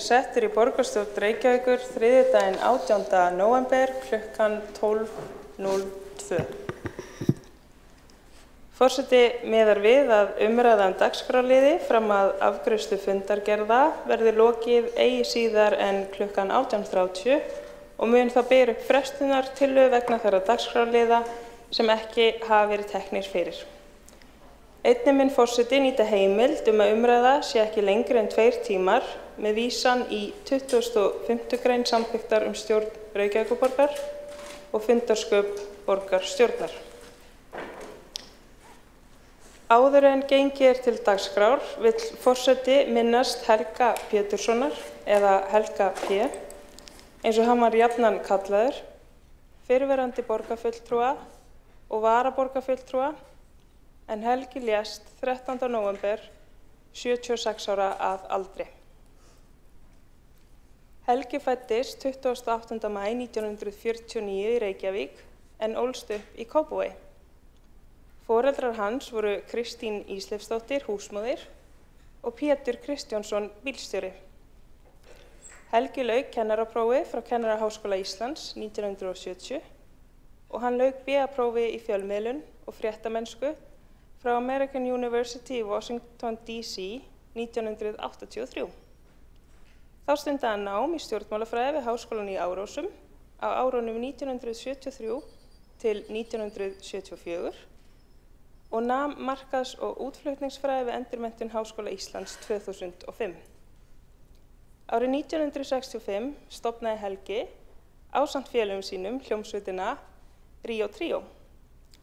settur í borgarstjórn Reykjavíkur þriðjudaginn 18. nóvember klukkan 12:02. Forseti miðar við að umræða dagskrárliði fram að afgreiðslu fundargerða verði lokið eigi síðar en klukkan 18:30 og mun þá bera upp frestunartillögu vegna þeirra dagskrárliða sem ekki hafa verið teknir fyrir. Einnig mun forseti nýta heimild að umræða sé ekki lengri en 2 tímar með vísan í 25. grein samþykktar stjórn Reykjavíkurborgar og fundarsköp borgarstjórnar. Áður en gengið til dagskrár vill forseti minnast Helga Péturssonar eða Helga P. eins og hann var jafnan kallaður, fyrrverandi borgarfulltrúa og varaborgarfulltrúa, en Helgi lést 13. nóvember 76 ára að aldri. Helgi fæddist 28. maí 1949 í Reykjavík en ólst upp í Kópavogi. Foreldrar hans voru Kristín Ísleifsdóttir, húsmóðir, og Pétur Kristjánsson, bílstjóri. Helgi lauk kennaraprófi frá Kennaraháskóla Íslands 1970 og hann lauk BA-prófi í fjölmiðlun og fréttamennsku frá American University í Washington, D.C. 1983. Þá stundaði hann nám í stjórnmálafræði við Háskólann í Árósum á árunum 1973 til 1974 og nam markaðs- og útflutningsfræði við Endurmenntun Háskóla Íslands 2005. Árið 1965 stofnaði Helgi ásamt félögum sínum hljómsveitina Ríó Tríó,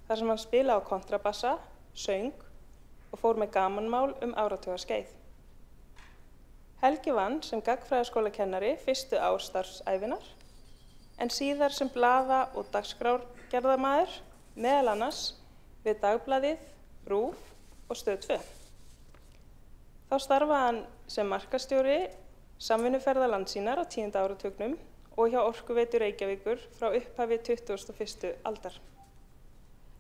þar sem hann spilaði á kontrabassa, söng og fór með gamanmál áratugaskeið. Helgi vann sem gagnfræðaskólakennari fyrstu ár starfsævinnar, en síðar sem blaða- og dagskrárgerðarmaður, meðal annars við Dagblaðið, RÚV og Stöð 2. Þá starfaði hann sem markaðsstjóri samvinnuferða Landsýnar á 10. áratugnum og hjá Orkuveitu Reykjavíkur frá upphafi 21. aldar.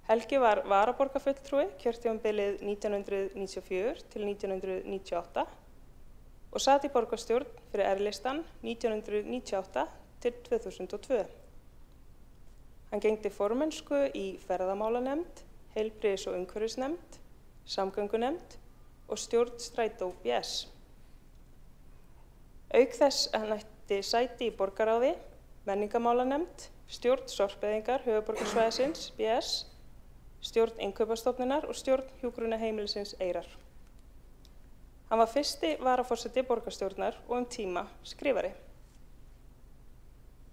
Helgi var varaborgarfulltrúi kjörtímabilið 1994 til 1998 og sat í borgarstjórn fyrir R-listan 1998 til 2002. Hann gegndi formennsku í ferðamálanefnd, heilbrigðis- og umhverfisnefnd, samgöngunefnd og stjórn Strætó BS. Auk þess hann ætti sæti í borgarráði, menningarmálanefnd, stjórn Sorpeyðingar höfuðborgarsvæðisins BS, stjórn Innkaupastofnunar og stjórn hjúkrunarheimilisins Eyrar. Hann var fyrsti varaforseti borgarstjórnar og tíma skrifari.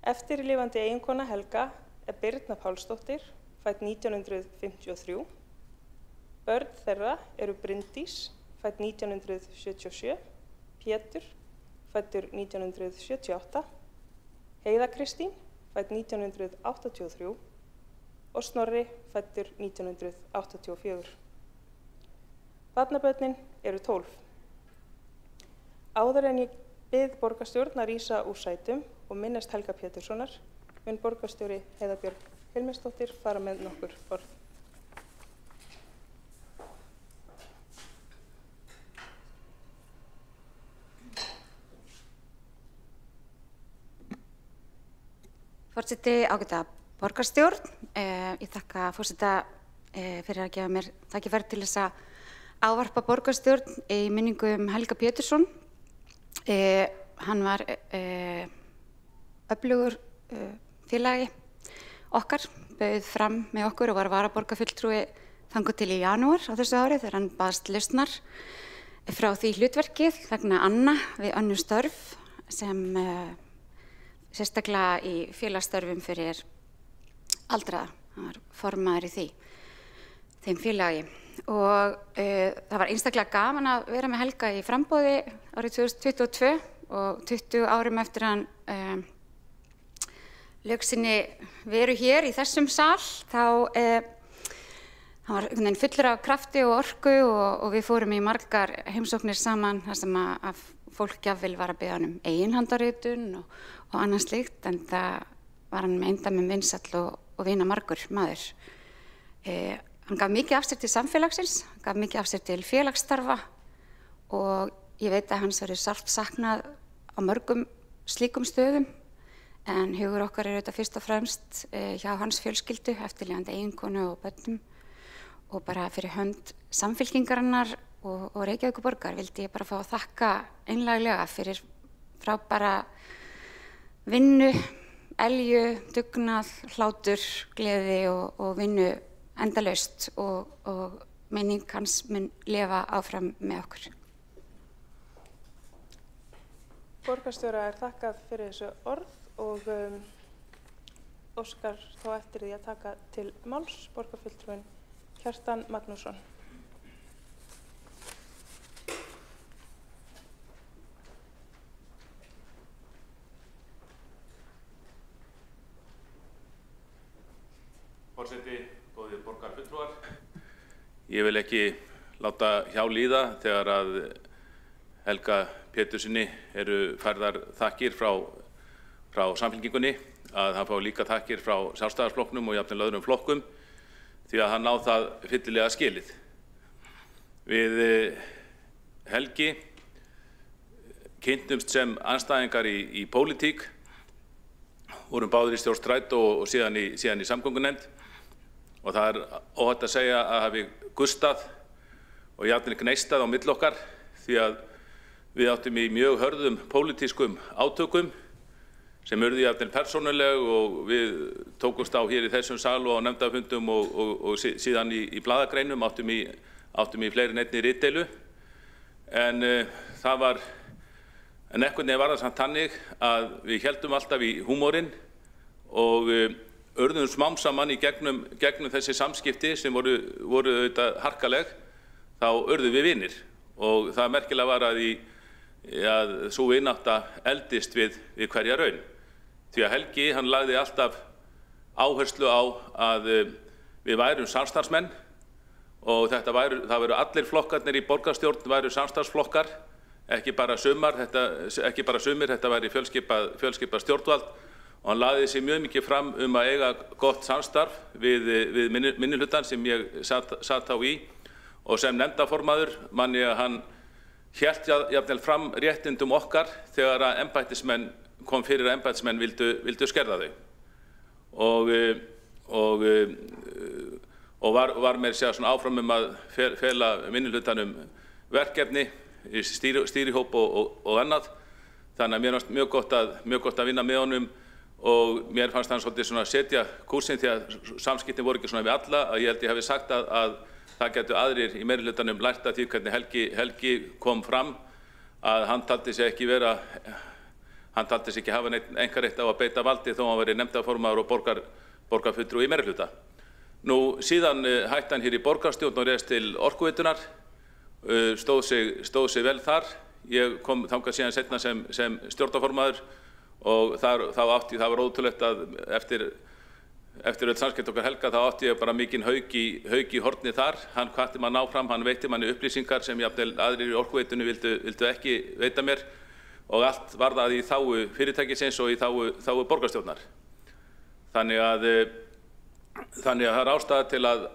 Eftirlifandi eiginkona Helga Birna Pálsdóttir, fædd 1953. Börn þeirra eru Bryndís, fædd 1977, Pétur, fæddur 1978, Heiða Kristín, fædd 1983 og Snorri, fæddur 1984. Barnabörnin eru 12. Áður en ég bið borgarstjórn að rísa úr sætum og minnast Helga Péturssonar, mun borgarstjóri Heiða Björg Hilmarsdóttir fara með nokkur orð. Forseti, ágæta borgarstjórn. Ég þakka forseta fyrir að gefa mér tækifæri til þess að ávarpa borgarstjórn í minningu Helga Pétursson. Hann var öflugur félagi okkar, bauð fram með okkur og var varaborgarfulltrúi þangað til í janúar á þessu ári þegar hann baðst lausnar frá því hlutverkið vegna anna við önnur störf sem sérstaklega í félagsstörfum fyrir aldraða. Hann var formaður í þeim félagi og það var einstaklega gaman að vera með Helga í framboði árið 2022 og 20 árum eftir hann lauk sinni veru hér í þessum sal. Þá hann var fullur af krafti og orku og við fórum í margar heimsóknir saman þar sem að fólk jafnvel var að biðja hann eiginhandaritun og annað slíkt, en það var hann með eindæmum vinsæll og vinamargur maður. Hann gaf mikið af sér til samfélagsins, gaf mikið af sér til félagsstarfa og ég veit að hans verður sárt saknað á mörgum slíkum stöðum, en hugur okkar auðvitað fyrst og fremst hjá hans fjölskyldu, eftirlifandi eiginkonu og börnum, og bara fyrir hönd Samfylkingarinnar og Reykjavíkurborgar vildi ég bara fá að þakka einlæglega fyrir frábæra vinnu, elju, dugnað, hlátur, gleði og vinnu endalaust og minning hans mun lifa áfram með okkur. Borgarstjóra þakkað fyrir þessu orð og óskar þá eftir því að taka til máls borgarfulltrúinn Kjartan Magnússon. Forseti, góðir borgarfulltrúar. Ég vil ekki láta hjá líða þegar að Helga Pétursinni eru færðar þakkir frá Samfylkingunni, að hann fá líka þakkir frá Sjálfstæðisflokknum og jafnvel öðrum flokkum því að hann á það fyllilega skilið. Við Helgi kynntumst sem andstæðingar í pólitík, vorum báðir í stjórn Strætó og síðan í samgöngunefnd, og það óhætt að segja að hafi gustað og jafnvel gneistað á milli okkar því að við áttum í mjög hörðum pólitískum átökum sem urðu jafnvel persónuleg og við tókumst á hér í þessum sal og á nefndafundum og síðan í blaðagreinum áttum í fleiri en einni ritdeilu. En einhvern veginn var það samt þannig að við héldum alltaf í húmórinn og urðum smám saman í gegnum þessi samskipti sem voru auðvitað harkaleg, þá urðum við vinir. Og það merkilega var að sú vinátta eldist við hverja raun. Því að Helgi, hann lagði alltaf áherslu á að við værum samstarfsmenn og það væru allir flokkarnir í borgarstjórn væru samstarfsflokkar, ekki bara sumir, þetta væri fjölskipað stjórnvald, og hann lagði sig mjög mikið fram að eiga gott samstarf við minnihlutann sem ég satt á í, og sem nefndarformaður manni að hann hélt jafnvel fram réttindum okkar þegar að embættismenn kom fyrir að embættismenn vildu skerða þau. Og var með sér svona áfram að fela minnihlutanum verkefni, stýrihóp og annað. Þannig að mér fannst mjög gott að vinna með honum og mér fannst hann svolítið svona setja kúrsinn því að samskiptin voru ekki svona við alla, að ég held ég hafi sagt að það getur aðrir í meirihlutanum lært af því hvernig Helgi kom fram, að hann taldi sig ekki hafa einkarétt á að beita valdi þó hann væri nefndarformaður og borgarfulltrúi í meirihluta. Nú síðan hætti hann hér í borgarstjórn og reist til Orkuveitunar, stóð sig vel þar. Ég kom þangað síðan seinna sem stjórnarformaður og það var ótrúlegt að eftir öll samskipti okkar Helga þá átti ég bara mikinn hauk í horni þar. Hann hvatti mann áfram, hann veitti manni upplýsingar sem jafnvel aðrir í Orkuveitunni vildu ekki veita mér, og allt var það í þágu fyrirtækisins og í þágu borgarstjórnar. Þannig að það er ástæða til að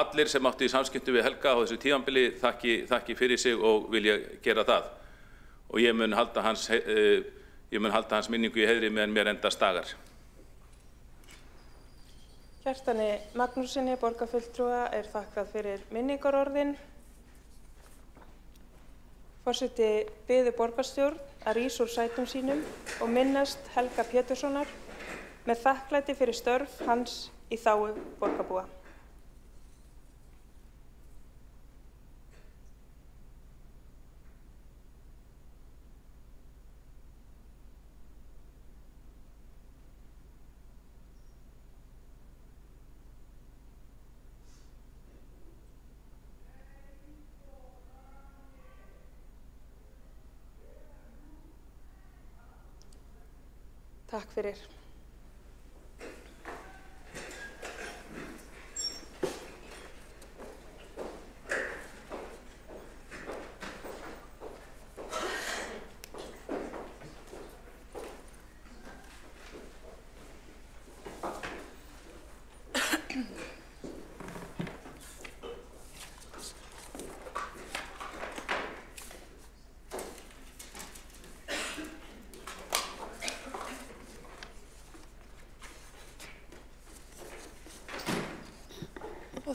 allir sem áttu í samskiptum við Helga á þessu tímabili þakki fyrir sig og vilja gera það. Og ég mun halda hans minningu í heiðri meðan mér endast dagar. Kjartani Magnúsinni, borgarfulltrúa, þakkað fyrir minningarorðin. Forseti biður borgarstjórn að rísa úr sætum sínum og minnast Helga Péturssonar með þakklæti fyrir störf hans í þágu borgarbúa. Takk fyrir.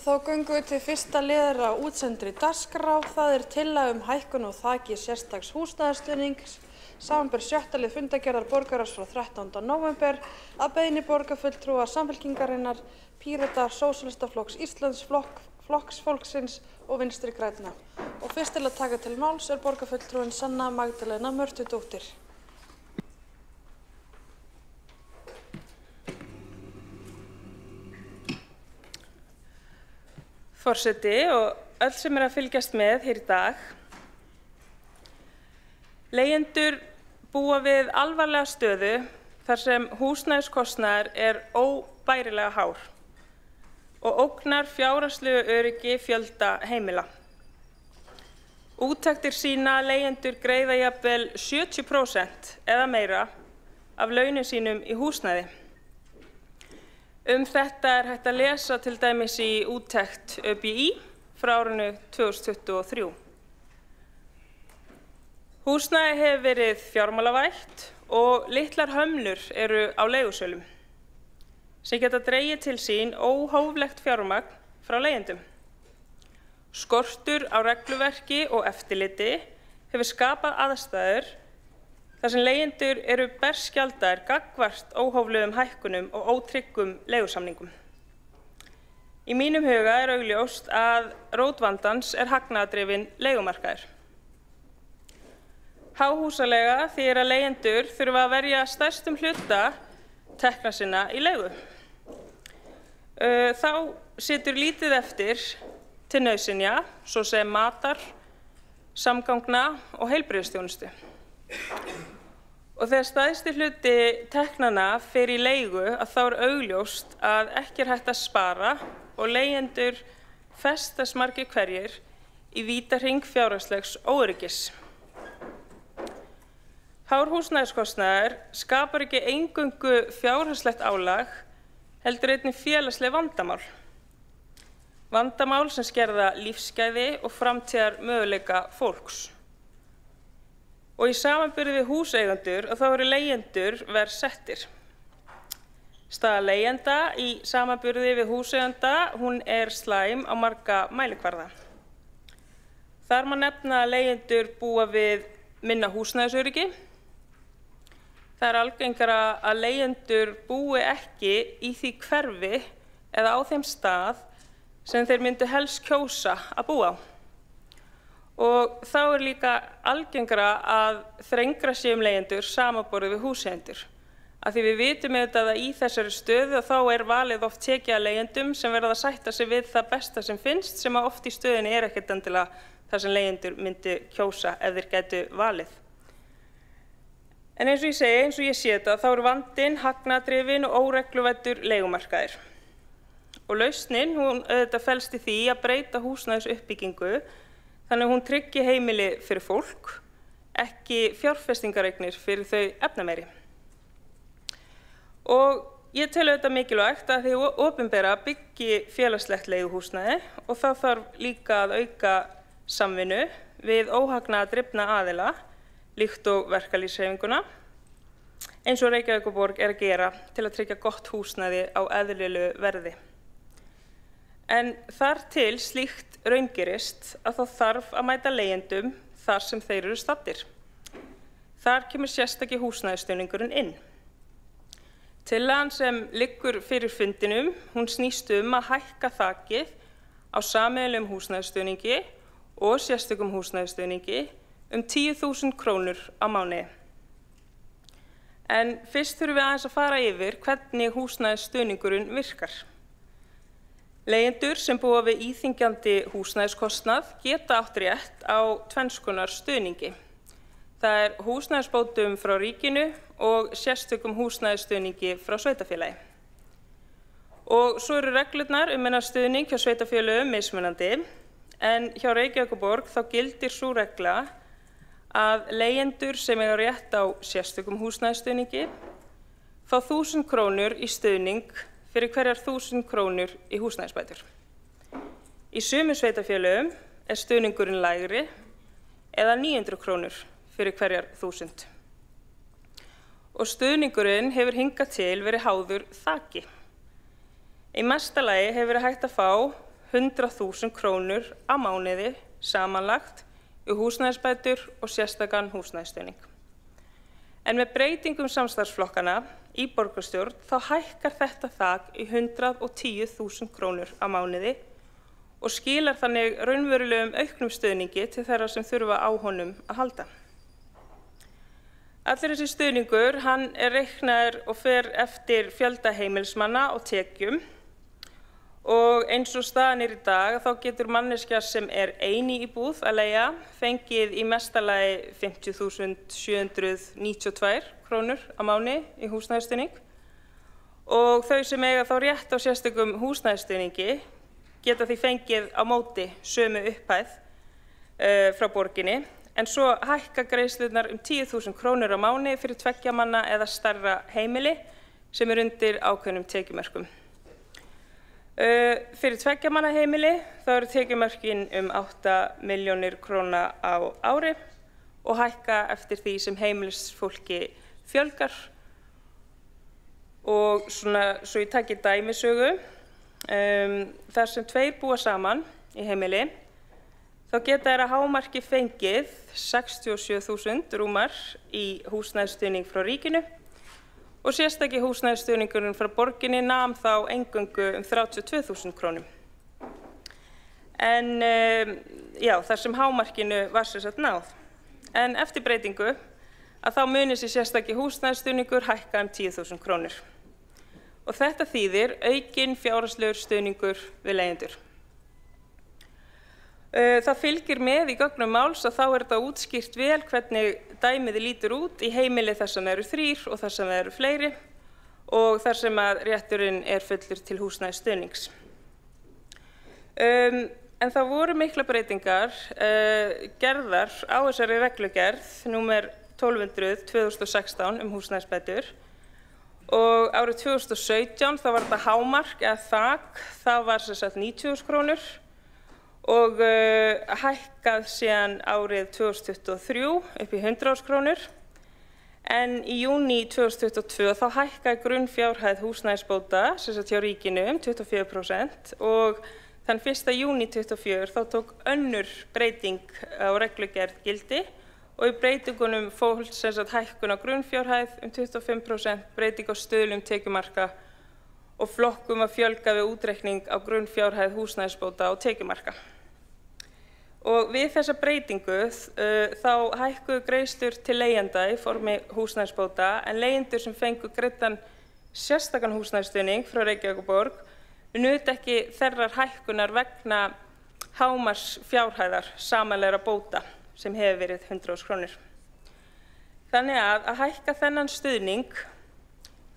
Þá göngum við til fyrsta liðar á útsendri dagskrá. Það tillaga hækkun á þaki sérstaks húsnæðisstuðnings, samanber 6. lið fundargerðar borgarráðs frá 13. nóvember að beiðni borgarfulltrúa Samfylkingarinnar, Pírata, Sósíalistaflokks Íslands, Flokks fólksins og Vinstri grænna. Og fyrst til að taka til máls borgarfulltrúin Sanna Magdalena Mörtudóttir. Forseti og öll sem að fylgjast með hér í dag. Leigjendur búa við alvarlega stöðu þar sem húsnæðiskostnaður óbærilega hár og ógnar fjárhagslegu öryggi fjölda heimila. Úttektir sýna að leigjendur greiða jafnvel 70% eða meira af launum sínum í húsnæði. Þetta hægt að lesa til dæmis í úttekt ÖBÍ frá árinu 2023. Húsnæði hefur verið fjármálavætt og litlar hömlur eru á leigusölum sem geta dregið til sín óhóflegt fjármagn frá leigjendum. Skortur á regluverki og eftirliti hefur skapað aðstæður þar sem leigjendur eru berskjaldaðir gagnvart óhóflegum hækkunum og ótryggum leigusamningum. Í mínum huga augljóst að rót vandans hagnaðardrifinn leigumarkaður. Háhúsaleiga þýðir að leigjendur þurfa að verja stærstum hluta tekna sinna í leigu. Þá situr lítið eftir til nauðsynja, svo sem matar, samgangna og heilbrigðisþjónustu. Og þegar stærsti hluti teknanna fer í leigu þá augljóst að ekki hægt að spara og leigjendur festast margir hverjir í vítahring fjárhagslegs óöryggis. Hár húsnæðiskostnaður skapar ekki eingöngu fjárhagslegt álag, heldur einnig félagsleg vandamál. Vandamál sem skerða lífsgæði og framtíðar möguleika fólks. Og í samanburði við húseigendur þá eru leigjendur verr settir. Staða leigjenda í samanburði við húseigenda hún slæm á marga mælikvarða. Þar má nefna að leigjendur búa við minna húsnæðisöryggi. Það algengara að leigjendur búi ekki í því hverfi eða á þeim stað sem þeir myndu helst kjósa að búa á. Og þá líka algengara að þrengra sig leigjendur samanborið við húseigendur. Af því við vitum auðvitað að í þessari stöðu þá valið oft tekið að leigjendum sem verða að sætta sig við það besta sem finnst, sem að oft í stöðunni ekkert endilega það sem leigjendur myndi kjósa ef þeir gætu valið. En eins og ég sé þetta, þá vandinn hagnaðardrifinn og óregluvæddur leigumarkaður. Og lausnin, hún auðvitað felst í því að breyta húsnæðisuppbyggingu þannig að hún tryggi heimili fyrir fólk, ekki fjárfestingareignir fyrir þau efnameiri. Og ég tel auðvitað mikilvægt að hið opinbera byggi félagslegt leiguhúsnæði og þá þarf líka að auka samvinnu við óhagnaðardrifna aðila, líkt og verkalýðshreyfinguna, eins og Reykjavíkurborg að gera til að tryggja gott húsnæði á eðlilegu verði. En þar til slíkt raungerist að þá þarf að mæta leigjendum þar sem þeir eru staddir. Þar kemur sérstaki húsnæðisstuðningurinn inn. Tillagan sem liggur fyrir fundinum, hún snýst að hækka þakið á sameiginlegum húsnæðisstuðningi og sérstökum húsnæðisstuðningi 10.000 krónur á mánuði. En fyrst þurfum við aðeins að fara yfir hvernig húsnæðisstuðningurinn virkar. Leigjendur sem búa við íþyngjandi húsnæðiskostnað geta átt rétt á tvenns konar stuðningi. Það húsnæðisbótum frá ríkinu og sérstökum húsnæðisstuðningi frá sveitarfélagi. Og svo eru reglurnar þennan stuðning hjá sveitarfélögum mismunandi, en hjá Reykjavíkurborg þá gildir sú regla að leigjendur sem eiga rétt á sérstökum húsnæðisstuðningi fá 1.000 krónur í stuðning fyrir hverjar 1.000 krónur í húsnæðisbætur. Í sumum sveitarfélögum stuðningurinn lægri eða 900 krónur fyrir hverjar 1.000. Og stuðningurinn hefur hingað til verið háður þaki. Í mesta lagi hefur verið hægt að fá 100.000 krónur á mánuði samanlagt í húsnæðisbætur og sérstakan húsnæðisstuðning. En með breytingum samstarfsflokkana í borgarstjórn þá hækkar þetta þak í 110.000 krónur á mánuði og skilar þannig raunverulegum auknum stuðningi til þeirra sem þurfa á honum að halda. Allir þessi stuðningur, hann reiknaður og fer eftir fjölda heimilismanna og tekjum og eins og staðan í dag þá getur manneskja sem ein í íbúð að leigja fengið í mestalagi 50.792 krónur á mánuði í húsnæðisstuðning og þau sem eiga þá rétt á sérstökum húsnæðisstuðningi geta því fengið á móti sömu upphæð frá borginni, en svo hækka greiðslurnar 10.000 krónur á mánuði fyrir 2 manna eða stærra heimili sem undir ákveðnum tekjumörkum. Fyrir 2 manna heimili þá eru tekjumörkin 8 milljónir króna á ári og hækka eftir því sem heimilisfólki fjölgar. Og svo ég taki dæmisögu, þar sem 2 búa saman í heimili, þá geta þeir að hámarki fengið 67.000 rúmar í húsnæðisstuðning frá ríkinu og sérstaki húsnæðisstuðningurinn frá borginni nam þá eingöngu 32.000 krónum. En þar sem hámarkinu var sem sagt náð. En eftir breytingu að þá muni þessi sérstaki húsnæðisstuðningur hækka 10.000 krónur. Og þetta þýðir aukinn fjárhagslegur stuðningur við leigjendur. Það fylgir með í gögnum máls að þá þetta útskýrt vel hvernig dæmið lítur út í heimili þar sem eru 3 og þar sem eru fleiri og þar sem að rétturinn fullur til húsnæðisstuðnings. En það voru mikla breytingar gerðar á þessari reglugerð númer 1200/2016 húsnæðisbætur og árið 2017 þá var þetta hámark eða þak, það var sem sagt 90.000 krónur og hækkað síðan árið 2023 upp í 100.000 krónur. En í júní 2022 þá hækkaði grunnfjárhæð húsnæðisbóta sem sagt hjá ríkinu 24% og þann 1. júní 2024 þá tók önnur breyting á reglugerð gildi og í breytingunum fólst sem sagt hækkun á grunnfjárhæð 25%, breyting á stuðlum tekjumarka og flokkum að fjölga við útreikning á grunnfjárhæð húsnæðisbóta og tekjumarka. Og við þessa breytingu þá hækkuðu greiðslur til leigjenda í formi húsnæðisbóta en leigjendur sem fengu greiddan sérstakan húsnæðisstuðning frá Reykjavíkurborg nutu ekki þeirrar hækkunar vegna hámarksfjárhæðar samanlegra bóta sem hefur verið 100.000 krónur. Þannig að hækka þennan stuðning,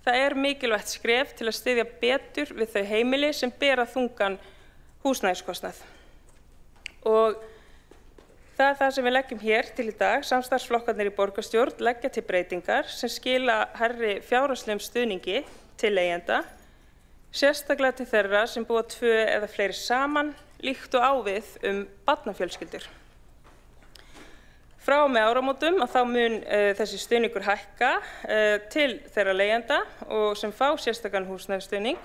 það mikilvægt skref til að styðja betur við þau heimili sem bera þungan húsnæðiskostnað. Og það það sem við leggjum hér til í dag. Samstarfsflokkarnir í borgarstjórn leggja til breytingar sem skila hærri fjárhagslegum stuðningi til leigjenda, sérstaklega til þeirra sem búa 2 eða fleiri saman, líkt og á við barnafjölskyldur. Frá og með áramótum að þá mun þessi stuðningur hækka til þeirra leigjenda og sem fá sérstakan húsnæðisstuðning.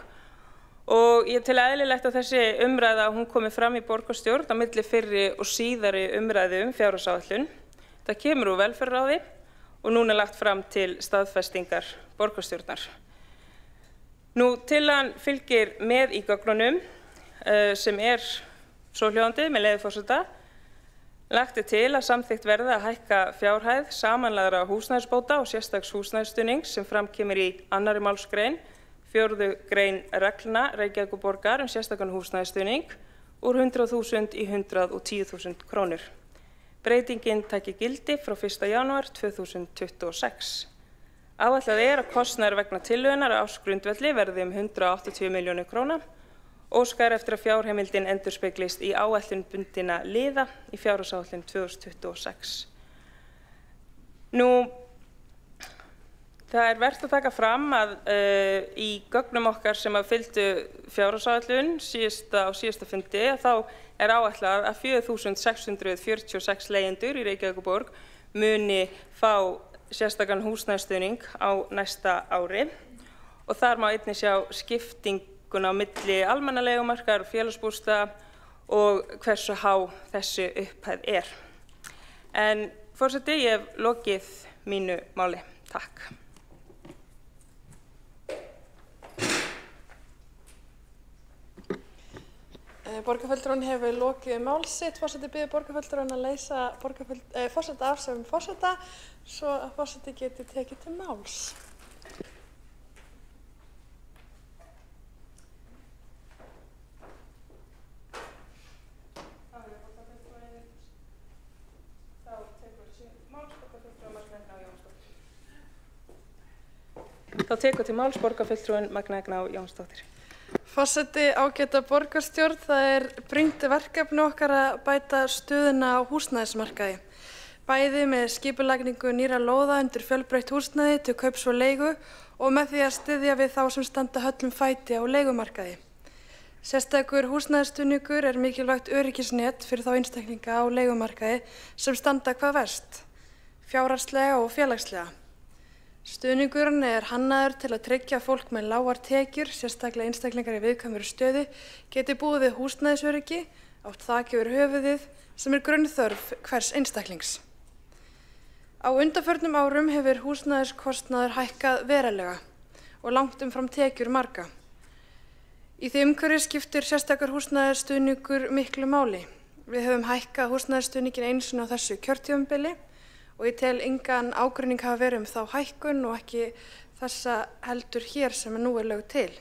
Og ég tel eðlilegt að þessi umræða hún komi fram í borgarstjórn á milli fyrri og síðari umræðu fjárhagsáætlun. Það kemur úr velferðarráði og núna lagt fram til staðfestingar borgarstjórnar. Tillagan fylgir með í gögnunum sem svohljóðandi með leyfi forseta. Lagt til að samþykkt verði að hækka fjárhæð samanlagðra húsnæðisbóta og sérstaks húsnæðisstuðnings sem fram kemur í 2. málsgrein 4. grein reglna Reykjavíkurborgar sérstakan húsnæðisstuðning úr 100.000 í 110.000 krónur. Breytingin taki gildi frá 1. janúar 2026. Áætlað að kostnaður vegna tillögunnar á ársgrundvelli verði 180 milljónir króna og óskar eftir að fjárheimildin endurspeglist í áætlun bundinna liða í fjárhagsáætlun 2026. Það vert að taka fram að í gögnum okkar sem fylgdu fjárhagsáætlun á síðasta fundi þá áætlað að 4.646 leigjendur í Reykjavíkurborg muni fá sérstakan húsnæðisstuðning á næsta ári og þar má einnig sjá skiptinguna á milli almennaleigumarkaðar og félagsbústaða og hversu há þessi upphæð er. En forseti, ég hef lokið mínu máli. Takk. Borgarfulltrúinn hefur lokið mál sitt. Forseti biður borgarfulltrúinn að leysa forseta af sem forseta svo að forseti geti tekið til máls. Þá tekur til máls borgarfulltrúinn Magnea Gná Jónsdóttir. Forseti, ágæta borgarstjórn, það er brýnt verkefni okkar að bæta stöðuna á húsnæðismarkaði. Bæði með skipulagningu nýrra lóða undir fjölbreytt húsnæði til kaups og leigu og með því að styðja við þá sem standa höllum fæti á leigumarkaði. Sérstakur húsnæðisstuðningur er mikilvægt öryggisnet fyrir þá einstaklinga á leigumarkaði sem standa hvað verst, fjárhagslega og félagslega. Stuðningurinn er hannaður til að tryggja að fólk með lágar tekjur, sérstaklega einstaklingar í viðkvæmri stöðu, geti búið við húsnæðisöryggi, átt þak yfir höfuðið, sem er grunnþörf hvers einstaklings. Á undanförnum árum hefur húsnæðiskostnaður hækkað verulega og langt umfram tekjur marga. Í því umhverfi skiptir sérstakar húsnæðisstuðningur miklu máli. Við höfum hækkað húsnæðisstuðninginn einu sinni á þessu kjörtímabili og ég tel engan ágreining hafa verið þá hækkun og ekki þessa heldur hér sem nú er lögð til.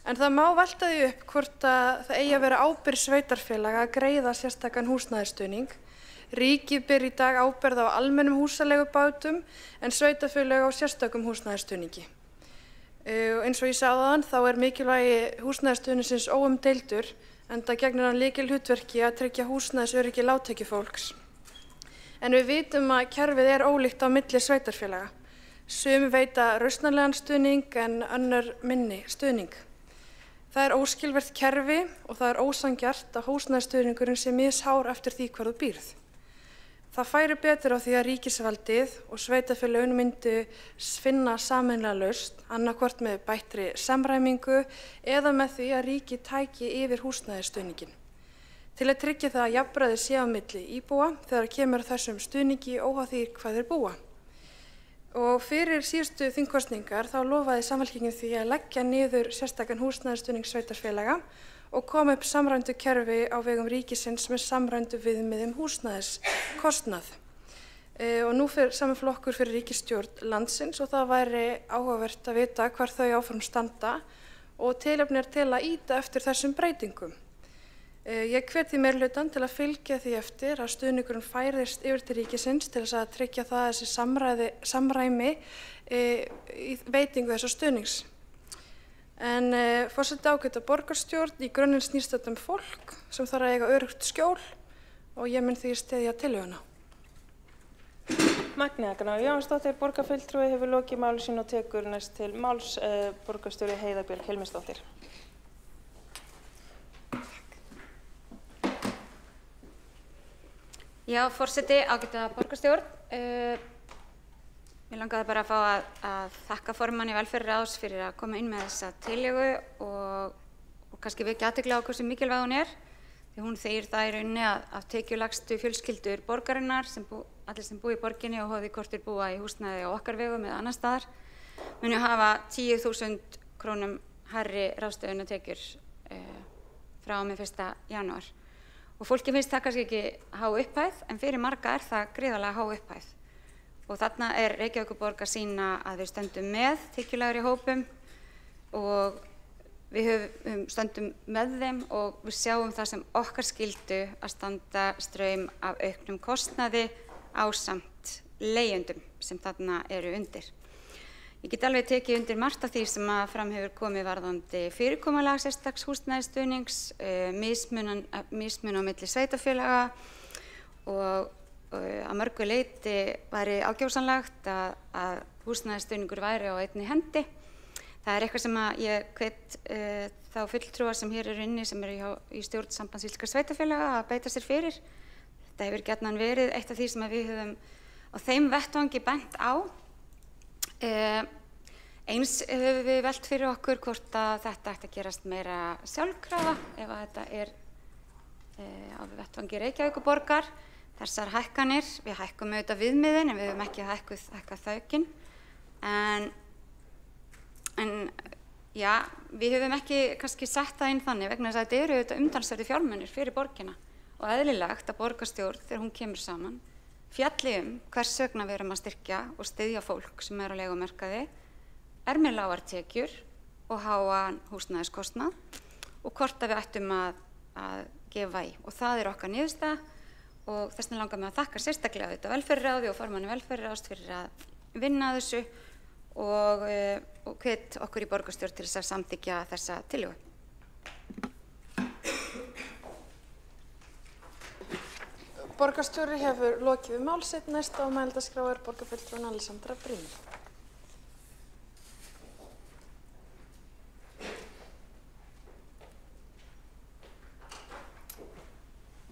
En það má velta því upp hvort að það eigi að vera ábyrgð sveitarfélaga að greiða sérstakan húsnæðisstuðning. Ríkið ber í dag ábyrgð á almennum húsaleigubátum en sveitarfélag á sérstakum húsnæðisstuðningi. Eins og ég sagði áðan þá er mikilvægi húsnæðisstuðningsins óumdeildur enda gegnir hann lykilhlutverki að tryggja húsnæðisöryggi lágtekjufólks. En við vitum að kerfið er ólíkt á milli sveitarfélaga. Sum veita rausnarlegan stuðning en önnur minni stuðning. Það er óskilvirkt kerfi og það er ósanngjarnt að húsnæðisstuðningurinn sé mishár eftir því hvar þú býrð. Það færi betur á því að ríkisvaldið og sveitarfélögin myndu finna sameiginlega lausn, annaðhvort með bættri samræmingu eða með því að ríkið tæki yfir húsnæðisstuðninginn. Til að tryggja það að jafnræði sé á milli íbúa þegar kemur þessum stuðningi óháð því hvað þeir búa. Og fyrir síðustu þingkosningar þá lofaði Samfylkingin því að leggja niður sérstakan húsnæðisstuðning sveitarfélaga og koma upp samræmdu kerfi á vegum ríkisins með samræmdu viðmiðum húsnæðiskostnað. Og nú fer sami flokkur fyrir ríkisstjórn landsins og það væri áhugavert að vita hvar þau áfram standa og tilefni er til að ýta eftir þessum breytingum. Ég hvet því meirihlutann til að fylgja því eftir að stuðningurinn færist yfir til ríkisins til þess að tryggja það að þessi samræmi í veitingu þessa stuðnings. En forseti, ágæta borgarstjórn, í grunninn snýst þetta fólk sem þarf að eiga öruggt skjól og ég mun því styðja tillöguna. Magnea Gná Jónsdóttir, borgarfulltrúi, hefur lokið máli sínu og tekur næst til máls borgarstjóri Heiða Björg Hilmisdóttir. Já, forseti, ágæta borgarstjórn. Mér langaði bara að fá að þakka formanni velferðarráðs fyrir að koma inn með þessa tillögu og kannski vekja athygli á hversu mikilvæg hún er. Því hún þýðir það í rauninni að tekjulægstu fjölskyldur borgarinnar, allir sem búa í borginni og hóði hvort þeir búa í húsnæði á okkar vegum eða annar staðar, munu hafa 10.000 krónum hærri ráðstöfunartekjur frá og með 1. janúar. Og fólki finnst það kannski ekki há upphæð, en fyrir marga er það gríðarlega há upphæð. Og þarna er Reykjavíkurborg að sýna að við stöndum með tekjulægri hópum og við stöndum með þeim og við sjáum það sem okkar skyldu að standa straum af auknum kostnaði ásamt leigjendum sem þarna eru undir. Ég get alveg tekið undir margt af því sem að fram hefur komið varðandi fyrirkomulag sérstaks húsnæðisstuðnings, mismun á milli sveitarfélaga og að mörgu leyti væri ákjósanlegt að húsnæðisstuðningur væri á einni hendi. Það er eitthvað sem að ég hvet þá fulltrúar sem hér eru inni sem eru í stjórn Sambands íslenskra sveitarfélaga að beita sér fyrir. Þetta hefur gjarnan verið eitt af því sem við höfum á þeim vettvangi bent á. Eins höfum við velt fyrir okkur hvort að þetta ætti að gerast meira sjálfkrafa ef að þetta er á vettvangi Reykjavíkurborgar. Þessar hækkanir, við hækkum auðvitað viðmiðin en við höfum ekki hækkað þaukinn. En já, við höfum ekki kannski sett það inn þannig vegna þess að þetta eru auðvitað umtalsverðir fjármunir fyrir borgina og eðlilegt að borgarstjórn þegar hún kemur saman fjalli hvers vegna við erum að styrkja og styðja fólk sem er á leigumarkaði, er með lágar tekjur og háan húsnæðiskostnað og hvort að við ættum að gefa í. Og það er okkar niðurstaða og þess vegna langar mig að þakka sérstaklega auðvitað velferðarráði og formanni velferðarráðs fyrir að vinna að þessu og hvet okkur í borgarstjórn til þess að samþykkja þessa tillögu. Borgarstjóri hefur lokið við mál sitt. Næst á mælendaskrá er borgarfulltrúin Alessandra Brím.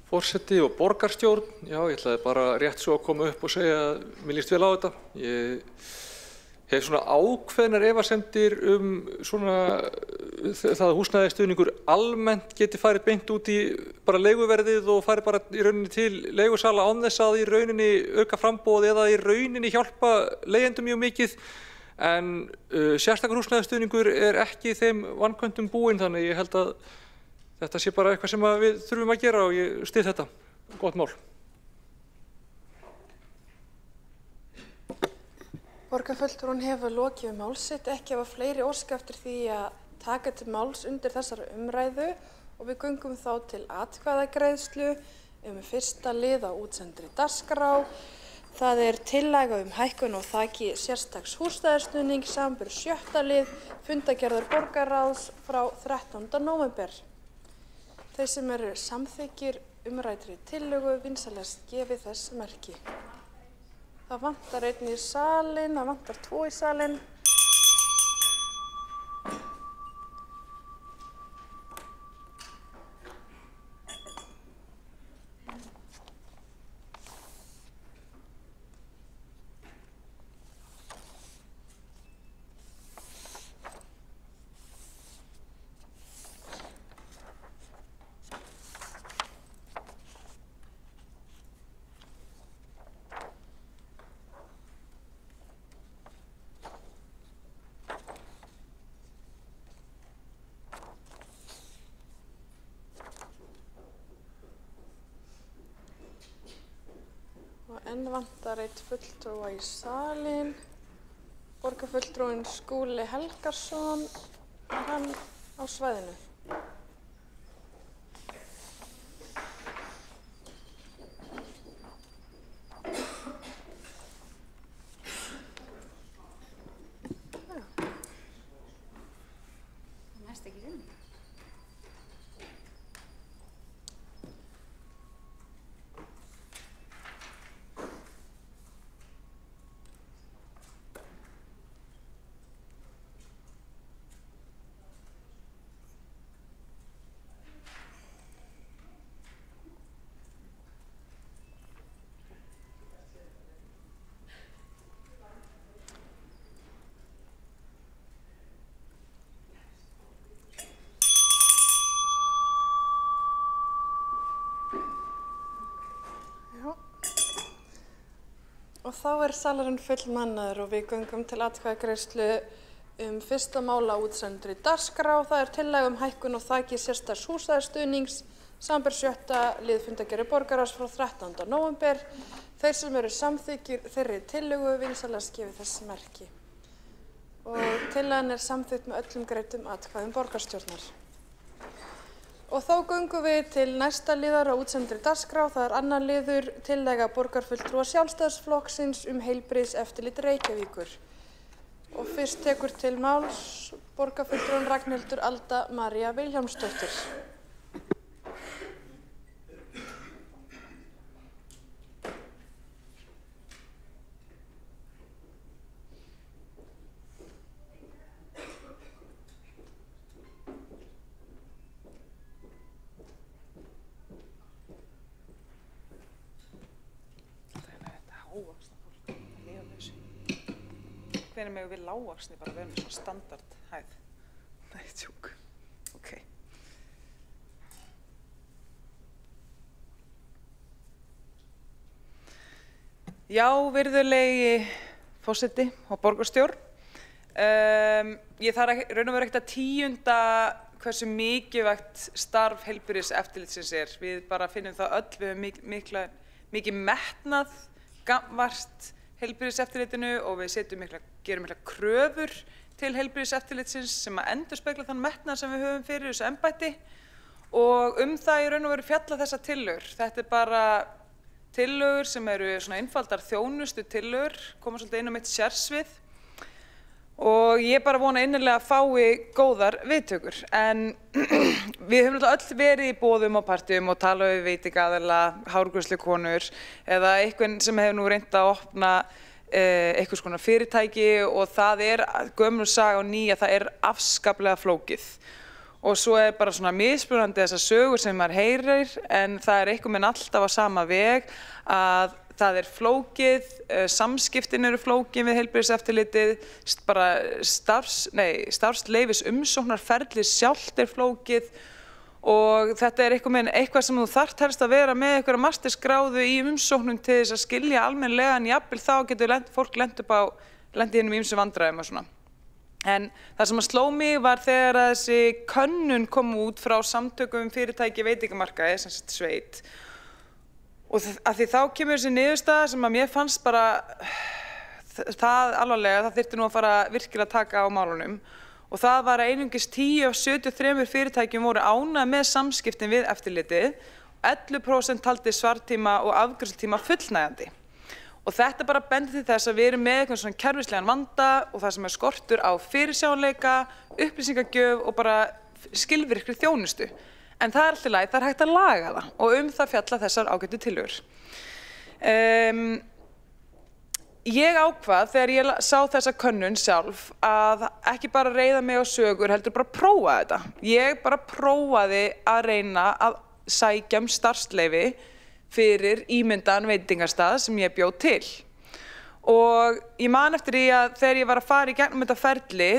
Forseti og borgarstjórn, já, ég ætlaði bara rétt svo að koma upp og segja að mér líst vel á þetta. Ég hef svona ákveðnar efasemdir svona það að húsnæðisstuðningur almennt geti farið beint út í bara leiguverðið og farið bara í rauninni til leigusala án þess að í rauninni auka framboð eða í rauninni hjálpa leigjendum mjög mikið. En sérstakur húsnæðisstuðningur er ekki þeim vanköntum búinn, þannig ég held að þetta sé bara eitthvað sem við þurfum að gera og ég styð þetta. Gott mál. Borgarfulltrúin hefur lokið við mál sitt. Ekki hafa fleiri óska eftir því að taka til máls undir þessari umræðu og við göngum þá til atkvæðagreiðslu fyrsta lið á útsendri dagskrá. Það er tillaga hækkun á þaki sérstaks húsnæðisstuðnings, samanber 6. lið fundargerðar borgarráðs frá 13. nóvember. Þeir sem eru samþykkir umræddri tillögu vinsamlegast gefi þess merki. Það vantar einn í salinn, það vantar 2 í salinn. Enn vantar einn fulltrúa í salinn. Borgarfulltrúinn Skúli Helgason, er hann á svæðinu? Næst ekki sinni. Og þá er salurinn fullmannaður og við göngum til atkvæðagreiðslu fyrsta mál á útsendri dagskrá. Það er tillaga hækkun á þaki sérstaks húsnæðisstuðnings, samanber 6. lið fundargerðar borgarráðs frá 13. nóvember. Þeir sem eru samþykkir þeirri tillögu vinsamlegast gefi þess merki. Og tillagan er samþykkt með öllum greiddum atkvæðum borgarstjórnar. Og þá göngum við til næsta liðar á útsendri dagskrá. Það er annar liður, tillaga borgarfulltrúa Sjálfstæðisflokksins heilbrigðiseftirlit Reykjavíkur. Og fyrst tekur til máls borgarfulltrúin Ragnhildur Alda María Vilhjálmsdóttir. Hvenær megum við lágvaxnir bara vera með svona standardhæð? Nei, tjók. Ok. Já, virðulegi forseti og borgarstjórn. Ég þarf raun og veru ekkert að tíunda hversu mikilvægt starf heilbrigðiseftirlitsins Við bara finnum það öll, við höfum mikið metnað gagnvart heilbrigðiseftirlitinu og við gerum mikla kröfur til heilbrigðiseftirlitsins sem að endurspegla þann metnað sem við höfum fyrir þessu embætti og það í raun og veru fjalla þessa tillögur. Þetta bara tillögur sem eru svona einfaldar þjónustu tillögur, koma svolítið inn á mitt sérsvið og ég bara vona innilega að fái góðar viðtökur. En við höfum öll verið í boðum og partíum og talað við veitingaaðila, hárgreiðslukonur eða einhvern sem hefur nú reynt að opna einhvers konar fyrirtæki og það gömul saga og ný að það afskaplega flókið. Og svo bara svona mismunandi þessar sögur sem maður heyrir en það einhvern veginn alltaf á sama veg að það flókið, samskiptin eru flókin við heilbrigðiseftirlitið, bara starfsleyfis umsóknarferlið sjálft flókið og þetta einhvern veginn eitthvað sem þú þarft helst að vera með einhverja mastersgráðu í umsóknum til þess að skilja almennilega en jafnvel þá getur fólk lent í hinum ýmsu vandræðum og svona. En það sem sló mig var þegar að þessi könnun kom út frá samtökum fyrirtæki veitingamarkaði, sem sagt Sveit. Og af því þá kemur þessi niðurstaða sem að mér fannst bara það alvarlega, það þyrfti nú að fara virkilega að taka á málunum. Og það var að einungis 10 af 73 fyrirtækjum voru ánægð með samskiptin við eftirlitið, 11% taldi svartíma og afgreiðslutíma fullnægjandi. Og þetta bara bendir til þess að við erum með eitthvað svona kerfislegan vanda og það sem skortur á fyrirsjáanleika, upplýsingagjöf og bara skilvirkri þjónustu. En það alltaf í lagi, það hægt að laga það og það fjalla þessar ágætu tillögur. Ég ákvað þegar ég sá þessa könnun sjálf að ekki bara reiða mig á sögur, heldur bara prófa þetta. Ég bara prófaði að reyna að sækja starfsleyfi fyrir ímyndaðan veitingastað sem ég bjó til. Og ég man eftir því að þegar ég var að fara í gegnum þetta ferli,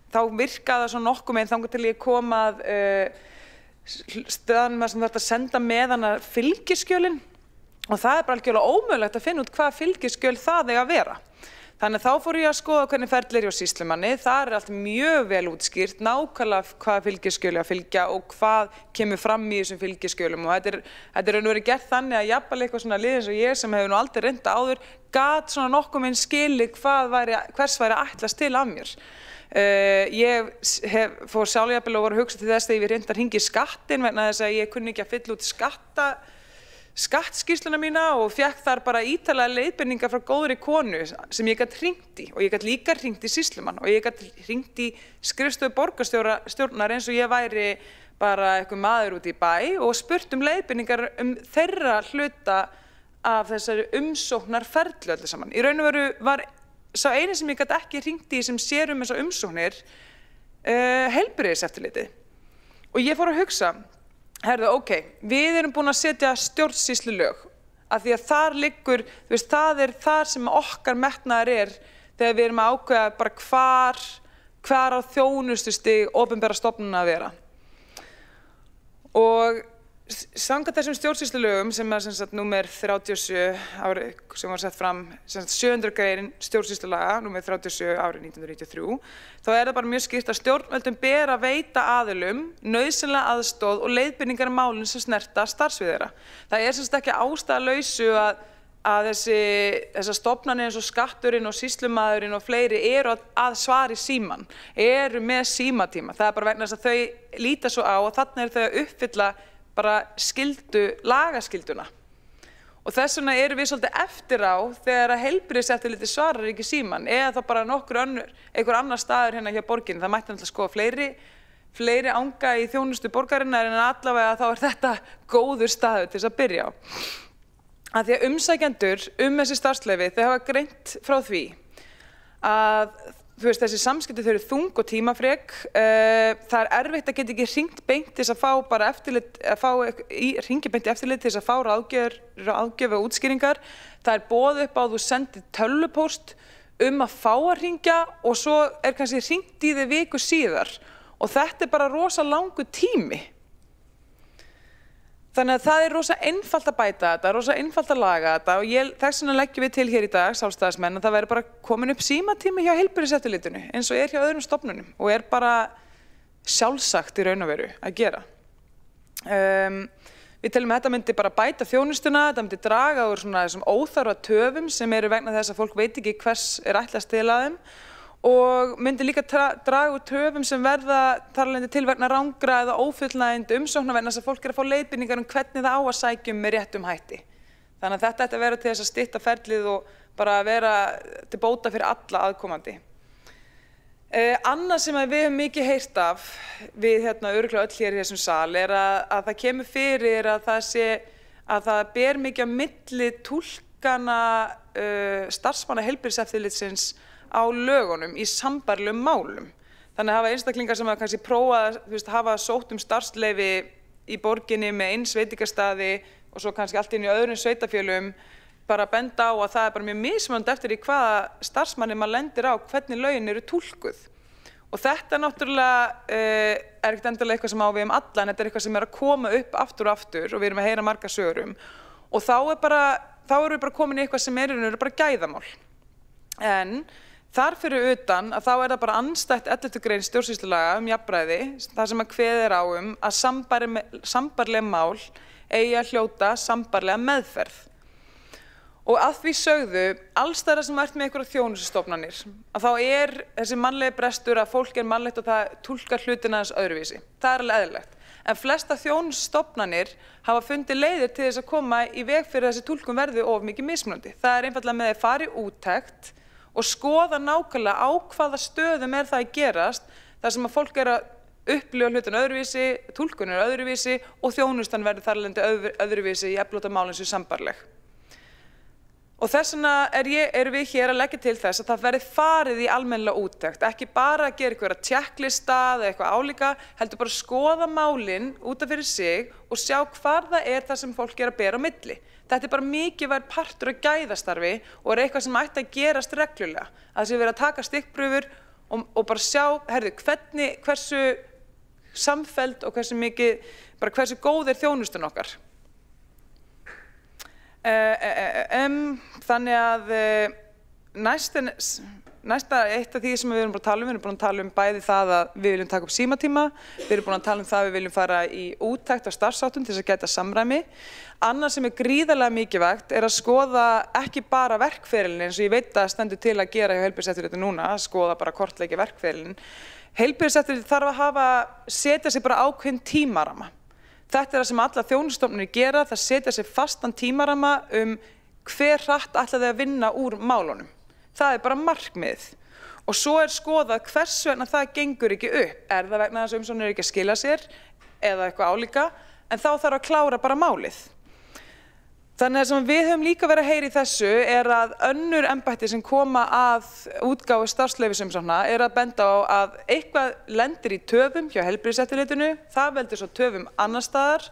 þá virkaði það svona nokkuð meginn þangað til ég kom að staðnum sem þarf að senda með hana fylgiskjölin og það bara algjörlega ómögulegt að finna út hvað fylgiskjöl það eiga að vera. Þannig að þá fór ég að skoða hvernig ferli hjá sýslumanni, þar allt mjög vel útskýrt, nákvæmlega hvað fylgiskjöli að fylgja og hvað kemur fram í þessum fylgiskjölum og þetta raun og verið gert þannig að jafnvel eitthvað svona lið eins og ég sem hefur nú aldrei reynt áður gat svona nokkuð meginn skilið hvers væri ætlast til af mér. Ég fór sjálfjafnvel og var að hugsa til þess að ég reyndi að hringja í skattinn vegna þess að ég kunni ekki að fylla út skattskýrsluna mína og fékk þar bara ítarlega leiðbeiningar frá góðri konu sem ég gat hringt í og ég gat líka hringt í sýslumann og ég gat hringt í skrifstofu borgarstjórnar eins og ég væri bara eitthvað maður út í bæ og spurt leiðbeiningar þeirra hluta af þessari umsóknarferli öllu saman. Í raun og veru var sá eini sem ég gat ekki hringt í sem sér þessar umsóknir heilbrigðiseftirlitið. Og ég fór að hugsa herðu, ok, við erum búin að setja stjórnsýslulög af því að þar liggur, þú veist, það þar sem okkar metnaður þegar við erum að ákveða bara hvar á þjónustustig opinbera stofnunna að vera. Og samkvæmt þessum stjórnsýslulögum sem sem sagt númer 37 sem var sett fram, sem sagt 700 grein stjórnsýslulaga, númer 37 árið 1993, þá það bara mjög skýrt að stjórnvöldum ber að veita aðilum nauðsynlega aðstoð og leiðbeiningar málin sem snerta starfsvið þeirra. Það sem sagt ekki ástæðulausu að þessar stofnanir eins og skatturinn og sýslumaðurinn og fleiri eru að svara í síman, eru með símatíma. Það bara vegna þess að þau líta svo á og þannig þau að uppfylla bara lagaskylduna. Og þess vegna erum við svolítið eftir á þegar að heilbrigðiseftirlitið svarar ekki síman eða þá bara einhver annar staður hérna hjá borginni. Það mætti náttúrulega skoða fleiri anga í þjónustu borgarinnar en allavega þá þetta góður staður til þess að byrja á. Af því að umsækjendur þessi starfsleyfi þau hafa greint frá því að þessi samskipti þau eru þung og tímafrek. Það erfitt að geta ekki hringt beint til þess að fá bara eftirlit, hringi beint í eftirlit til þess að fá ráðgjöf og útskýringar. Það boðið upp á að þú sendir tölvupóst að fá að hringja og svo kannski hringt í þig viku síðar. Og þetta bara rosa langur tími. Þannig að það rosa einfalt að bæta þetta, rosa einfalt að laga þetta og þess vegna leggjum við til hér í dag, sjálfstæðismenn, að það verður bara komin upp símatími hjá heilbrigðiseftirlitinu eins og hjá öðrum stofnunum og bara sjálfsagt í raun og veru að gera. Við teljum að þetta myndi bara bæta þjónustuna, þetta myndi draga úr svona þessum óþarfa töfum sem eru vegna þess að fólk veit ekki hvers ætlast til að þeim og myndi líka draga úr töfum sem verða þar af leiðandi til vegna rangra eða ófullnægjandi umsókna vegna þess að fólk að fá leiðbeiningar hvernig það á að sækja með réttum hætti. Þannig að þetta ætti að vera til þess að stytta ferlið og bara vera til bóta fyrir alla aðkomandi. Annað sem við höfum mikið heyrt af við örugglega öll hér í þessum sal að það kemur fyrir að það ber mikið á milli túlkana starfsmanna heilbrigðiseftirlitsins á lögunum í sambærilegum málum. Þannig að hafa einstaklingar sem hafa kannski prófað hafa sótt starfsleyfi í borginni með eins veitingastaði og svo kannski allt inn í öðrum sveitarfélögum bara benda á að það bara mjög mismunandi eftir í hvaða starfsmanni maður lendir á hvernig lögin eru túlkuð. Og þetta náttúrulega ekkert endilega eitthvað sem á við alla en þetta eitthvað sem að koma upp aftur og aftur og við erum að heyra marga sögur og þá erum við bara komin í eitthvað sem eru bara gæðamál. En þar fyrir utan að þá það bara andstætt 11. grein stjórnsýslulaga jafnræði, þar sem að kveðið á að sambærileg mál eigi að hljóta sambærilega meðferð. Og að því sögðu, alls þar sem með einhverjar þjónustustofnanir, að þá þessi mannlegi brestur að fólk mannlegt og það túlkar hlutina þess öðruvísi. Það alveg eðlilegt. En flesta þjónustustofnanir hafa fundið leiðir til þess að koma í veg fyrir þessi túlkun verði of mikið mismunandi. Það einfaldlega með að fara í úttekt og skoða nákvæmlega á hvaða stöðum það að gerast þar sem að fólk að upplifa hlutin öðruvísi, túlkun öðruvísi og þjónustan verður þar af leiðandi öðruvísi í eftirlótamálum sem sambærileg. Og þess vegna erum við hér að leggja til þess að það verði farið í almennilega úttekt, ekki bara að gera einhverja checklista eða eitthvað álíka, heldur bara að skoða málin út af fyrir sig og sjá hvar það sem fólk að bera á milli. Þetta bara mikilvægur partur af gæðastarfi og eitthvað sem ætti að gerast reglulega. Að það sé verið að taka stikkprufur og bara sjá, hversu samfelld og hversu góð þjónustun okkar. Þannig að næsta eitt af því sem við erum búin að tala bæði það að við viljum taka upp símatíma, við erum búin að tala það að við viljum fara í úttekt á starfsháttum til þess að gæta samræmi. Annað sem gríðarlega mikilvægt að skoða ekki bara verkferilinn eins og ég veit að stendur til að gera hjá heilbrigðiseftirlitinu núna, að skoða bara kortleggja verkferilinn. Heilbrigðiseftirlitið þarf að setja sig bara ákveðinn tímaramma. Þetta það sem alla þjónustustofnanir gera, það setja sig fastan tímaramma hver hratt ætla þau að vinna úr málunum. Það bara markmið. Og svo skoðað hvers vegna það gengur ekki upp. Það vegna þess að umsóknir ekki að skila sér eða eitthvað álíka, en þá þarf að klára bara málið. Þannig að sem við höfum líka verið að heyra í þessu að önnur embætti sem koma að útgáfu starfsleyfisumsókna að benda á að eitthvað lendir í töfum hjá heilbrigðiseftirlitinu, það veldur svo töfum annars staðar,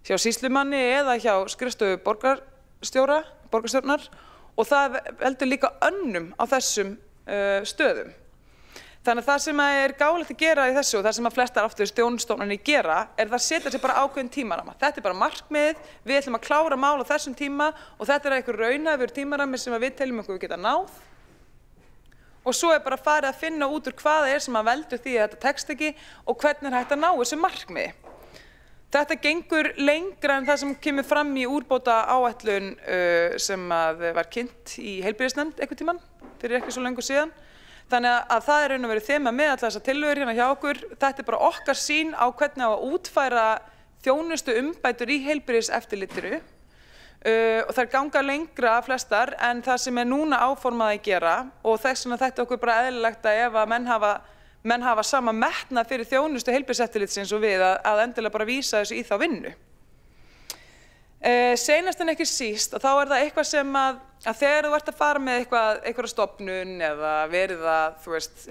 hjá sýslumanni eða hjá skrifstofu borgarstjórnar og það veldur líka önnum á þessum stöðum. Þannig að það sem gáfulegt að gera í þessu og það sem flestar þjónustustofnanir gera það setja sig bara ákveðinn tímaramma. Þetta bara markmið, við ætlum að klára mál á þessum tíma og þetta einhver raunhæfur tímarammi sem við teljum okkur geta náð. Og svo bara farið að finna út úr hvað sem veldur því að þetta tekst ekki og hvernig hægt að ná þessu markmiði. Þetta gengur lengra en það sem kemur fram í úrbóta áætlun sem var kynnt í heilbrigðisnefnd einhvern tímann fyrir ekki svo löngu síðan. Þannig að það raun og veru þema með allar þessar tillögur hérna hjá okkur. Þetta bara okkar sýn á hvernig á að útfæra þjónustu umbætur í heilbrigðiseftirlitinu og þær ganga lengra flestar en það sem núna áformað að gera og þess vegna þetta okkur bara eðlilegt að ef að menn hafa sama metnað fyrir þjónustu heilbrigðiseftirlitsins og við að endilega bara vísa þessu í þá vinnu. Seinast en ekki síst þá það eitthvað sem að þegar þú ert að fara með einhverja stofnun eða verið að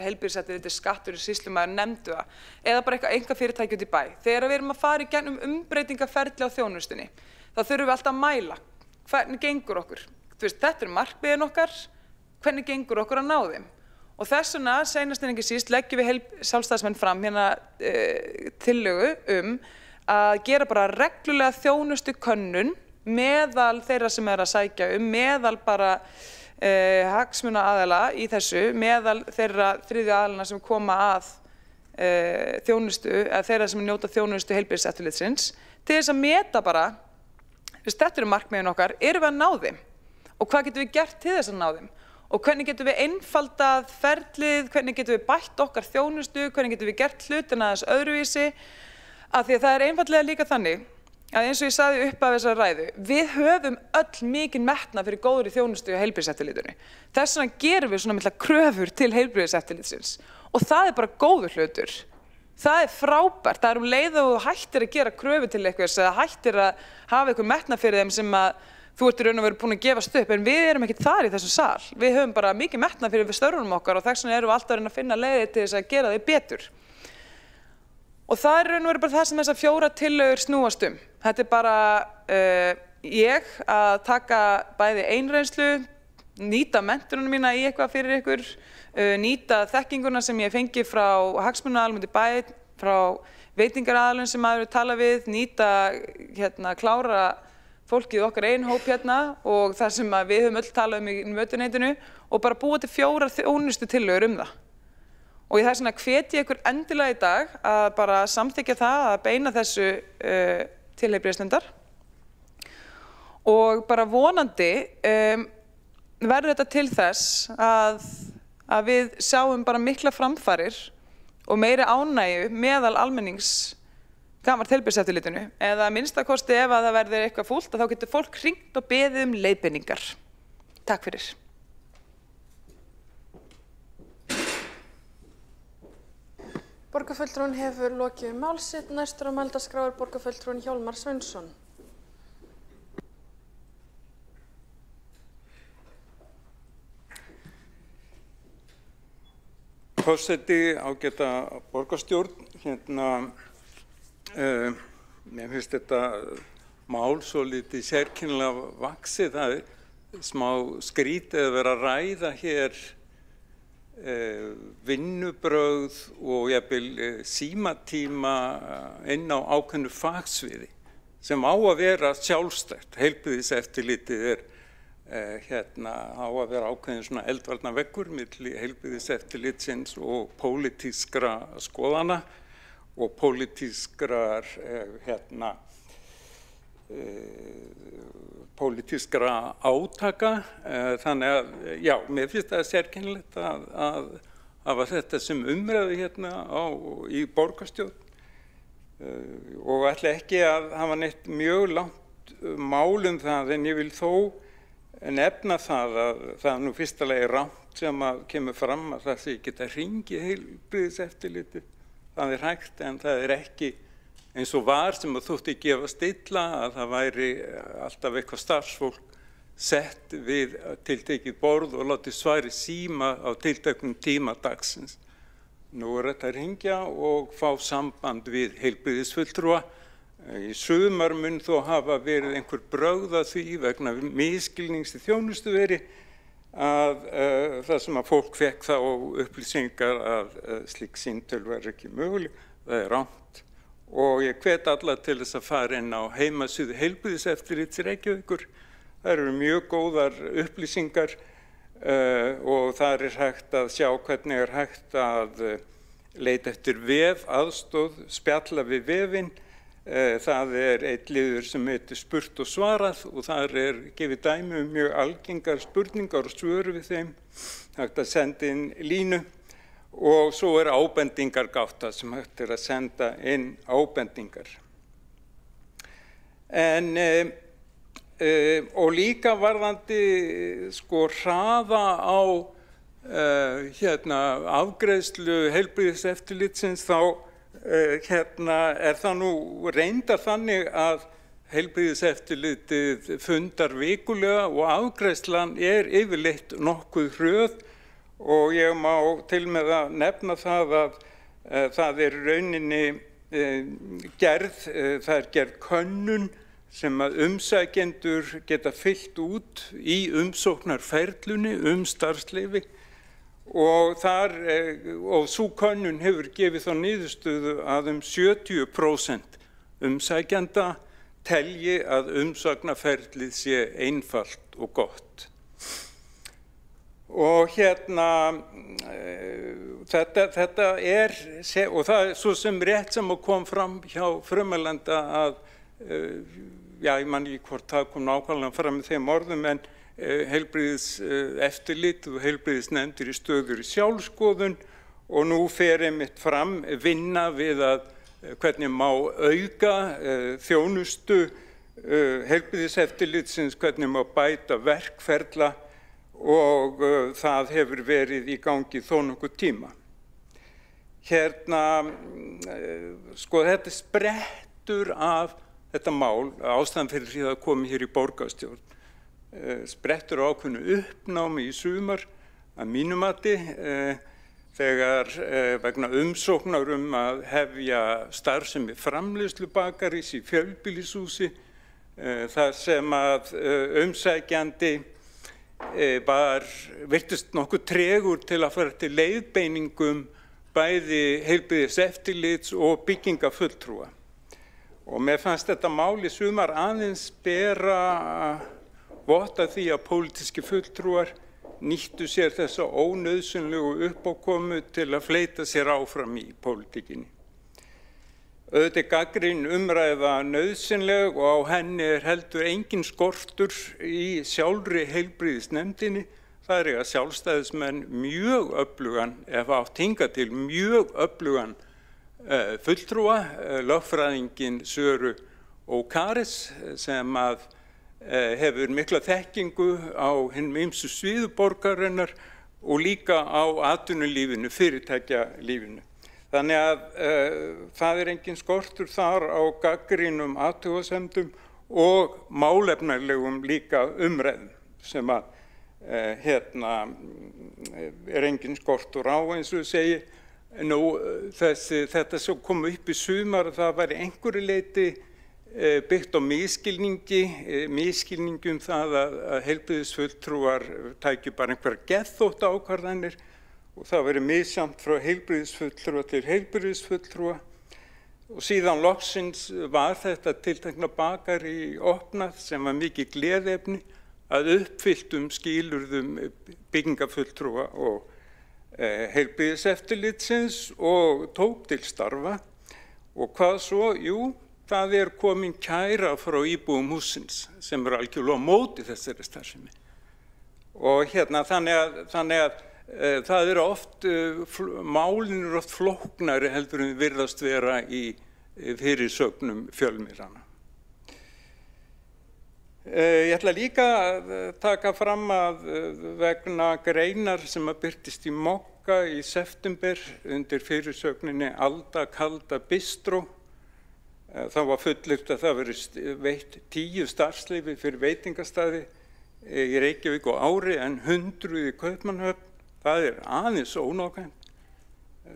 heilbrigðiseftirlitið skattur sýslumaður nefndu það eða bara eitthvað fyrirtæki út í bæ. Þegar við erum að fara í gegnum umbreytingaferli á þjónustunni þá þurfum við alltaf að mæla hvernig gengur okkur. Þetta markmiðin okkar, hvernig gengur okkur að ná þeim. Og þess vegna seinast en ekki síst leggjum við sjálfstæðismenn fram hérna tillögu að gera bara reglulega þjónustu könnun meðal þeirra sem að sækja meðal bara hagsmuna aðila í þessu, meðal þeirra þriðju aðilana sem koma að þjónustu, eða þeirra sem njóta þjónustu heilbrigðiseftirlitsins, til þess að meta bara, þetta eru markmiðin okkar, erum við að ná þeim? Og hvað getum við gert til þess að ná þeim? Og hvernig getum við einfaldað ferlið, hvernig getum við bætt okkar þjónustu, hvernig getum við gert hlutina þess öðruvísi, af því að það einfaldlega líka þannig að eins og ég sagði upp af þessari ræðu, við höfum öll mikinn metnað fyrir góðri þjónustu hjá heilbrigðiseftirlitinu. Þess vegna gerum við svona mikla kröfur til heilbrigðiseftirlitsins og það bara góður hlutur. Það frábært, það leið og þú hættir að gera kröfu til einhvers eða hættir að hafa eitthvað metnað fyrir þeim sem að þú ert í raun og veru búin að gefast upp, en við erum ekki þar í þessum sal. Við höfum bara mikið metnað fyrir störfunum okkar og þess vegna erum við alltaf að reyna að finna leiðir til þess að gera þau betur. Og það raun og veru bara það sem þessar 4 tillögur snúast Þetta bara ég að taka bæði einreynslu, nýta menntunum mína í eitthvað fyrir ykkur, nýta þekkinguna sem ég fengi frá hagsmunaaðilum úti í bæ, frá veitingaraðilum sem maður tala við, nýta klára fólkið okkar einn hóp og það sem við höfum öll talað í mötuneytinu og bara búa til 4 þjónustu tillögur það. Og ég þess vegna hvet ég ykkur endilega í dag að bara samþykkja það að beina þessu til heilbrigðisnefndar og bara vonandi verður þetta til þess að við sjáum bara mikla framfarir og meiri ánægju meðal almennings gagnvart heilbrigðiseftirlitinu eða að minnsta kosti ef að það verður eitthvað fúlt að þá getur fólk hringt og beðið leiðbeiningar. Takk fyrir. Borgarfulltrúinn hefur lokið mál sitt. Næstur á mælendaskrá borgarfulltrúinn Hjálmar Sveinsson. Forseti, ágæta borgarstjórn, mér finnst þetta mál svo lítið sérkennilega vaxið, það smá skrítið að vera að ræða hér vinnubrögð og jafnvel símatíma inn á ákveðnu fagsviði sem á að vera sjálfstætt. Heilbrigðiseftirlitið á að vera ákveðin svona eldvarnarveggur milli heilbrigðiseftirlitsins og pólitískra skoðana og pólitískrar pólitískra átaka, þannig að, já, mér finnst það sérkennilegt að hafa þetta sem umræðu í borgarstjórn og ætla ekki að hafa neitt mjög langt mál það, en ég vil þó nefna það að það nú fyrsta lagi rangt sem að kemur fram að það sé geta hringið heilbrigðiseftirlitið, það hægt en það ekki eins og var sem að þótti gefa stilla að það væri alltaf eitthvað starfsfólk sett við tiltekið borð og látið svari síma á tilteknum tíma dagsins. Nú þetta að hringja og fá samband við heilbrigðisfulltrúa. Í sumar mun þó hafa verið einhver brögð að því vegna misskilnings í þjónustuveri að það sem að fólk fekk þá upplýsingar að slík síntöl væri ekki möguleg, það rangt. Og ég hvet alla til þess að fara inn á heimasíðu heilbrigðiseftirlits Reykjavíkur. Það eru mjög góðar upplýsingar og þar hægt að sjá hvernig hægt að leita eftir vefaðstoð, spjalla við vefinn. Það einn liður sem heitir spurt og svarað og þar gefið dæmi mjög algengar spurningar og svör við þeim. Hægt að senda inn línu. Og svo ábendingargátta sem hægt að senda inn ábendingar. Og líka varðandi hraða á afgreiðslu heilbrigðiseftirlitsins þá það nú reyndar þannig að heilbrigðiseftirlitið fundar vikulega og afgreiðslan yfirleitt nokkuð hröð. Og ég má til með að nefna það að það rauninni gerð könnun sem að umsækjendur geta fyllt út í umsóknarferlunni starfsleyfi og sú könnun hefur gefið þá niðurstöðu að 70% umsækjanda telji að umsóknarferlið sé einfalt og gott. Og hérna, þetta og það svo sem rétt sem kom fram hjá frummælanda að, já, ég man ekki hvort það kom nákvæmlega fram með þeim orðum, en heilbrigðiseftirlit og heilbrigðisnefndir í stöður í sjálfskoðun og nú fer einmitt fram vinna við að hvernig má auka þjónustu heilbrigðiseftirlitsins, hvernig má bæta verkferla og það hefur verið í gangi þó nokkuð tíma. Hérna, sko þetta sprettur af þetta mál, ástæðan fyrir því að komi hér í borgarstjórn, sprettur ákveðnu uppnámi í sumar að mínu mati, þegar vegna umsóknar að hefja starfsemi framleiðslubakaríss í fjölbýlishúsi, þar sem að umsækjandi virtist nokkuð tregur til að fara til leiðbeiningum bæði heilbrigðiseftirlits og byggingafulltrúa. Og mér fannst þetta mál í sumar aðeins bera votta því að pólitíski fulltrúar nýttu sér þessa ónauðsynlegu uppákomu til að fleyta sér áfram í pólitíkinni. Auðvitað gagnrýn umræða nauðsynleg og á henni heldur engin skortur í sjálfri heilbrigðisnefndinni. Það að sjálfstæðismenn mjög öflugan, ef átt hingað til mjög öflugan fulltrúa, lögfræðinginn Söru Ókaris sem að hefur mikla þekkingu á hinum ýmsu sviðu borgarinnar og líka á atvinnulífinu, fyrirtækjalífinu. Þannig að það engin skortur þar á gagnrýnum athugasemdum og málefnalegum líka umræðum sem að hérna engin skortur á eins og segi. Nú þetta sem kom upp í sumar það var einhverju leyti byggt á misskilningi það að heilbrigðisfulltrúar tækju bara einhverjar geðþótta ákvarðanir og það verið misjafnt frá heilbrigðisfulltrúa til heilbrigðisfulltrúa og síðan loksins var þetta tiltekna bakarí opnað sem var mikið gleðiefni að uppfylltum skilyrðum byggingafulltrúa og heilbrigðiseftirlitsins og tók til starfa og hvað svo? Jú, það komin kæra frá íbúum hússins sem algjörlega á móti þessari starfsemi og hérna þannig að það oft, málin oft flóknari heldur en virðast vera í fyrirsögnum fjölmiðlana. Ég ætla líka að taka fram að vegna greinar sem að birtist í Mokka í september undir fyrirsögninni Alda kalda bistró, það var fullyrt að það verið veitt 10 starfsleyfi fyrir veitingastaði í Reykjavík á ári en 100 í Kaupmannahöfn. Það aðeins ónákvæmt.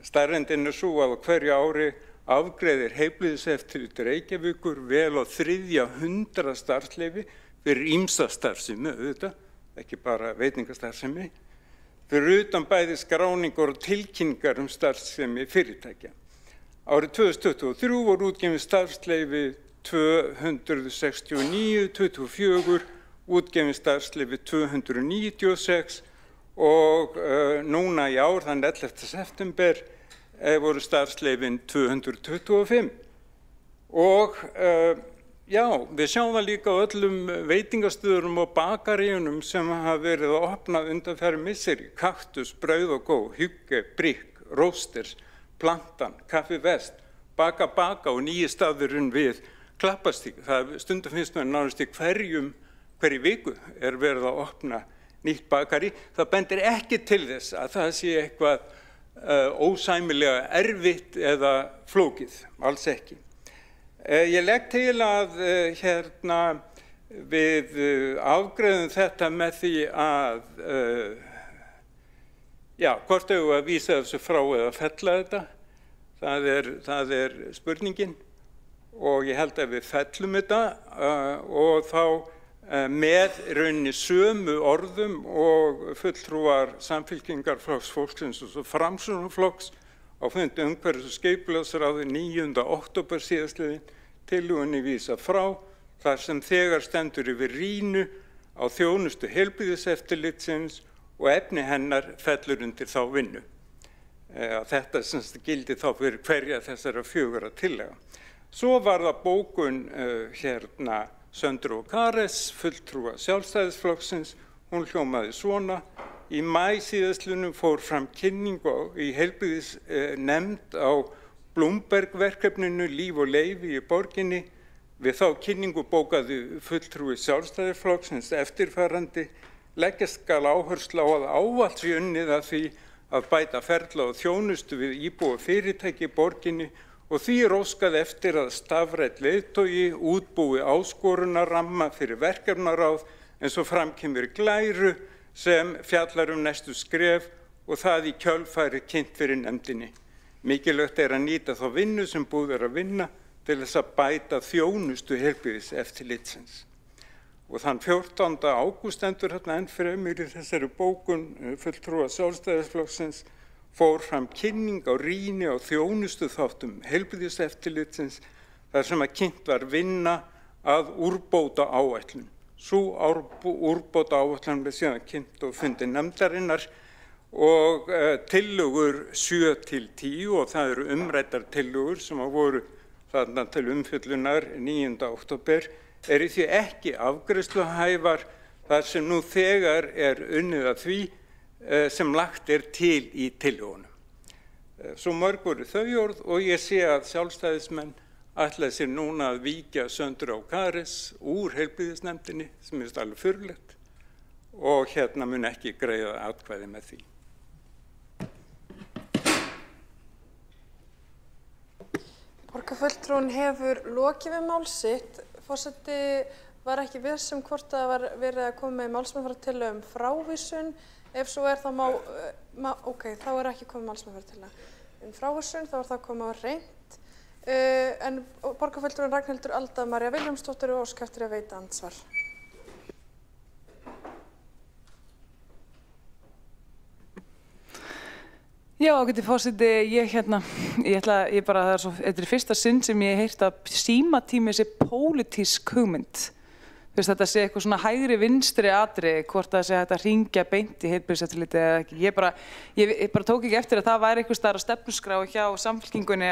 Staðreyndin svo að á hverju ári afgreiðir heilbrigðiseftirlit Reykjavíkur vel á 300 starfsleyfi fyrir ýmsa starfsemi, auðvitað, ekki bara veitingastarfsemi, fyrir utan bæði skráningar og tilkynningar starfsemi fyrirtækja. Árið 2023 voru útgefin starfsleyfi 269, 24, útgefin starfsleyfi 296 og núna í ár, þann 11. september, voru starfsleyfin 225. Og já, við sjáum það líka á öllum veitingastöðurum og bakaríunum sem hafa verið að opna undanfarið misseri. Kaktus, Brauð og Gó, Hygge, Brygg, Rósters, Plantan, Kaffi Vest, Baka og nýji staðurinn við Klappastíg. Það stundum finnst mér nánast í hverju viku verið að opna nýtt bakarí. Það bendir ekki til þess að það sé eitthvað ósæmilega erfitt eða flókið, alls ekki. Ég legg til að við afgreiðum þetta með því að hvort eigum við að vísa þessu frá eða fella þetta. Það spurningin og ég held að við fellum þetta og þá með rauninni sömu orðum og fulltrúar Samfylkingarflokks fólksins og Framsóknarflokks á fundi umhverfis- og skipulagsráði 9. október síðastliðinn tillögunni vísað frá þar sem þegar stendur yfir rýnu á þjónustu heilbrigðiseftirlitsins og efni hennar fellur undir þá vinnu. Þetta gildi þá fyrir hverja þessara 4 tillega. Svo var það bókun Söndru og Kares, fulltrúa Sjálfstæðisflokksins. Hún hljómaði svona: í maí síðastlunum fór fram kynning í heilbrigðisnefnd á Blumberg-verkefninu Líf og leyfi í borginni. Við þá kynningu bókaði fulltrúi Sjálfstæðisflokksins eftirfarandi: leggjast skal áherslu á að ávallt sé unnið að því að bæta ferla og þjónustu við íbúa fyrirtæki í borginni og því óskað eftir að stafrænt leiðtogi útbúi áskorunarramma fyrir verkefnaráð eins og fram kemur í glæru sem fjallar næstu skref og það í kjölfæri kynnt fyrir nefndinni. Mikilvægt að nýta þá vinnu sem búið að vinna til þess að bæta þjónustu heilbrigðiseftirlitsins. Og þann 14. ágúst stendur enn fremur í þessari bókun fulltrúa Sjálfstæðisflokksins fór fram kynning á rýni á þjónustu þáttum heilbrigðiseftirlitsins þar sem að kynnt var vinna að úrbóta áætlun. Sú úrbóta áætlun var síðan kynnt og fundið nefndarinnar og tillögur 7-10 og það eru umræddar tillögur sem voru þarna til umfjöllunar 9. október eru því ekki afgreiðsluhæfar þar sem nú þegar unnið að því sem lagt til í tillögunum. Svo mörg voru þau orð og ég sé að sjálfstæðismenn ætla sér núna að víkja Söndru og Kares úr heilbrigðisnefndinni sem alveg furðulegt og mun ekki greiða atkvæði með því. Borgarfulltrúinn hefur lokið við mál sitt. Forseti var ekki viss hvort það var verið að koma með málsmeðferðartillögu frávísun. Ef svo þá ekki komið málsmeðferðartillögu frávísun, þá var það komið á hreint. En borgarfulltrúinn Ragnhildur Alda María Vilhjálmsdóttir óska eftir að veita andsvar. Já, ágæti forseti, þetta er fyrsta sinn sem ég heyrt að símatími sé pólitísk hugmynd. Þetta sé eitthvað svona hægri vinstri atriði, hvort það sé hægt að hringja beint í heilbrigðiseftirlitið eða ekki. Ég bara tók ekki eftir að það væri einhvers staðar á stefnuskrá hjá Samfylkingunni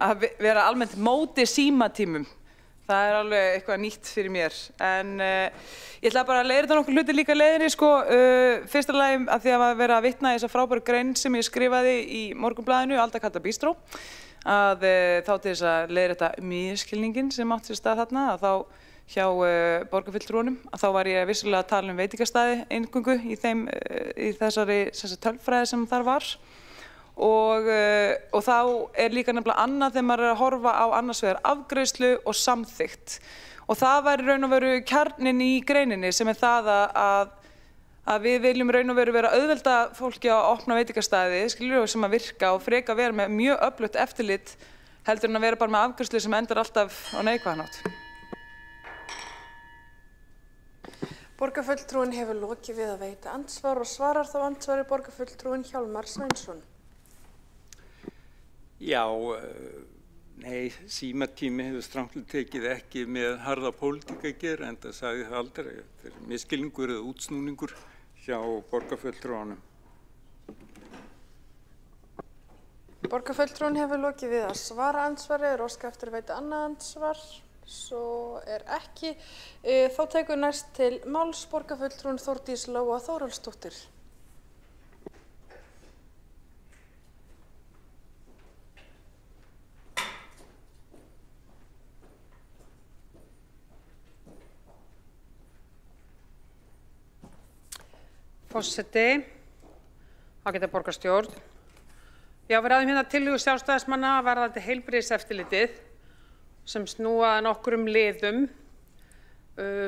að vera almennt móti símatímum. Það er alveg eitthvað nýtt fyrir mér. En ég ætla bara að leiðrétta nokkur hluti líka leiðinni. Fyrsta lagi að því að vera að vitna í þessa frábæru grein sem ég skrifaði í Morgunblaðinu, Alda Kata Bístró, að þá til þess að leiðrétta misskilninginn sem átti sér stað þarna, að þá hjá borgarfulltrúunum, að þá var ég vissulega að tala veitingastæði eingöngu í þessari tölfræði sem þar var. Og þá líka nefnilega annað þegar maður að horfa á annars vegar afgreiðslu og samþykkt. Og það væri raun og veru kjarninn í greininni sem það að við viljum raun og veru vera auðvelda fólki að opna veitingastæði, sem að virka og freka vera með mjög öflugt eftirlit heldur en að vera bara með afgreiðslu sem endar alltaf á neikvæðan hátt. Borgarfulltrúinn hefur lokið við að veita andsvar og svarar þá andsvari borgarfulltrúinn Hjálmar Sveinsson. Já, nei, símatími hefur stranglega tekið ekki með harða pólitík að gera, en það sagði það aldrei. Það er misskilningur eða útsnúningur hjá borgarfulltrúanum. Borgarfulltrúinn hefur lokið við að svara andsvari, óska eftir að veita annað andsvar, svo ekki. Þá tekur næst til máls borgarfulltrúinn Þórdís Lóa Þórhallsdóttir. Forseti, ágæta borgarstjórn. Já, við ræðum tillögu sjálfstæðismanna varðandi heilbrigðiseftirlitið sem snúa að nokkrum liðum.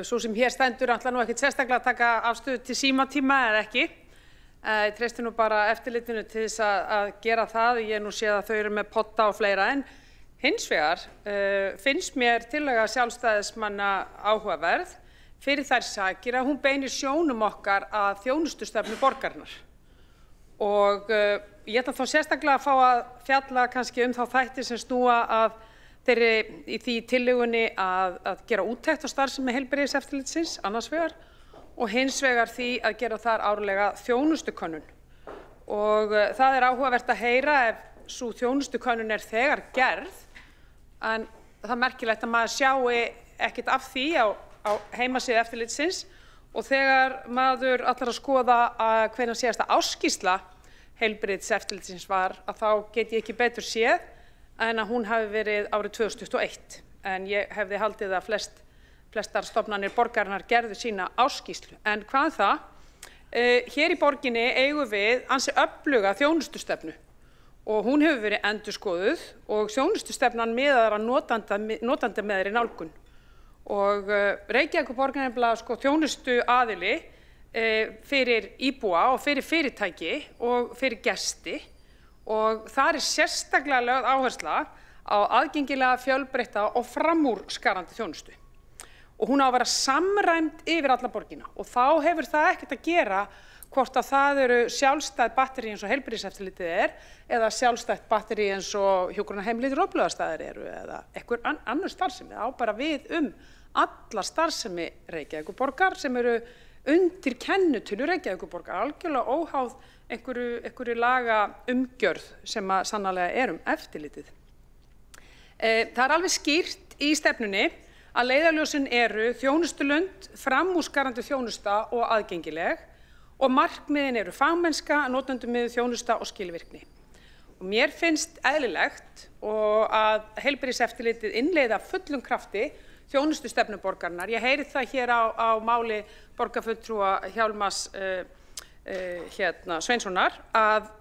Sú sem hér stendur ætlar nú ekkert sérstaklega að taka afstöðu til símatíma eða ekki. Ég treysti nú bara eftirlitinu til þess að gera það. Ég nú séð að þau eru með potta og fleira, en hins vegar finnst mér tillaga sjálfstæðismanna áhugaverð fyrir þær sakir að hún beinir sjónum okkar að þjónustustefnu borgarinnar. Og ég ætla þá sérstaklega að fá að fjalla kannski þá þætti sem snúa að í því tillögunni að gera úttekt á starfsemi heilbrigðiseftirlitsins annars vegar og hins vegar því að gera þar árlega þjónustukönnun. Og það áhugavert að heyra ef sú þjónustukönnun þegar gerð, en það merkilegt að maður sjái ekkert af því á heimasíðu eftirlitsins og þegar maður ætlar að skoða hvenær síðasta ársskýrsla heilbrigðiseftirlitsins var, að þá get ég ekki betur séð en að hún hafi verið árið 2021. En ég hefði haldið að flestar stofnanir borgarinnar gerðu sína ársskýrslu. En hvað það? Hér í borginni eigum við ansi öfluga þjónustustefnu og hún hefur verið endurskoðuð og þjónustustefnan miðar að notandameðri nálgun. Og Reykjavíkurborg er nefnilega þjónustuaðili fyrir íbúa og fyrir fyrirtæki og fyrir gesti og þar sérstaklega lögð áhersla á aðgengilega, fjölbreytta og framúrskarandi þjónustu. Og hún á að vera samræmd yfir alla borgina og þá hefur það ekkert að gera hvort að það eru sjálfstæð batteri eins og heilbrigðiseftirlitið eða sjálfstætt batteri eins og hjúkrunarheimilið Róflaugarstaðir eru eða einhver annar starfsemi. Það á bara við alla starfsemi Reykjavíkurborgar sem eru undir kennitölu Reykjavíkurborgar, algjörlega óháð einhverju laga umgjörð sem sannarlega eftirlitið. Það alveg skýrt í stefnunni að leiðarljósin eru þjónustulund, framúrskarandi þjónusta og aðgengileg og markmiðin eru fagmennska, notendumiðuð þjónusta og skilvirkni. Og mér finnst eðlilegt að heilbrigðiseftirlitið innleiða fullum krafti þjónustustefnu borgarinnar. Ég heyri það hér á máli borgarfulltrúa Hjálmars Sveinssonar að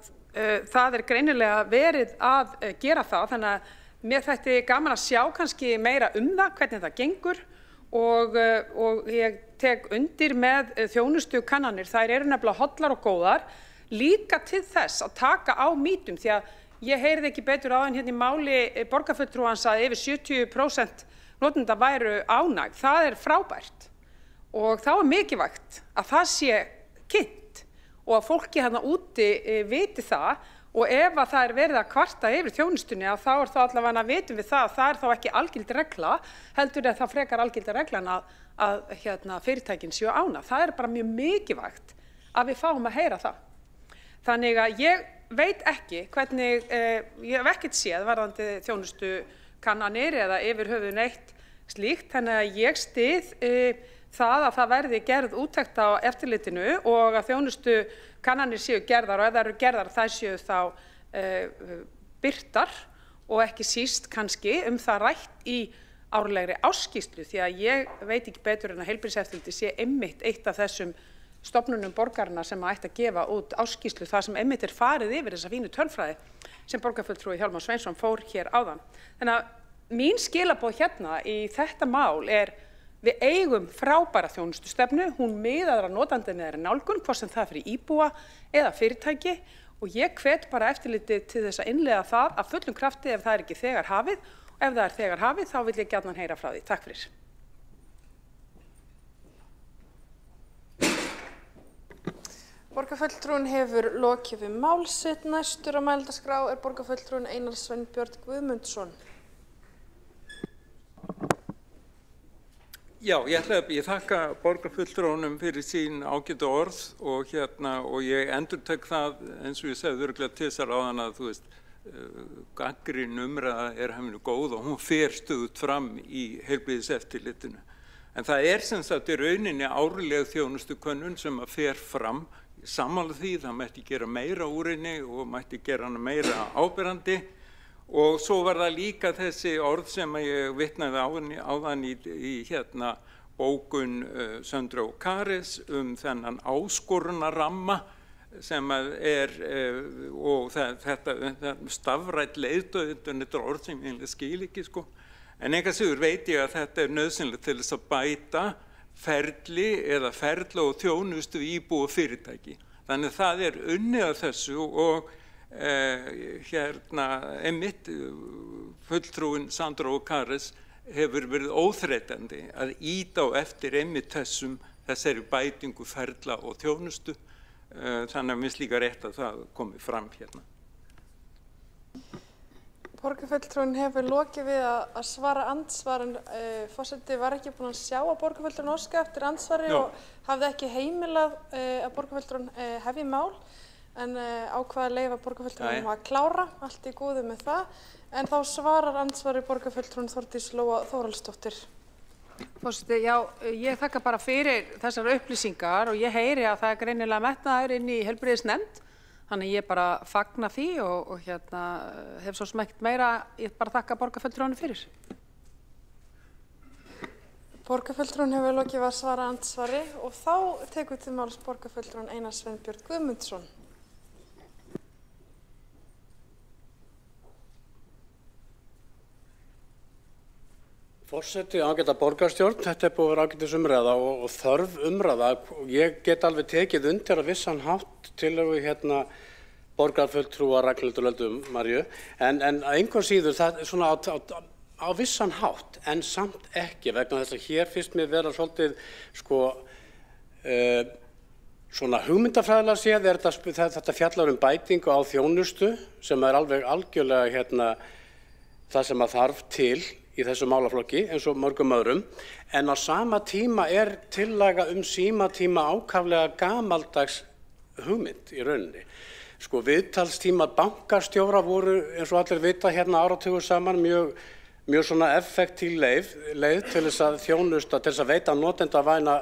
það greinilega verið að gera það, þannig að mér þætti gaman að sjá kannski meira það, hvernig það gengur og ég tek undir með þjónustukannanir. Þær eru nefnilega hollar og góðar, líka til þess að taka á mýtum, því að ég heyrði ekki betur á hérna í máli borgarfulltrúans að yfir 70% notenda væru ánægð. Það frábært og þá mikilvægt að það sé kynnt og að fólki hérna úti viti það og ef að það verið að kvarta yfir þjónustunni að þá það allavega að vitum við það að það þá ekki algild regla, heldur það frekar algilda reglan að fyrirtækin séu ánægð. Það bara mjög mikilvægt að við fáum að heyra það. Þannig að ég veit ekki hvernig, ég hef ekkert séð varðandi þjónustukannanir eða yfir höfuð neitt slíkt, þannig að ég styð það að það verði gerð úttekt á eftirlitinu og að þjónustukannanir séu gerðar og ef það eru gerðar þær séu þá birtar og ekki síst kannski það rætt í árlegri ársskýrslu því að ég veit ekki betur en að heilbrigðiseftirlitið sé einmitt eitt af þessum stofnunum borgarna sem ætti að gefa út ársskýrslu þar sem einmitt farið yfir þessa fínu tölfræði sem borgarfulltrúi Hjálmar Sveinsson fór hér áðan. Þannig að mín skilaboð hérna í þetta mál við eigum frábæra þjónustustefnu, hún miðar að notandameðri nálgun, hvort sem það fyrir íbúa eða fyrirtæki og ég hvet bara eftirlitið til þess að innleiða það að fullum krafti ef það ekki þegar hafið og ef það þegar hafið þá vil ég gjarnan heyra frá því. Takk fyrir. Borgarfulltrúinn hefur lokið við mál sitt. Næstur á mælendaskrá borgarfulltrúinn Einar Sveinbjörn Guðmundsson. Já, ég þakka borgarfulltrúnum fyrir sín ágætu orð og ég endurtek það eins og ég segði örugglega til þess áðan að þú veist gagnrýnin umræða hefinu góð og hún fer stöðugt fram í heilbrigðiseftirlitinu. En það sem sagt í rauninni árleg þjónustukönnun sem að fer fram sammála því það mætti gera meira úr henni og mætti gera hana meira áberandi. Og svo var það líka þessi orð sem ég vitnaði áðan í bókun Söndru og Karis þennan áskorunarramma sem og þetta stafrænt leiðtogn, þetta orð sem ég skil ekki sko. En einhvers vegar veit ég að þetta nauðsynlegt til þess að bæta ferli eða ferla og þjónustu íbúa fyrirtæki. Þannig það unnið að þessu og einmitt fulltrúinn Söndru og Karis hefur verið óþreytandi að ýta á eftir einmitt þessari bætingu ferla og þjónustu. Þannig að mér finnst líka rétt að það komi fram hérna. Borgarfulltrúinn hefur lokið við að svara andsvarin. Forseti var ekki búinn að sjá að borgarfulltrúinn óska eftir andsvari og hafði ekki heimilað að borgarfulltrúinn hefji mál, en ákvað að leyfa borgarfulltrúnum að klára, allt í góðu með það. En þá svarar andsvari borgarfulltrúinn Þórdís Lóa Þórhallsdóttir. Forseti, já, ég þakka bara fyrir þessar upplýsingar og ég heyri að það greinilega metnaður inn í heilbrigðisnefnd. Þannig ég bara fagna því og hef svo sem ekkert meira, ég bara þakka borgarfulltrúanum fyrir. Borgarfulltrúinn hefur lokið að svara andsvari og þá tekur til máls borgarfulltrúinn Einar Sveinbjörn Guðmundsson. Forseti, ágæta borgarstjórn, þetta búið að vera ágætis umræða og þörf umræða. Ég get alveg tekið undir að vissan hátt tillögu borgarfulltrúa Ragnhildur Öldu Maríu, en einhver síður það er svona á vissan hátt, en samt ekki, vegna þess að hér finnst mér vera svolítið svona hugmyndafræðilega séð þetta fjallar bætingu á þjónustu sem er alveg algjörlega það sem að þarf til í þessu málaflokki eins og mörgum öðrum, en á sama tíma er tillaga símatíma ákaflega gamaldags hugmynd í rauninni. Viðtalstímar bankastjóra voru, eins og allir vita, áratugur saman mjög svona effektív leið til þess að þjónusta, til þess að veita notendavæna,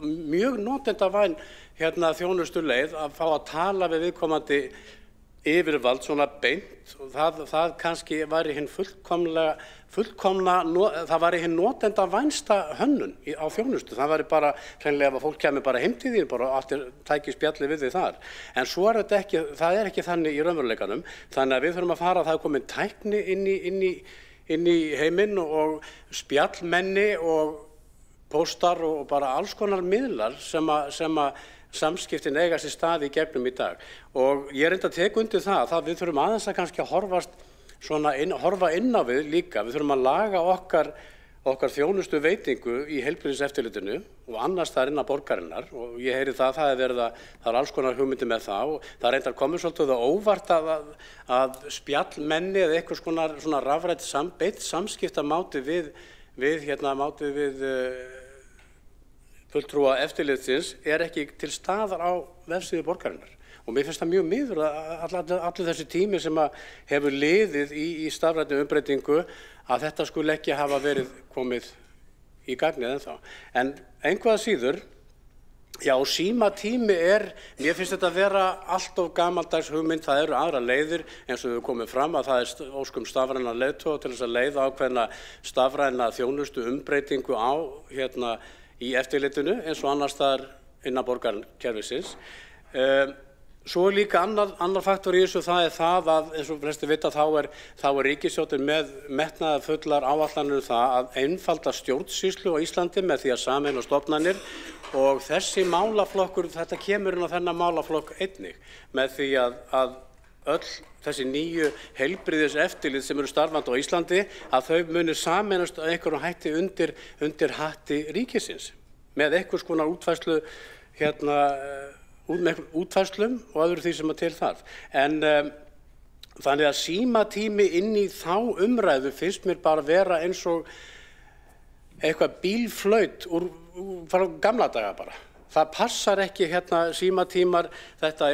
mjög notendavæn þjónustu leið að fá að tala við viðkomandi yfirvald svona beint, og það kannski væri hinn það væri hinn notendavænsta hönnun á þjónustu. Það væri bara hreinlega ef fólk kemur bara heim til þín og allir tæki spjalli við því þar. En svo er þetta ekki, það er ekki þannig í raunveruleikanum, þannig að við þurfum að fara, það er komin tækni inn í heiminn og spjallmenni og póstar og bara alls konar miðlar sem að samskiptin eiga sér stað í gegnum í dag. Og ég reyndi að teka undir það að við þurfum aðeins að kannski horfa inn á við líka. Við þurfum að laga okkar þjónustu veitingu í heilbrigðiseftirlitinu og annars það innan borgarinnar, og ég heyri það er alls konar hugmyndi með það, og það reyndar komið svolítið óvart að spjallmenni eða eitthvað svona rafrænt beitt samskiptamáti við fulltrúa eftirlitsins er ekki til staðar á vefsíðu borgarinnar. Og mér finnst það mjög miður að allir þessi tími sem hefur liðið í stafrænni umbreytingu að þetta skuli ekki hafa verið komið í gagnið ennþá. En einhvað síður, já, símatími mér finnst þetta að vera allt of gamaldags hugmynd. Það eru aðra leiðir, eins og við komum fram að það er óskum stafræna leiðtoga til þess að leiða ákveðna stafræna þjónustu umbreytingu í eftirlitinu eins og annars staðar innan borgarkerfisins. Svo er líka annar faktor í þessu, það er það að, eins og flestir vita, þá er ríkisstjórnin með metnaðarfullar áætlanir það að einfalda stjórnsýslu á Íslandi með því að sameina stofnanir, og þessi málaflokkur, þetta kemur inn á þennan málaflokk einnig, með því að öll þessi nýju heilbrigðiseftirlit sem eru starfandi á Íslandi, að þau muni sameinast á einhverjum hætti undir hatti ríkisins, með einhvers konar útfærslu útfærslum og öðru því sem til þarf. En þannig að símatími inn í þá umræðu finnst mér bara vera eins og eitthvað bílflaut frá gamla daga bara. Það passar ekki símatímar, þetta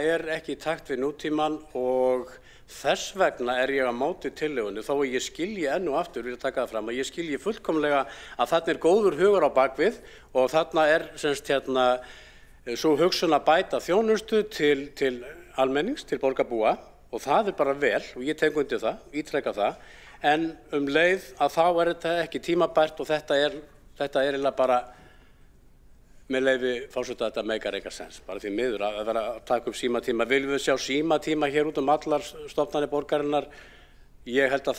er ekki í takt við nútíman, og þess vegna er ég á móti tillögunni, þó að ég skilji enn og aftur, vil ég taka það fram, að ég skilji fullkomlega að þarna er góður hugur á bakvið, og þarna er svo hugsun að bæta þjónustu til almennings, til borgarbúa, og það er bara vel, og ég tek undir það, ítreka það, en leið að þá er þetta ekki tímabært, og þetta er eiginlega bara, með leyfi forseta, þetta meikar eitthvað sens, bara því miður að vera að taka upp símatíma. Viljum við sjá símatíma hér út allar stofnanir borgarinnar? Ég held að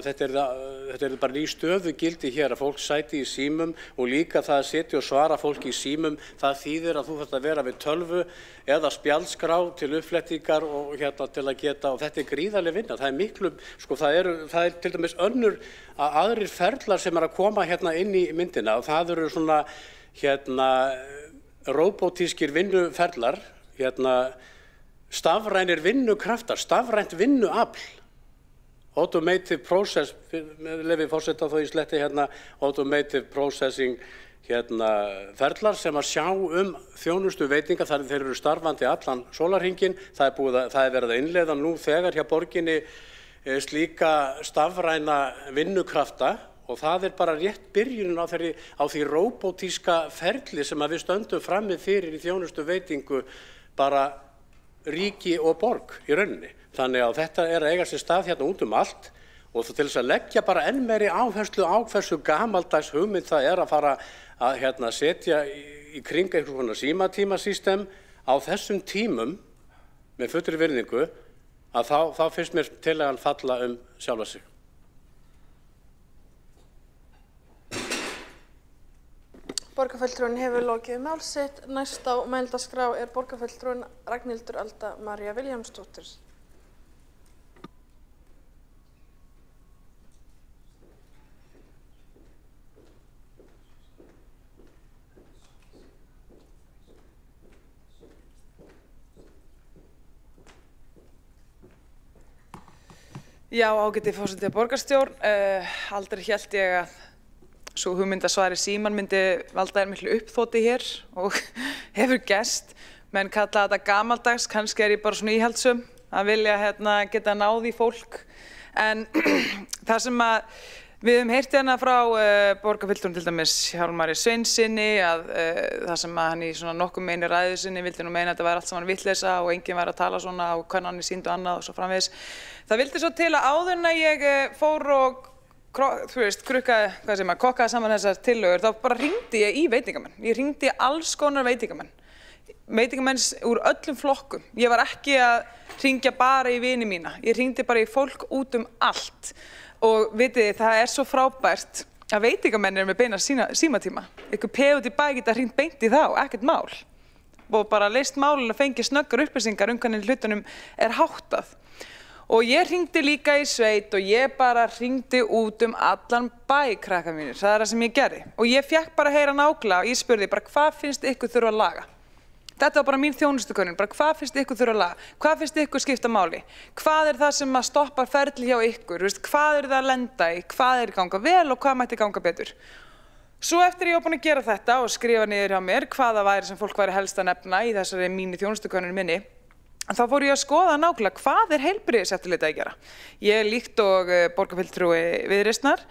þetta er bara ný stöðugildi hér, að fólk sæti í símum, og líka það að setja og svara fólki í símum, það þýðir að þú þarft að vera við tölvu eða spjaldskrá til uppflettingar og til að geta, og þetta er gríðarleg vinna. Það er miklu, það er til dæmis aðrir ferlar sem að koma inn í myndina, og það eru svona robotískir vinnuferlar, stafrænir vinnukraftar, stafrænt vinnuafl, automated process, með leyfi forseta þó ég sletti hérna, automated processing ferlar sem að sjá þjónustu veitinga, þeir eru starfandi allan sólarhringinn, það er verið að innleiða nú þegar hjá borginni slíka stafræna vinnukrafta og það er bara rétt byrjunin á því róbótíska ferli sem að við stöndum frammi fyrir í þjónustu veitingu bara ríki og borg í rauninni. Þannig að þetta er að eiga sér stað hérna út allt og til þess að leggja bara enn meiri áherslu á hversu gamaldags hugmynd það er að fara að setja í kring einhvers konar símatímasystem á þessum tímum með fullri virðingu að þá finnst mér tillagan falla sjálfa sig. Borgarfulltrúinn hefur lokið mál sitt. Næst á mælendaskrá er borgarfulltrúinn Ragnhildur Alda María Vilhjálmsdóttir. Já, ágæti forseti borgarstjórn. Aldrei hélt ég að sú hugmynd að svari síman myndi valda þér miklu uppþoti hér og hefur gerst. Menn kalla þetta gamaldags, kannski er ég bara svona íhaldsum að vilja geta náð í fólk. En það sem við höfum heyrt hérna frá borgarfulltrúnum til dæmis Hjálmari Sveinssyni að það sem hann í svona nokkuð meini ræðu sinni vildi nú meina að þetta væri allt saman vitleysa og enginn væri að tala svona og hvernig hann sýndu annað og svo framvegis. Það vildi svo til að áður en að ég fór og kokkaði saman þessar tillögur, þá bara hringdi ég í veitingamenn. Ég hringdi í alls konar veitingamenn. Veitingamenn úr öllum flokkum. Ég var ekki að hringja bara í vini mína. Ég hringdi bara í fólk út allt. Og vitið þið, það er svo frábært að veitingamenn eru með beina símatíma. Einhver peð út í bæ geta hringt beint í þá, ekkert mál. Og bara leyst málin að fengi snöggar upplýsingar hvernig hlutunum er háttað. Og ég hringdi líka í sveit og ég bara hringdi út allan bæ, krakkar mínir. Það er það sem ég gerði. Og ég fékk bara að heyra nákvæmlega og ég spurði bara hvað finnst ykkur þurfa að laga? Þetta var bara mín þjónustukönnun, bara hvað finnst ykkur þurfa að laga? Hvað finnst ykkur skipta máli? Hvað er það sem að stoppa ferli hjá ykkur? Hvað er það að lenda í? Hvað er ganga vel og hvað mætti ganga betur? Svo eftir ég var búin að gera þetta og skrifa niður hjá mér hvaða væri sem fólk væri helst að nefna í þessari mínu þjónustukönnun minni, þá fór ég að skoða nákvæmlega hvað er heilbrigðiseftirlit að gera. Ég líkt og borgarfulltrúi Viðreisnar,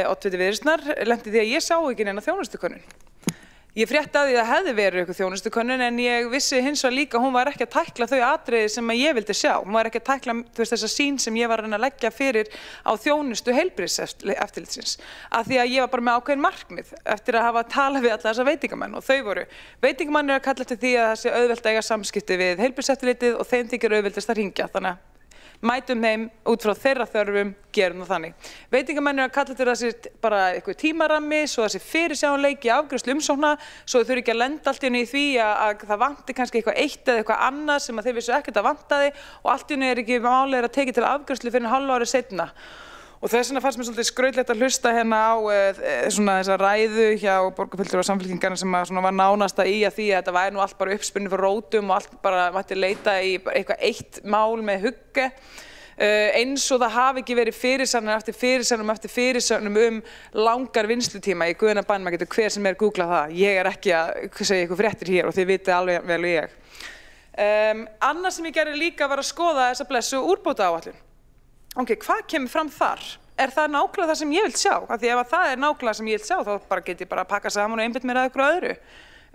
oddviti Viðreisnar, lenti því að ég sá ekki neina þjónustukönnun. Ég frétti að því að hefði verið eitthvað þjónustukönnun en ég vissi hins vegar líka að hún var ekki að tækla þau atriði sem ég vildi sjá. Hún var ekki að tækla þessa sýn sem ég var að leggja fyrir á þjónustu heilbrigðiseftirlitsins. Af því að ég var bara með ákveðin markmið eftir að hafa talað við alla þessa veitingamenn og þau voru. Veitingamenn eru að kalla eftir því að það sé auðvelt að eiga samskipti við heilbrigðiseftirlitið og þeim þykir auðveldast að hringja. Þannig að mætum þeim út frá þeirra þörfum, gerum það þannig. Veitingamenn eru að kalla til þessi bara eitthvað tímarammi, svo þessi fyrirsjáanleiki afgreiðslu umsókna, svo þau þurfi ekki að lenda allt í einu í því að það vanti kannski eitthvað eitt eða eitthvað annað sem að þeir vissu ekkert að vantaði og allt í einu er ekki málið að tekið til afgreiðslu fyrir hálfu ári seinna. Og þess vegna fannst mér svolítið skrautlegt að hlusta hérna á þessa ræðu hjá borgarfulltrúa Samfylkingarinnar sem var nánasta í að því að þetta væri nú allt bara uppspunnið fyrir rótum og allt bara mætti leita í eitthvað eitt mál með hugge. Eins og það hafi ekki verið fyrirsögnum eftir fyrirsögnum langar vinnslutíma í guðina bænum, maður getur hver sem er googlað það. Ég er ekki að segja ykkur fréttir hér og þið vitið alveg vel og ég. Annað sem ég gerði líka var að skoða þessa blessu úrbótaáætlun. Ok, hvað kemur fram þar? Er það nákvæmlega það sem ég vil sjá? Af því ef það er nákvæmlega sem ég vil sjá, þá get ég bara að pakka saman og einbytt mér að ykkur öðru.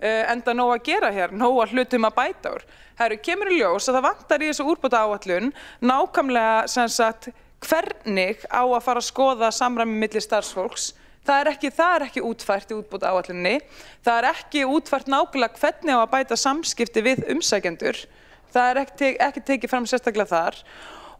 Enda nóg að gera hér, nóg að hlutum að bæta úr. Herru, kemur í ljós að það vantar í þessu úrbótaáætlun nákvæmlega sem sagt hvernig á að fara að skoða samræmi milli starfsfólks. Það er ekki útfært í úrbótaáætlunni. Það er ekki útfært nákvæmlega hvernig á að bæta samskipti við umsækjendur. Það er ekki tekið fram sérstaklega þar.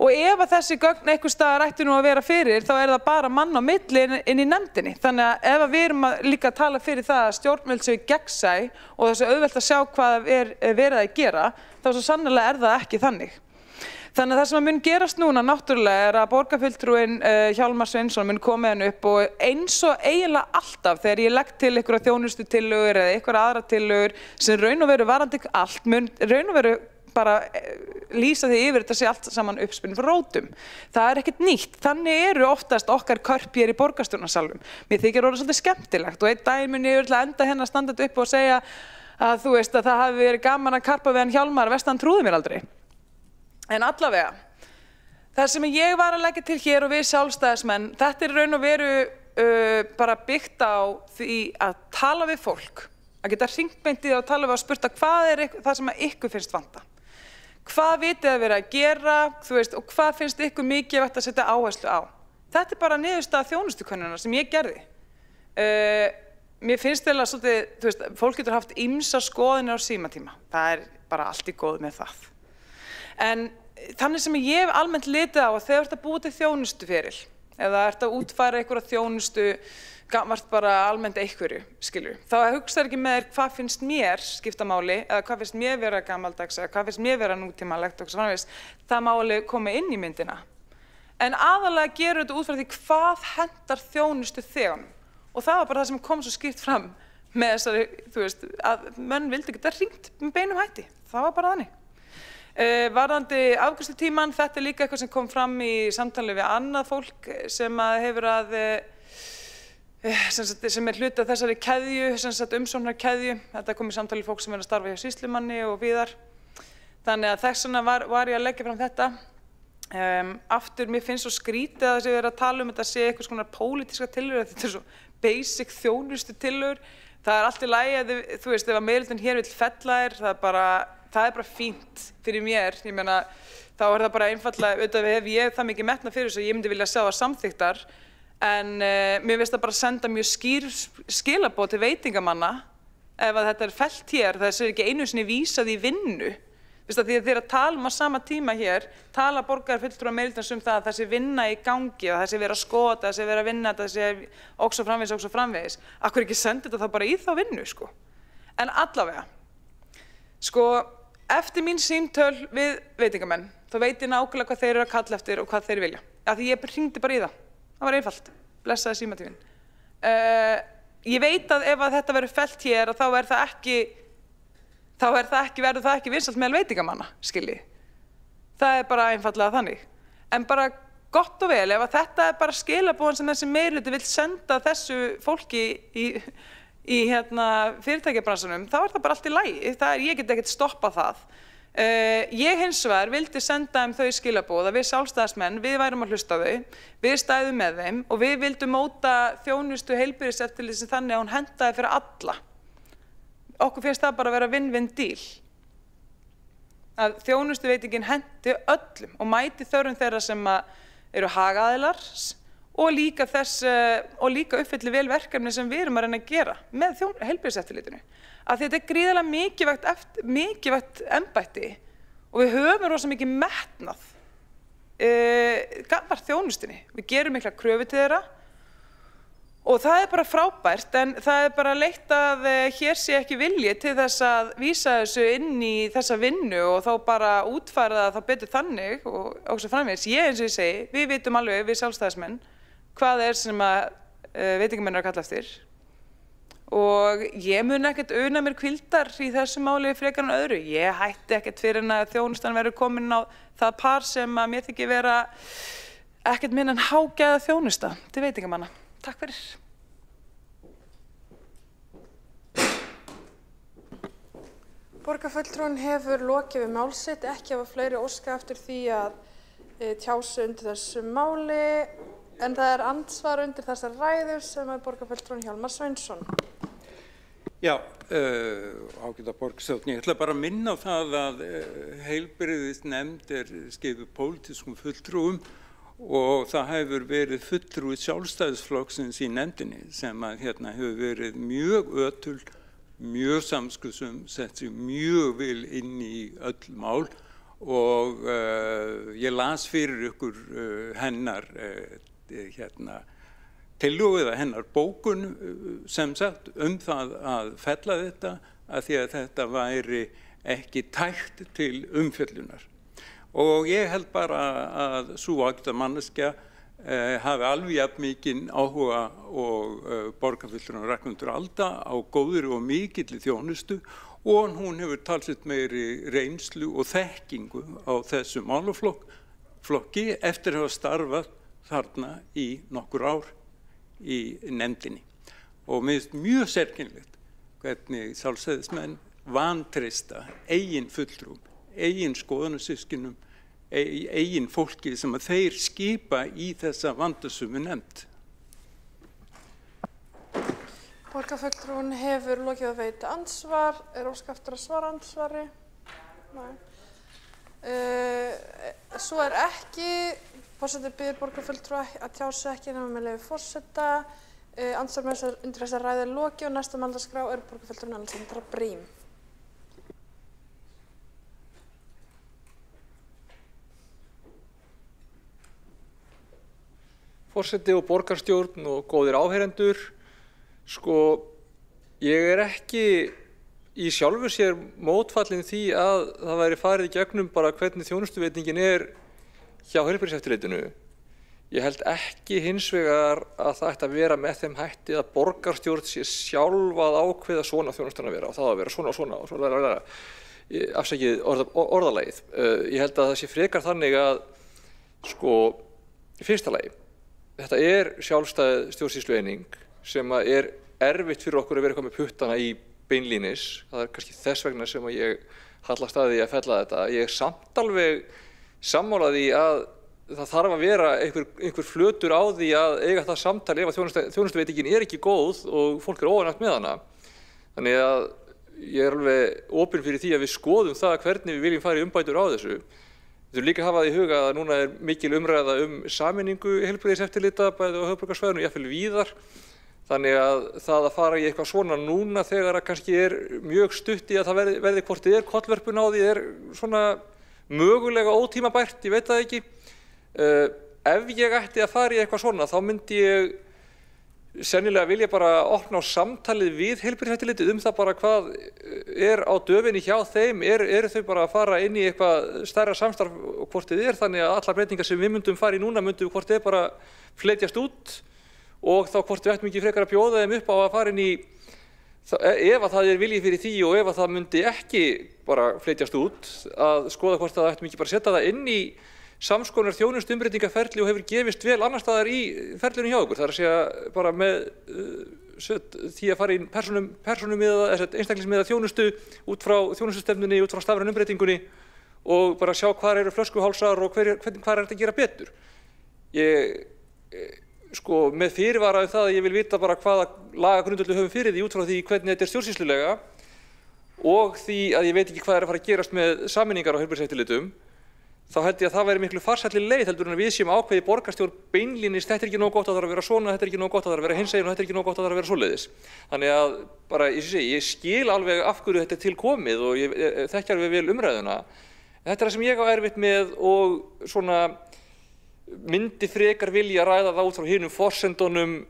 Og ef að þessi gögn einhvers staðar ættu nú að vera fyrir, þá er það bara mann á milli inn í nefndinni. Þannig að ef við erum líka að tala fyrir það að stjórnvöld séu gegnsæ og þessu auðvelt að sjá hvað er verið að gera, þá svo sannarlega er það ekki þannig. Þannig að það sem mun gerast núna náttúrulega er að borgarfulltrúinn Hjálmar Sveinsson mun koma henni upp og eins og eiginlega alltaf þegar ég legg til einhverja þjónustutillögur eða einhverja aðra tillögur sem raun og veru varðandi allt mun raun og veru bara lýsa því yfir þetta sé allt saman uppspinn frá rótum. Það ekkert nýtt. Þannig eru oftast okkar körp hér í borgarstjórnarsalnum. Mér þykir orðið svolítið skemmtilegt og einn daginn mun ég enda hérna að standa upp og segja að þú veist að það hafi verið gaman að karpa við hann Hjálmar, vestan trúði mér aldrei. En allavega, það sem ég var að leggja til hér og við sjálfstæðismenn, þetta raun og veru bara byggt á því að tala við fólk, að geta hringt beint í það og tala við og spurt hvað það sem ykkur finnst vanta. Hvað vitið að vera að gera, þú veist, og hvað finnst ykkur mikilvægt að setja áherslu á. Þetta bara niðurstaða þjónustukönnunar sem ég gerði. Mér finnst eiginlega svolítið, þú veist, fólk getur haft ýmsar skoðanir á símatíma. Það bara allt í góðu með það. En þannig sem ég hef almennt litið á að þegar þú ert að búa til þjónustuferil eða ert að útfæra einhverja þjónustu, vart bara almennt einhverju, skilur. Þá hugsaðu ekki með þér hvað finnst mér skipta máli eða hvað finnst mér vera gamaldags eða hvað finnst mér vera nútímalegt og svo framvegis. Það máli koma inn í myndina. En aðalega gerur þetta út frá því hvað hentar þjónustu þeganum. Og það var bara það sem kom svo skýrt fram með þessari, þú veist, að menn vildi geta hringt með beinum hætti. Það var bara þannig. Varðandi afgreiðslutímann, þetta líka eitthvað sem kom fram í samtali við annað fólk sem hefur sem hluti af þessari keðju, umsóknarkeðju. Þetta kom í samtali við fólk sem að starfa hjá sýslumanni og víðar. Þannig að þess vegna var ég að leggja fram þetta. Aftur, mér finnst svo skrítið að þessi verið að tala þetta sé eitthvað svona pólitíska tillögur, þetta svo basic þjónustu tillögur. Það allt í lagi að þú veist, ef að meirihlutinn hér vill fella það bara fínt fyrir mér, ég meina, þá það bara einfaldlega, auðvitað hef ég það mikið metnað fyrir þessu og ég myndi vilja sjá það samþykktar, en mér finnst það bara senda mjög skýr skilaboð til veitingamanna ef að þetta fellt hér, það ekki einu sinni vísað í vinnu. Því að þegar talum á sama tíma hér, tala borgarfulltrúar meirihlutans það að það sé vinna í gangi og það sé vera að skoða, það sé vera að vinna, það sé og svo framvegis. Akkur ekki senda þetta þá bara í þá vinnu, sko. En allavega, sko, eftir mín símtöl við veitingamenn, þá veit ég nákvæmlega hvað þeir eru að kalla eftir og hvað þeir vilja. Af því ég hringdi bara í það. Það var einfalt. Blessaði símatíminn. Ég veit að ef þetta verður fellt hér, þá verður það ekki vinsælt meðal veitingamanna, skiljið. Það bara einfaldlega þannig. En bara gott og vel, ef þetta bara skilaboðan sem þessi meirihluti vill senda þessu fólki í fyrirtækjabransanum, þá það bara allt í lagi. Ég get ekkert stoppað það. Ég hins vegar vildi senda þau skilaboð að við sjálfstæðismenn, við værum að hlusta á þau, við stæðum með þeim og við vildum móta þjónustu heilbrigðiseftirlitsins þannig að hún hentaði fyrir alla. Okkur finnst það bara að vera win-win deal. Að þjónustuveitingin henti öllum og mæti þörfum þeirra sem eru hagaðilar og líka uppfylli vel verkefni sem við erum að reyna að gera með heilbrigðiseftirlitinu. Að þetta gríðarlega mikilvægt embætti og við höfum rosa mikið metnað gagnvart þjónustunni. Við gerum mikla kröfu til þeirra og það bara frábært, en það bara leitt að hér sé ekki vilji til þess að vísa þessu inn í þessa vinnu og þá bara útfæra það betur þannig og svo framvegis. Eins og ég segi, við vitum alveg, við sjálfstæðismenn, hvað sem veitingamenn eru að kalla eftir og ég mun ekkert una mér hvíldar í þessu máli frekar en öðru. Ég hætti ekkert fyrir en að þjónustan verður komin á það par sem að mér þykir vera ekkert minna en hágæða þjónusta til veitingamanna. Takk fyrir. Borgarfulltrúinn hefur lokið við mál sitt, ekki hafa fleiri óska eftir því að tjá sig undir þessu máli, en það andsvar undir þessar ræður sem borgarfulltrúinn Hjálmar Sveinsson. Já, ágæta borgarstjórn, ég ætla bara að minna á það að heilbrigðisnefnd skipuð pólitískum fulltrúum og það hefur verið fulltrúi sjálfstæðisflokksins í nefndinni sem hefur verið mjög ötul, mjög samskuðsum, sett sig mjög vel inn í öll mál og ég las fyrir ykkur hennar tillögu eða hennar bókun sem sagt það að fella þetta að því að þetta væri ekki tækt til umfjöllunar. Og ég held bara að sú ágæta manneskja hafi alveg jafn mikinn áhuga og borgarfulltrúinn Ragnhildur Alda á góðri og mikilli þjónustu og hún hefur talsvert meiri reynslu og þekkingu á þessum málaflokki eftir að hafa starfað þarna í nokkur ár í nefndinni. Og mér finnst mjög sérkennilegt hvernig sjálfstæðismenn vantreysta eigin fulltrúum, eigin skoðanasystkjunum, eigin fólki sem að þeir skipa í þessa vandasömu nefnd. Borgarfulltrúinn hefur lokið að veita andsvar. Er ósk eftir að svara andsvari? Nei. Svo er ekki. Forseti biður borgarfulltrúa að tjá sig ekki nema með leyfi forseta. Andsvar með undir þessa ræðu er lokið og næsta máldagskrá er borgarfulltrúinn Alexandra Brím. Forseti og borgarstjórn og góðir áheyrendur, ég er ekki í sjálfu sér mótfallin því að það væri farið í gegnum bara hvernig þjónustuveitingin er hjá heilbrigðiseftirlitinu. Ég held ekki hins vegar að það ætti að vera með þeim hætti að borgarstjórn sé sjálf að ákveða svona þjónustan að vera og það að vera svona og svona. Afsakið orðalagið. Ég held að það sé frekar þannig að, í fyrsta lagi, þetta er sjálfstæð stjórnsýslueining sem er erfitt fyrir okkur að vera eitthvað með puttana í beinlínis. Það er kannski þess vegna sem ég hallast að því að fella þetta. Ég er samt alveg sammála því að það þarf að vera einhver flötur á því að eiga það samtali ef að þjónustuveitingin er ekki góð og fólk er óánægt með hana. Þannig að ég er alveg opinn fyrir því að við skoðum það hvernig við viljum fara í umbætur á þessu. Við þurfum líka að hafa það í huga að núna er mikil umræða sameiningu heilbrigðiseftirlita bæði á höfuðborgarsvæðinu og jafnvel víðar. Þannig að það að fara í eitthvað svona núna þegar að kannski er mjög stutt í að það verði hvort þið er kollverpun á því er svona mögulega ótímabært, ég veit það ekki. Ef ég ætti að fara í eitthvað svona þá myndi ég sennilega vilja bara opna á samtalið við heilbrigðiseftirlitið það bara hvað er á döfinni hjá þeim, eru þau bara að fara inn í eitthvað stærra samstarf hvort þið er, þannig að allar breytingar sem við myndum fara í núna myndum hvort þið bara fletjast út og þá hvort við ættum ekki frekar að bjóða þeim upp á að fara inn í, ef að það er viljið fyrir því og ef að það myndi ekki bara fletjast út, að skoða hvort það ættum ekki bara setja það inn í samskonar þjónustumbreytingaferli og hefur gefist vel annar staðar í ferlinu hjá okkur. Það er að segja bara með því að fara í einstaklingsmiðaða þjónustu út frá þjónustustefnunni, út frá stafrænu umbreytingunni og bara sjá hvar eru flöskuhálsar og hvar er þetta að gera betur. Með fyrirvara það að ég vil vita bara hvaða lagagrundvöldu höfum fyrir því út frá því hvernig þetta er stjórnsýslulega og því að ég veit ekki hvað er að fara að gerast með sameiningar á heilbrigðiseftirlitum, þá held ég að það væri miklu farsælli leið heldur en að við séum ákveði borgarstjórn beinlínis, þetta er ekki nógu gott að það þarf að vera svona, þetta er ekki nógu gott að það þarf að vera hinsegin og þetta er ekki nógu gott að það þarf að vera svoleiðis. Þannig að bara, ég skil alveg af hverju þetta er til komið og ég þekki alveg vel umræðuna. Þetta er það sem ég á erfitt með og svona myndi frekar vilja ræða það út frá hinum forsendunum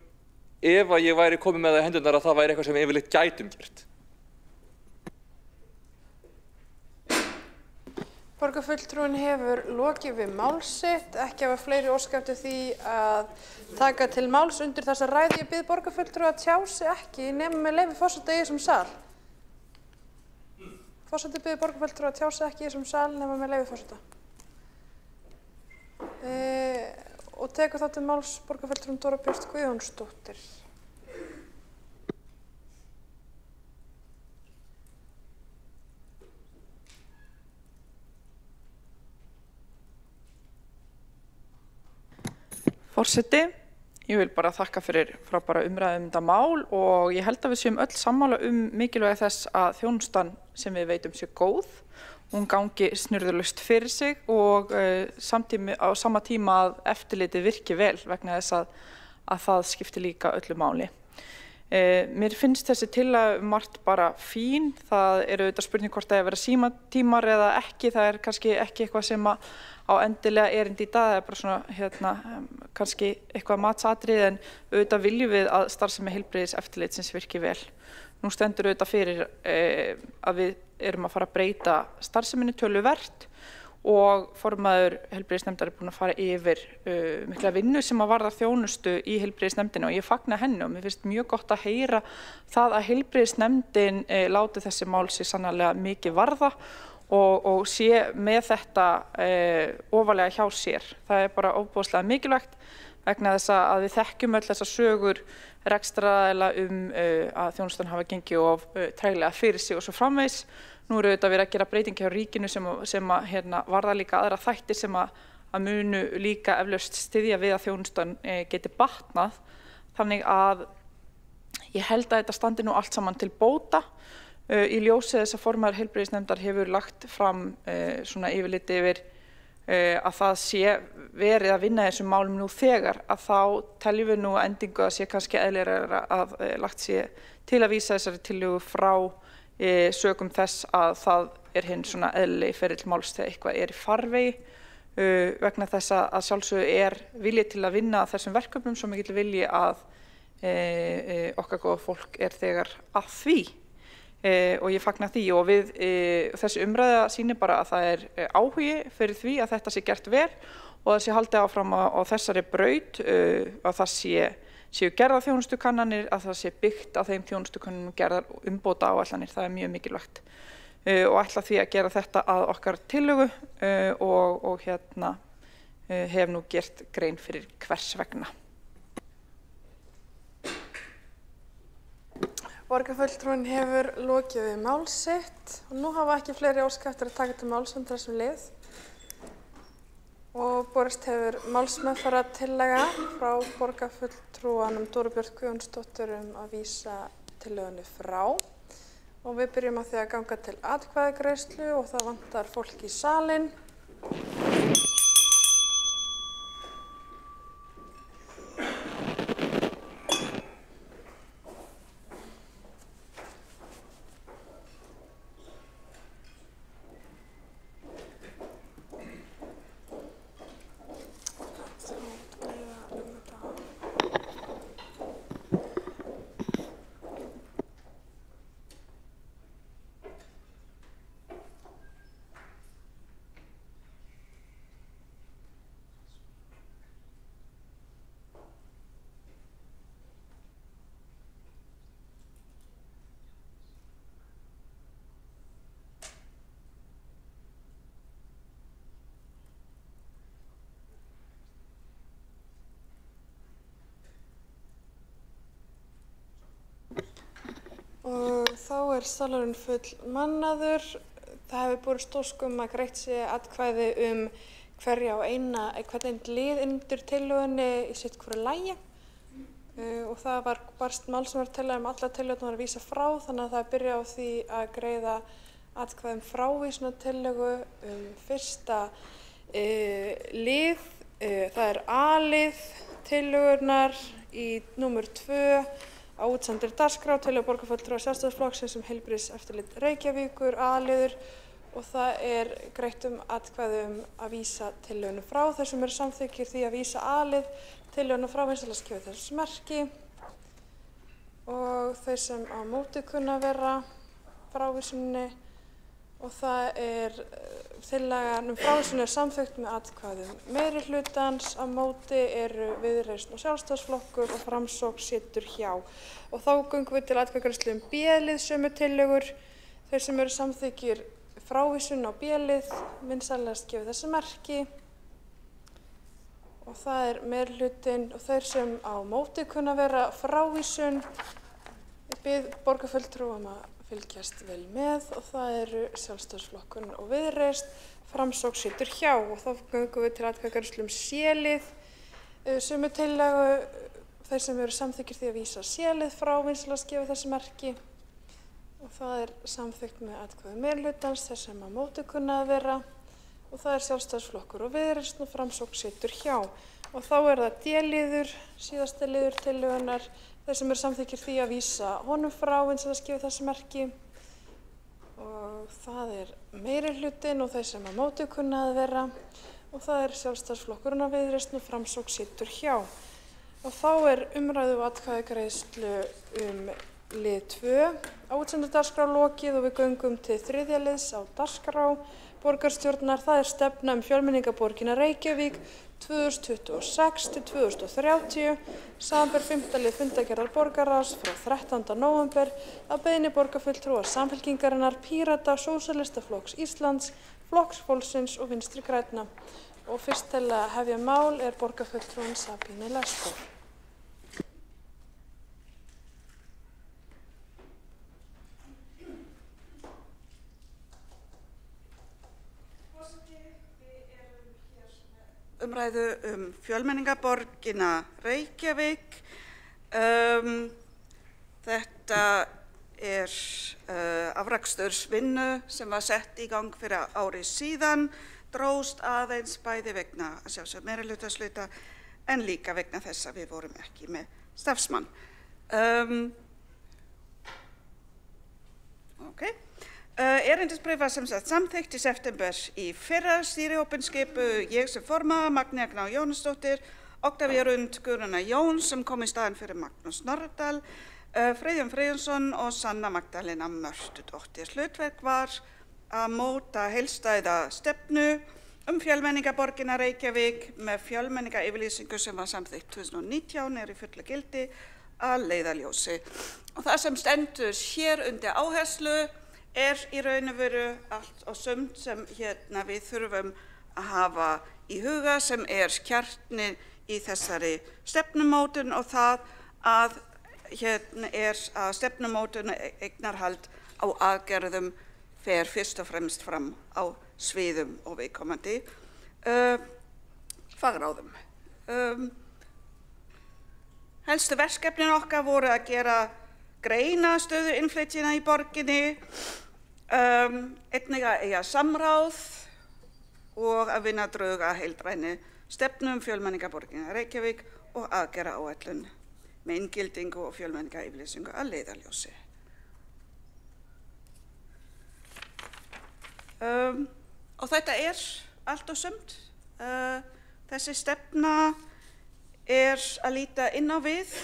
ef að ég væri komið með það í hendurnar að það væri eitthvað sem við yfirleitt gætum gert. Borgarfulltrúinn hefur lokið við mál sitt, ekki hafa fleiri óska eftir því að taka til máls undir þessa ræðu. Ég bið borgarfulltrúa að tjá sig ekki nema með leyfi forseta í þessum sal. Forseti biður borgarfulltrúa að tjá sig ekki í þessum sal nema með leyfi forseta. Og tekur þá til máls borgarfulltrúinn Dóra Björt Guðjónsdóttir. Forseti, ég vil bara þakka fyrir frábæra umræðu þetta mál og ég held að við séum öll sammála mikilvægi þess að þjónustan sem við veitum sé góð, hún gangi snurðulaust fyrir sig og á sama tíma að eftirlitið virki vel vegna þess að það skiptir líka öllu máli. Mér finnst þessi tillaga margt bara fín, það eru auðvitað spurning hvort það er að vera símatímar eða ekki, það er kannski ekki eitthvað sem á endilega erindi í dag, það er bara svona kannski eitthvað matsatrið en auðvitað viljum við að starfsemi heilbrigðiseftirlitsins virki vel. Nú stendur auðvitað fyrir að við erum að fara að breyta starfseminni töluvert og formaður heilbrigðisnefndar búinn að fara yfir mikla vinnu sem að varða þjónustu í heilbrigðisnefndinni og ég fagna henni og mér finnst mjög gott að heyra það að heilbrigðisnefndin láti þessi mál sig sannarlega mikið varða og sé með þetta ofarlega hjá sér. Það er bara ofboðslega mikilvægt vegna þess að við þekkjum öll þessar sögur rekstraraðila að þjónustan hafa gengið of treglega fyrir sig og svo framvegis. Nú eru auðvitað verið að gera breytingar hjá ríkinu sem varða líka aðra þætti sem að munu líka eflaust styðja við að þjónustan geti batnað. Þannig að ég held að þetta standi nú allt saman til bóta. Í ljósi þess að formaður heilbrigðisnefndar hefur lagt fram svona yfirlit yfir að það sé verið að vinna þessum málum nú þegar, að þá teljum við nú endingu að sé kannski eðlilegra að lagt sé til að vísa þessari tillögu frá sökum þess að það er hinn svona eðlilegi ferill máls þegar eitthvað er í farvegi vegna þess að sjálfsögðu vilji til að vinna þessum verkefnum svo mikill vilji að okkar góða fólk þegar að því og ég fagna því og þessi umræða sýnir bara að það áhugi fyrir því að þetta sé gert vel og það sé haldið áfram á þessari braut að það séu gerðar þjónustukannanir, að það sé byggt á þeim þjónustukannanum gerðar umbóta áætlanir, það mjög mikilvægt og ætla því að gera þetta að okkar tillögu og hef nú gert grein fyrir hvers vegna. Borgarfulltrúinn hefur lokið við mál sitt og nú hafa ekki fleiri óskað eftir að taka til máls um þessum lið. Og borist hefur málsmeðferðartillaga frá borgarfulltrúanum Dóru Björt Guðjónsdóttur að vísa tillögunni frá. Og við byrjum á því að ganga til atkvæðagreiðslu og það vantar fólk í salinn. Og þá salurinn full mannaður. Það hefur borist ósk að greitt sé atkvæði hvern einn lið undir tillögunni í sitt hvoru lagi. Og það barst málsmeðferðartillaga alla tillögurnar að vísa frá, þannig að það byrja á því að greiða atkvæði frávísunartillögu fyrsta lið. Það A-lið tillögurnar í númer 2. Á útsendri dagskrá tillögu borgarfulltrúa Sjálfstæðisflokksins heilbrigðiseftirlit Reykjavíkur A-liður og það greitt atkvæði að vísa tillögunni frá. Þeir sem eru samþykkir því að vísa A-lið tillögunni frá vinsamlegast gefi þess merki og þeir sem á móti kunna vera frávísuninni og það tillagan frávísunin samþykkt með atkvæðum meirihlutans. Á móti eru Viðreisn og Sjálfstæðisflokkur og Framsókn situr hjá. Og þá göngum við til atkvæðagreiðslu B-lið sömu tillögur. Þeir sem eru samþykkir frávísun á B-lið vinsamlegast gefi þessi merki og það meirihlutinn og þeir sem á móti kunna vera frávísun. Ég bið borgarfulltrúa að fylgjast vel með og það eru Sjálfstæðisflokkurinn og Viðreisn. Framsókn situr hjá og þá göngum við til atkvæðagreiðslu C-lið. Sömu tillögu, þeir sem eru samþykkir því að vísa C-lið frá vinsamlegast gefi þessi merki og það samþykkt með atkvæði meirihlutans, þeir sem á móti kunna að vera og það Sjálfstæðisflokkur og Viðreisn og Framsókn situr hjá. Og þá það D-liður, síðasti liður tillögunnar. Þeir sem eru samþykkir því að vísa honum frá vinsamlegast gefi þessi merki og það meirihlutinn og þeir sem á móti kunna að vera og það Sjálfstæðisflokkurinn og Viðreisn og Framsókn situr hjá. Og þá umræðu og atkvæðagreiðslu lið 2 á útsendri dagskrá lokið og við göngum til þriðja liðs á dagskrá borgarstjórnar. Það stefna fjölmenningarborgina Reykjavík 2026 til 2030, samanber 5. lið fundargerðar borgarráðs frá 13. nóvember að beiðni borgarfulltrúa Samfylkingarinnar, Pírata, Sósíalistaflokks Íslands, Flokks fólksins og Vinstri grænna. Og fyrst til að hefja mál borgarfulltrúin Sabine Leskov. Umræðu fjölmenningarborgina Reykjavík. Þetta afrakstursvinnu sem var sett í gang fyrir ári síðan, dróst aðeins bæði vegna meirihlutasluta en líka vegna þess að við vorum ekki með starfsmann. Erindisbréf var sem sagt samþykkt í september í fyrra. Stýrihópinn skipuðu ég sem formaður, Magnea Gná Jónsdóttir, Oktavía Rund Guðrúnar Jóns sem kom í staðinn fyrir Magnús Norradal, Friðjón Friðjónsson og Sanna Magdalena Mörtudóttir. Hlutverk var að móta heildstæða stefnu fjölmenningarborgina Reykjavík með fjölmenningaryfirlýsingu sem var samþykkt 2019 í fullu gildi að leiðarljósi. Og það sem stendur hér undir áherslu í raun og veru allt og sumt sem við þurfum að hafa í huga sem kjarninn í þessari stefnumótun og það að að stefnumótun eignarhald á aðgerðum fer fyrst og fremst fram á sviðum og viðkomandi fagráðum. Helstu verkefnin okkar voru að greina stöðu innflytjenda í borginni, einnig að eiga samráð og að vinna drög að heildrænu stefnu fjölmenningarborgina Reykjavík og aðgerðaáætlun með inngildingu og fjölmenningaryfirlýsingu að leiðarljósi. Og þetta allt og sumt. Þessi stefna að líta inn á við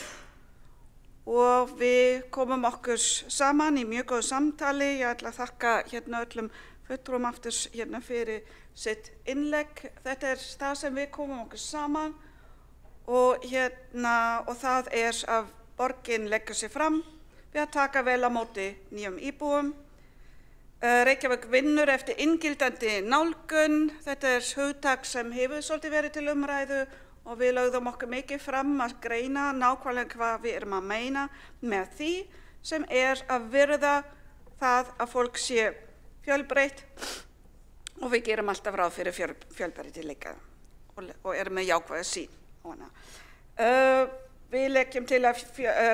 og við komum okkur saman í mjög góðu samtali. Ég ætla að þakka öllum fulltrúum aftur fyrir sitt innlegg. Þetta það sem við komum okkur saman og það að borgin leggur sig fram við að taka vel á móti nýjum íbúum. Reykjavík vinnur eftir inngildandi nálgun. Þetta hugtak sem hefur svolítið verið til umræðu og við lögðum okkur mikið fram að greina nákvæmlega hvað við erum að meina með því sem að virða það að fólk sé fjölbreytt og við gerum alltaf ráð fyrir fjölbreytileika og erum með jákvæða sýn á hana. Við leggjum til að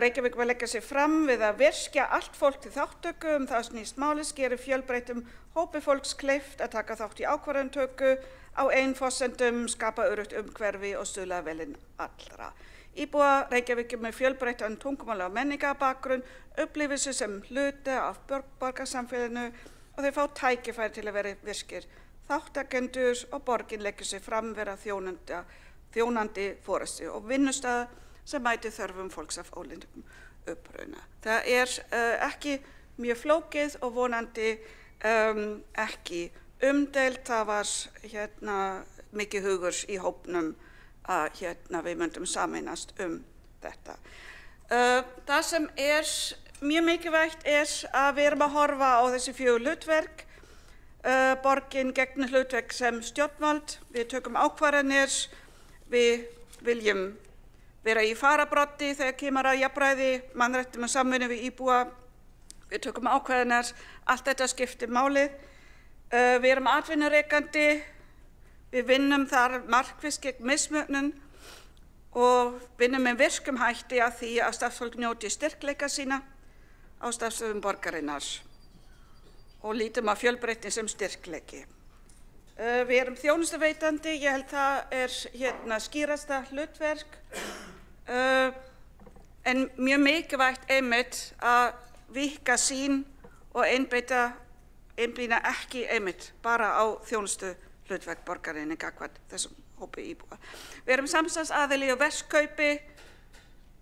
Reykjavík vil leggja sig fram við að virkja allt fólk til þátttöku, það snýst málið, gerir fjölbreyttum hópi fólks kleift að taka þátt í ákvarðanatöku á eigin forsendum, skapa öruggt umhverfi og stuðla að velinn allra. Íbúar Reykjavík með fjölbreyttan tungumála og menningarbakgrunn upplifir sig sem hluti af borgarsamfélaginu og þeir fá tækifæri til að vera virkir þáttakendur og borgin leggur sig fram vera þjónandi forystu og vinnustað sem mæti þörfum fólks af ólíkum uppruna. Það ekki mjög flókið og vonandi ekki umdeilt. Það var mikið hugur í hópnum að við myndum sameinast þetta. Það sem mjög mikilvægt að við erum að horfa á þessi 4 hlutverk. Borgin gegnir hlutverk sem stjórnvald, við tökum ákvarðanir, við viljum vera í fararbroddi þegar kemur að jafnræði, mannréttindum og samvinnu við íbúa, við tökum ákvarðanir, allt þetta skiptir máli. Við erum atvinnurekandi, við vinnum þar markvisst gegn mismunun og vinnum með virkum hætti að því að starfsfólk njóti styrkleika sína á starfsstöðvum borgarinnar og lítum á fjölbreytni sem styrkleiki. Við erum þjónustuveitandi, ég held það skýrasta hlutverk, en mjög mikilvægt einmitt að víkka sýn og einblína ekki einmitt bara á þjónustu hlutverk borgarinnar gagnvart þessum hópi íbúa. Við erum samstarfsaðili og verkkaupi,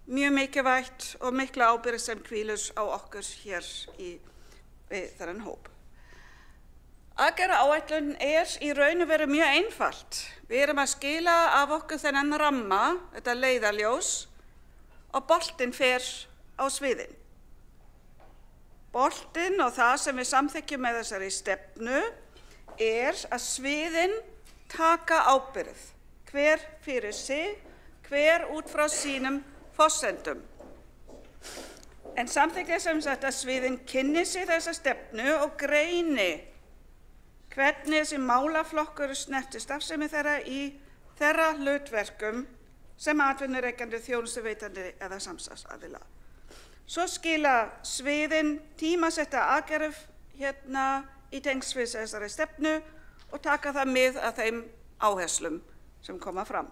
mjög mikilvægt og mikla ábyrgð sem hvílir á okkur hér í þennan hóp. Aðgerðaáætlun í raun og veru mjög einfalt. Við erum að skila af okkur þennan ramma, þetta leiðarljós, og boltinn fer á sviðin. Boltinn og það sem við samþykkjum með þessari stefnu að sviðin taka ábyrgð, hver fyrir sig, hver út frá sínum forsendum. En samþykkja sem sagt að sviðin kynni sér þessa stefnu og greini hvernig þessi málaflokkur snerti starfsemi þeirra í þeirra hlutverkum sem atvinnurekandi, þjónustuveitandi eða samstarfsaðila. Svo skila sviðin tímasetta aðgerð í tengsl við þessari stefnu og taka það mið af þeim áherslum sem koma fram.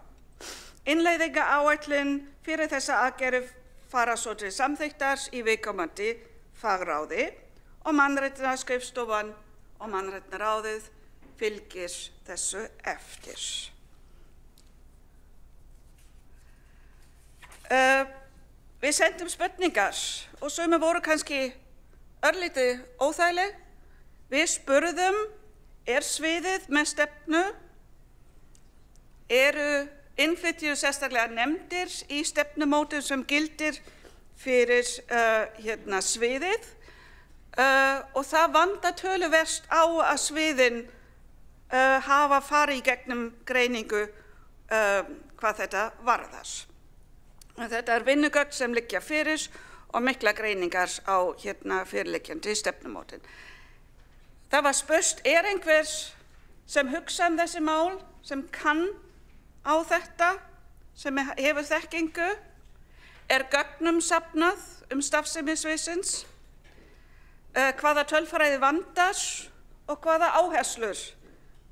Innleiðingaráætlun fyrir þessa aðgerð fara svo til samþykktar í viðkomandi fagráði og Mannréttindaskrifstofan og Mannréttindaráðið fylgir þessu eftir. Við sendum spurningar og sumir voru kannski örlítið óþægileg. Við spurðum, sviðið með stefnu? Eru innflytjendur sérstaklega nefndir í stefnumótun sem gildir fyrir sviðið? Og það vandar töluvert á að sviðin hafa farið í gegnum greiningu hvað þetta varðar. Þetta vinnugögn sem liggja fyrir og mikla greiningar á fyrirliggjandi stefnumótun. Það var spurt, einhver sem hugsa þessi mál, sem kann á þetta, sem hefur þekkingu, gögnum safnað starfsemi sviðsins? Hvaða tölfræði vandar og hvaða áherslur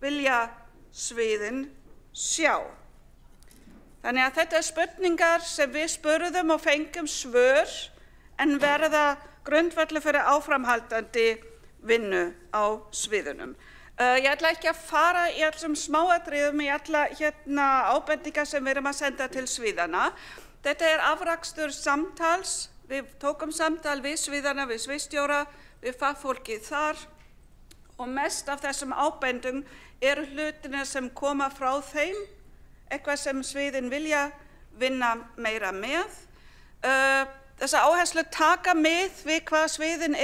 vilja sviðin sjá. Þannig að þetta spurningar sem við spurðum og fengum svör en verða grundvöllur fyrir áframhaldandi vinnu á sviðunum. Ég ætla ekki að fara í allum smáatriðum í alla ábendingar sem við erum að senda til sviðana. Þetta afrakstur samtals. Við tókum samtal við sviðana, við sviðsstjóra, við fagfólkið þar og mest af þessum ábendum hlutina sem koma frá þeim, eitthvað sem sviðin vilja vinna meira með. Þessa áherslu taka með við hvað sviðin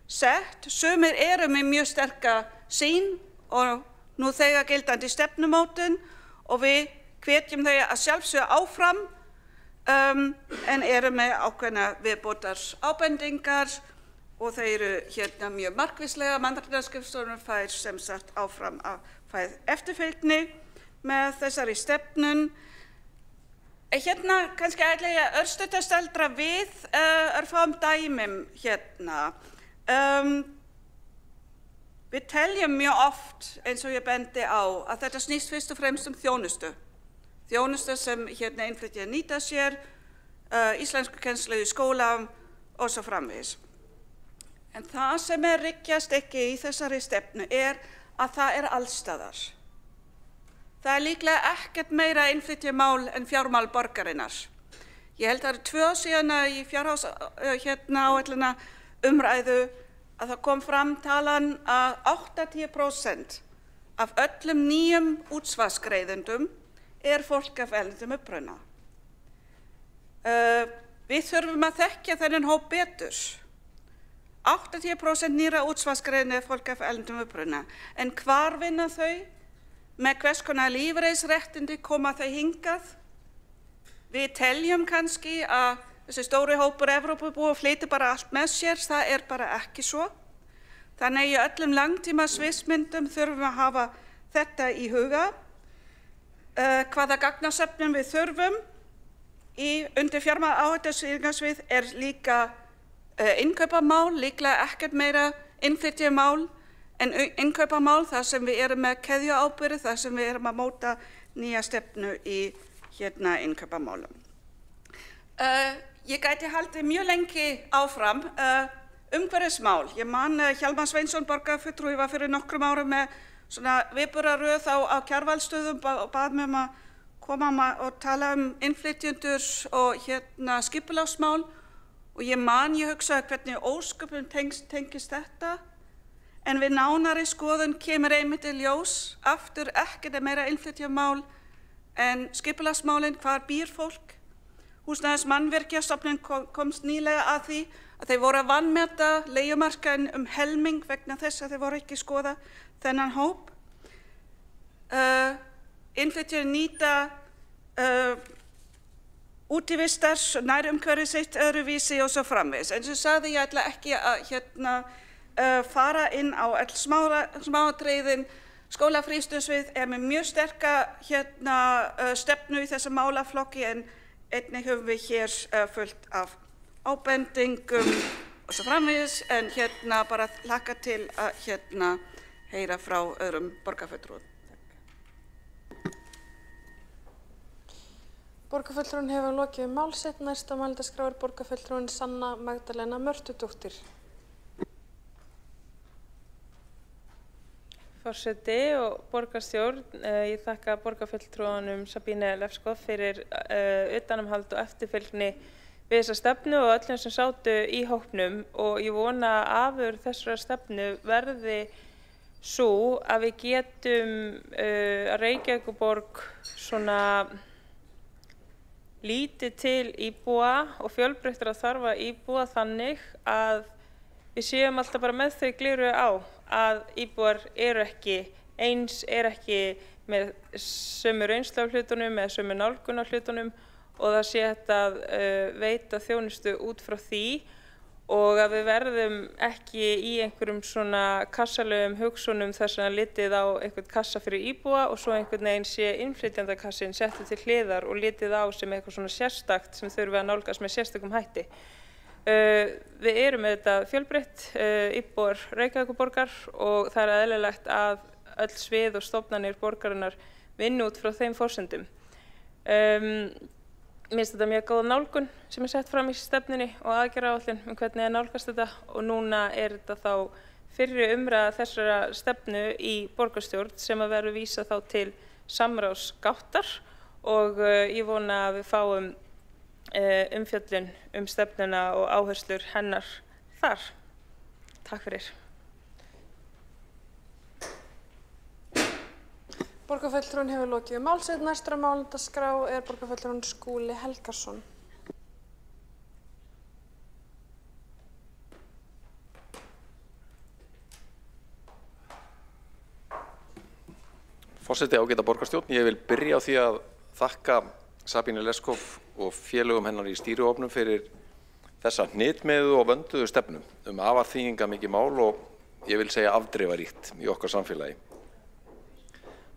sett. Sumir með mjög sterka sýn og nú þegar gildandi stefnumótun og við hvetjum þau að sjálfsögðu áfram en með ákveðna viðbótar ábendingar og þau mjög markvisslega. Mannréttindaskrifstofan fær sem sagt áfram fær eftirfylgni með þessari stefnun. Kannski ætla ég að örstutt að staldra við örfáum dæmum Við teljum mjög oft, eins og ég bendi á, að þetta snýst fyrst og fremst þjónustu. Þjónustu sem innflytjendur nýta sér, íslenskukennslu í skóla og svo framvegis. En það sem riggjast ekki í þessari stefnu að það allsstaðar. Það líklega ekkert meira innflytjendamál en fjármál borgarinnar. Ég held að það 2 ár síðan í fjárhagsáætlana umræðu að það kom fram talan að 80% af öllum nýjum útsvarsgreiðendum fólk af erlendum uppruna. Við þurfum að þekkja þennan hóp betur. 80% nýra útsvarsgreiðenda fólk af erlendum uppruna. En hvar vinna þau? Með hvers konar lífeyrisréttindi koma þau hingað? Við teljum kannski að þessi stóri hópur Evrópubúa flytur bara allt með sér, það bara ekki svo. Þannig í öllum langtíma sviðsmyndum þurfum við að hafa þetta í huga. Hvaða gagnasöfnum við þurfum undir fjármálaáhættusvið líka innkaupamál, líklega ekkert meira innflytjendamál en innkaupamál þar sem við erum með keðjuábyrgð, þar sem við erum að móta nýja stefnu í innkaupamálum. Ég gæti haldið mjög lengi áfram umhverfismál. Ég man Hjálmar Sveinsson borgarfulltrúi var fyrir nokkrum árum með svona viðburðaröð á Kjarvalsstöðum og bað mig að koma og tala innflytjendur og skipulagsmál og ég hugsaði hvernig ósköpum tengist þetta en við nánari skoðun kemur einmitt í ljós aftur ekkert meira innflytjamál en skipulagsmálin, hvar býr fólk. Húsnæðismannvirkjastofnun komst nýlega að því að þeir voru að vanmeta leigumarkaðinn helming vegna þess að þeir voru ekki að skoða þennan hóp. Innflytjendur nýta útivistar, nærumhverfi sitt öðruvísi og svo framvegis. Eins og sagði, ég ætla ekki að fara inn á öll smáatriðin. Skólafrístundasvið með mjög sterka stefnu í þessa málaflokki, en einnig höfum við hér fullt af ábendingum og svo framvegis, en bara hlakka til að heyra frá öðrum borgarfulltrúum. Borgarfulltrúinn hefur lokið mál sitt. Næsta mælendaskrá borgarfulltrúin Sanna Magdalena Mörtudóttir. Forseti og borgarstjórn, ég þakka borgarfulltrúanum Sabine Lefskov fyrir utanumhald og eftirfylgni við þessa stefnu og öllum sem sátu í hópnum, og ég vona að afurð þessara stefnu verði svo að við getum að Reykjavíkurborg svona lítið til íbúa og fjölbreyttra þarfa íbúa þannig að við séum alltaf bara með þau gleraugu á að íbúar eru ekki eins, ekki með sömu reynslu af hlutunum eða sömu nálgun af hlutunum, og það sé hægt að veita þjónustu út frá því, og að við verðum ekki í einhverjum svona kassalegum hugsunum þar sem litið á einhvern kassa fyrir íbúa og svo einhvern veginn sé innflytjandakassin settur til hliðar og litið á sem eitthvað svona sérstakt sem þurfi að nálgast með sérstökum hætti. Við erum auðvitað fjölbreytt íbúar Reykjavíkurborgar og það eðlilegt að öll svið og stofnanir borgarinnar vinni út frá þeim forsendum. Mér finnst þetta mjög góð nálgun sem sett fram í stefnunni og aðgerðaáætlun hvernig nálgast þetta, og núna þetta þá fyrri umræða þessara stefnu í borgarstjórn sem að verður vísa þá til samráðsgáttar, og ég vona að við fáum umfjöllun stefnuna og áherslur hennar þar. Takk fyrir. Borgarfulltrúinn hefur lokið mál sitt. Næsta málendaskrá borgarfulltrúinn Skúli Helgason. Forseti, ágæta borgarstjórn, ég vil byrja á því að þakka Sabine Leskov og félögum hennar í stýrihópnum fyrir þessa hnitmiðuðu og vönduðu stefnu afar þýðingarmikið mál og ég vil segja afdrifaríkt í okkar samfélagi.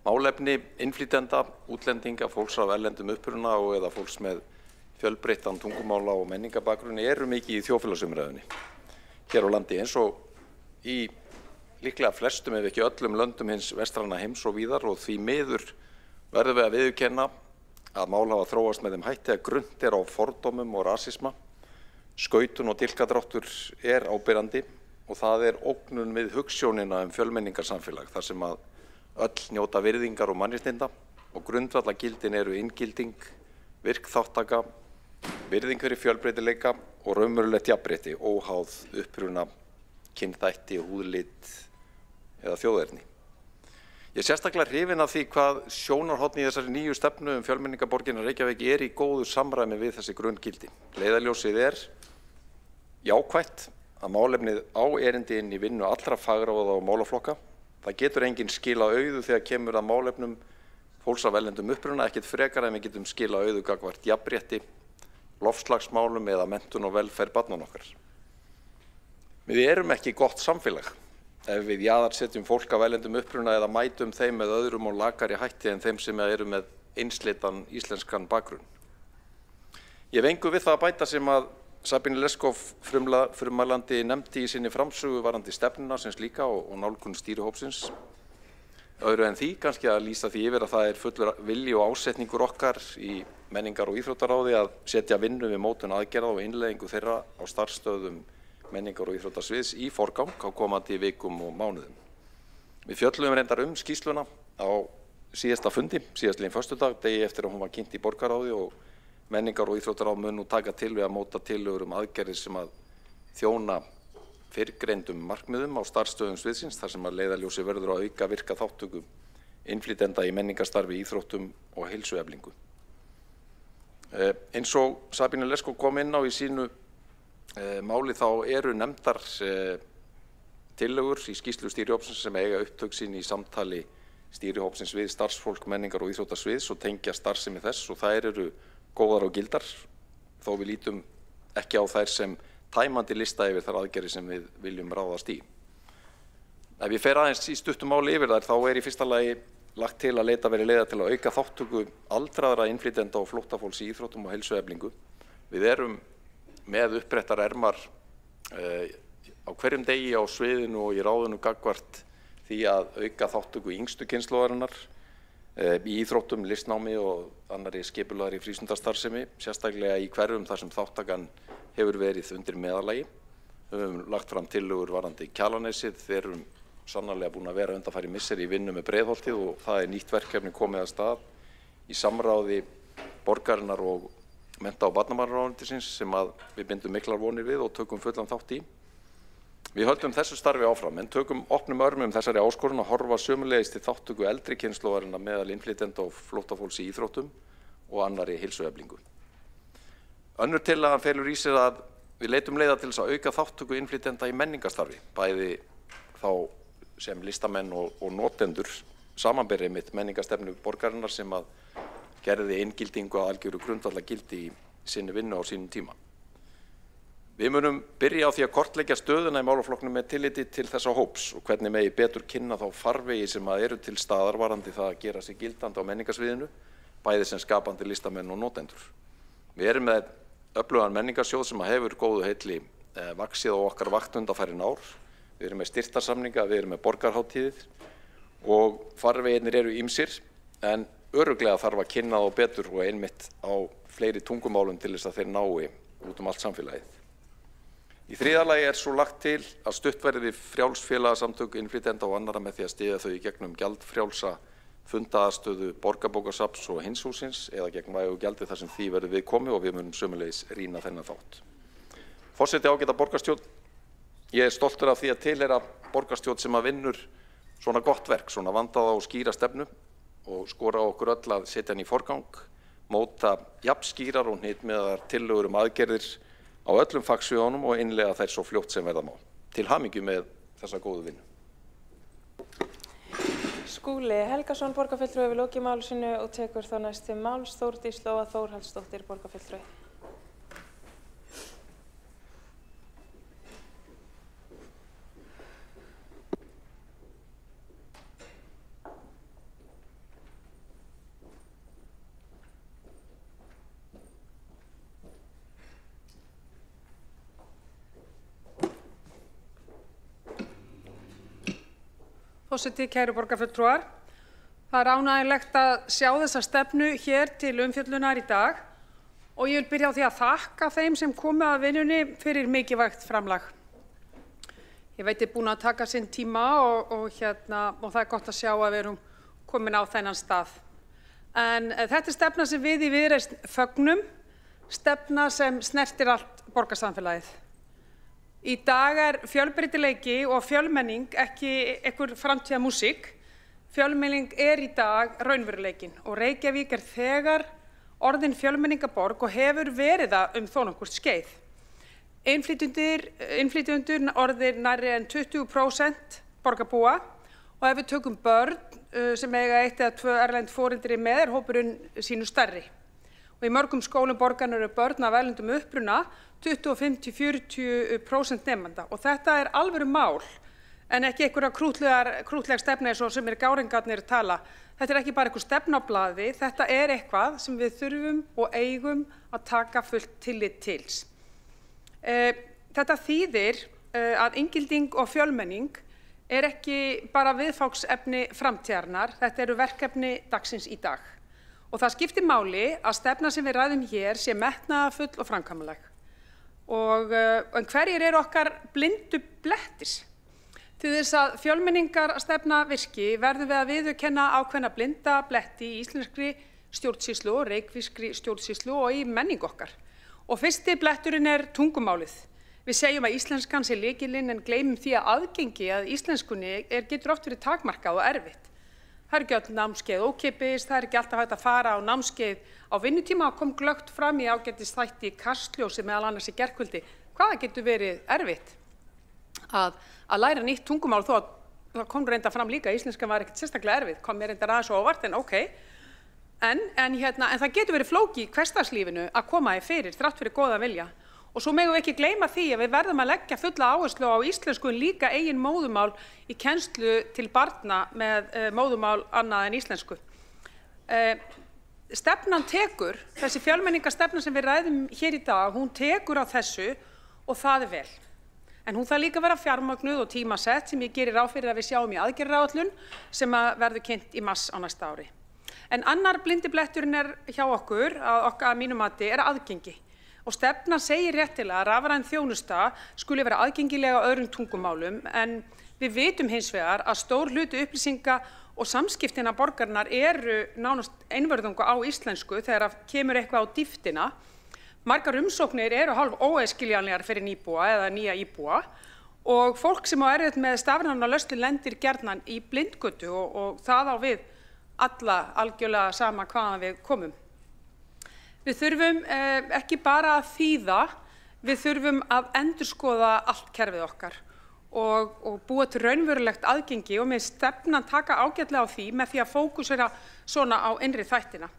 Málefni innflytjenda, útlendinga, fólks af erlendum uppruna og eða fólks með fjölbreyttan tungumála og menningabakgrunni eru mikið í þjóðfélagsumræðunni hér á landi, eins og í líklega flestum ef ekki öllum löndum hins vestræna heims og víðar, og því miður verðum við að viðurkenna að mál hafa þróast með þeim hætti að grunnt á fordómum og rasisma. Skautun og dilkadráttur áberandi og það ógnun við hugsjónina fjölmenningarsamfélag þar sem að öll njóta virðingar og mannréttinda, og grundvallagildin eru inngilding, virk þáttaka, virðing fyrir fjölbreytileika og raunverulegt jafnrétti óháð uppruna, kynþætti, húðlit eða þjóðerni. Ég sérstaklega hrifinn af því hvað sjónarhorn í þessari nýju stefnu fjölmenningarborgina Reykjavík í góðu samræmi við þessi grunngildi. Leiðarljósið jákvætt að málefnið á erindi inn í vinnu allra fagráða og málaflokka. Það getur enginn skila auðu þegar kemur að málefnum fólks af erlendum uppruna, ekkert frekar en við getum skila auðu gagnvart jafnrétti, loftslagsmálum eða menntun og velferð barnanna okkar. Við erum ekki gott samfélag ef við jaðarsetjum fólk af erlendum uppruna eða mætum þeim með öðrum og lakari hætti en þeim sem eru með einsleitan íslenskan bakgrunn. Ég hef engu við það að bæta sem að Sabine Leskov frummælandi nefndi í sinni framsögu varðandi stefnuna sem slíka og nálgun stýrihópsins. Öðru en því kannski að lýsa því yfir að það fullur vilji og ásetningur okkar í menningar- og íþróttaráði að setja vinnu við mótun aðgerða og innleiðingu þeirra á starfsstöðum menningar- og íþróttasviðs í forgang á komandi vikum og mánuðum. Við fjölluðum reyndar skýrsluna á síðasta fundi, síðastliðinn föstudag, degi eftir að hún var kynnt í borgarráði, og menningar- og íþróttaráð mun nú taka til við að móta tillögur aðgerðir sem að þjóna fyrrgreindum markmiðum á starfsstöðum sviðsins þar sem að leiðarljósi verður að auka virka þátttöku innflytjenda í menningarstarfi, íþróttum og heilsueflingu. Eins og Sabine Lesko kom inn á í sínu máli þá eru nefndar tillögur í skýrslu stýrihópsins sem eiga upptök sín í samtali stýrihópsins við starfsfólk menningar og íþróttasviðs og tengja starfsemi þess og þær eru góðar og gildar þó við lítum ekki á þær sem tæmandi lista yfir þær aðgerðir sem við viljum ráðast í. Ef ég fer aðeins í stuttu máli yfir þær þá í fyrsta lagi lagt til að leita verið leiða til að auka þátttöku aldraðra innflytjenda og flóttafólks í íþróttum og heilsueflingu. Við erum með uppbrettar ermar á hverjum degi á sviðinu og í ráðinu gagnvart því að auka þátttöku yngstu kynslóðarinnar í íþróttum, listnámi og annarri skipulagðri frístundastarfsemi, sérstaklega í hverfum þar sem þáttakan hefur verið undir meðallagi. Við höfum lagt fram tillögur varðandi Kjalarnesið, þeir erum sannarlega búin að vera undanfari misseri í vinnu með Breiðholtið og það nýtt verkefni komið að stað í samráði borgarinnar og mennta- og barnamálaráðuneytisins sem að við bindum miklar vonir við og tökum fullan þátt í. Við höldum þessu starfi áfram en tökum opnum örmum þessari áskorun að horfa sömulegis til þátttöku eldri kynslóðarinnar meðal innflytjenda og flóttafólks í íþróttum og annarri heilsueflingu. Önnur tillagan felur í sér að við leitum leiða til þess að auka þátttöku innflytjenda í menningarstarfi, bæði þá sem listamenn og notendur samanberið mitt menningarstefnu borgarinnar sem að gerði inngildingu að algjöru grundvallagildi í sinni vinnu á sínum tíma. Við munum byrja á því að kortleggja stöðuna í málaflokknum með tilliti til þessa hóps og hvernig megi betur kynna þá farvegi sem að eru til staðar varðandi það að gera sig gildandi á menningarsviðinu, bæði sem skapandi listamenn og notendur. Við erum með öflugan menningarsjóð sem að hefur góðu heilli vaxið á okkar vakt undanfarin ár. Við erum með styrktarsamninga, við erum með borgarhátíðir og farveginir eru ýmsir en örugglega þarf að kynna þá betur og einmitt á fleiri tungumálum til þess að þeir nái út allt samfélagið. Í þriðja lagi svo lagt til að stutt verði frjáls félagasamtök innflytjenda og annarra með því að styðja þau í gegnum gjaldfrjálsa fundaaðstöðu Borgarbókasafns og Hinshússins eða gegn vægu gjaldi þar sem því verður við komið og við munum sömulegis rýna þennan þátt. Forseti ágæta borgarstjórn, ég stoltur af því að tilheyra borgarstjórn sem að vinnur svona gott verk, svona vandaða og skýra stefnu og skora á okkur öll að setja hann í forgang, móta jafnskýrar og hnitmiðaðar tillögur aðgerðir á öllum fagsviðunum og innleiða þær svo fljótt sem verða má. Til hamingju með þessa góðu vinnu. Skúli Helgason, borgarfulltrúi við lokið máli sínu og tekur þá næst til máls Þórdís Lóa Þórhallsdóttir, borgarfulltrúi. Forseti, kæru borgarfulltrúar, það er ánægjulegt að sjá þessa stefnu hér til umfjöllunar í dag og ég vil byrja á því að þakka þeim sem komu að vinnunni fyrir mikilvægt framlag. Ég veit ég er búin að taka sinn tíma og það er gott að sjá að við erum komin á þennan stað. En þetta er stefna sem við í Viðreisn fögnum, stefna sem snertir allt borgarsamfélagið. Í dag er fjölbreytileiki og fjölmenning ekki einhver framtíðarmúsík. Fjölmenning er í dag raunveruleikinn og Reykjavík er þegar orðin fjölmenningaborg og hefur verið það þó nokkurt skeið. Innflytjendur orðin nærri en 20% borgarbúa og ef við tökum börn sem eiga 1 eða 2 erlend foreldri með er hópurinn sínu stærri. Og í mörgum skólum borgarinnar eru börn af erlendum uppruna 25–40% nemenda og þetta er alvöru mál en ekki einhverja krútlegar stefna eins og sem gáringarnir tala. Þetta er ekki bara einhver stefna á blaði, þetta er eitthvað sem við þurfum og eigum að taka fullt tillit til. Þetta þýðir að inngilding og fjölmenning er ekki bara viðfangsefni framtíðarinnar, þetta eru verkefni dagsins í dag. Og það skiptir máli að stefna sem við ræðum hér sé metnaðarfull og framkvæmanleg. En hverjir eru okkar blindu blettir? Til þess að fjölmenningarstefna virki verðum við að viðurkenna ákveðna blinda bletti í íslenskri stjórnsýslu og reykvískri stjórnsýslu og í menningu okkar. Og fyrsti bletturinn er tungumálið. Við segjum að íslenskan sé lykillinn en gleymum því að aðgengi að íslenskunni getur oft verið takmarkað og erfitt. Það ekki öll námskeið ókeypis, það ekki alltaf hægt að fara á námskeið á vinnutíma og kom glöggt fram í ágætisþætti Kastljósi meðal annars í gærkvöldi. Hvaða getur verið erfitt að læra nýtt tungumál þó að það kom reynda fram líka að íslenskan var ekkert sérstaklega erfitt, kom mér reynda aðeins og óvart en ok. En það getur verið flókið í hversdagslífinu að koma því fyrir þrátt fyrir góða vilja. Og svo megum við ekki gleyma því að við verðum að leggja fulla áherslu á íslensku en líka eigin móðumál í kennslu til barna með móðumál annað en íslensku. Stefnan tekur, þessi fjölmenningarstefna sem við ræðum hér í dag, hún tekur á þessu og það vel. En hún þarf líka að vera fjármögnuð og tímasett sem ég gerir ráð fyrir að við sjáum í aðgerðaráætlun sem verður kynnt í mars á næsta ári. En annar blindi bletturinn hjá okkur, að mínu mati, aðgengi. Og stefnan segir réttilega að rafræn þjónusta skuli vera aðgengilega á öðrum tungumálum en við vitum hins vegar að stór hluti upplýsinga og samskiptina borgarinnar eru nánast einvörðungu á íslensku þegar kemur eitthvað á dýptina. Margar umsóknir eru hálf óæskiljanlegar fyrir nýbúa eða nýja íbúa og fólk sem á erfitt með stafræna lausnir lendir gjarnan í blindgötu og það á við alla algjörlega sama hvaðan við komum. Við þurfum ekki bara að þýða, við þurfum að endurskoða allt kerfið okkar og búa til raunverulegt aðgengi og með stefnan taka ágætlega á því með því að fókusera svona á innri þættina.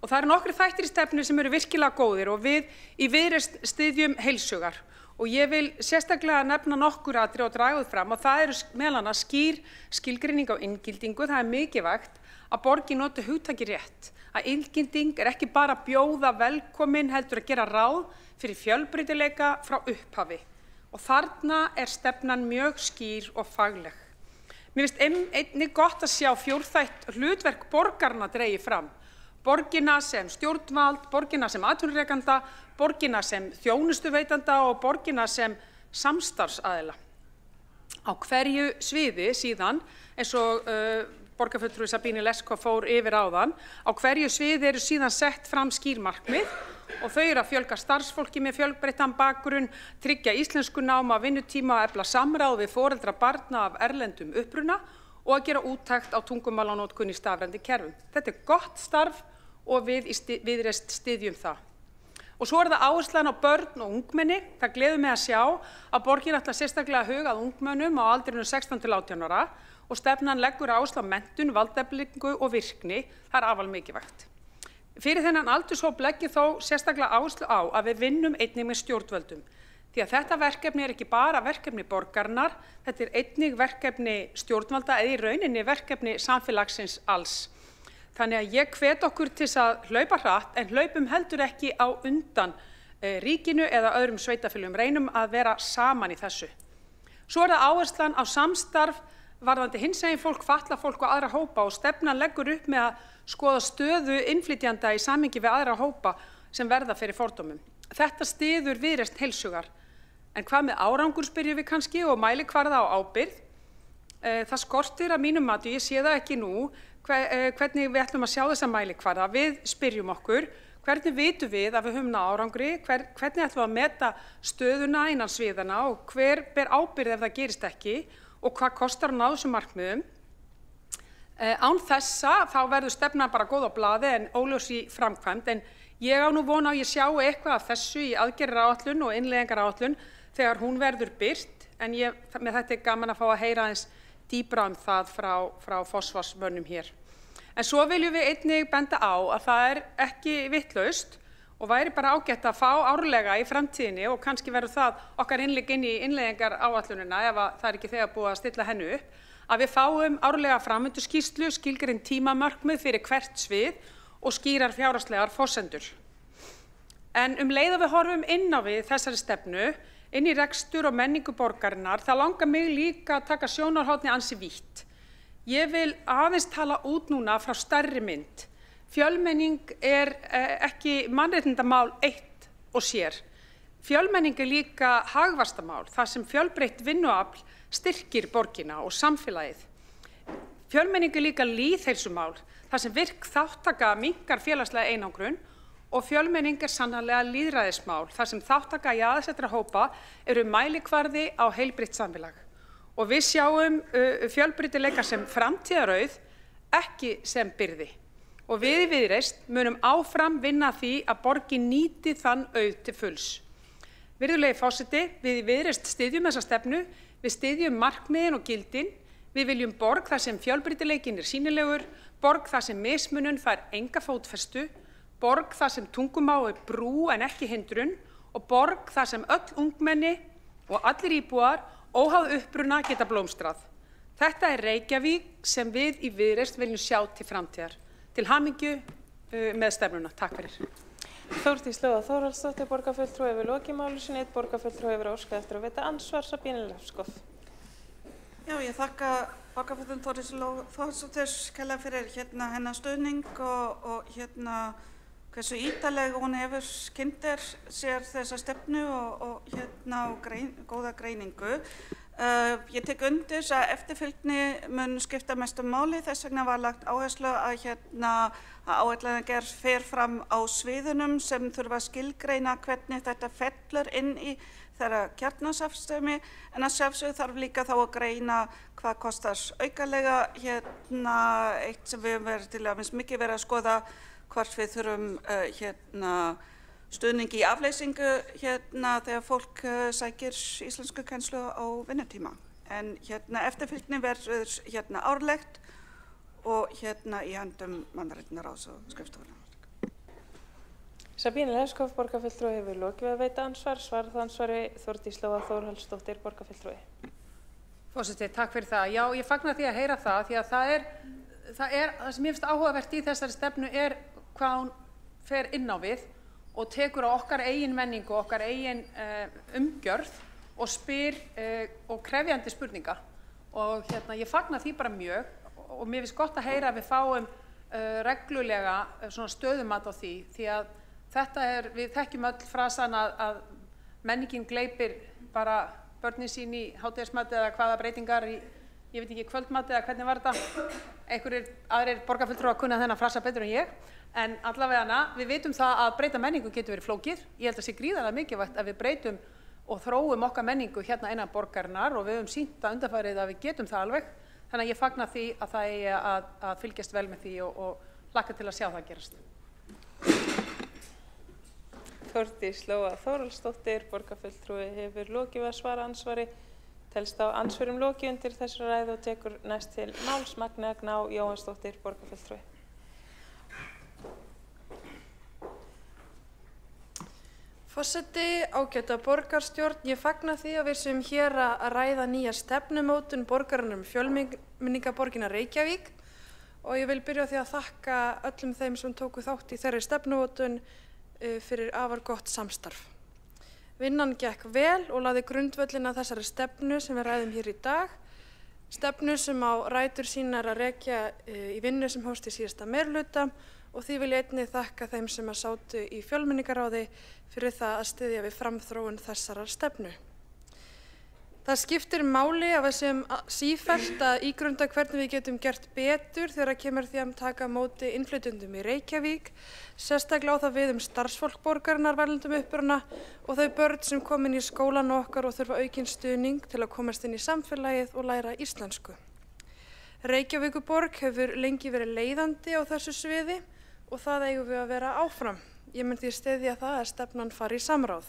Og það eru nokkrir þættir í stefnu sem eru virkilega góðir og við í Viðreisn styðjum heilshugar. Og ég vil sérstaklega nefna nokkur atriði og draga þau fram og það eru meðal annars skýr skilgreining á inngildingu. Það mikilvægt að borgin noti hugtakið rétt. Að inngilding ekki bara að bjóða velkomin heldur að gera ráð fyrir fjölbreytileika frá upphafi. Og þarna stefnan mjög skýr og fagleg. Mér finnst einnig gott að sjá fjórþætt hlutverk borgarna dregið fram. Borgina sem stjórnvald, borgina sem atvinnurekanda, borgina sem þjónustuveitanda og borgina sem samstarfsaðila. Á hverju sviði síðan, eins og borgarfulltrúi Sabine Leskov fór yfir áðan, á hverju sviði eru síðan sett fram skýr markmið og þau eru að fjölga starfsfólki með fjölbreyttan bakgrunn, tryggja íslenskunám á vinnutíma og efla samráð við foreldra barna af erlendum uppruna og að gera úttekt á tungumálanótkun í stafrændi kerfum. Þetta gott starf og við í Viðreisn styðjum það. Og svo það áherslan á börn og ungmenni. Það gleður mig að sjá að borgin ætlar sérstaklega að huga að ungmennum á aldrinum 16 til 18 ára og stefnan leggur áherslu á menntun, valdeflingu og virkni. Það afar mikilvægt. Fyrir þennan aldurshóp legg ég þó sérstaklega áherslu á að við vinnum einnig með stjórnvöldum. Því að þetta verkefni ekki bara verkefni borgarinnar, þetta einnig verkefni stjórnvalda eða í rauninni verkefni samfélagsins alls. Þannig að ég hvet okkur til að hlaupa hratt en hlaupum heldur ekki á undan ríkinu eða öðrum sveitarfélögum, reynum að vera saman í þessu. Svo það áherslan á samstarf varðandi hinsegin fólk, fatlað fólk og aðra hópa og stefnan leggur upp með að skoða stöðu innflytjenda í samhengi við aðra hópa sem verða fyrir fordómum. Þetta styður Viðreisn heilshugar. En hvað með árangur spyrjum við kannski og mælikvarða á ábyrgð? Það skortir að mínum mati, ég sé það ekki nú, hvernig við ætlum að sjá þessa mælikvarða. Við spyrjum okkur, hvernig vitum við að við höfum náð árangri, hvernig ætlum við að meta stöðuna innan sviðana og hver ber ábyrgð ef það gerist ekki og hvað kostar að ná þessum markmiðum. Án þessa þá verður stefnan bara góð á blaði en óljós í framkvæmd en ég á nú vona að ég sjái eitthvað af þessu í aðgerðaráætlun og innleiðingaráætlun þegar hún verður birt en með þetta gaman að fá að heyra aðeins dýpra það frá forsvarsmönnum hér. En svo viljum við einnig benda á að það ekki vitlaust og væri bara ágætt að fá árlega í framtíðinni og kannski verður það okkar innlegg inn í innleiðingaráætlunina ef það ekki þegar búið að stilla henni upp, að við fáum árlega framvinduskýrslu, skilgreind tímamarkmið fyrir hvert svið og skýrar fjárhagslegar forsendur. En leið að við horfum inn á við þessari stefnu, inn í rekstur og menningu borgarinnar, það langar mig líka að taka sjónarhornið ansi vítt. Ég vil aðeins tala út núna frá stærri mynd. Fjölmenning ekki mannréttindamál eitt og sér. Fjölmenning líka hagvaxtarmál, þar sem fjölbreytt vinnuafl styrkir borgina og samfélagið. Fjölmenning líka lýðheilsumál, þar sem virk þátttaka minnkar félagslega einangrun og fjölmenning sannarlega lýðræðismál þar sem þátttaka jaðarsettra hópa eru mælikvarði á heilbrigt samfélag. Og við sjáum fjölbreytileika sem framtíðarauð, ekki sem byrði. Og við í Viðreisn munum áfram vinna því að borgin nýti þann auð til fulls. Virðulegi forseti, við í Viðreisn styðjum þessa stefnu, við styðjum markmiðin og gildin, við viljum borg þar sem fjölbreytileikin sýnilegur, borg þar sem mismunun fær enga fótfestu, borg þar sem tungumál brú en ekki hindrun og borg þar sem öll ungmenni og allir íbúar óháð uppruna geta blómstrað. Þetta Reykjavík sem við í Viðreisn viljum sjá til framtíðar. Til hamingju með stefnuna. Takk fyrir. Þórdís Lóa Þórhallsdóttir, borgarfulltrúi hefur lokið máli sínu, einn borgarfulltrúi hefur óskað eftir að veita ansvar, Sabína Lefskov. Já, ég þakka borgarfulltrúa Þórdísi Lóu Þórhallsdóttir kærlega fyrir hennar stuðning og hversu ítarleg hún hefur kynnt sér þessa stefnu og góða greiningu. Ég tek undir að eftirfylgni mun skipta mestu máli, þess vegna var lagt áherslu að áætlanagerð fer fram á sviðunum sem þurfa að skilgreina hvernig þetta fellur inn í þeirra kjarnasafnssemi, en að sjálfsögðu þarf líka þá að greina hvað kostar aukalega eitt sem við höfum verið til að minnst mikið verið að skoða hvort við þurfum stuðning í afleysingu þegar fólk sækir íslenskukennslu á vinnutíma. En eftirfylgni verður árlegt og í höndum mannréttindaráðs og skrifstofunnar. Sabína Lefskov, borgarfulltrúi hefur lokið að veita ansvar, svarað ansvari Þórdís Lóa Þórhallsdóttir, borgarfulltrúi. Forseti, takk fyrir það. Já, ég fagna því að heyra það, því að það sem ég finnst áhugavert í þessari stefnu hvað hún fer inn á við og tekur á okkar eigin menningu og okkar eigin umgjörð og spyr og krefjandi spurninga. Og ég fagna því bara mjög og mér finnst gott að heyra að við fáum reglulega svona stöðumat á því að við þekkjum öll frasan að menningin gleypir bara börnin sín í hádegismati eða hvaða breytingar í, ég veit ekki, kvöldmati eða hvernig var þetta. Einhverjir aðrir borgarfulltrúar að kunna þennan frasa betur en ég. En allavega við vitum það að breyta menningu getur verið flókið. Ég held að sé gríðarlega mikilvægt að við breytum og þróum okkar menningu innan borgarinnar og við höfum sýnt að undanfarið að við getum það alveg. Þannig að ég fagna því að það eigi að fylgjast vel með því og hlakka til að sjá það gerast. Þórdís Lóa Þórhallsdóttir, borgarfulltrúi hefur lokið að svara ansvari, telst á ansvörum lokið undir þessari ræðu og tekur næst til máls Magnea Gná Jóhannsdóttir, borgarfulltrúi. Forseti, ágæta borgarstjórn, ég fagna því að við séum hér að ræða nýja stefnumótun borgarinnar fjölmenningarborgina Reykjavík og ég vil byrja á því að þakka öllum þeim sem tóku þátt í þeirri stefnumótun fyrir afar gott samstarf. Vinnan gekk vel og lagði grundvöllina þessari stefnu sem við ræðum hér í dag, stefnu sem á rætur sínar að rekja í vinnu sem hófst í síðasta meirihluta og því vil ég einnig þakka þeim sem að sátu í fjölmenningarráði fyrir það að styðja við framþróun þessarar stefnu. Það skiptir máli að við séum sífellt að ígrunda hvernig við getum gert betur þegar kemur því að taka á móti innflytjendum í Reykjavík, sérstaklega á það við starfsfólk borgarinnar af erlendum uppruna og þau börn sem komin í skólan okkar og þurfa aukinn stuðning til að komast inn í samfélagið og læra íslensku. Reykjavíkurborg hefur lengi verið leiðandi á þessu sviði og það eigum við að vera áfram. Ég mun því styðja það að stefnan fari í samráð.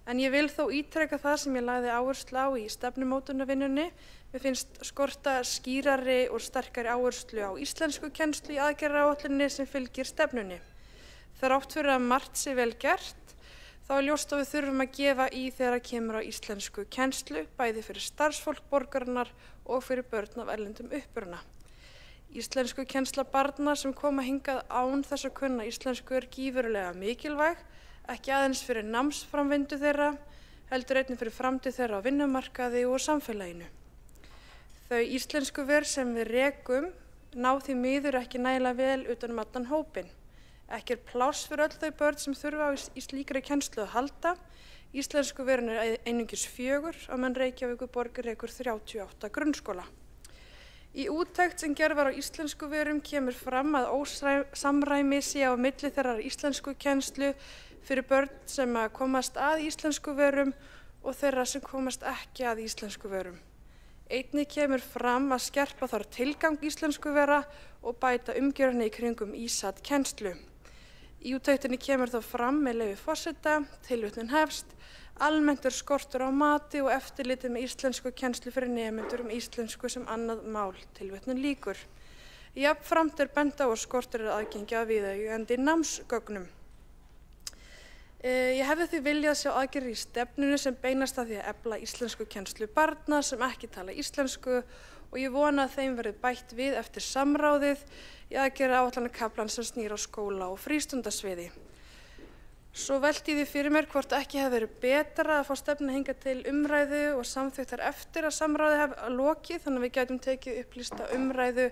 En ég vil þó ítreka það sem ég lagði áherslu á í stefnumótunarvinnunni. Mér finnst skorta skýrari og sterkari áherslu á íslenskukennslu í aðgerðaáætluninni sem fylgir stefnunni. Þrátt fyrir að margt sé vel gert, þá er ljóst að við þurfum að gefa í þegar kemur á íslenskukennslu, bæði fyrir starfsfólk borgarinnar og fyrir börn af erlendum uppruna. Íslenskukennsla barna sem koma hingað án þess að kunna íslensku er gífurlega mikilvæg, ekki aðeins fyrir námsframvindu þeirra, heldur einnig fyrir framtíð þeirra á vinnumarkaði og samfélaginu. Þau íslenskuver sem við rekum ná því miður ekki nægilega vel utan allan hópinn. Ekki pláss fyrir öll þau börn sem þurfa í slíkri kennslu að halda. Íslenskuverin einungis 4 á meðan Reykjavíkurborg rekur 38 grunnskóla. Í úttekt sem gerð var á íslenskuverum kemur fram að ósamræmi sé á milli þeirrar íslenskukennslu fyrir börn sem komast að íslenskuverum og þeirra sem komast ekki að íslenskuverum. Einnig kemur fram að skerpa þarf tilgang íslenskuvera og bæta umgjörðinni í kringum ísat-kennslu. Í úttektinni kemur þá fram með leyfi forseta, tilvitnun hefst, almennt skortur á mati og eftirliti með íslenskukennslu fyrir nemendur íslensku sem annað mál, tilvitnun lýkur. Jafnframt bent á að skortur aðgengi að viðeigandi námsgögnum. Ég hefði því viljað sjá aðgerðir í stefnunni sem beinast að því að efla íslenskukennslu barna sem ekki tala íslensku og ég vona að þeim verði bætt við eftir samráðið í aðgerðaáætlunarkaflann sem snýr á skóla- og frístundasviði. Svo velti ég því fyrir mér hvort ekki hefði verið betra að fá stefnuna hingað til umræðu og samþykktar eftir að samráði hefði lokið, þannig að við gætum tekið upplýsta umræðu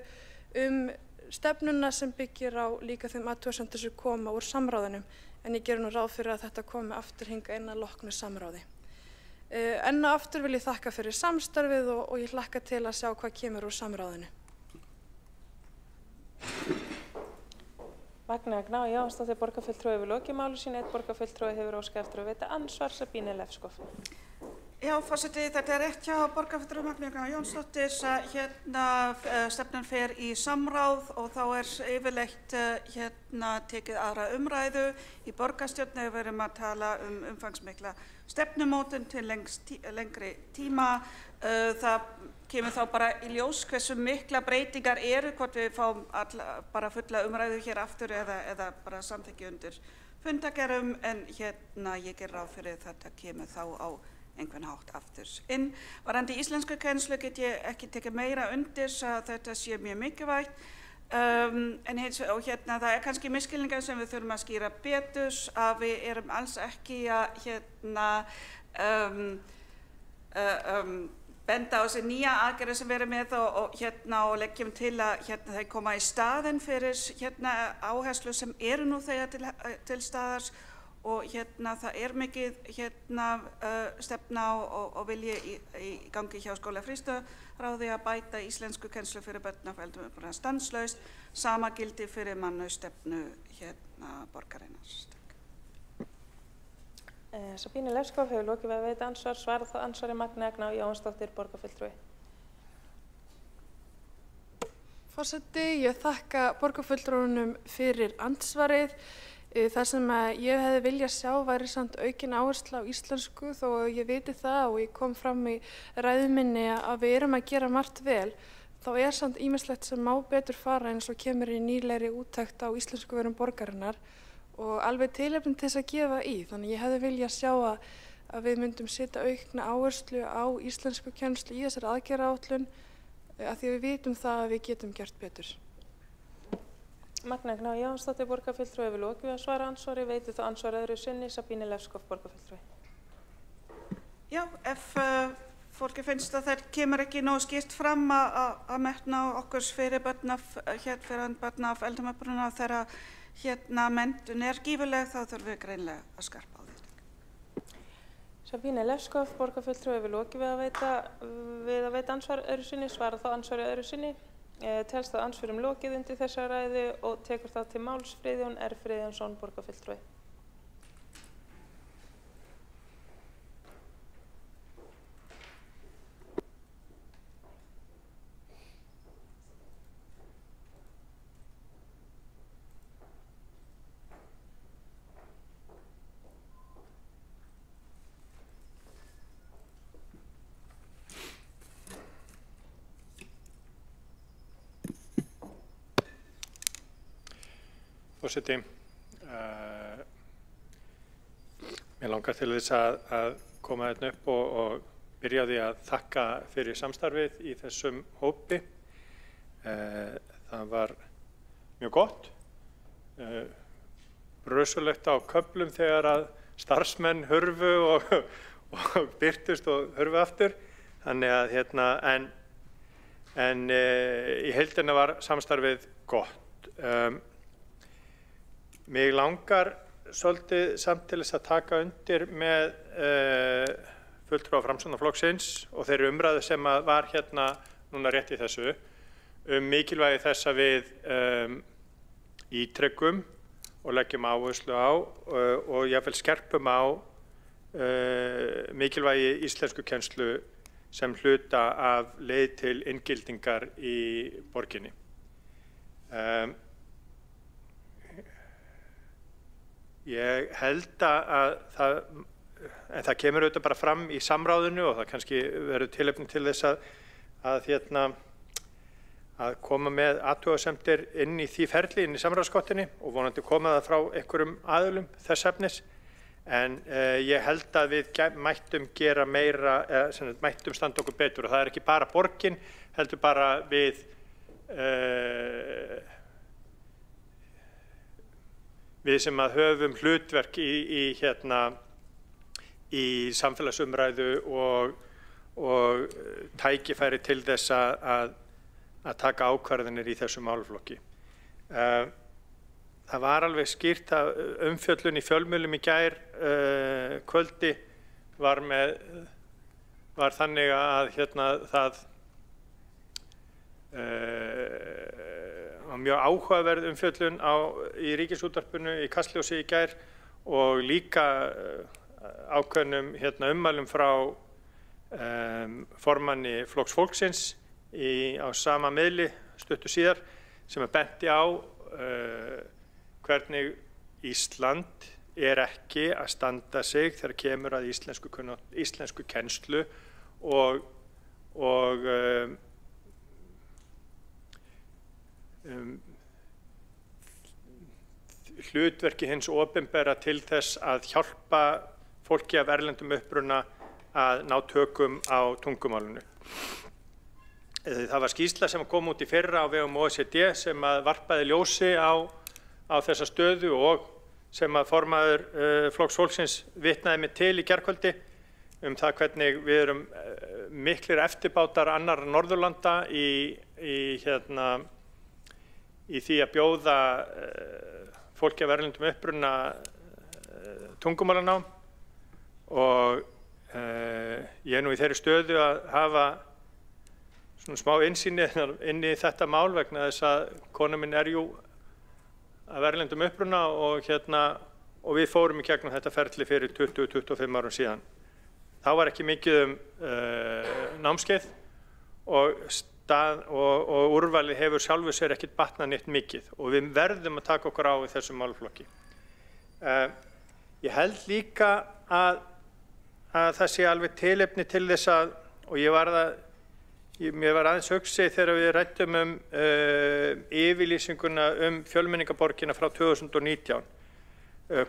stefnuna sem byggir á líka þeim athugasemdum sem koma úr samráðinum, en ég geri nú ráð fyrir að þetta komi aftur hingað inn að loknu samráði. Enn og aftur vil ég þakka fyrir samstarfið og ég hlakka til að sjá hvað kemur úr samráðinu. Magnea Gná Jóhannsdóttir, borgarfulltrúi við lokið máli sínu. Einn borgarfulltrúi hefur óskað eftir að veita andsvar, Sabine Lefskov. Já, forseti, þetta rétt hjá borgarfulltrúi Magnea Gná Jóhannsdóttir. Stefnan fer í samráð og þá yfirleitt tekið aðra umræðu. Í borgarstjórn við erum að tala umfangsmikla stefnumótun til lengri tíma. Það kemur þá bara í ljós hversu mikla breytingar eru, hvort við fáum bara fulla umræðu hér aftur eða bara samþykki undir fundagerðum, en ég ger ráð fyrir þetta kemur þá á einhvern hátt aftur inn. Varðandi íslenskukennslu get ég ekki tekið meira undir að þetta sé mjög mikilvægt, en það kannski misskilningar sem við þurfum að skýra betur, að við erum alls ekki að benda á þessi nýja aðgerðir sem við erum með og leggjum til að þeir koma í staðinn fyrir áherslu sem eru nú þegar til staðar og það mikið stefna og vilji í gangi hjá skóla frístundaráði að bæta íslenskukennslu fyrir börn af foreldrum stanslaust, sama gildi fyrir mannauðsstefnu borgarinnar. Sabine Lefskov hefur lokið við að veita ansvar, svarar það ansvari Magnea Gná Jóhannsdóttir, borgarfulltrúi. Forseti, ég þakka borgarfulltrúunum fyrir ansvarið. Það sem ég hefði viljað sjá væri samt aukin áhersla á íslensku, þó að ég viti það og ég kom fram í ræðu minni að við erum að gera margt vel, þá samt ýmislegt sem má betur fara eins og kemur í nýlegri úttekt á íslenskuverum borgarinnar og alveg tilefni til þess að gefa í. Þannig ég hefði viljað sjá að við myndum setja aukna áherslu á íslenskukennslu í þessari aðgerðaáætlun af því að við vitum það að við getum gert betur. Magnea Gná Jóhannsdóttir, borgarfulltrúi hefur lokið við að svara ansvari, veitir þá ansvar öðru sinni, Sabine Lefskov, borgarfulltrúi. Já, ef fólki finnst að það kemur ekki nógu skýrt fram að metna okkur fyrir börn af eldri uppruna þegar menntun gífurleg, þá þurfum við greinilega að skarpa á þetta. Sabine Lefskov, borgarfulltrúi hefur lokið við að veita ansvar öðru sinni, svarar þá ansvari öðru sinni. Telst það ansvörum lokið undir þessa ræðu og tekur þá til máls Friðjón R. Friðjónsson, borgarfulltrúi. Forseti, mér langar til þess að koma hérna upp og byrja á því að þakka fyrir samstarfið í þessum hópi. Það var mjög gott, brösulegt á köflum þegar að starfsmenn hurfu og birtust og hurfu aftur. Þannig að en í heildina var samstarfið gott. Mig langar svolítið samt til þess að taka undir með fulltrúa Framsóknarflokksins og þeirri umræðu sem var hérna núna rétt í þessu mikilvægi þess að við ítrekum og leggjum áherslu á og jafnvel skerpum á mikilvægi íslenskukennslu sem hluta af leið til inngildingar í borginni. Ég held að það kemur auðvitað bara fram í samráðinu og það kannski verður tilefni til þess að koma með athugasemdir inn í því ferli, inn í samráðsgáttinni og vonandi koma það frá einhverjum aðilum þess efnis. En ég held að við mættum gera meira, mættum standa okkur betur og það er ekki bara borgin, heldur bara við sem að höfum hlutverk í samfélagsumræðu og tækifæri til þess að taka ákvarðanir í þessum málaflokki. Það var alveg skýrt að umfjöllun í fjölmiðlum í gær kvöldi var þannig að það var mjög áhugaverð umfjöllun í Ríkisútvarpinu í Kastljósi í gær og líka ákveðnum ummælum frá formanni Flokks fólksins á sama miðli stuttu síðar sem benti á hvernig Ísland ekki að standa sig þegar kemur að íslensku kennslu og hlutverki hins opinbera til þess að hjálpa fólki af erlendum uppruna að ná tökum á tungumálinu. Það var skýrsla sem kom út í fyrra á vegum OECD sem varpaði ljósi á þessa stöðu og sem formaður Flokks fólksins vitnaði mig til í gærkvöldi það hvernig við erum miklir eftirbátar annarra Norðurlanda í því að bjóða fólki af erlendum uppruna tungumálanám og ég er nú í þeirri stöðu að hafa svona smá innsýni inn í þetta mál vegna þess að kona minn jú af erlendum uppruna og við fórum í gegnum þetta ferli fyrir 20-25 árum síðan. Þá var ekki mikið námskeið og úrvalið hefur sjálfu sér ekkert batnað neitt mikið og við verðum að taka okkur á í þessum málaflokki. Ég held líka að það sé alveg tilefni til þess og mér var aðeins hugsið þegar við ræddum yfirlýsinguna fjölmenningarborgina frá 2019.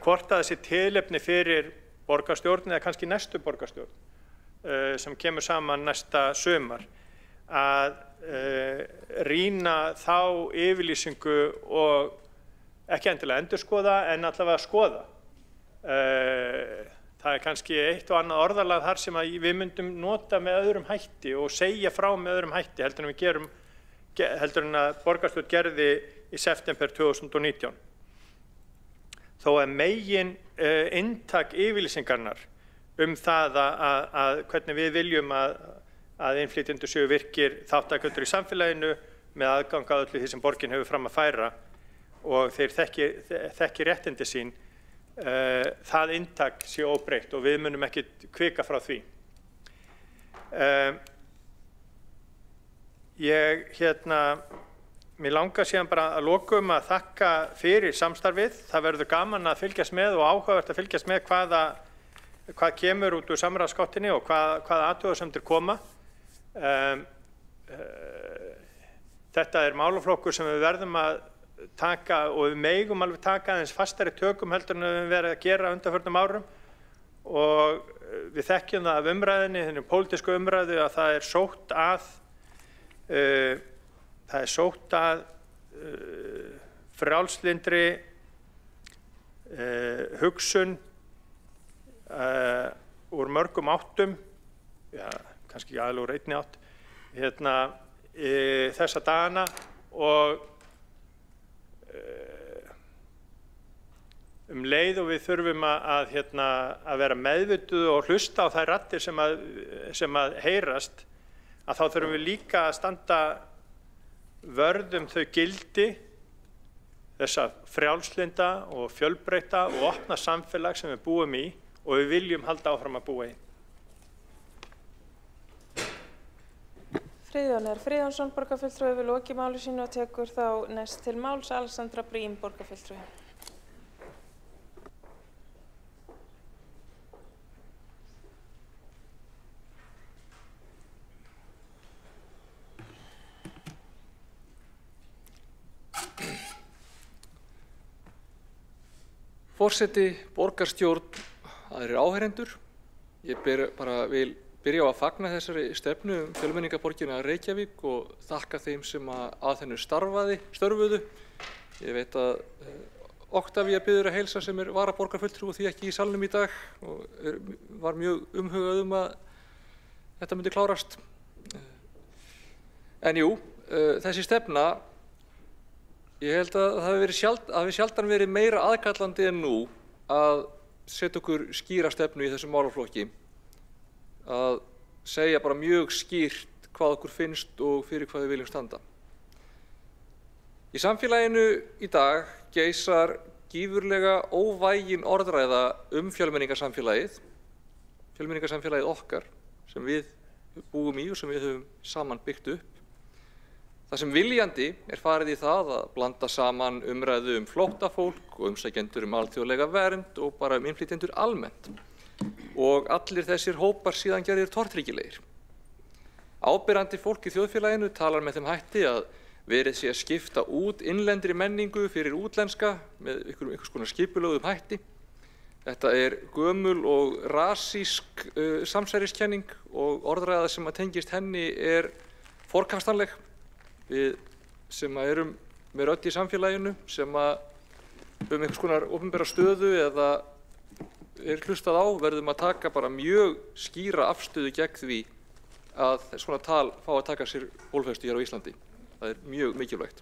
Hvort að það sé tilefni fyrir borgarstjórn eða kannski næstu borgarstjórn sem kemur saman næsta sumar að rýna þá yfirlýsingu og ekki endilega endurskoða en allavega skoða. Það er kannski eitt og annað orðalag þar sem við myndum nota með öðrum hætti og segja frá með öðrum hætti heldur en að borgarstjórn gerði í september 2019. Þó að megin inntak yfirlýsingarnar það að hvernig við viljum að innflytjendur séu virkir þátttakendur í samfélaginu með aðgang að öllu því sem borgin hefur fram að færa og þeir þekki réttindi sín. Það inntak sé óbreytt og við munum ekki hvika frá því. Mér langar síðan bara að lokum að þakka fyrir samstarfið. Það verður gaman að fylgjast með og áhugavert að fylgjast með hvað kemur út úr samráðsgáttinni og hvaða athugasemdir koma. Þetta er málaflokkur sem við verðum að taka og við megum alveg taka aðeins fastari tökum heldur en við höfum verið að gera undanförnum árum og við þekkjum það af umræðinni, þenni pólitísku umræðu að það er sótt að frjálslyndri hugsun úr mörgum áttum, kannski ekki aðeins úr einni átt, þessa dagana og leið og við þurfum að vera meðvituð og hlusta á þær raddir sem að heyrast, að þá þurfum við líka að standa vörðum þau gildi þessa frjálslynda og fjölbreytta og opna samfélag sem við búum í og við viljum halda áfram að búa í. Friðjón Friðjónsson, borgarfulltrúi, við lokið máli sínu og tekur þá næst til máls Alexandra Brím, borgarfulltrúi. Forseti, borgarstjórn, aðrir áheyrendur. Ég vil byrja á að fagna þessari stefnu fjölmenningarborgina Reykjavík og þakka þeim sem að hennu störfuðu. Ég veit að Oktavía biður að heilsa sem varaborgarfulltrúi og því ekki í salnum í dag og var mjög umhugað að þetta myndi klárast. En jú, þessi stefna, ég held að það hafi sjaldan verið meira aðkallandi en nú að setja okkur skýra stefnu í þessum málaflokki, að segja bara mjög skýrt hvað okkur finnst og fyrir hvað við viljum standa. Í samfélaginu í dag geisar gífurlega óvægin orðræða fjölmenningarsamfélagið okkar sem við búum í og sem við höfum saman byggt upp. Það sem viljandi farið í það að blanda saman umræðu flóttafólk og umsækjendur alþjóðlega vernd og bara innflytjendur almennt. Og allir þessir hópar síðan gerðir tortryggilegir. Áberandi fólk í þjóðfélaginu talar með þeim hætti að verið sé að skipta út innlendri menningu fyrir útlenska með einhvers konar skipulögðum hætti. Þetta gömul og rasísk samsæriskenning og orðræða sem að tengist henni forkastanleg. Við sem erum með rödd í samfélaginu, sem höfum einhvers konar opinbera stöðu eða hlustað á, verðum að taka bara mjög skýra afstöðu gegn því að svona tal fá að taka sér bólfestu hér á Íslandi. Það mjög mikilvægt.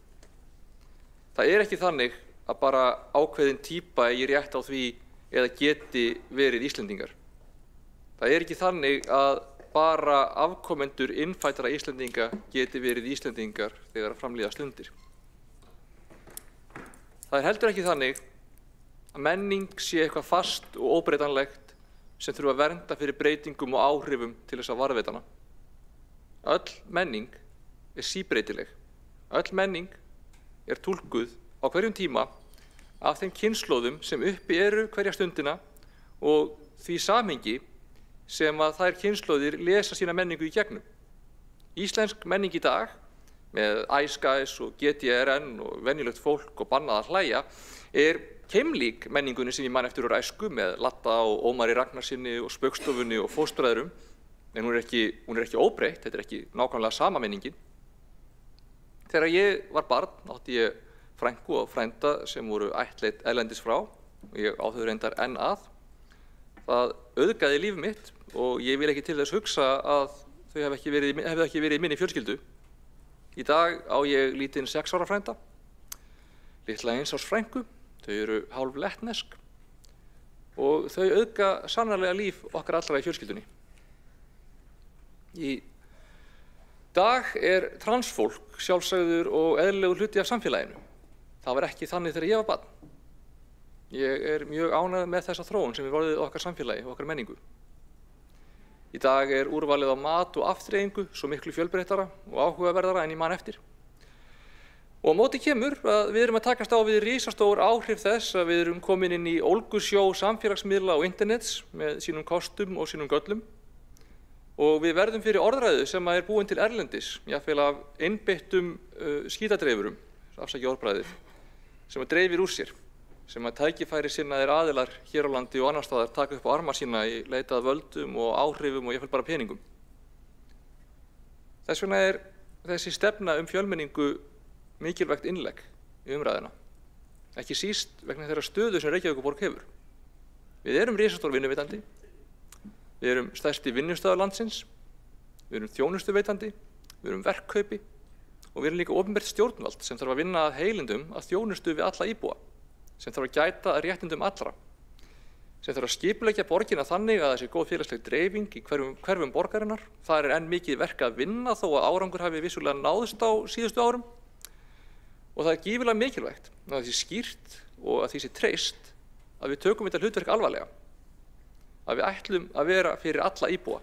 Það ekki þannig að bara ákveðin típa eigi rétt á því eða geti verið Íslendingar. Það ekki þannig að bara afkomendur innfæddra Íslendinga geti verið Íslendingar þegar framlíða stundir. Það heldur ekki þannig að menning sé eitthvað fast og óbreytanlegt sem þurfa að vernda fyrir breytingum og áhrifum til þess að varðveita hana. Öll menning síbreytileg. Öll menning túlkuð á hverjum tíma af þeim kynslóðum sem uppi eru hverja stundina og því samhengi sem að þær kynslóðir lesa sína menningu í gegnum. Íslensk menning í dag, með Ice Guys og GTRN og venjulegt fólk og bannað að hlæja, keimlík menningunni sem ég man eftir úr æsku með Latta og Ómari Ragnarsinni og Spaugstofunni og fóstbræðrum, en hún ekki óbreytt, þetta ekki nákvæmlega sama menningin. Þegar ég var barn átti ég frænku og frænda sem voru ættleidd erlendis frá og ég á þau reyndar enn að. Það auðgaði líf mitt og ég vil ekki til þess hugsa að þau hefðu ekki verið í minni fjölskyldu. Í dag á ég lítinn 6 ára frænda, litla 1 árs frænku, þau eru hálf lettnesk og þau auðga sannarlega líf okkar allra í fjölskyldunni. Í dag transfólk sjálfsagður og eðlilegur hluti af samfélaginu. Það var ekki þannig þegar ég var barn. Ég mjög ánægð með þessa þróun sem orðið okkar samfélagi og okkar menningu. Í dag úrvalið á mat og afþreyingu svo miklu fjölbreyttara og áhugaverðara en ég man eftir. Og á móti kemur að við erum að takast á við risastór áhrif þess að við erum komin inn í ólgusjó samfélagsmiðla og internets með sínum kostum og sínum göllum. Og við verðum fyrir orðræðu sem búin til erlendis, jafnvel af einbeittum skítadreifurum, afsakið orðbragðið, sem dreifir úr sér, sem tækifæri sinnaðir aðilar hér á landi og annar staðar taka upp á arma sína í leitað völdum og áhrifum og jafnvel bara peningum. Þess vegna þessi stefna fjölmenningu mikilvægt innlegg í umræðuna, ekki síst vegna þeirra stöðu sem Reykjavíkurborg hefur. Við erum risastór vinnuveitandi, við erum stærsti vinnustaður landsins, við erum þjónustuveitandi, við erum verkkaupi og við erum líka opinbert stjórnvald sem þarf að vinna að heilindum að þjónustu við alla íbúa, sem þarf að gæta að réttindum allra, sem þarf að skipuleggja borgina þannig að það sé góð félagsleg dreifing í hverfum borgarinnar. Það enn mikið verk að vinna þó að árangur hafi vissulega náðst á síðustu árum. Og það gífurlega mikilvægt að það sé skýrt og að því sé treyst að við tökum þetta hlutverk alvarlega. Að við ætlum að vera fyrir alla íbúa,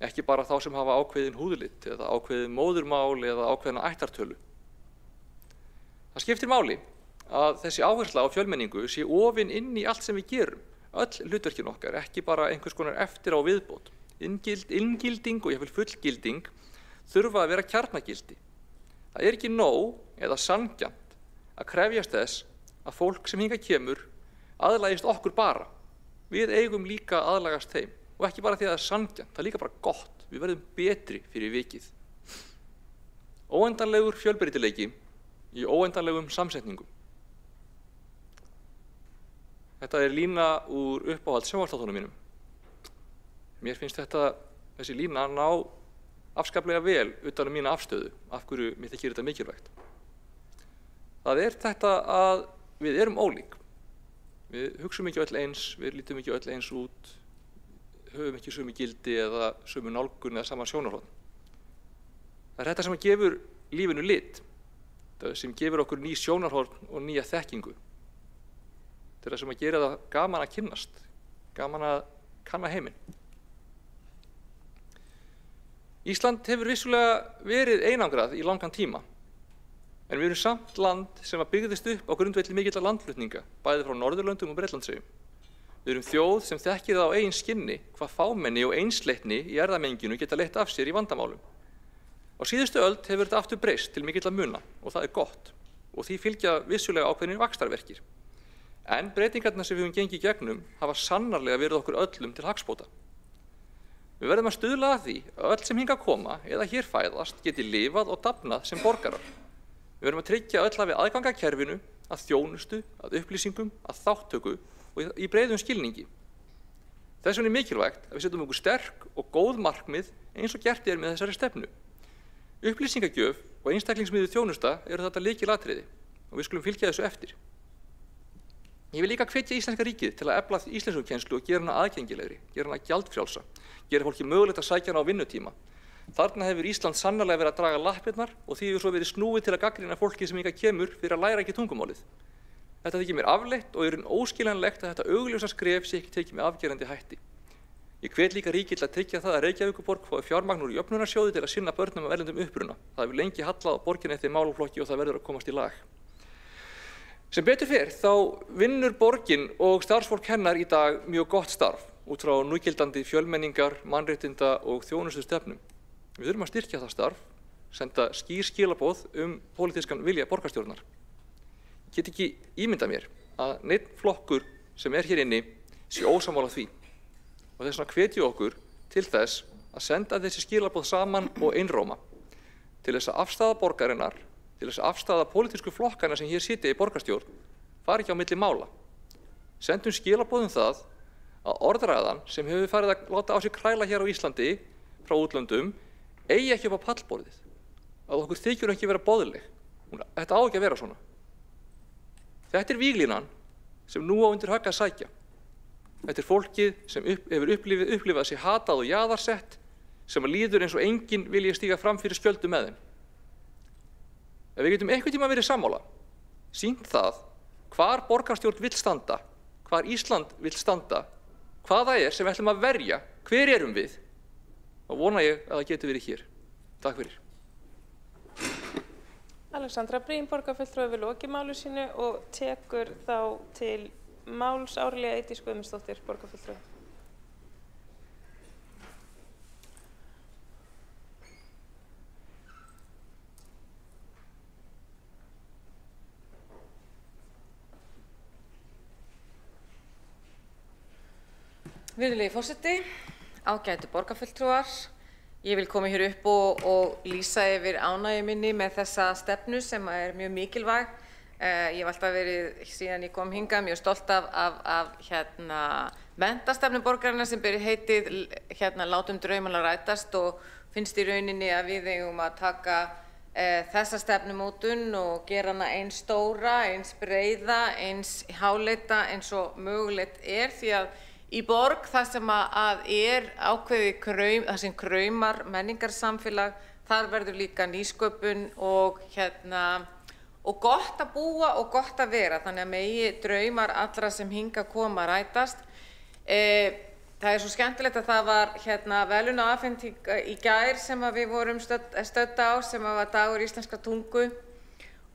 ekki bara þá sem hafa ákveðin húðlit eða ákveðin móðurmál eða ákveðina ættartölu. Það skiptir máli að þessi áhersla á fjölmenningu sé ofin inn í allt sem við gerum, öll hlutverkin okkar, ekki bara einhvers konar eftir á viðbót. Inngilding og jafnvel fullgilding þurfa að vera kjarnagildi. Það er ekki nóg eða sanngjarnt að krefjast þess að fólk sem hingað kemur aðlagist okkur bara. Við eigum líka að aðlagast þeim og ekki bara því að það er sanngjarnt, það er líka bara gott. Við verðum betri fyrir vikið. Óendanlegur fjölbreytileiki í óendanlegum samsetningum. Þetta er lína úr uppáhalds sjónvarpsþáttunum mínum. Mér finnst þessi lína ná afskaplega vel utan mína afstöðu, af hverju mér þykir þetta mikilvægt. Það er þetta að við erum ólík. Við hugsum ekki öll eins, við lítum ekki öll eins út, höfum ekki sömu gildi eða sömu nálgun eða sama sjónarhorn. Það er þetta sem gefur lífinu lit, það sem gefur okkur ný sjónarhorn og nýja þekkingu. Þetta er það sem gera það gaman að kynnast, gaman að kanna heiminn. Ísland hefur vissulega verið einangrað í langan tíma, en við erum samt land sem byggðist upp á grundvelli mikilla landflutninga, bæði frá Norðurlöndum og Bretlandseyjum. Við erum þjóð sem þekkir það á eigin skinni hvað fámenni og einsleitni í erfðamenginu geta leitt af sér í vandamálum. Á síðustu öld hefur þetta aftur breyst til mikilla muna og það er gott og því fylgja vissulega ákveðnir vaxtarverkir. En breytingarnar sem við höfum gengið gegnum hafa sannarlega verið okkur öllum til hagsbóta. Við verðum að stuðla að því að öll sem hingað koma eða hér fæðast geti lifað og dafnað sem borgarar. Við verðum að tryggja öll hafi aðgang að kerfinu, að þjónustu, að upplýsingum, að þáttöku og í breiðum skilningi. Þess vegna er mikilvægt að við setjum okkur sterk og góð markmið eins og gert er með þessari stefnu. Upplýsingagjöf og einstaklingsmiðuð þjónusta eru þetta lykilatriði og við skulum fylgja þessu eftir. Ég vil líka hvetja íslenska ríkið til að efla íslenskukennslu og gera hana aðgengilegri, gera hana gjaldfrjálsa, gera fólki mögulegt að sækja hana á vinnutíma. Þarna hefur Ísland sannarlega verið að draga lappirnar og því hefur svo verið snúið til að gagnrýna fólki sem hingað kemur fyrir að læra ekki tungumálið. Þetta þykir mér afleitt og er óskiljanlegt að þetta augljósa skref sé ekki tekið með afgerandi hætti. Ég hvet líka ríkið til að tryggja það að Reykjavíkurborg fái fjármagn úr jöfnunarsjóði til að sinna börnum af erlendum uppruna. Það hefur lengi hallað á borginni þeim málaflokki og það verður að komast í lag. Sem betur fer þá vinnur borgin og starfsfólk hennar í dag mjög gott starf út frá núgildandi fjölmenningar, mannréttinda og þjónustustefnum. Við þurfum að styrkja það starf, senda skýr skilaboð pólitískan vilja borgarstjórnar. Ég get ekki ímyndað mér að neinn flokkur sem er hér inni sé ósammála því og þess vegna hvetjum okkur til þess að senda þessi skilaboð saman og einróma til þess að afstaða borgarinnar, til þess að afstaða pólitísku flokkana sem hér sitja í borgarstjórn fari ekki á milli mála. Sendum skilaboðum það að orðræðan sem hefur farið að láta á sig kræla hér á Íslandi frá útlöndum eigi ekki upp á pallborðið, að okkur þykir ekki vera boðleg. Þetta á ekki að vera svona. Þetta er víglínan sem nú á undir högg að sækja. Þetta er fólkið sem hefur upplifað sig hatað og jaðarsett, sem líður eins og enginn vilji stíga fram fyrir skjöldu með þeim. Ef við getum einhvern tíma verið sammála, sýnt það hvar borgarstjórn vill standa, hvar Ísland vill standa, hvað það er sem við ætlum að verja, hver erum við, og vona ég að það geti verið hér. Takk fyrir. Alexandra Brím, borgarfulltrúi, við lokið máli sínu og tekur þá til máls Árelía Eydís Guðmundsdóttir, borgarfulltrúi. Virðulegi forseti, ágætu borgarfulltrúar, ég vil koma hér upp og lýsa yfir ánægju minni með þessa stefnu sem er mjög mikilvæg. Ég hef alltaf verið, síðan ég kom hingað, mjög stolt af menntastefnu borgarinnar sem beri heitið látum draumana rætast og finnst í rauninni að við eigum að taka þessa stefnumótun og gera hana eins stóra, eins breiða, eins háleita eins og mögulegt er því að í borg það sem að er ákveðið það sem kraumar menningarsamfélag, þar verður líka nýsköpun og og gott að búa og gott að vera, þannig að megi draumar allra sem hingað koma rætast. Það svo skemmtilegt að það var verðlaunaafhending í gær sem við vorum stödd á, sem var dagur íslenskrar tungu,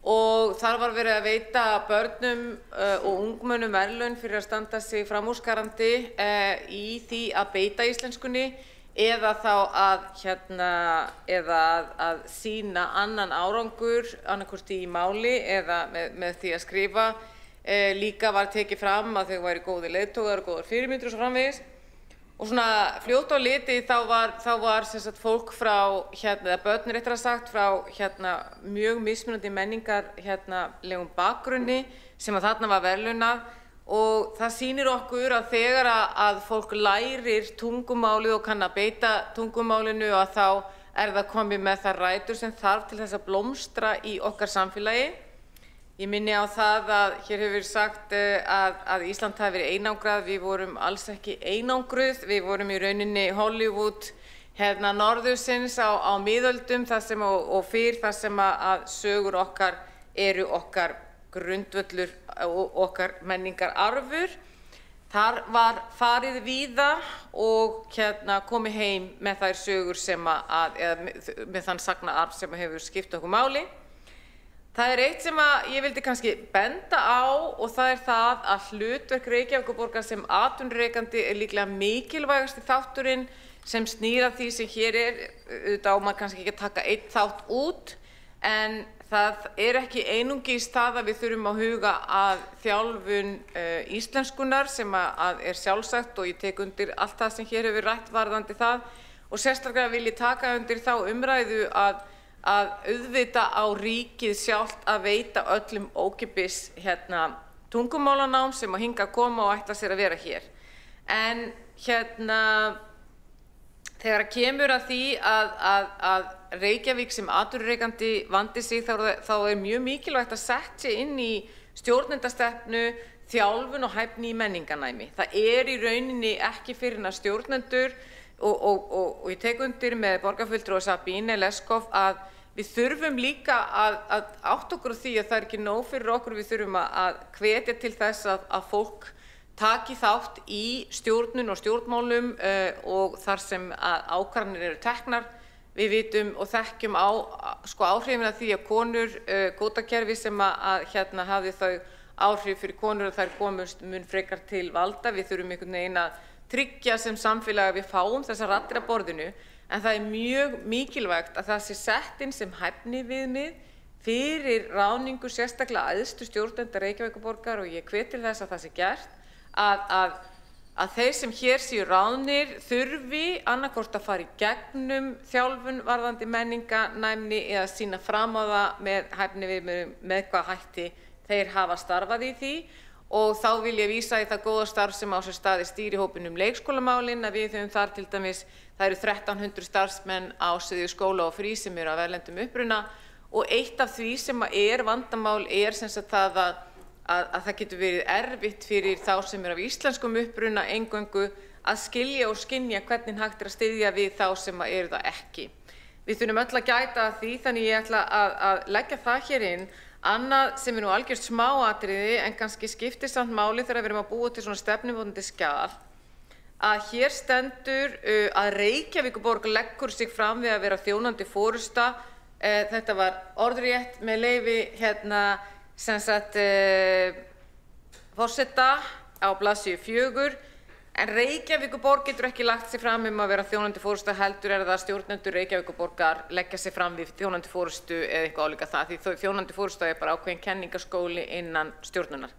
og þar var verið að veita börnum og ungmennum verðlaun fyrir að standa sig framúrskarandi í því að beita íslenskunni eða þá að sýna annan árangur, annarkvort í máli eða með því að skrifa. Líka var tekið fram að þau væru góðir leiðtogar og góðar fyrirmyndir og svo framvegis. Og svona fljótt á litið þá var sem sagt fólk frá, eða börn réttara sagt, frá mjög mismunandi menningarlegum bakgrunni sem að þarna var verðlaunað, og það sýnir okkur að þegar að fólk lærir tungumálið og kann að beita tungumálinu, að þá það komið með þær rætur sem þarf til þess að blómstra í okkar samfélagi. Ég minni á það að hér hefur verið sagt að Ísland hafi verið einangrað. Við vorum alls ekki einangruð. Við vorum í rauninni Hollywood norðursins á miðöldum og fyrir það sem að sögur okkar eru okkar grundvöllur og okkar menningararfur. Þar var farið víða og komið heim með þær sögur eða með þann sagnaarf sem hefur skipt okkur máli. Það eitt sem ég vildi kannski benda á, og það það að hlutverk Reykjavíkurborgar sem atvinnurekandi líklega mikilvægasti þátturinn sem snýr að því sem hér auðvitað á maður kannski ekki að taka einn þátt út, en það ekki einungis það að við þurfum að huga að þjálfun íslenskunnar sem að sjálfsagt, og ég tek undir allt það sem hér hefur rætt varðandi það, og sérstaklega vil ég taka undir þá umræðu að auðvita á ríkið sjálft að veita öllum ókeypis tungumálanám sem að hingað koma og ætla sér að vera hér. En þegar kemur að því að Reykjavík sem atvinnurekandi vandi sig, þá mjög mikilvægt að setja inn í stjórnendastefnu þjálfun og hæfni í menningarnæmi. Það í rauninni ekki fyrir að stjórnendur, og ég tek undir með borgarfulltrúa Sabine Leskov að við þurfum líka að átta okkur á því að það ekki nóg fyrir okkur, við þurfum að hvetja til þess að fólk taki þátt í stjórnun og stjórnmálum og þar sem að ákvarðanir eru teknar. Við vitum og þekkjum áhrifin af því að konur, kvótakerfi sem hafði þau áhrif fyrir konur að þær komust mun frekar til valda. Við þurfum einhvern veginn að tryggja sem samfélag að við fáum þessar raddir að borðinu, en það mjög mikilvægt að það sé sett inn sem hæfniviðmið fyrir ráðningu sérstaklega æðstu stjórnenda Reykjavíkurborgar, og ég hvet til þess að það sé gert, að þeir sem hér séu ráðnir þurfi annaðhvort að fara í gegnum þjálfun varðandi menningarnæmni eða sýna fram á það með hæfniviðmiðum með hvað hætti þeir hafa starfað í því. Og þá vil ég vísa í það góða starf sem á sér stað í stýrihópnum leikskólamálin, að við höfum þar til dæmis, það eru 1300 starfsmenn á sviði skóla og frí sem eru af erlendum uppruna, og eitt af því sem vandamál sem sagt það að það getur verið erfitt fyrir þá sem eru af íslenskum uppruna eingöngu að skilja og skynja hvernig hægt að styðja við þá sem eru það ekki. Við þurfum öll að gæta að því, þannig ég ætla að leggja það hér inn. Annað sem nú algjört smáatriði en kannski skiptir samt máli þegar við erum að búa til svona stefnumótandi skjal, að hér stendur að Reykjavíkurborg leggur sig fram við að vera þjónandi forysta. Þetta var orðrétt með leyfi sem sagt forseta á blaðsíðu 4. En Reykjavíkurborg getur ekki lagt sig fram að vera þjónandi forysta, heldur það stjórnendur Reykjavíkurborgar leggja sig fram við þjónandi forystu eða eitthvað álíka það, því þjónandi forysta bara ákveðin kenningaskóli innan stjórnunar.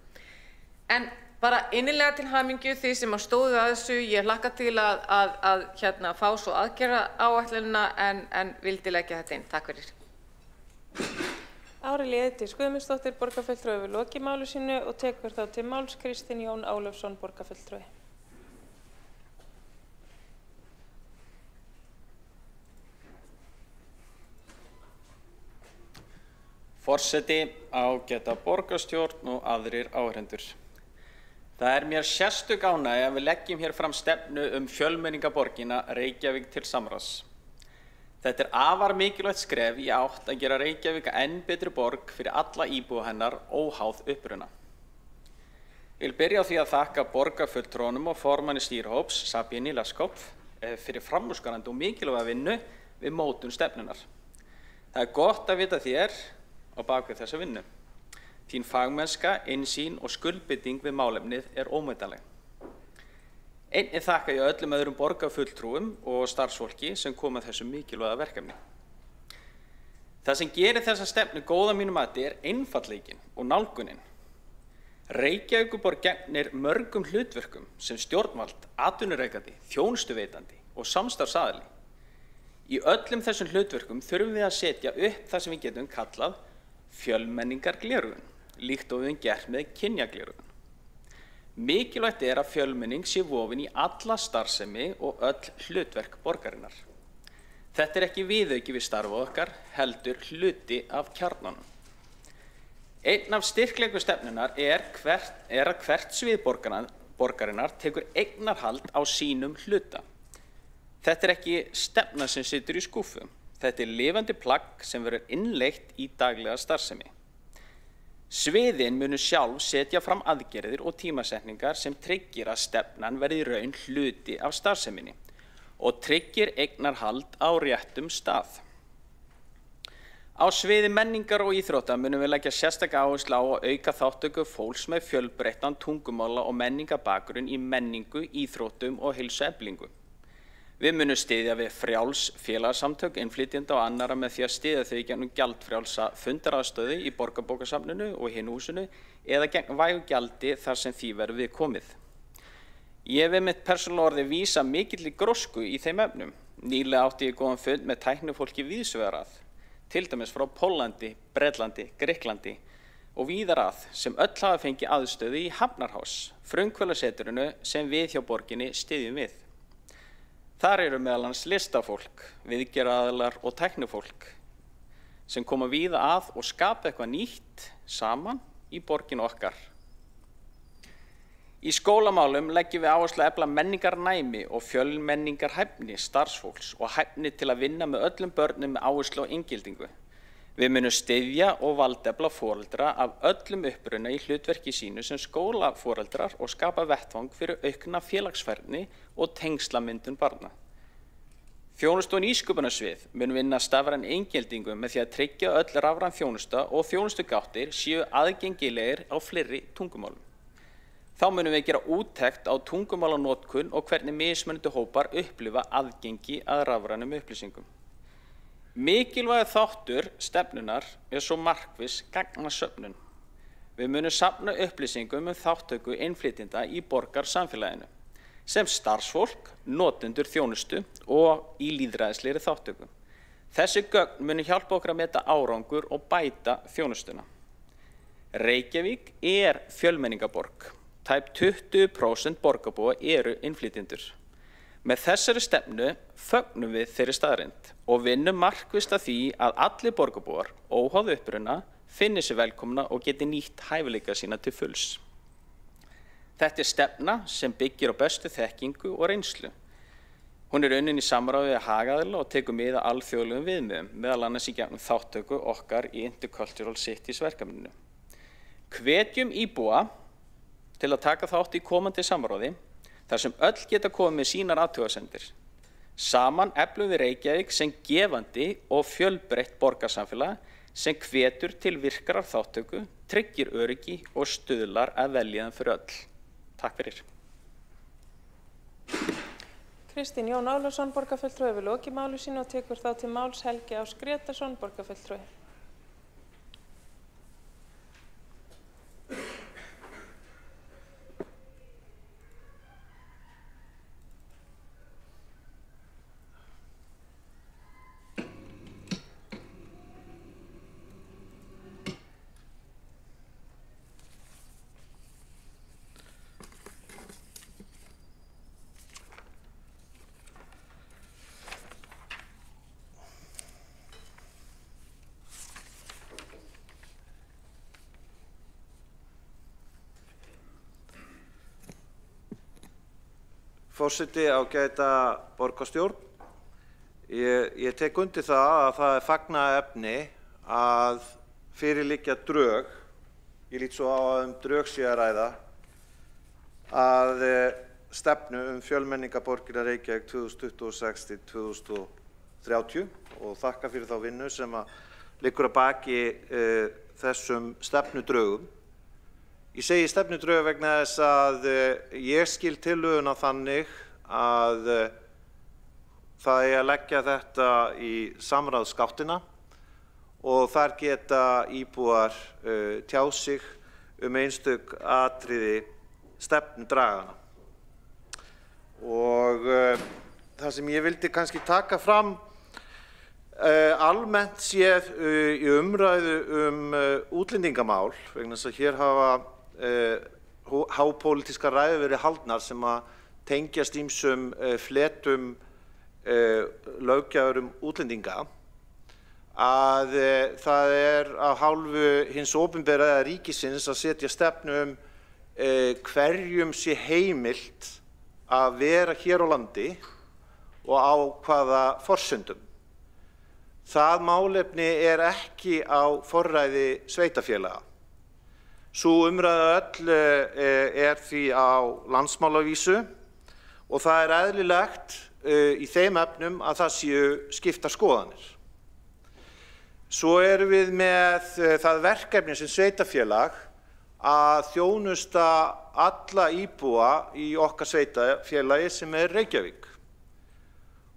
En bara innilega til hamingju því sem að stóðu að þessu, ég hlakka til að fá svo aðgerðaáætlunina en vildi leggja þetta inn. Takk fyrir. Árelía Eydís Guðmundsdóttir, borgarfulltrúi, hefur lokið máli sínu og tekur þá til máls Kristinn Jón Ólafsson, borgarfulltrúi. Forseti, ágæta borgarstjórn og aðrir áheyrendur. Það mér sérstök ánægja að við leggjum hér fram stefnu fjölmenningarborgina Reykjavík til samráðs. Þetta afar mikilvægt skref í átt að gera Reykjavík enn betri borg fyrir alla íbúa hennar óháð uppruna. Ég vil byrja á því að þakka borgarfulltrúanum og formanni stýrihóps Sabínu Leskop fyrir framúrskarandi og mikilvæga vinnu við mótun stefnunar. Það gott að vita þér á bakvið þessa vinnu. Þín fagmennska, innsýn og skuldbinding við málefnið ómetanleg. Einnig þakka ég öllum öðrum borgarfulltrúum og starfsfólki sem kom að þessu mikilvæga verkefni. Það sem gerir þessa stefnu góða mínu mati einfaldleikinn og nálgunin. Reykjavíkurborg gegnir mörgum hlutverkum sem stjórnvald, atvinnurekandi, þjónustuveitandi og samstarfsaðili. Í öllum þessum hlutverkum þurfum við að setja upp það sem við getum kallað fjölmenningargleraugun, líkt og við höfum gert með kynjagleraugun. Mikilvægt að fjölmenning sé vofin í alla starfsemi og öll hlutverk borgarinnar. Þetta ekki viðauki við starf okkar, heldur hluti af kjarnanum. Einn af styrkleikum stefnunar að hvert svið borgarinnar tekur eignarhald á sínum hluta. Þetta ekki stefna sem situr í skúffu. Þetta lifandi plagg sem verður innleitt í daglega starfsemi. Sviðin munu sjálf setja fram aðgerðir og tímasetningar sem tryggir að stefnan verði í raun hluti af starfseminni og tryggir eignarhald á réttum stað. Á sviði menningar og íþrótta munum við leggja sérstaka áherslu á að auka þátttöku fólks með fjölbreyttan tungumála og menningabakgrunn í menningu, íþróttum og heilsueflingu. Við munum styðja við frjáls félagasamtök, innflytjenda og annarra með því að styðja þau gegnum gjaldfrjálsa fundaraðstöðu í Borgarbókasafninu og hinu húsinu eða gegn vægu gjaldi þar sem því verður við komið. Ég hef mitt persónulega orði vísa mikilli grósku í þeim efnum. Nýlega átti ég góðan fund með tæknifólki víðsvegar að, til dæmis frá Póllandi, Bretlandi, Grikklandi og víðar að sem öll hafa fengið aðstöðu í Hafnarhás, frumkvöðlaseturinu sem við hjá borginni styðjum við. Þar eru meðal annars listafólk, viðgerðaraðilar og tæknifólk sem koma víða að og skapa eitthvað nýtt saman í borginu okkar. Í skólamálum leggjum við áherslu að efla menningarnæmi og fjölmenningarhæfni starfsfólks og hæfni til að vinna með öllum börnum með áherslu á inngildingu. Við munum styðja og valdefla foreldra af öllum uppruna í hlutverki sínu sem skólaforeldrar og skapa vettvang fyrir aukna félagsfærni og tengslamyndun barna. Þjónustu- og nýsköpunarsvið mun vinna stafræn inngildingu með því að tryggja öll rafræn þjónusta og þjónustugáttir séu aðgengilegir á fleiri tungumálum. Þá munum við gera úttekt á tungumálanótkun og hvernig mismunandi hópar upplifa aðgengi að rafrænum upplýsingum. Mikilvægur þáttur stefnunar svo markviss gagnasöfnun. Við munum safna upplýsingum þátttöku innflytjenda í borgarsamfélaginu sem starfsfólk, notendur þjónustu og í lýðræðislegri þátttöku. Þessi gögn munu hjálpa okkur að meta árangur og bæta þjónustuna. Reykjavík fjölmenningaborg. Tæp 20% borgarbúa eru innflytjendur. Með þessari stefnu fögnum við þeirri staðreynd og vinnum markvisst að því að allir borgarbúar, óháð uppruna, finni sér velkomna og geti nýtt hæfileika sína til fulls. Þetta stefna sem byggir á bestu þekkingu og reynslu. Hún unnin í samráði við hagaðila og tekur mið af alþjóðlegum viðmiðum, meðal annars í gegnum þátttöku okkar í Intercultural Cities verkefninu. Hvetjum íbúa til að taka þátt í komandi samráði, þar sem öll geta komið með sínar athugasemdir. Saman eflum við Reykjavík sem gefandi og fjölbreytt borgarsamfélag sem hvetur til virkarar þátttöku, tryggir öryggi og stuðlar að veljiðan fyrir öll. Takk fyrir. Kristín Jón Ólafsson, borgarfulltrúi, hefur lokið máli sínu og tekur þá til máls Helgi Ás Grétarsson, borgarfulltrúi. Forseti, ágæta borgarstjórn. Ég tek undir það að fagnaðarefni að fyrir liggja drög, ég lít svo á að drög sé að ræða, að stefnu fjölmenningarborgina Reykjavík 2026 til 2030 og þakka fyrir þá vinnu sem liggur að baki þessum stefnudrögum. Ég segi stefnudrög vegna þess að ég skil tillöguna þannig að það er að leggja þetta í samráðsgáttina og þar geta íbúar tjáð sig einstök atriði stefnudragana. Og það sem ég vildi kannski taka fram almennt séð í umræðu útlendingamál, vegna þess að hér hafa hápólitískar ræður verið haldnar sem að tengjast ýmsum fletum löggjafar útlendinga, að það af hálfu hins opinbera eða ríkisins að setja stefnu hverjum sé heimilt að vera hér á landi og á hvaða forsendum. Það málefni ekki á forræði sveitarfélaga. Sú umræða öll því á landsmálavísu og það eðlilegt í þeim efnum að það séu skiptar skoðanir. Svo erum við með það verkefni sem sveitarfélag að þjónusta alla íbúa í okkar sveitarfélagi sem Reykjavík.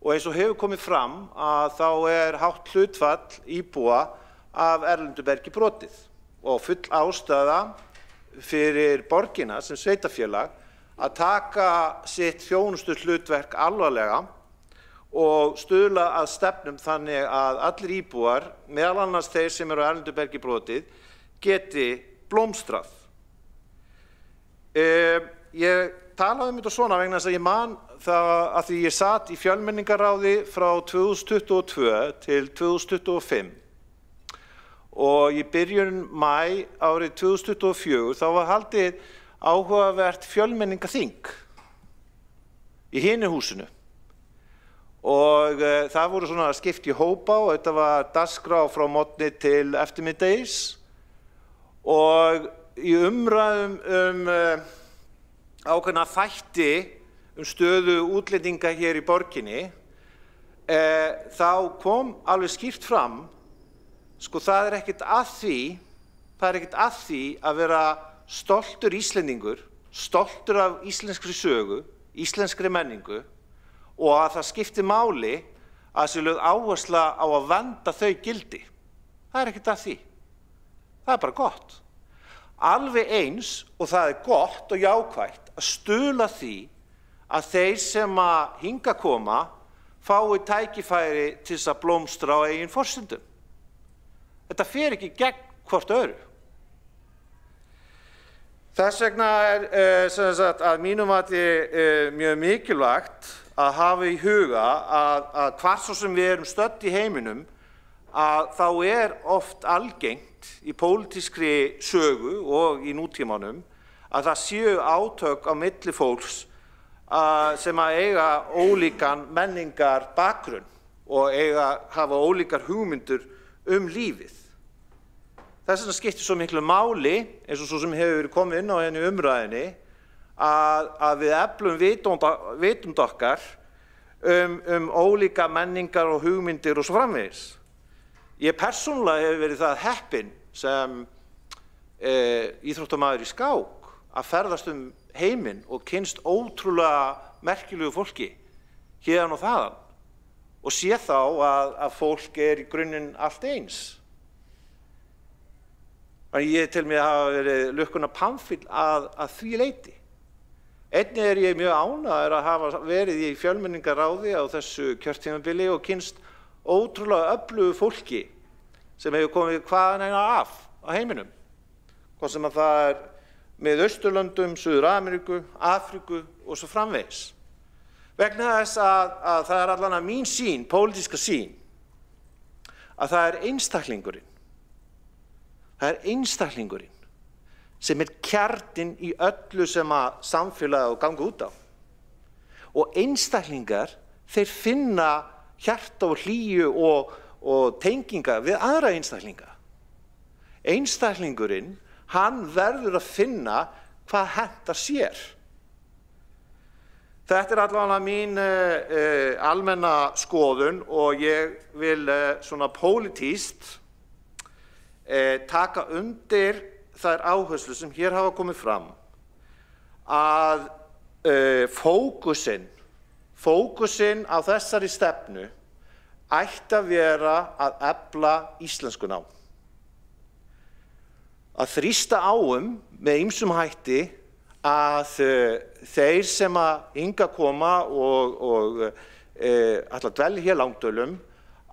Og eins og hefur komið fram að þá hátt hlutfall íbúa af erlendu bergi brotið og full ástæða fyrir borgina sem sveitarfélag að taka sitt þjónustuhlutverk alvarlega og stuðla að stefnum þannig að allir íbúar, meðal annars þeir sem eru á erlendu bergi brotið, geti blómstrað. Ég talaði þetta svona vegna þess að ég man það að því ég sat í fjölmenningarráði frá 2022 til 2025 og í byrjun maí árið 2024 þá var haldið áhugavert fjölmenningarþing í hinu húsinu og það voru svona skipt í hópa og þetta var dagskrá frá morgni til eftirmiðdegis og í umræðum ákveðna þætti stöðu útlendinga hér í borginni þá kom alveg skýrt fram það ekkert að því að vera stoltur Íslendingur, stoltur af íslenskri sögu, íslenskri menningu og að það skipti máli að sé lögð áhersla á að vernda þau gildi. Það ekkert að því. Það bara gott. Alveg eins og það gott og jákvætt að stuðla því að þeir sem að hinga koma fái tækifæri til þess að blómstra á eigin forsendum. Þetta fer ekki gegn hvort öðru. Þess vegna að mínum mati mjög mikilvægt að hafa í huga að hvar svo sem við erum stödd í heiminum að þá oft algengt í pólitískri sögu og í nútímanum að það séu átök á milli fólks sem að eiga ólíkan menningar bakgrunn og hafa ólíkar hugmyndir lífið. Þess vegna skiptir svo miklu máli, eins og svo sem hefur verið komið inn á henni umræðinni, að við eflum vitund okkar ólíka menningar og hugmyndir og svo framvegis. Ég persónulega hef verið það heppinn sem íþróttamaður í skák að ferðast heiminn og kynnst ótrúlega merkilegu fólki héðan og þaðan og sé þá að fólk í grunninn allt eins. Ég tel mig að hafa verið lukkuna pamfíll að því leyti. Einnig ég mjög ánægður að hafa verið í fjölmenningarráði á þessu kjörtímabili og kynnst ótrúlega öflugu fólki sem hefur komið hvaðanægna af á heiminum. Hvort sem að það Miðausturlöndum, Suður-Ameríku, Afríku og svo framvegis. Vegna þess að það allan að mín sýn, pólitíska sýn, að það einstaklingurinn. Það einstaklingurinn sem kjarninn í öllu sem að samfélagið ganga út á. Og einstaklingar, þeir finna hjarta og hlýju og tenginga við aðra einstaklinga. Einstaklingurinn, hann verður að finna hvað hentar sér. Þetta allavega mín almenna skoðun og ég vil svona pólitískt taka undir þær áherslur sem hér hafa komið fram að fókusinn á þessari stefnu ætti að vera að efla íslenskunám. Að þrýsta með ýmsum hætti að þeir sem hingað koma og ætla að dvelja hér langdölum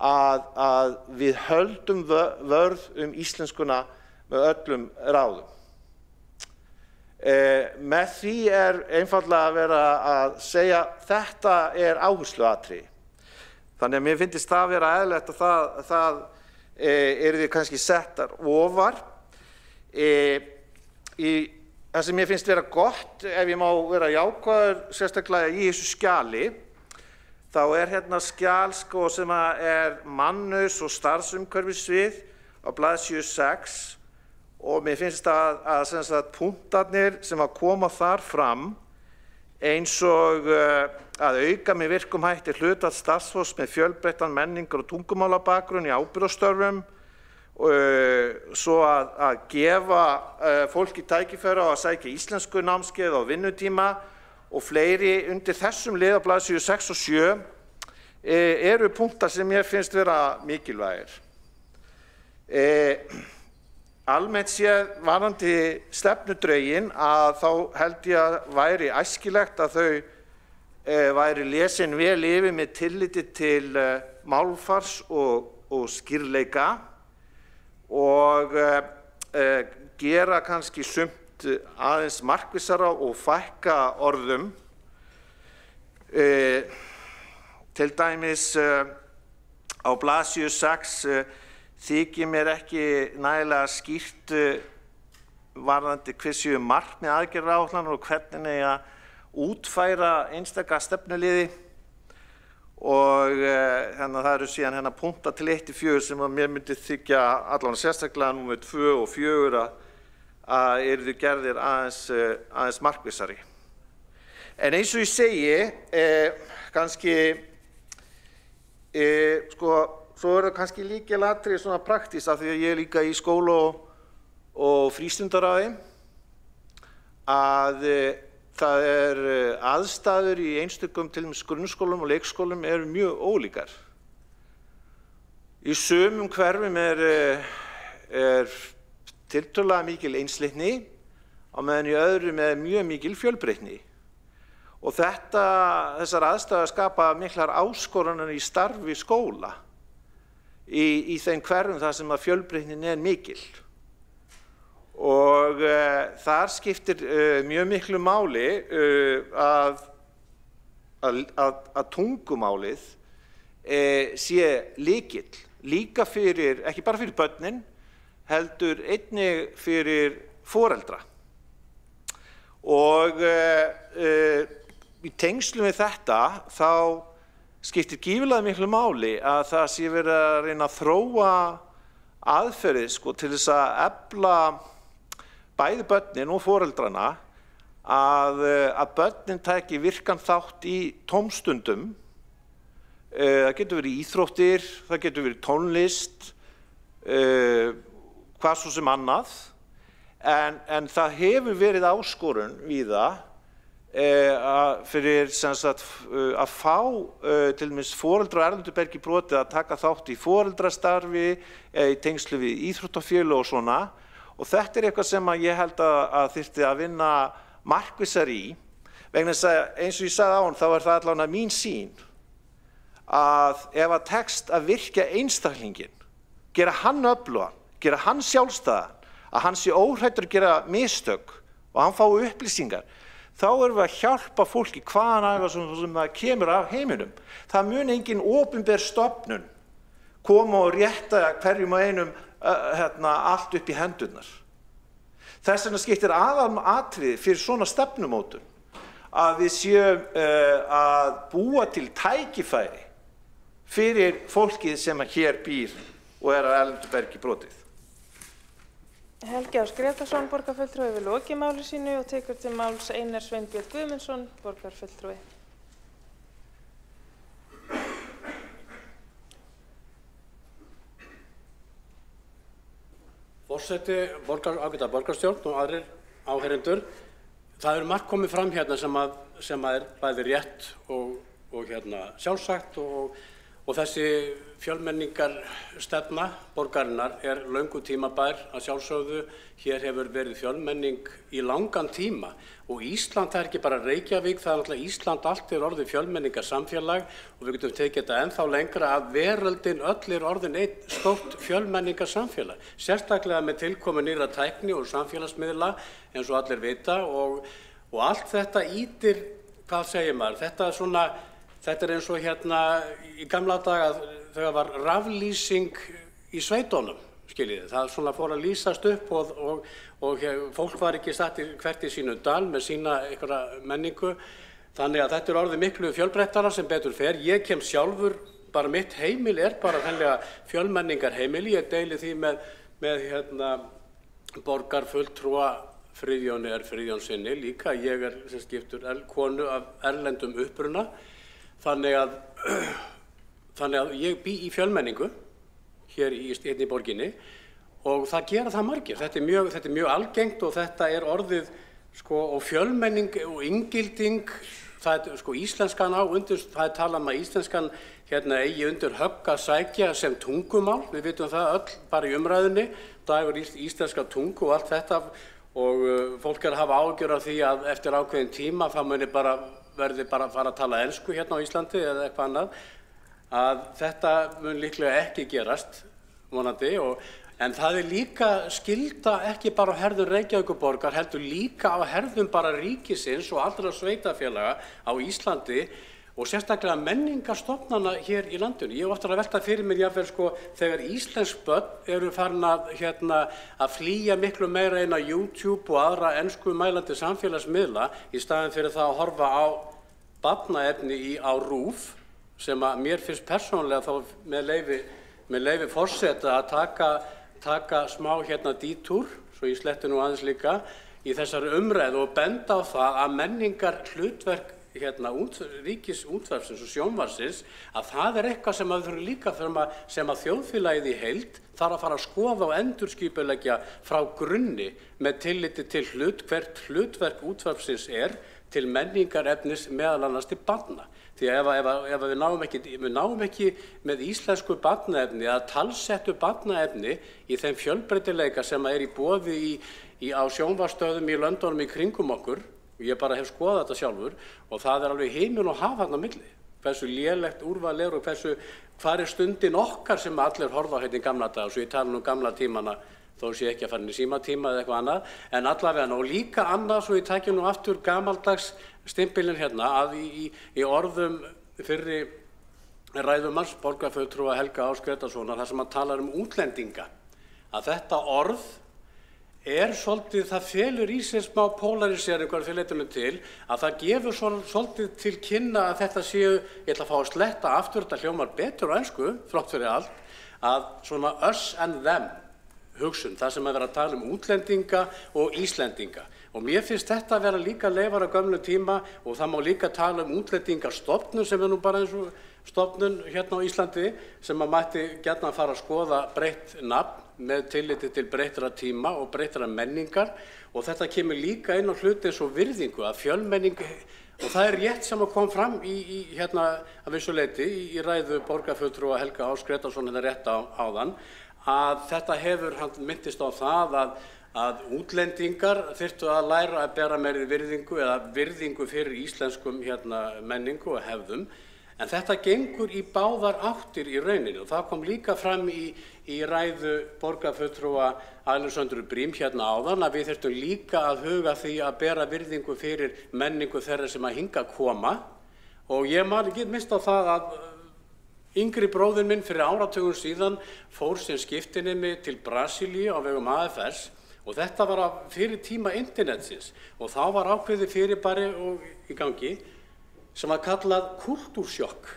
að við höldum vörð íslenskuna með öllum ráðum. Með því einfaldlega að vera að segja þetta áhersluatriði. Þannig að mér finnst það vera eðlilegt að það yrði kannski settar ofar. Það sem mér finnst vera gott, ef ég má vera jákvæður sérstaklega í þessu skjali, þá hérna skjal sem mannus- og starfsumhverfissvið á blaðsíðu 6 og mér finnst að punktarnir sem koma þar fram eins og að auka með virkum hætti hlutfall starfsfólks með fjölbreyttan menningar- og tungumálabakgrunn í ábyrgðarstörfum, svo að gefa fólki tækifæri á að sækja íslensku námskeið á vinnutíma og fleiri undir þessum lið á blaðsíðu 6 og 7 eru punktar sem mér finnst vera mikilvægir. Almennt séð varðandi stefnudrögin að þá held ég að væri æskilegt að þau væri lesin vel yfir með tilliti til málfars og skýrleika og gera kannski sumt aðeins markvissara og fækka orðum. Til dæmis á blaðsíðu 6 þykir mér ekki nægilega skýrt varðandi hver séu markmið aðgerðaáætlanir og hvernig eigi að útfæra einstaka stefnuliði og þannig að það eru síðan punktar til 1-4 sem að mér myndi þykja allavega sérstaklega númer 2 og 4 að yrðu gerðir aðeins markvissari. En eins og ég segi, kannski, svo það kannski lykilatriði svona praktískt af því að ég líka í skóla og frístundaráði að það aðstæður í einstökum til dæmis grunnskólum og leikskólum eru mjög ólíkar. Í sumum hverfum tiltölulega mikil einsleitni á meðan í öðrum mjög mikil fjölbreytni. Og þessar aðstæður skapa miklar áskoranir í starfi skóla í þeim hverfum þar sem að fjölbreytnin mikil. Og þar skiptir mjög miklu máli að tungumálið sé lykill, líka fyrir, ekki bara fyrir börnin, heldur einnig fyrir foreldra. Og í tengslum við þetta þá skiptir gífurlega miklu máli að það sé verið að reyna að þróa aðferðir til þess að efla bæði börnin og foreldrana að börnin tæki virkan þátt í tómstundum. Það getur verið íþróttir, það getur verið tónlist, hvað svo sem annað. En það hefur verið áskorun víða fyrir að fá til dæmis foreldra á erlendu bergi brotið að taka þátt í foreldrastarfi í tengslu við íþróttafélög og svona. Og þetta eitthvað sem ég held að þyrfti að vinna markvissar í, vegna þess að eins og ég sagði áðan þá það allavega mín sýn að ef að tekst að virkja einstaklinginn, gera hann öflugan, gera hann sjálfstæðan, að hann sé óhræddur að gera mistök og hann fái upplýsingar, þá erum við að hjálpa fólki hvaðan sem það kemur af heiminum. Það mun engin opinber stofnun koma og rétta hverjum og einum allt upp í hendurnar. Þess vegna skiptir aðalatriði fyrir svona stefnumótun að við séum að búa til tækifæri fyrir fólkið sem hér býr og er að erlendu bergi brotið. Helgi Ás Grétarsson, borgarfulltrúi, hefur lokið máli sínu og tekur til máls Einar Sveinbjörn Guðmundsson, borgarfulltrúi. Forseti, ágæta borgarstjórn og aðrir áheyrendur. Það margt komið fram hérna sem er bæði rétt og sjálfsagt og þessi fjölmenningarstefna borgarinnar er löngu tímabær að sjálfsögðu. Hér hefur verið fjölmenning í langan tíma og Ísland, það ekki bara Reykjavík, það náttúrulega Ísland allt orðið fjölmenningarsamfélag og við getum tekið þetta ennþá lengra að veröldin öll orðin eitt stórt fjölmenningarsamfélag. Sérstaklega með tilkomu nýrra tækni og samfélagsmiðla eins og allir vita og allt þetta ýtir, hvað segir maður, þetta er eins og í gamla daga þegar var raflýsing í sveitunum, skiljið. Það fór að lýsast upp og fólk var ekki statt hvert í sínu dal með sína einhverja menningu. Þannig að þetta orðið miklu fjölbreyttara sem betur fer. Ég kem sjálfur, bara mitt heimil bara hreinlega fjölmenningarheimili. Ég deili því með borgarfulltrúa Friðjóni Friðjónssyni líka. Ég sem skiptur konu af erlendum uppruna. Þannig að ég bý í fjölmenningu hér í borginni og það gera það margir. Þetta er mjög algengt og þetta orðið og fjölmenning og inngilding. Íslenskan undir, það talað að íslenskan eigi undir högg að sækja sem tungumál. Við vitum það öll bara í umræðunni, dagur íslenska tungu og allt þetta og fólk að hafa áhyggjur af því að eftir ákveðin tíma það verði bara að fara að tala ensku á Íslandi eða eitthvað annað, að þetta mun líklega ekki gerast, vonandi, en það líka skylda ekki bara á herðum Reykjavíkurborgar, heldur líka á herðum bara ríkisins og allra sveitafélaga á Íslandi og sérstaklega menningarstofnana hér í landinu. Ég hef oft að velta fyrir mér jafnvel þegar íslensk börn eru farin að flýja miklu meira inn á YouTube og aðra ensku mælandi samfélagsmiðla í staðinn fyrir það að horfa á barnaefni á RÚV sem að mér finnst persónulega þá með leyfi forseta að taka smá dítúr, svo ég sletti nú aðeins líka, í þessari umræðu og benda á það að menningar hlutverk ríkisútvarpsins og sjónvarpsins að það eitthvað sem að þurfi líka sem að þjóðfélagið í heild þarf að fara að skoða og endurskipuleggja frá grunni með tilliti til hvert hlutverk útvarpsins til menningarefnis meðal annars til barna. Því ef við náum ekki með íslensku barnaefni eða talsettu barnaefni í þeim fjölbreytileika sem í boði á sjónvarpsstöðvum í löndunum í kringum okkur, og ég bara hef skoðað þetta sjálfur og það alveg himinn og haf þarna á milli. Hversu lélegt úrval og hvar stundin okkar sem allir horfa í gamla daga, svo ég tala gamla tímana þó sé ekki að fara inn í símatíma eða eitthvað annað, en allavega og líka annað, svo ég tæki nú aftur gamaldags stimpilinn að í orðum fyrri ræðumanns, borgarfulltrúa Helga Ás Grétarssonar, þar sem hann talar útlendinga, að þetta orð svolítið, það felur í sér smá polariseringu fyrir leitinu til, að það gefur svolítið til kynna að þetta séu, ég ætla að fá að sletta aftur, þetta hljómar betur á ensku, flott fyrir allt, að svona us and them hugsun, það sem að vera að tala útlendinga og Íslendinga. Og mér finnst þetta að vera líka leifar á gömlu tíma og það má líka tala útlendingastofnun sem nú bara eins og stofnun á Íslandi sem að mætti gjarnan fara að skoða breytt nafn með tilliti til breyttra tíma og breyttra menningar og þetta kemur líka inn á hluti eins og virðingu að fjölmenning og það rétt sem að kom fram að vissu leyti í ræðu borgarfulltrúa Helga Ás Grétarsson rétt áðan að þetta hefur, hann minntist á það að útlendingar þyrftu að læra að bera meiri virðingu eða virðingu fyrir íslenskum menningu og hefðum. En þetta gengur í báðar áttir í rauninni og það kom líka fram í ræðu borgarfulltrúa Alexandru Brím áðan að við þurftum líka að huga því að bera virðingu fyrir menningu þeirra sem að hingað koma og ég get minnst á það að yngri bróðir minn fyrir áratugum síðan fór sem skiptinemi til Brasilíu á vegum AFS og þetta var fyrir tíma internetsins og þá var ákveðið fyrirbæri og í gangi sem var kallað kultúrsjokk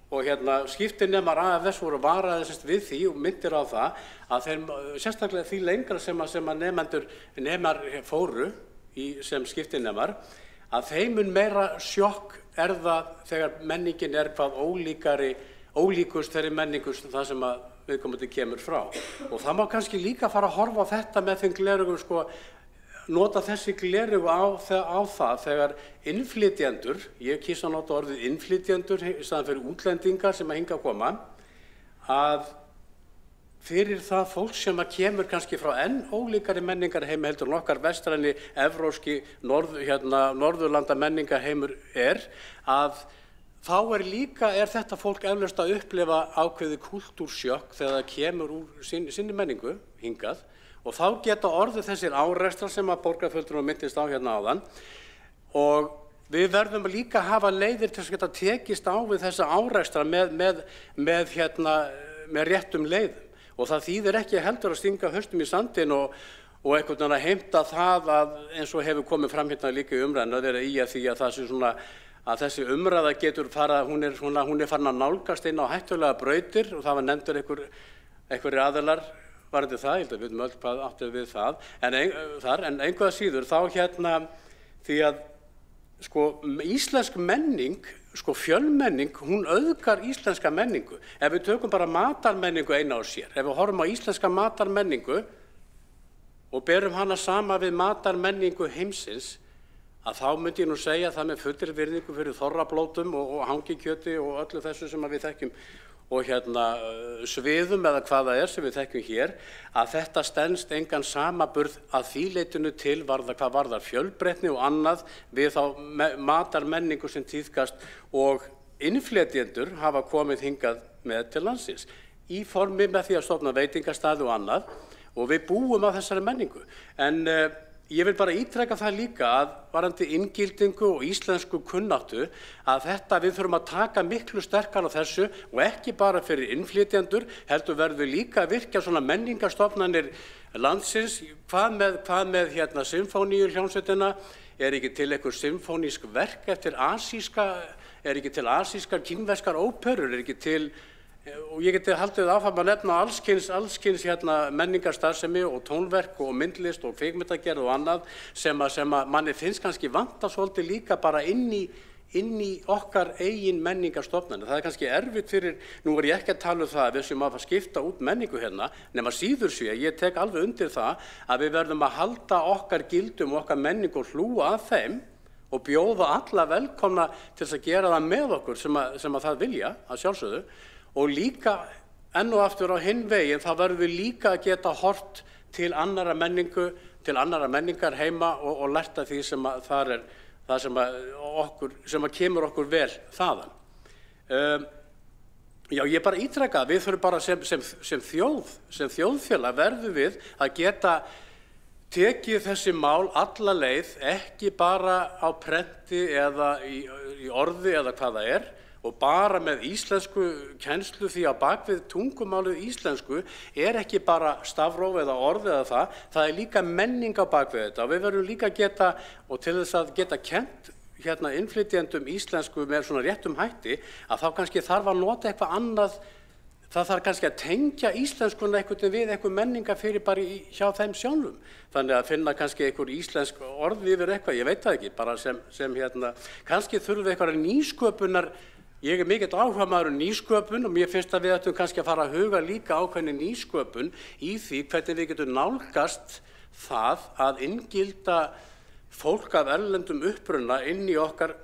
og skiptinemar AFS voru varaðir við því og myndir á það að þeim, sérstaklega því lengra sem að nemar fóru sem skiptinemar, að þeim mun meira sjokk er það þegar menningin er hvað ólíkust þeirri menningu það sem að viðkomandi kemur frá. Og það má kannski líka fara að horfa á þetta með þeim gleraugum, nota þessi gleraugu á það þegar innflytjendur, ég kýs að nota orðið innflytjendur í staðinn fyrir útlendingar sem að hinga að koma, að fyrir það fólk sem að kemur kannski frá enn ólíkari menningarheimi heldur en okkar vestræni, evrópski, norðurlanda menningarheimur að þá er þetta fólk eflaust að upplifa ákveðið kúltúrsjokk þegar það kemur úr sinni menningu hingað og þá geta orðið þessir árekstrar sem að borgarfulltrúar minntist á áðan og við verðum líka að hafa leiðir til að geta tekist á við þessa árekstra með réttum leiðum. Og það þýðir ekki heldur að stinga haustum í sandinn og einhvern veginn að heimta það að eins og hefur komið fram líka í umræðinu að vera í að því að það sé að þessi umræða getur hún er farin að nálgast inn á hættulega brautir og það var nefndur einhverjir aðilar varðandi það, ég held að við veitum öll hvað átti við það, en einhverja síður þá því að íslensk menning, fjölmenning, hún auðgar íslenska menningu. Ef við tökum bara matarmenningu eina á sér, ef við horfum á íslenska matarmenningu og berum hana sama við matarmenningu heimsins, að þá myndi ég nú segja það með fullri virðingu fyrir þorrablótum og hangikjöti og öllu þessu sem við þekkjum og sviðum eða hvað það er sem við þekkjum hér, að þetta stenst engan samaburð að því leytinu til hvað varðar fjölbreytni og annað við þá matarmenningu sem tíðkast og innflytjendur hafa komið hingað með til landsins í formi með því að stofna veitingastaði og annað og við búum á þessari menningu. En ég vil bara ítreka það líka að varðandi inngildingu og íslensku kunnáttu að við þurfum að taka miklu sterkar á þessu og ekki bara fyrir innflytjendur, heldur verður líka að virkja svona menningarstofnanir landsins. Hvað með symfóníuhljómsveitina? Er ekki til einhver symfónísk verk eftir ekki til asískar kínverskar óperur? Er ekki til og ég geti haldið áfram að nefna allskyns menningarstarfsemi og tónverk og myndlist og kvikmyndagerð og annað sem að manni finnst kannski vanta svolítið líka bara inn í okkar eigin menningarstofnanir. Það er kannski erfitt fyrir, nú er ég ekki að tala það að við séum að skipta út menningu nema síður sé, ég tek alveg undir það að við verðum að halda okkar gildum og okkar menningu og hlúa að þeim og bjóða alla velkomna til þess að gera það með okkur sem að það vilja, að sjálfsögðu. Og líka enn og aftur á hinn veginn þá verðum við líka að geta hort til annarra menningar heima og lært af því sem að það er það sem að kemur okkur vel þaðan. Já, ég bara ítreka, við þurfum bara sem þjóðfélag verðum við að geta tekið þessi mál alla leið, ekki bara á prenti eða í orði eða hvað það er, og bara með íslensku kennslu því að bakvið tungumálið íslensku er ekki bara stafróf eða orð eða það er líka menning á bakvið þetta og við verðum líka að geta, og til þess að geta kennt innflytjendum íslensku með svona réttum hætti, að þá kannski þarf að nota eitthvað annað, það þarf kannski að tengja íslenskuna einhvern við eitthvað menningarfyrir bara hjá þeim sjálfum. Þannig að finna kannski einhver íslensk orð yfir eitthvað, ég veit það ekki, bara sem kannski þurfum við eitthvað nýsköpunar. Ég er mikill áhugamaður nýsköpun og mér finnst að við ættum kannski að fara að huga líka ákveðinni nýsköpun í því hvernig við getum nálgast það að inngilda fólk af erlendum uppruna inn í okkar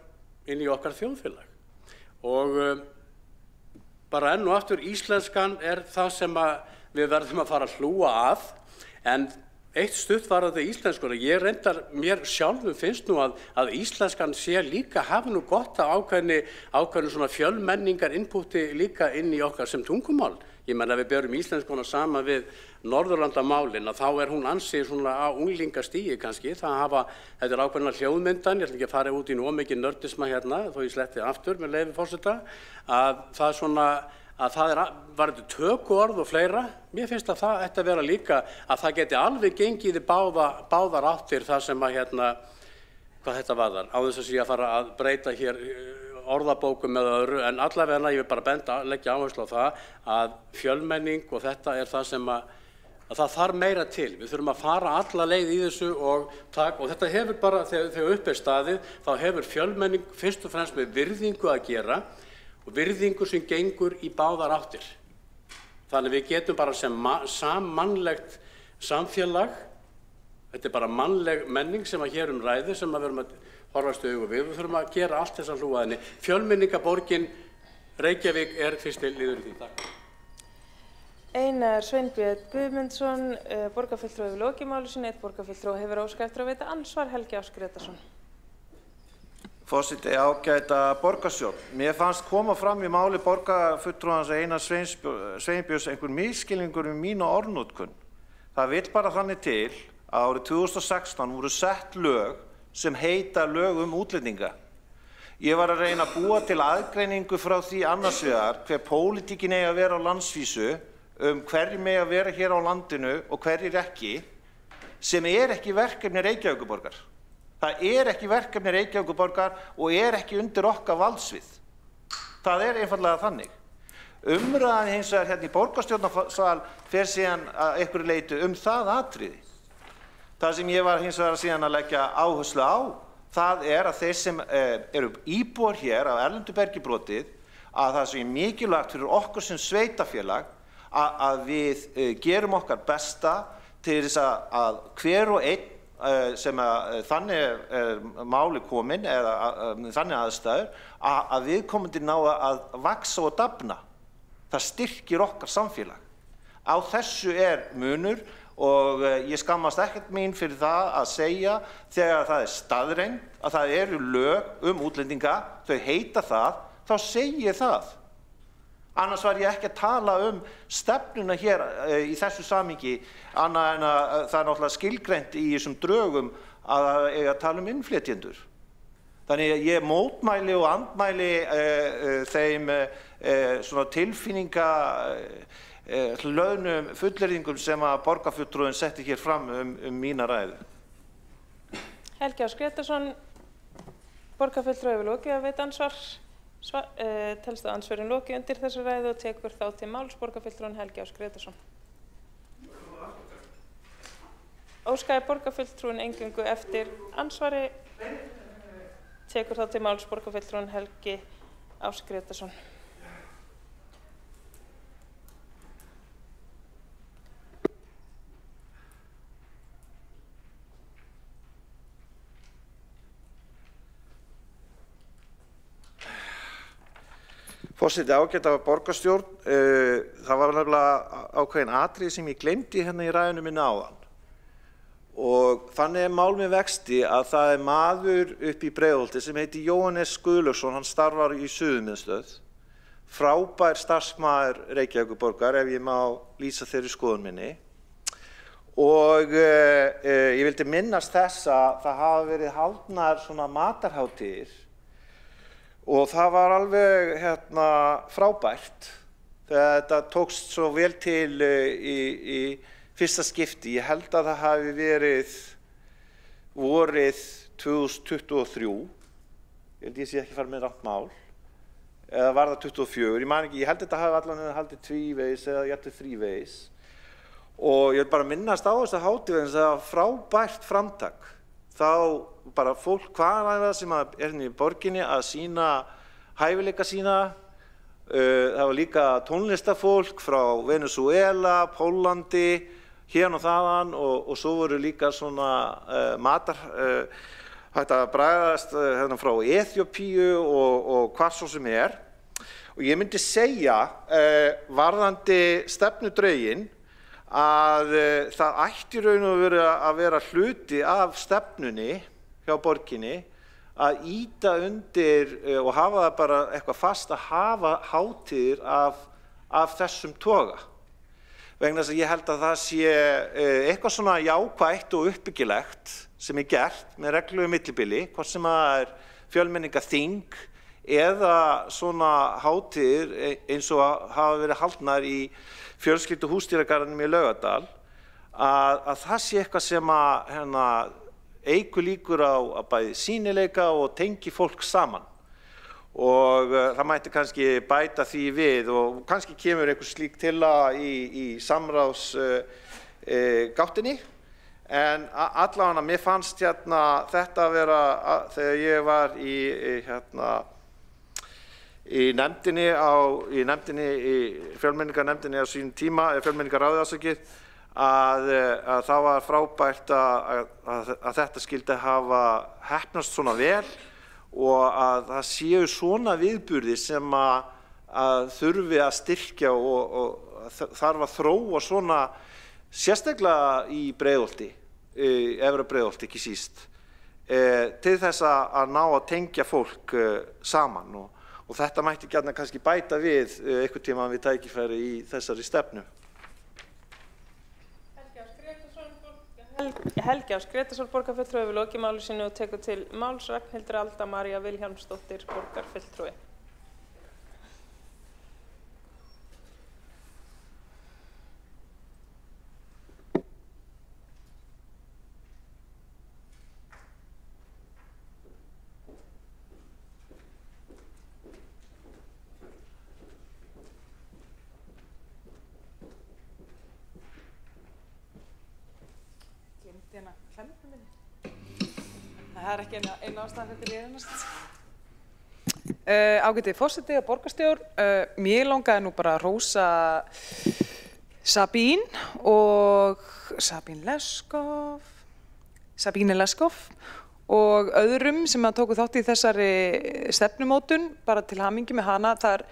þjóðfélag. Og bara enn og aftur íslenskan er það sem við verðum að fara að hlúa að, en eitt stutt varðandi íslenskuna. Ég reyndar, mér sjálfum finnst nú að íslenskan sé líka hafi nú gott að ákveðinu svona fjölmenningar inputi líka inn í okkar sem tungumál. Ég menna við berum íslenskuna sama við Norðurlandamálin að þá er hún ansið svona á unglingastigi kannski. Þetta er ákveðina hljóðmyndan, ég ætla ekki að fara út í nú mikið nördisma þó ég sletti aftur með leyfi forseta, að það er svona að það var þetta tökuorð og fleira. Mér finnst að það ætti að vera líka að það geti alveg gengið í báðar áttir það sem hvað þetta varðar, á þess að sé að fara að breyta hér orðabókum eða öðru, en allavega ég vil bara leggja áherslu á það að fjölmenning og þetta er það sem að það þarf meira til. Við þurfum að fara alla leið í þessu og þetta hefur bara, þegar upp er staðið, þá hefur fjölmenning fyrst og fremst með virðingu að gera og virðingu sem gengur í báðar áttir. Þannig við getum bara sem sammannlegt samfélag, þetta er bara mannleg menning sem að hér ræðir, sem að við erum að horfast í augu við. Við þurfum að gera allt þess að hlúa henni. Fjölmenningaborgin Reykjavík er fyrsti liður í því. Takk. Einar Sveinbjörn Guðmundsson, borgarfulltrúi við lokimáli sinni, borgarfulltrúi hefur óskað eftir að veita ansvar, Helgi Áss Grétarsson. Forseti, ágæta borgarstjórn. Mér fannst koma fram í máli borgarfulltrúans Einar Sveinbjörns einhver misskilningur mína orðnotkun. Það vill bara þannig til að árið 2016 voru sett lög sem heita lög útlendinga. Ég var að reyna að búa til aðgreiningu frá því annars vegar hver pólitíkin eigi að vera á landsvísu, hverjir megi að vera hér á landinu og hverjir ekki, sem er ekki verkefni Reykjavíkurborgar. Það er ekki verkefni Reykjavíkurborgar og er ekki undir okkar valdsvið. Það er einfaldlega þannig. Umræðan hins vegar hérna í borgarstjórnarsal fer síðan að einhverju leyti það atriði. Það sem ég var hins vegar síðan að leggja áherslu á, það er að þeir sem eru íbúar hér af erlendu bergibrotið, að það sé mikilvægt fyrir okkur sem sveitafélag að við gerum okkar besta til þess að hver og einn sem þannig máli komin eða þannig aðstæður að viðkomandi ná að vaxa og dafna. Það styrkir okkar samfélag. Á þessu munur og ég skammast ekkert mín fyrir það að segja þegar það er staðreynd að það eru lög útlendinga, þau heita það, þá segi ég það. Annars var ég ekki að tala stefnuna hér í þessu samhengi, annað en að það er náttúrulega skilgreint í þessum drögum að eiga að tala innflytjendur. Þannig að ég mótmæli og andmæli þeim svona tilfinninga hlöðnum fullyrðingum sem að borgarfulltrúinn setti hér fram mína ræðu. Helgi Áss Grétarsson, borgarfulltrúi hefur lokið að veita ansvar. Telst að ansvörin lokið undir þessu ræðu og tekur þá til máls borgarfulltrúinn Helgi Áss Grétarsson. Óskaði borgarfulltrúinn eingöngu eftir ansvari, tekur þá til máls borgarfulltrúinn Helgi Áss Grétarsson. Forseti, ágæta borgarstjórn, það var nefnilega ákveðin atriði sem ég gleymdi hérna í ræðunum minni áðan. Og þannig mál með vexti að það maður upp í Breiðholti sem heitir Jóhannes Guðlaugsson, hann starfar í Suðurmiðstöð, frábær starfsmaður Reykjavíkurborgar ef ég má lýsa þeirri skoðun minni. Og ég vildi minnast þess að það hafa verið haldnar svona matarhátíðir. Og það var alveg frábært þegar þetta tókst svo vel til í fyrsta skipti. Ég held að það hafi verið vorið 2023, ég held ég sé ekki farið með rangt mál, eða var það 24, ég man ekki, ég held að þetta hafi allavega haldið tvívegis eða jafnvel þrívegis. Og ég vil bara minnast á þess að hátíð en það var frábært framtak. Þá bara fólk hvaðanæða sem er hérna í borginni að sýna hæfileika sína. Það var líka tónlistafólk frá Venezuela, Póllandi, hérna og þaðan og svo voru líka svona matar, hægt að bragðast hérna frá Eþíópíu og hvað svo sem er. Og ég myndi segja varðandi stefnudrögin að það ætti raun og veru að vera hluti af stefnunni hjá borginni að ýta undir og hafa það bara eitthvað fast að hafa hátíðir af þessum toga. Vegna þess að ég held að það sé eitthvað svona jákvætt og uppbyggilegt sem er gert með reglulegu millibili, hvort sem það fjölmenningaþing eða svona hátíðir eins og hafa verið haldnar í fjölskyldu húsdýragarðinum í Laugardal, að það sé eitthvað sem að eykur líkur á að bæði sýnileika og tengi fólk saman. og það mætti kannski bæta því við og kannski kemur einhver slík tillaga í samráðsgáttinni. En allavega mér fannst þetta að vera, þegar ég var í nefndinni í fjölmenningarnefndinni á sínum tíma, fjölmenningarráði afsakið, að það var frábært að þetta skyldi hafa heppnast svona vel og að það séu svona viðburðir sem að þurfi að styrkja og þarf að þróa svona sérstaklega í Breiðholti, Efra Breiðholti ekki síst, til þess að ná að tengja fólk saman og þetta mætti gjarnan kannski bæta við einhvern tíma við tækifæri í þessari stefnu. Helgi Ás Grétarsson, borgarfulltrúi, hefur lokið máli sínu og tekur til máls. Ragnhildur Alda María Vilhjálmsdóttir, borgarfulltrúi. Það er ekki eina ástæðan fyrir liðinast. Ágæti forseti og borgarstjórn, mér langaði nú bara að hrósa Sabíne Leskov og öðrum sem tóku þátt í þessari stefnumótun, bara til hamingju með hana þar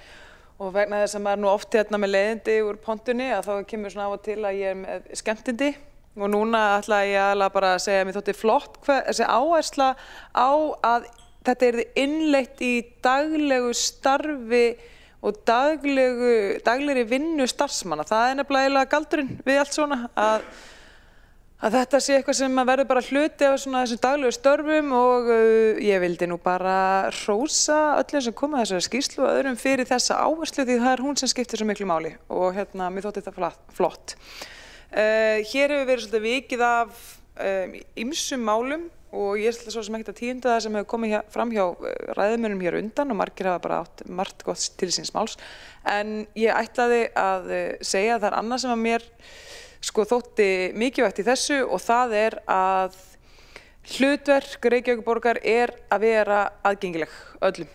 og vegna þess að maður nú oft með leiðindi úr pontunni að þá kemur svona af og til að ég með skemmtindi. Og núna ætla ég alveg bara að segja að mér þótti flott þessi áhersla á að þetta yrði innleitt í daglegu starfi og daglegri vinnu starfsmanna. Það er nefnilega galdurinn við allt svona að þetta sé eitthvað sem verður bara hluti af þessum daglegu störfum og ég vildi nú bara hrósa öllum sem koma að þessari skýrslu og öðrum fyrir þessa áherslu því það er hún sem skiptir svo miklu máli og mér þótti þetta flott. Hér hefur verið svolítið vikið af ýmsum málum og ég ætla svo sem ekkert að tíunda það sem hefur komið fram hjá ræðumönnum hér undan og margir hafa bara átt margt gott til síns máls. En ég ætlaði að segja að það er annað sem að mér þótti mikilvægt í þessu og það er að hlutverk Reykjavíkurborgar er að vera aðgengileg öllum,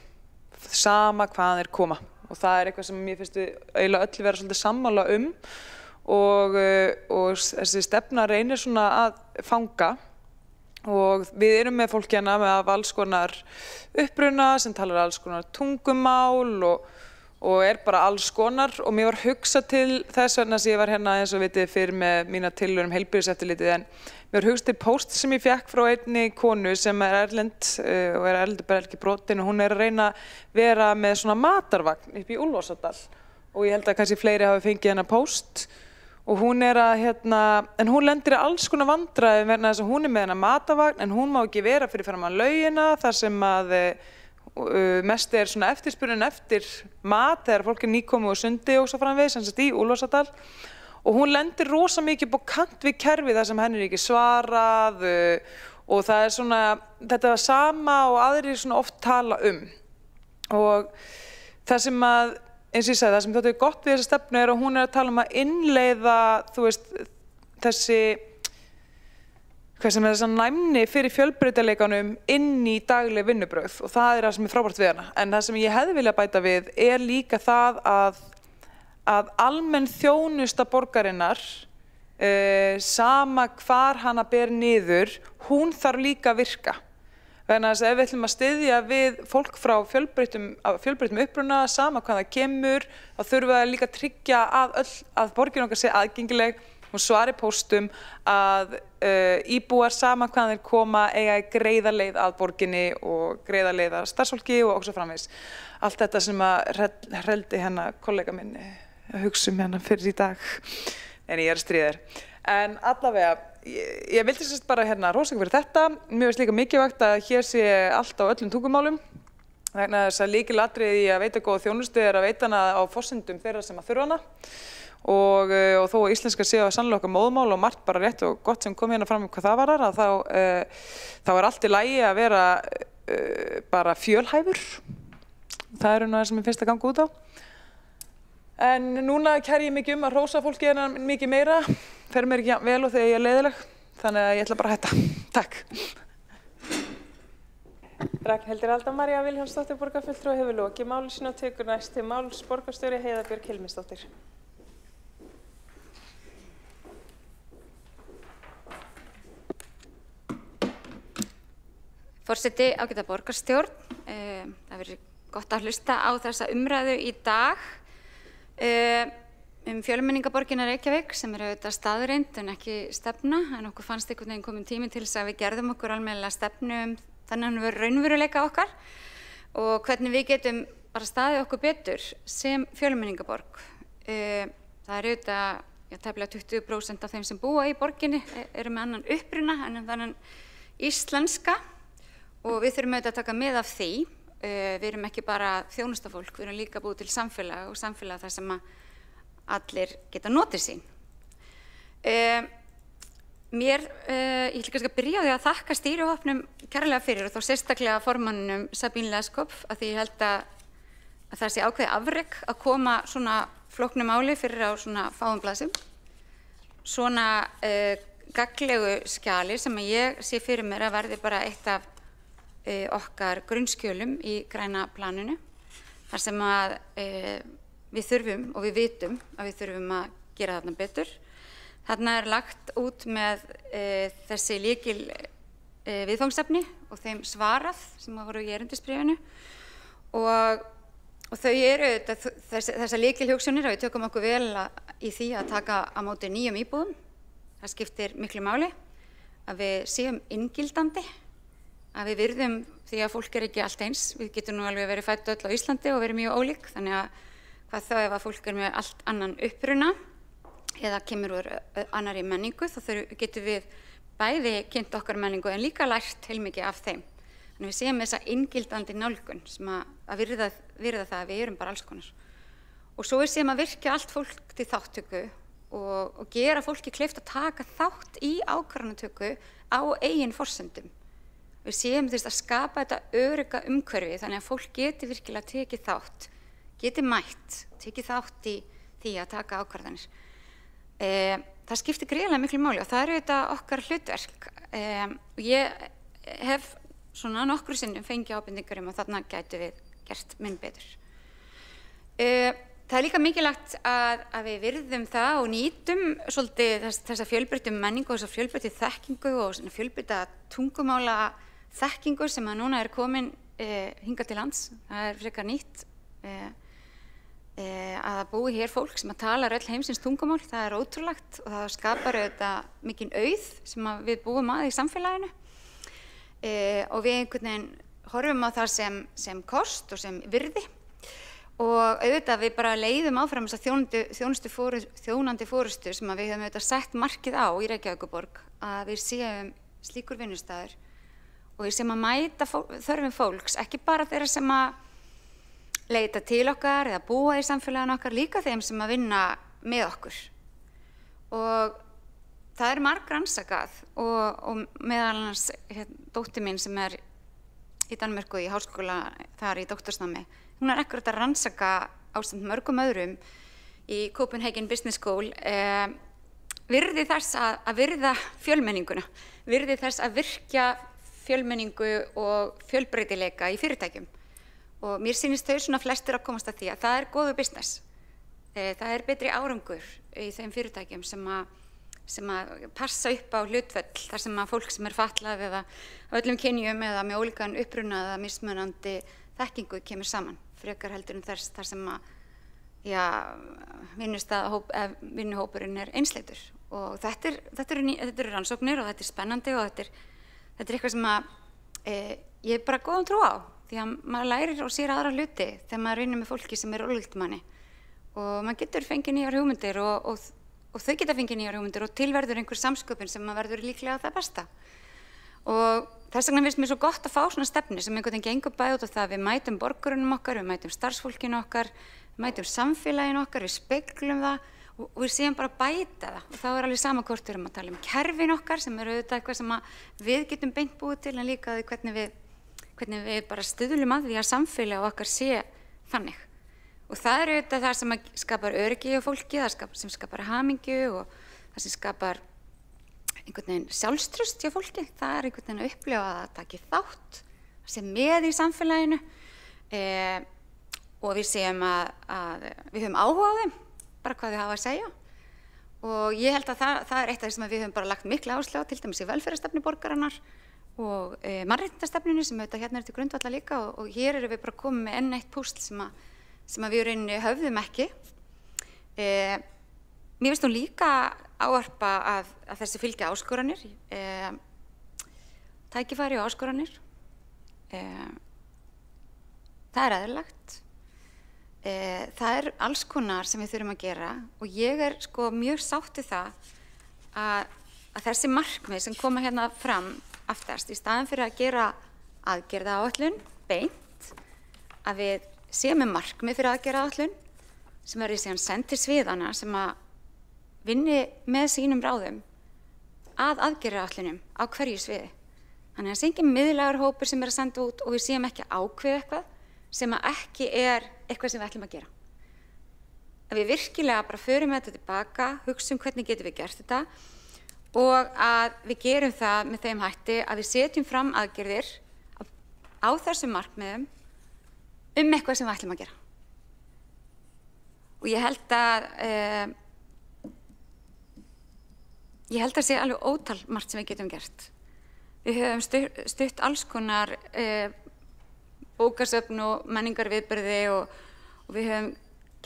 sama hvaðan þeir koma og það er eitthvað sem mér finnst við eiginlega öll vera svolítið sammála og þessi stefna reynir svona að fanga og við erum með fólk hérna með alls konar uppruna sem talar alls konar tungumál og er bara alls konar og mér var hugsað til þess vegna sem ég var hérna eins og vitið fyrir með mína tillögur heilbrigðiseftirlitið en mér var hugsað til póst sem ég fékk frá einni konu sem er erlend og er erlendur bara ekki brotin og hún er að reyna að vera með svona matarvagn upp í Úlfarsárdal og ég held að kannski fleiri hafi fengið hennar póst. Og hún er að, en hún lendir í alls konar vandræðum vegna þess að hún er með hennar matarvagn en hún má ekki vera fyrir framan laugina þar sem að mest er svona eftirspurnin eftir mat þegar fólk er nýkomið úr sundi og svo framvegis, sem sagt í Úlfarsárdal. Og hún lendir rosa mikið upp á kant við kerfið þar sem henni er ekki svarað og það er svona, þetta var sama og aðrir svona oft tala Og það sem að eins og ég sagði, það sem þótti gott við þessa stefnu er að hún er að tala um að innleiða, þú veist, þessa næmni fyrir fjölbreytileikanum inn í dagleg vinnubrögð og það er það sem er frábært við hana. En það sem ég hefði viljað bæta við er líka það að almenn þjónusta borgarinnar, sama hvar hana ber niður, hún þarf líka að virka. Vegna þess að ef við ætlum að styðja við fólk frá fjölbreyttum uppruna, sama hvað það kemur, þá þurfum við að líka tryggja að borgin okkar sé aðgengileg, hún svari póstum, að íbúar sama hvað þeir koma eiga greiða leið að borginni og greiða leið að starfsfólki og svo framvegis. Allt þetta sem að hreldi hérna kollega minn að hugsa hérna fyrir í dag, en ég er að stríða þér. En allavega, ég vildi sérst bara hérna hrósa ykkur fyrir þetta. Mér finnst líka mikilvægt að hér sé allt á öllum tungumálum. Vegna þess að lykilatriði í að veita góða þjónustu er að veita hana á forsendum þeirra sem að þurfa hana. Og þó að íslenska sé á sannlega okkar móðmál og margt bara rétt og gott sem kom hérna fram hvað það varar, þá er allt í lagi að vera bara fjölhæfur Það er það sem ég finnst að ganga út á. En núna kæri ég mikið að hrósa fólki hérna mikið meira, fer mér ekki vel og þegar ég er leiðileg, þannig að ég ætla bara að hætta. Takk. Ragnhildur Alda María Vilhjálmsdóttir borgarfulltrúi hefur lokið máli sínu og tekur næst til máls borgarstjóri Heiða Björg Hilmisdóttir. Forseti, ágæta borgarstjórn, það verður gott að hlusta á þessa umræðu í dag fjölmenningarborgina Reykjavík sem auðvitað staðreynd en ekki stefna, en okkur fannst einhvern veginn komin tími til þess að við gerðum okkur almennilega stefnu þannig að raunveruleika okkar og hvernig við getum bara staðið okkur betur sem fjölmenningarborg. Það auðvitað, tæplega 20% af þeim sem búa í borginni eru með annan uppruna en þannig íslenska og við þurfum auðvitað að taka með af því. Við erum ekki bara þjónustafólk, við erum líka búið til samfélag og samfélag þar sem allir geta notið sín. Ég ætla kannski að byrja á því að þakka stýrihópnum kærlega fyrir og þá sérstaklega formannum Sabine Leskopf að því ég held að það sé ákveðið afrek að koma svona flóknu máli fyrir á svona fáum blaðsum. Svona gagnlegu skjali sem ég sé fyrir mér að verði bara eitt af okkar grunnskjölum í græna planinu þar sem að við þurfum og við vitum að við þurfum að gera þarna betur. Þarna lagt út með þessi lykil viðfangsefni og þeim svarað sem voru í erindisbréfinu og þau eru þessar lykilhugsanir að við tökum okkur vel í því að taka á móti nýjum íbúðum. Það skiptir miklu máli að við séum inngildandi, að við virðum því að fólk ekki allt eins. Við getum nú alveg verið fædd öll á Íslandi og verið mjög ólík, þannig að hvað þá ef að fólk með allt annan uppruna eða kemur úr annarri menningu, þá getum við bæði kynnt okkar menningu en líka lært heilmikið af þeim. Þannig við séum þessa inngildandi nálgun sem að virða það að við erum bara alls konar. Og svo við séum að virkja allt fólk til þáttöku og gera fólki kleift að taka þátt í ákvarðanatöku á eigin forsendum. Við séum að skapa þetta örugga umhverfi þannig að fólk geti virkilega tekið þátt, geti mætt, tekið þátt í því að taka ákvarðanir. Það skiptir gríðarlega miklu máli og það eru þetta okkar hlutverk. Ég hef svona nokkru sinnum fengið ábendingar að þarna gætu við gert mun betur. Það líka mikilvægt að við virðum það og nýtum svolítið þessa fjölbreyttu menningu og þessa fjölbreyttu þekkingu og fjölbreytta tungumála þekkingu sem að núna komin hingað til lands. Það frekar nýtt að búi hér fólk sem að talar öll heimsins tungumál. Það ótrúlegt og það skapar auðvitað mikinn auð sem að við búum að í samfélaginu og við einhvern veginn horfum á það sem kost og sem virði og auðvitað við bara leiðum áfram þessa þjónandi forystu sem að við höfum auðvitað sett markið á í Reykjavíkurborg að við séum slíkur vinnustaður og við séum að mæta þörfum fólks, ekki bara þeirra sem að leita til okkar eða búa í samfélaginu okkar, líka þeim sem að vinna með okkur. Og það margrannsakað og meðal annars dóttir mín sem í Danmörku í háskóla þar í doktorsnámi, hún akkúrat að rannsaka ásamt mörgum öðrum í Copenhagen Business School virði þess að virða fjölmenninguna, virði þess að virkja fjölmenningu og fjölbreytileika í fyrirtækjum. Og mér sýnist þau svona flestir að komast að því að það góður business. Það betri árangur í þeim fyrirtækjum sem að passa upp á hlutföll þar sem að fólk sem fatlað eða á öllum kynjum eða með ólíkan uppruna eða mismunandi þekkingu kemur saman. Frekar heldur þess þar sem að vinnuhópurinn einsleitur. Og þetta eru rannsóknir og þetta spennandi og þetta er eitthvað sem að ég bara góðan trú á. Því að maður lærir og sér aðra hluti þegar maður vinnur með fólki sem ólíkt manni. Og maður getur fengið nýjar hugmyndir og þau geta fengið nýjar hugmyndir og tilverður einhver samsköpun sem maður verður líklega það besta. Og þess vegna finnst mér svo gott að fá svona stefnu sem einhvern veginn gengur bæði út á það að við mætum borgurunum okkar, við mætum starfsfólkinu okkar, við mætum samfélaginu okkar, við speglum það og við séum bara bæta það. Og þá alveg sama hvort við erum að tala kerfin okkar sem auðvitað eitthvað sem við getum beint búið til en líka því hvernig við bara stuðlum að því að samfélag okkar sé þannig. Og það auðvitað það sem skapar öryggi á fólki, sem skapar hamingju og það sem skapar einhvern veginn sjálfstraust hjá fólki. Það einhvern veginn að upplifa að það taki þátt, að sé með í samfélaginu og við séum að við höfum áhuga á þeim, bara hvað þau hafa að segja. Og ég held að það eitt af því sem við höfum bara lagt mikla áherslu á, til dæmis í velferðarstefnu borgarinnar og mannréttindastefnunni sem auðvitað hérna til grundvallar líka og hér erum við bara komið með enn eitt púsl sem við í rauninni höfðum ekki. Mér finnst nú líka ávarpa að þessi fylgja áskoranir, tækifæri og áskoranir. Það eðlilegt. Það alls konar sem við þurfum að gera og ég sko mjög sátt við það að þessi markmið sem koma hérna fram aftast, í staðin fyrir að gera aðgerðaáætlun beint, að við séum með markmið fyrir aðgerðaáætlun sem verði síðan send til sviðana sem að vinni með sínum ráðum að aðgerðaáætlunum á hverju sviði. Þannig að það sé engin miðlægur hópur sem að senda út og við séum ekki ákveð eitthvað sem að ekki eitthvað sem við ætlum að gera. Að við virkilega bara förum þetta tilbaka, hugsum hvernig getum við gert þetta og að við gerum það með þeim hætti að við setjum fram aðgerðir á þessum markmiðum eitthvað sem við ætlum að gera. Og ég held að sé alveg ótal margt sem við getum gert. Við höfum stutt alls konar bókasöfn og menningarviðburði og við höfum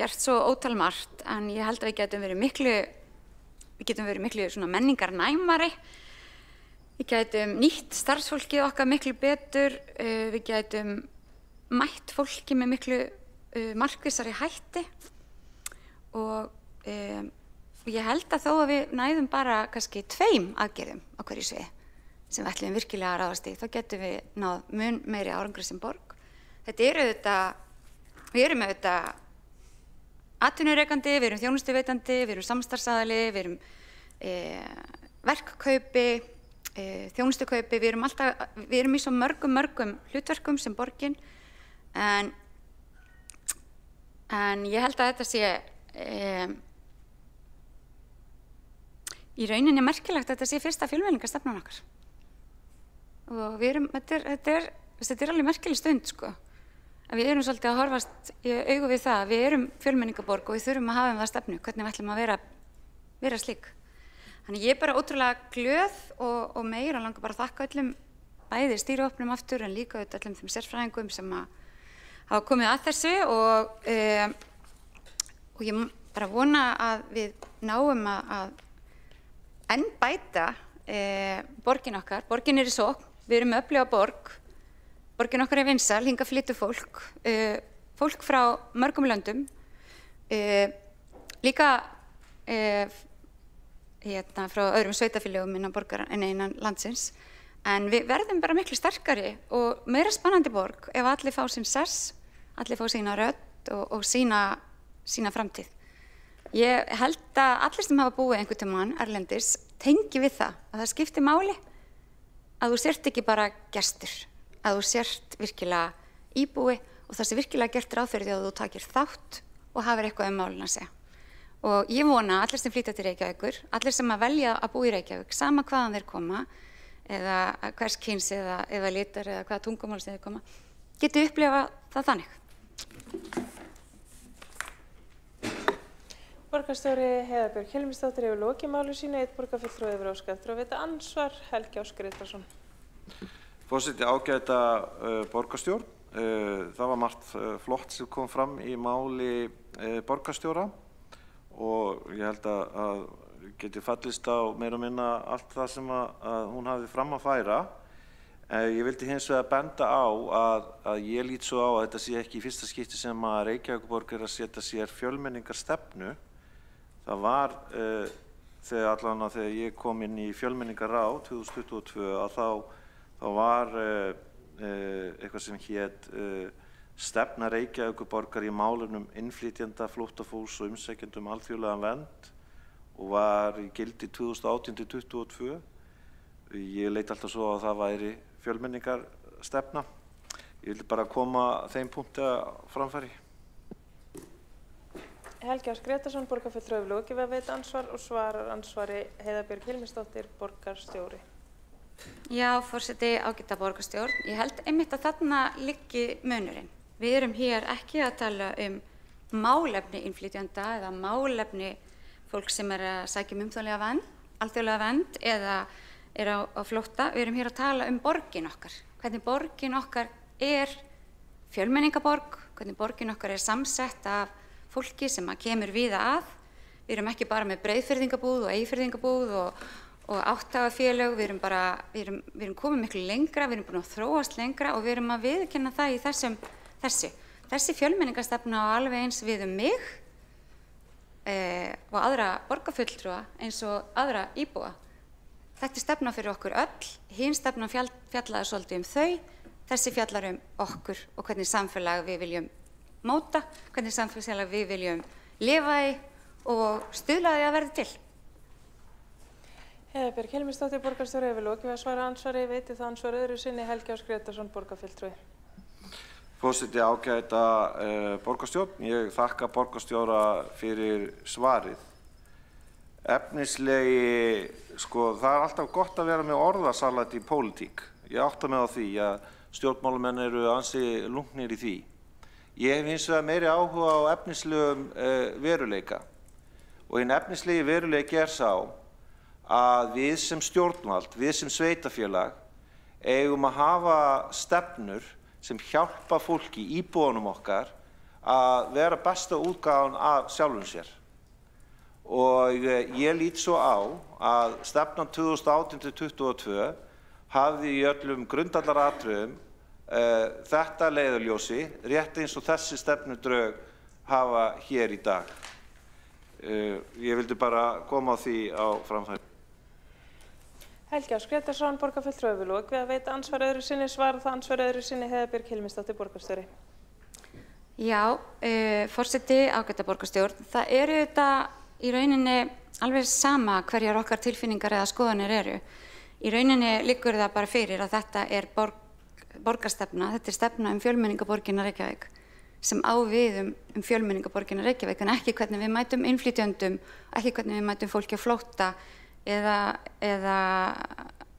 gert svo ótal margt, en ég held að við getum verið miklu svona menningarnæmari, við gætum nýtt starfsfólkið okkar miklu betur, við gætum mætt fólki með miklu markvissari hætti og ég held að þó að við næðum bara kannski 2 aðgerðum á hverju sviði sem við ætlum virkilega að ráðast í, þá getum við náð mun meiri árangri sem borg. Þetta við erum auðvitað atvinnurekandi, við erum þjónustuveitandi, við erum samstarfsaðili, við erum verkkaupi, þjónustukaupi, við erum í svo mörgum hlutverkum sem borgin, en ég held að þetta sé í rauninni merkilegt að þetta sé fyrsta fjölmenningarstefnan okkar. Og þetta er alveg merkileg stund, sko. Við erum svolítið að horfast í augu við það. Við erum fjölmenningarborg og við þurfum að hafa það stefnu, hvernig við ætlum að vera slík. Þannig ég er bara ótrúlega glöð og meira langar bara að þakka öllum, bæði stýrihópnum aftur en líka öllum þeim sérfræðingum sem hafa komið að þessu og ég bara vona að við náum að enn bæta borgin okkar. Borgin í sókn, við erum með öfluga borg. Borgin okkar vinsæl, hingað flytur fólk frá mörgum löndum, líka frá öðrum sveitafélögum innan landsins, en við verðum bara miklu sterkari og meira spennandi borg ef allir fá sinn sess, allir fá sína rödd og sína framtíð. Ég held að allir sem hafa búið einhvern tímann erlendis tengi við það, að það skiptir máli að þú sért ekki bara gestur, að þú sért virkilega íbúi og það sé virkilega gert ráð fyrir því að þú takir þátt og hafir eitthvað málin að segja. Og ég vona að allir sem flytja til Reykjavíkur, allir sem að velja að búa í Reykjavík, sama hvaðan þeir koma, eða hvers kyns eða litar eða hvaða tungumál sem þeir koma, geti upplifa það þannig. Borgarstjóri Heiða Björg Hilmisdóttir hefur lokið máli sínu, einn borgarfulltrúi hefur óskað eftir að veita ansvar, Helgi Óskar Ytvarsson. Forseti, ágæta borgarstjórn. Það var margt flott sem kom fram í máli borgarstjóra og ég held að geti fallist á meira og minna allt það sem að hún hafði fram að færa. Ég vildi hins vegar benda á að ég lít svo á að þetta sé ekki í fyrsta skipti sem að Reykjavíkurborg að setja sér fjölmenningarstefnu. Það var þegar ég kom inn í fjölmenningarráð 2022 að þá var eitthvað sem hét stefna Reykjavíkurborgar í málefnum innflytjenda, flóttafólks og umsækjenda alþjóðlegan vernd og var í gildi 2018-2022. Ég leit alltaf svo að það væri fjölmenningarstefna. Ég vildi bara koma þeim punkti að framfæri. Helgi Ás Grétarsson, borgarfulltrúi við lokið við að veita ansvar og svarar ansvari Heiða Björg Hilmisdóttir, borgarstjóri. Já, forseti, ágæta borgarstjórn. Ég held einmitt að þarna liggi munurinn. Við erum hér ekki að tala málefni innflytjenda eða málefni fólk sem að sækja alþjóðlega vernd eða á flótta. Við erum hér að tala borgin okkar. Hvernig borgin okkar fjölmenningaborg, hvernig borgin okkar samsett af fólki sem kemur víða að. Við erum ekki bara með Breiðfirðingabúð og Eyfirðingabúð og áttagafélög, við erum komið miklu lengra, við erum búin að þróast lengra og við erum að viðurkenna það í þessi fjölmenningastefna á alveg eins við mig og aðra borgarfulltrúa eins og aðra íbúa. Þetta stefna fyrir okkur öll, hin stefna fjallaði svolítið þau, þessi fjallar okkur og hvernig samfélag við viljum móta, hvernig samfélag við viljum lifa í og stuðla því að verði til. Heiða Björg Hilmisdóttir, borgarstjóri við lokið við að svara ansvari, veiti það ansvar öðru sinni Helgi Ás Grétarsson, borgarfulltrúi. Forseti, ágæta borgarstjórn, ég þakka borgarstjóra fyrir svarið. Efnislegi, það er alltaf gott að vera með orðasalat í pólitík. Ég átta mig á því að stjórnmálamenn eru ansi lungnir í því. Ég hef hins vegar meiri áhuga á efnislegum veruleika og hinn efnislegi veruleiki sá að við sem stjórnvald, við sem sveitafélag eigum að hafa stefnur sem hjálpa fólki, íbúunum okkar að vera besta útgáfan af sjálfum sér. Og ég lít svo á að stefnan 2018-2022 hafði í öllum grundvallaratriðum þetta leiðarljósi, rétt eins og þessi stefnudrög hafa hér í dag. Ég vildi bara koma á því á framfæri. Helgi Ás Grétarsson, borgarfulltrúi við lokið við að veita ansvar öðru sinni, svara það ansvar öðru sinni Heiða Björg Hilmisdóttir, borgarstjóri. Já, forseti, ágæta borgarstjórn. Það þetta í rauninni alveg sama hverjar okkar tilfinningar eða skoðanir eru. Í rauninni liggur það bara fyrir að þetta borgarstefna, þetta stefna fjölmenningaborgina Reykjavík sem á við fjölmenningaborgina Reykjavík en ekki hvernig við mætum innflytjöndum, ekki hvernig við mætum fólki á flótta eða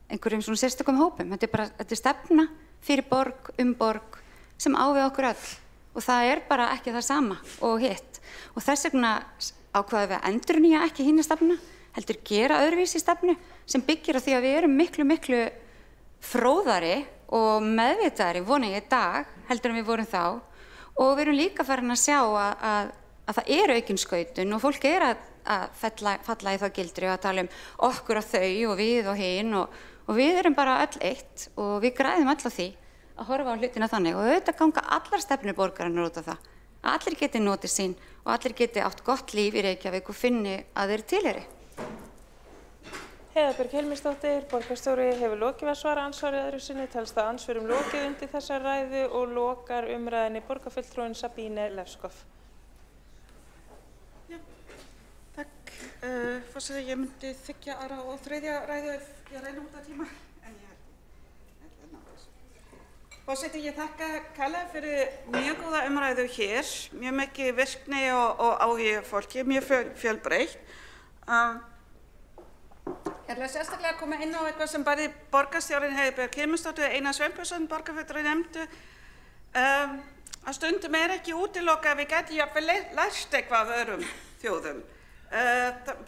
einhverjum svona sérstökum hópum. Þetta stefna fyrir borg, borg sem á við okkur öll og það bara ekki það sama og hitt. Og þess vegna ákvaðum við að endurnýja ekki hina stefnuna, heldur gera öðruvísi stefnu sem byggir á því að við erum miklu fróðari og meðvitaðri vona ég í dag heldur en við vorum þá og við erum líka farin að sjá að það aukin skautun og fólk að falla í þá gildru að tala okkur og þau og við og hin og við erum bara öll eitt og við græðum öll á því að horfa á hlutina þannig og auðvitað ganga allar stefnur borgarinnar út af það að allir geti notið sín og allir geti átt gott líf í Reykjavík og finni að þeir tilheyri. Heiða Björg Hilmisdóttir, borgarstjóri hefur lokið við að svara ansvari öðru sinni, telst að ansvörum lokið undir þessar ræðu og lokar umræðinni borgarfulltrúin Sabine Lefskov. Já, takk. Forseti, ég myndi þykja aðra og þriðja ræðu ef ég reyna út af tíma, en ég ná þessu. Forseti, ég þakka kærlega fyrir mjög góða umræðu hér, mjög mikið virkni og áhugi fólki, mjög fjölbreytt. Ég ætla sérstaklega að koma inn á eitthvað sem bæði borgarstjórinn Heiða Björg Hilmisdóttir og Einar Sveinbjörnsson, borgarfulltrúi nefndu. Að stundum ekki útilokað að við gætum jafnvel lært eitthvað af öðrum þjóðum.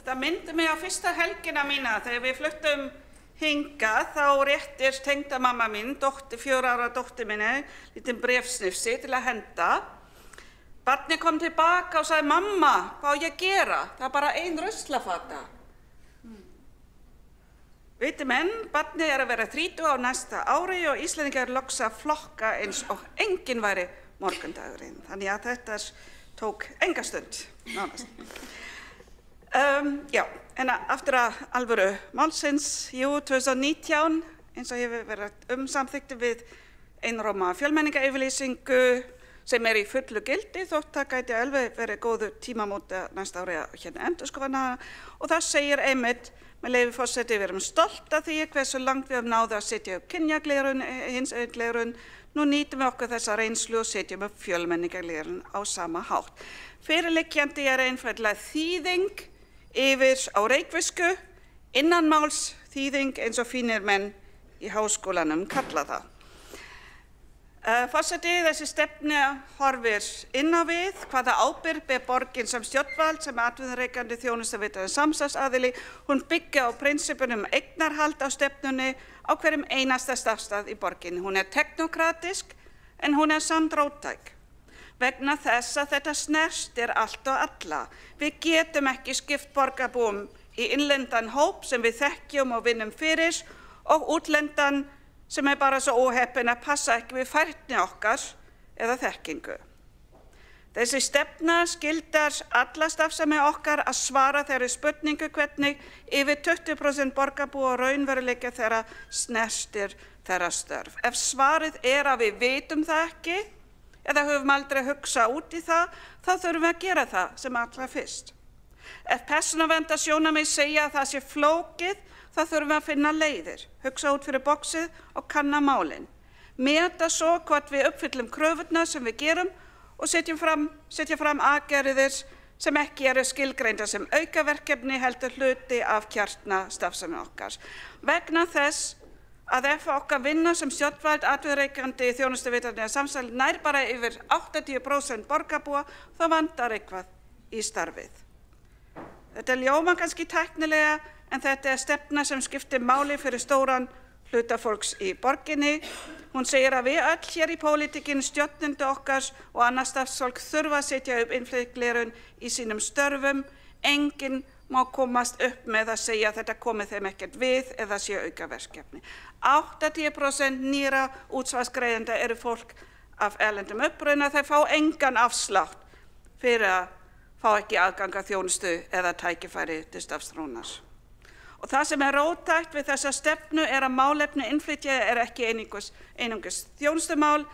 Það myndi mig á fyrsta helgina mína þegar við fluttum hingað, þá réttir tengdamamma mín, 4 ára dóttir minni, lítinn bréfsnifsi til að henda. Barnið kom tilbaka og sagði, mamma, hvað á ég að gera? Það bara ein ruslafata. Viti menn, barnið að vera 30 á næsta ári og Íslendingar loks að flokka eins og enginn væri morgundagurinn. Þannig að þetta tók enga stund, nánast. Já, en aftur að alvöru málsins, 2019, eins og hefur verið samþykkti við einróma fjölmenningaryfirlýsingu, sem í fullu gildi, þótt það gæti alveg verið góðu tímamóta næsta ári að hérna endurskoða hana. Og það segir einmitt, með leyfi forseti, við erum stolt af því hversu langt við höfum náð að setja upp kynjaglerun, hinseginglerun. Nú nýtum við okkur þessa reynslu og setjum upp fjölmenningarglerun á sama hátt. Fyrirliggjandi einfaldlega þýðing yfir á reykvísku, innanmáls þýðing eins og fínir menn í háskólanum kalla það. Forseti, þessi stefna horfir inn á við, hvaða ábyrgð ber borgin sem stjórnvald, sem atvinnureikandi þjónustuveitandi samstarfsaðili. Hún byggja á prinsippunum eignarhald á stefnunni á hverjum einasta stafstað í borginni. Hún teknokratisk, en hún samt róttæk. Vegna þess að þetta snertir allt og alla. Við getum ekki skipt borgarbúum í innlendan hóp sem við þekkjum og vinnum fyrir og útlendan sem bara svo óheppin að passa ekki við færni okkar eða þekkingu. Þessi stefna skyldar alla starfsemi okkar að svara þeirri spurningu hvernig yfir 20% borgarbúa og raunveruleika þeirra snertir þeirra störf. Ef svarið að við vitum það ekki eða höfum aldrei hugsað út í það, þá þurfum við að gera það sem allra fyrst. Ef persónuverndarsjónarmið segja að það sé flókið, þá þurfum við að finna leiðir, hugsa út fyrir boxið og kanna málin. Meta svo hvort við uppfyllum kröfurnar sem við gerum og setja fram aðgerðir sem ekki skilgreindar sem aukaverkefni heldur hluti af kjarnastarfsemi okkar. Vegna þess að ef okkar vinna sem stjórnvald, atvinnureikandi, þjónustuveitandi samstarf nær bara yfir 80% borgarbúa, þá vantar eitthvað í starfið. Þetta ljóma kannski tæknilega, en þetta stefna sem skiptir máli fyrir stóran hluta fólks í borginni. Hún segir að við öll hér í pólitíkinni, stjórnendur okkar og annars starfsfólk þurfa að setja upp innflytjendaglerun í sínum störfum. Enginn má komast upp með að segja að þetta komi þeim ekkert við eða sé aukaverkefni. 80% nýra útsvarsgreiðenda eru fólk af erlendum uppruna. Þeir fá engan afslátt fyrir að fá ekki aðgang að þjónustu eða tækifæri til starfsþróunar. Og það sem róttækt við þessa stefnu að málefni innflytjenda ekki einungis þjónustumál,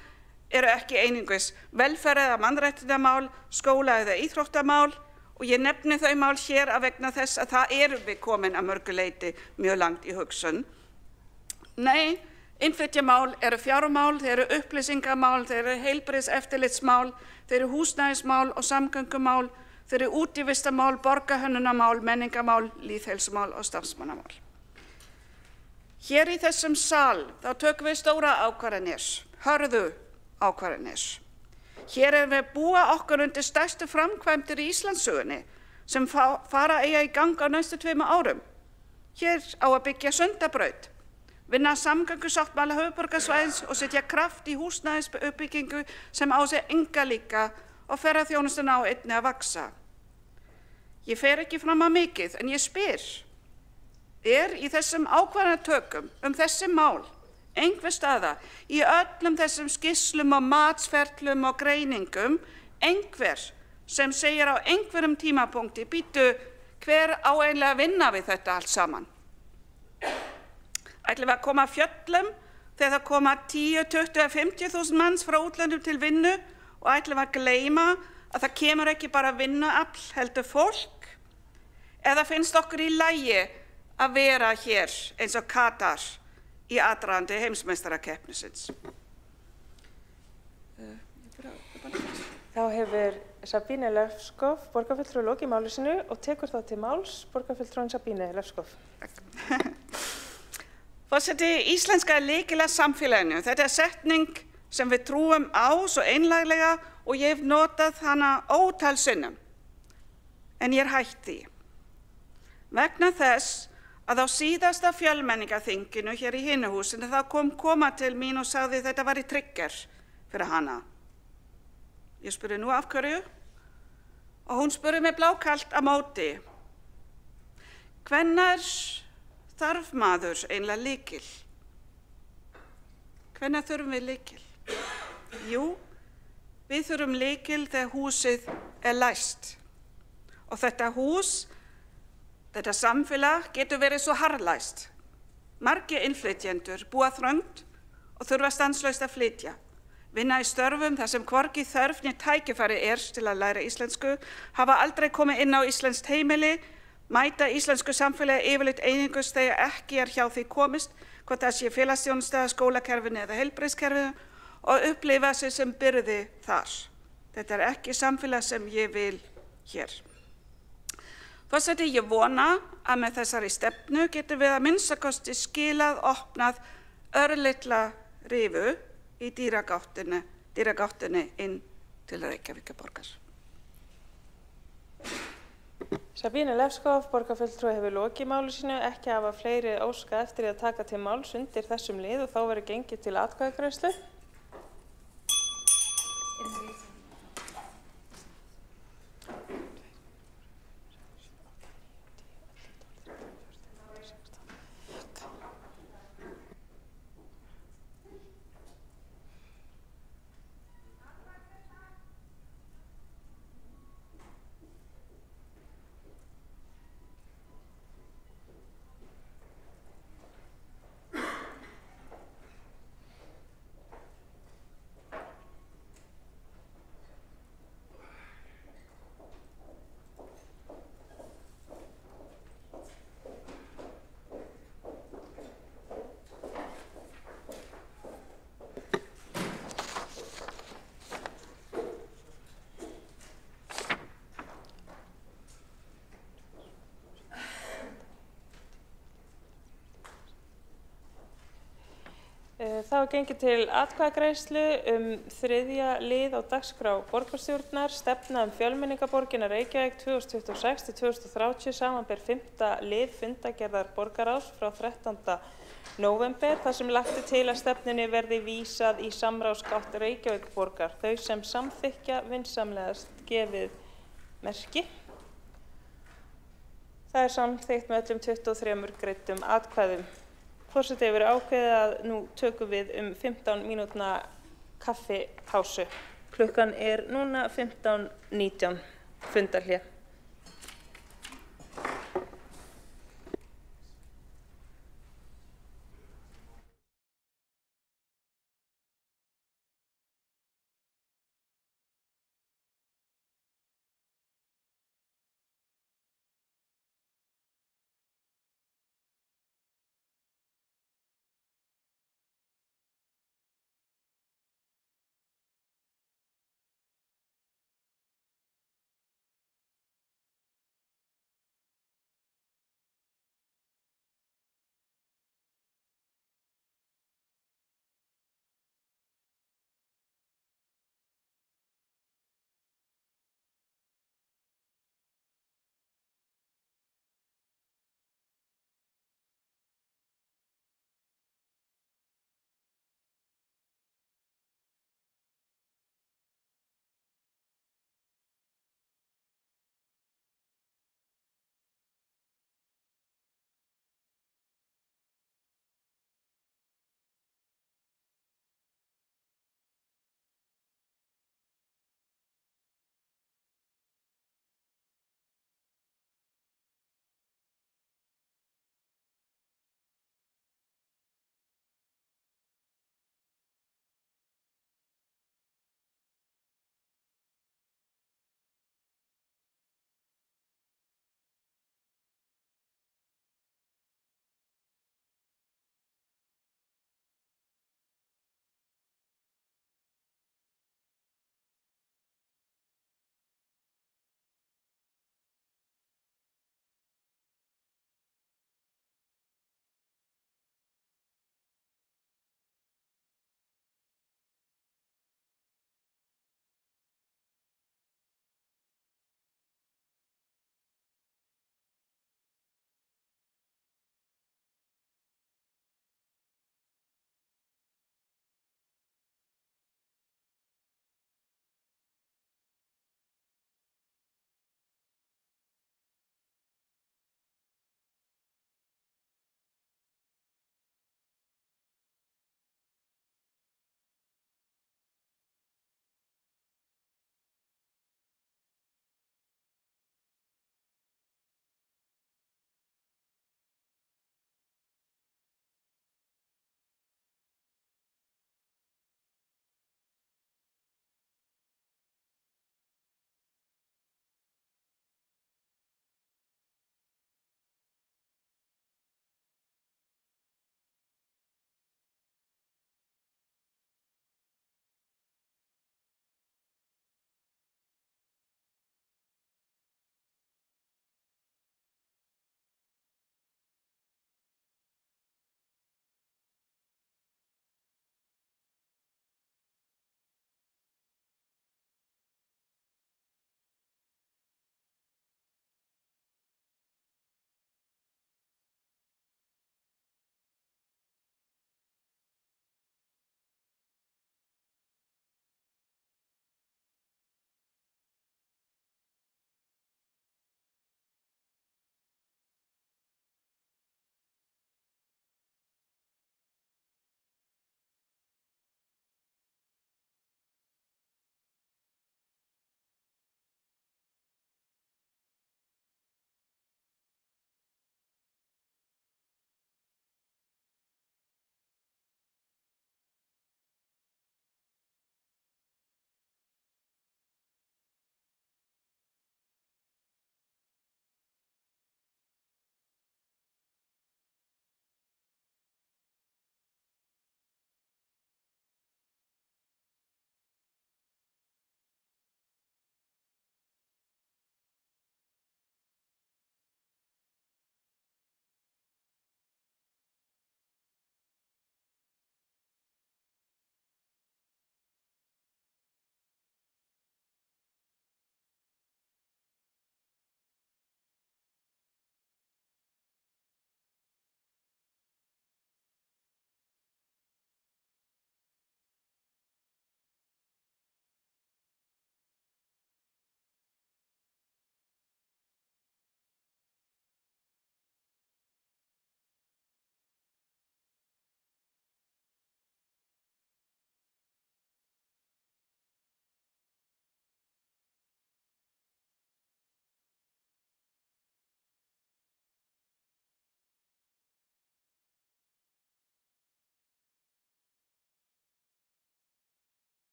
ekki einungis velferð eða mannréttindamál, skóla eða íþróttamál, og ég nefni þau mál hér að vegna þess að það við komin að mörgu leyti mjög langt í hugsun. Nei, innflytjendamál fjármál, þeir upplýsingamál, þeir heilbrigðiseftirlitsmál, þeir húsnæðismál og samgöngumál, þeir útivistarmál, borgarhönnunarmál, menningarmál, lýðheilsumál og starfsmannamál. Hér í þessum sal þá tökum við stóra ákvarðanir, hörðu ákvarðanir. Hér við búa okkur undir stærstu framkvæmdir í Íslandssögunni sem fara eiga í gang á næstu 2 árum. Hér á að byggja Sundabraut, vinna samgöngusáttmála höfuðborgarsvæðins og setja kraft í húsnæðisuppbyggingu sem á sér enga líka og ferðaþjónustuna á einnig að vaxa. Ég fer ekki fram að mikið, en ég spyr, í þessum ákvarðanatökum þessi mál einhver staða í öllum þessum skýrslum og matsferlum og greiningum einhver sem segir á einhverjum tímapunkti, býtu, hver á eiginlega að vinna við þetta allt saman? Ætlum við að koma fjöllum þegar það koma 10, 20, 50.000 manns frá útlöndum til vinnu og ætlum við að gleyma að það kemur ekki bara vinnuafl heldur fólk? Eða finnst okkur í lagi að vera hér eins og Katar í aðdragandi heimsmeistarakeppnisins? Þá hefur Sabine Lefskov, borgarfulltrúi, lokið máli sínu og tekur þá til máls borgarfulltrúin Sabine Lefskov. Forseti, íslenska lykilega samfélaginu. Þetta setning sem við trúum á svo einlæglega og ég hef notað hana ótal sinnum. En ég hætt því. Vegna þess að á síðasta fjölmenningarþinginu hér í hinu húsinu þá koma til mín og sagði þetta var í trigger fyrir hana. Ég spurði nú af hverju og hún spurði mig blákalt á móti. Hvenær þarf maður einlega lykil? Hvenær þurfum við lykil? Jú, við þurfum lykil þegar húsið læst. Og þetta hús, þetta samfélag getur verið svo harðlæst. Margir innflytjendur búa þröngt og þurfa stanslaust að flytja. vinna í störfum þar sem hvorki þörf né tækifæri til að læra íslensku, hafa aldrei komið inn á íslenskt heimili, mæta íslensku samfélagi yfirleitt einungis þegar ekki hjá því komist, hvort það sé félagsþjónusta, skólakerfinu eða heilbrigðiskerfinu og upplifa sig sem byrði þar. Þetta ekki samfélag sem ég vil hér. Forseti, ég vona að með þessari stefnu getum við að minnsta kosti skilað, opnað örlitla rifu í dýragáttinni inn til Reykjavíkurborgar. Sabine Lefskov, borgarfulltrúi, hefur lokið máli sínu, ekki hafa fleiri óskað eftir að taka til máls undir þessum lið og þá verður gengið til atkvæðagreiðslu. Það gengið til atkvæðagreiðslu þriðja lið á dagskrá borgarstjórnar, stefna fjölmenningarborgina Reykjavík 2026–2030, samanber 5. lið fundargerðar borgarráðs frá 13. nóvember, þar sem lagt til að stefnunni verði vísað í samráðsgátt Reykjavíkurborgar. Þau sem samþykkja vinsamlegast gefið merki. Það samþykkt með öllum 23 greiddum atkvæðum. Forseti hefur ákveðið að nú tökum við 15 mínútna kaffipásu. Klukkan núna 15:19, fundarhlé.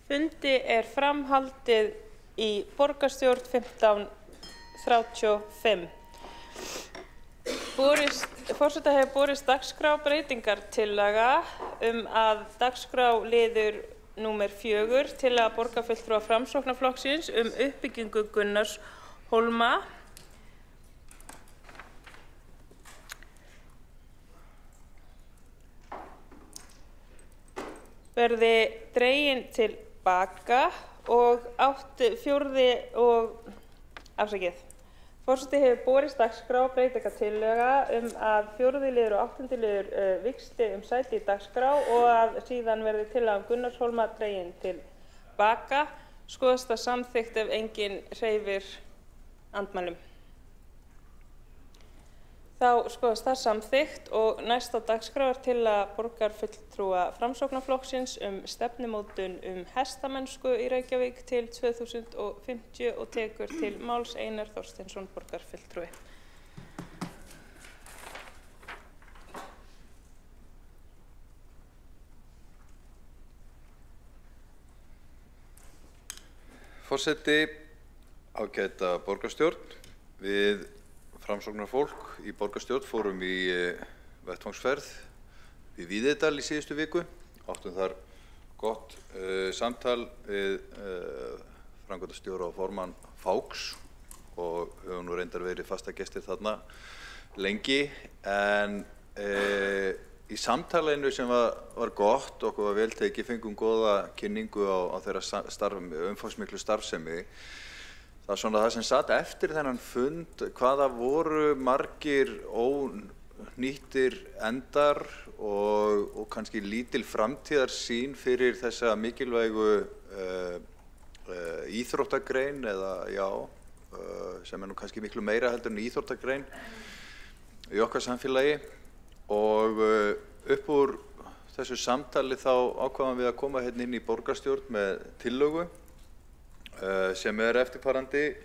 Fundi er framhaldið í borgarstjórn 15:35. Forseta hefur borist dagskrárbreytingartillaga að dagskrárliður númer 4 tillaga borgarfulltrúa Framsóknarflokksins uppbyggingu Gunnarshólma verði dregin til baka og Forseti hefur borist dagskrárbreytingartillaga að 4. liður og 8. liður víxli sæti í dagskrá og að síðan verði tillaga Gunnarshólma dregin til baka. Skoðast það samþykkt ef enginn hreyfir andmælum. Þá skoðast það samþykkt og næst á dagskrá er tillaga borgarfulltrúa Framsóknarflokksins stefnumótun hestamennsku í Reykjavík til 2050 og tekur til máls Einar Þorsteinsson borgarfulltrúi. Forseti, ágæta borgarstjórn, við Framsóknarfólk í borgarstjórn fórum í vettvangsferð í Víðidal í síðustu viku. Áttum þar gott samtal við framkvæmdastjóra og formann Fáks og höfum nú reyndar verið fastagestir þarna lengi. En í samtalinu sem var gott, okkur var vel tekið, fengum góða kynningu á þeirra umfangsmiklu starfsemi. Það er svona það sem satt eftir þennan fund, hvaða voru margir ónýttir endar og kannski lítil framtíðarsýn fyrir þessa mikilvægu íþróttagrein sem nú kannski miklu meira heldur en íþróttagrein í okkar samfélagi. Og upp úr þessu samtali þá ákváðum við að koma hérna inn í borgarstjórn með tillögu sem eftirfarandi.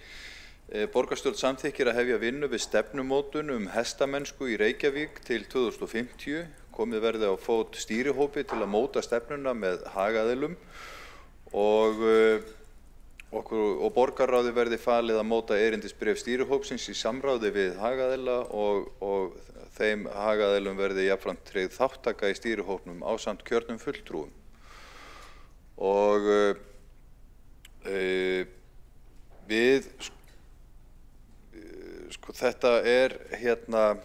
Borgarstjórn samþykkir að hefja vinnu við stefnumótun hestamennsku í Reykjavík til 2050. Komið verði á fót stýrihópi til að móta stefnuna með hagaðilum og borgarráði verði falið að móta erindisbréf stýrihópsins í samráði við hagaðila og þeim hagaðilum verði jafnframt tryggð þátttaka í stýrihópnum ásamt kjörnum fulltrúum. Og þetta hérna,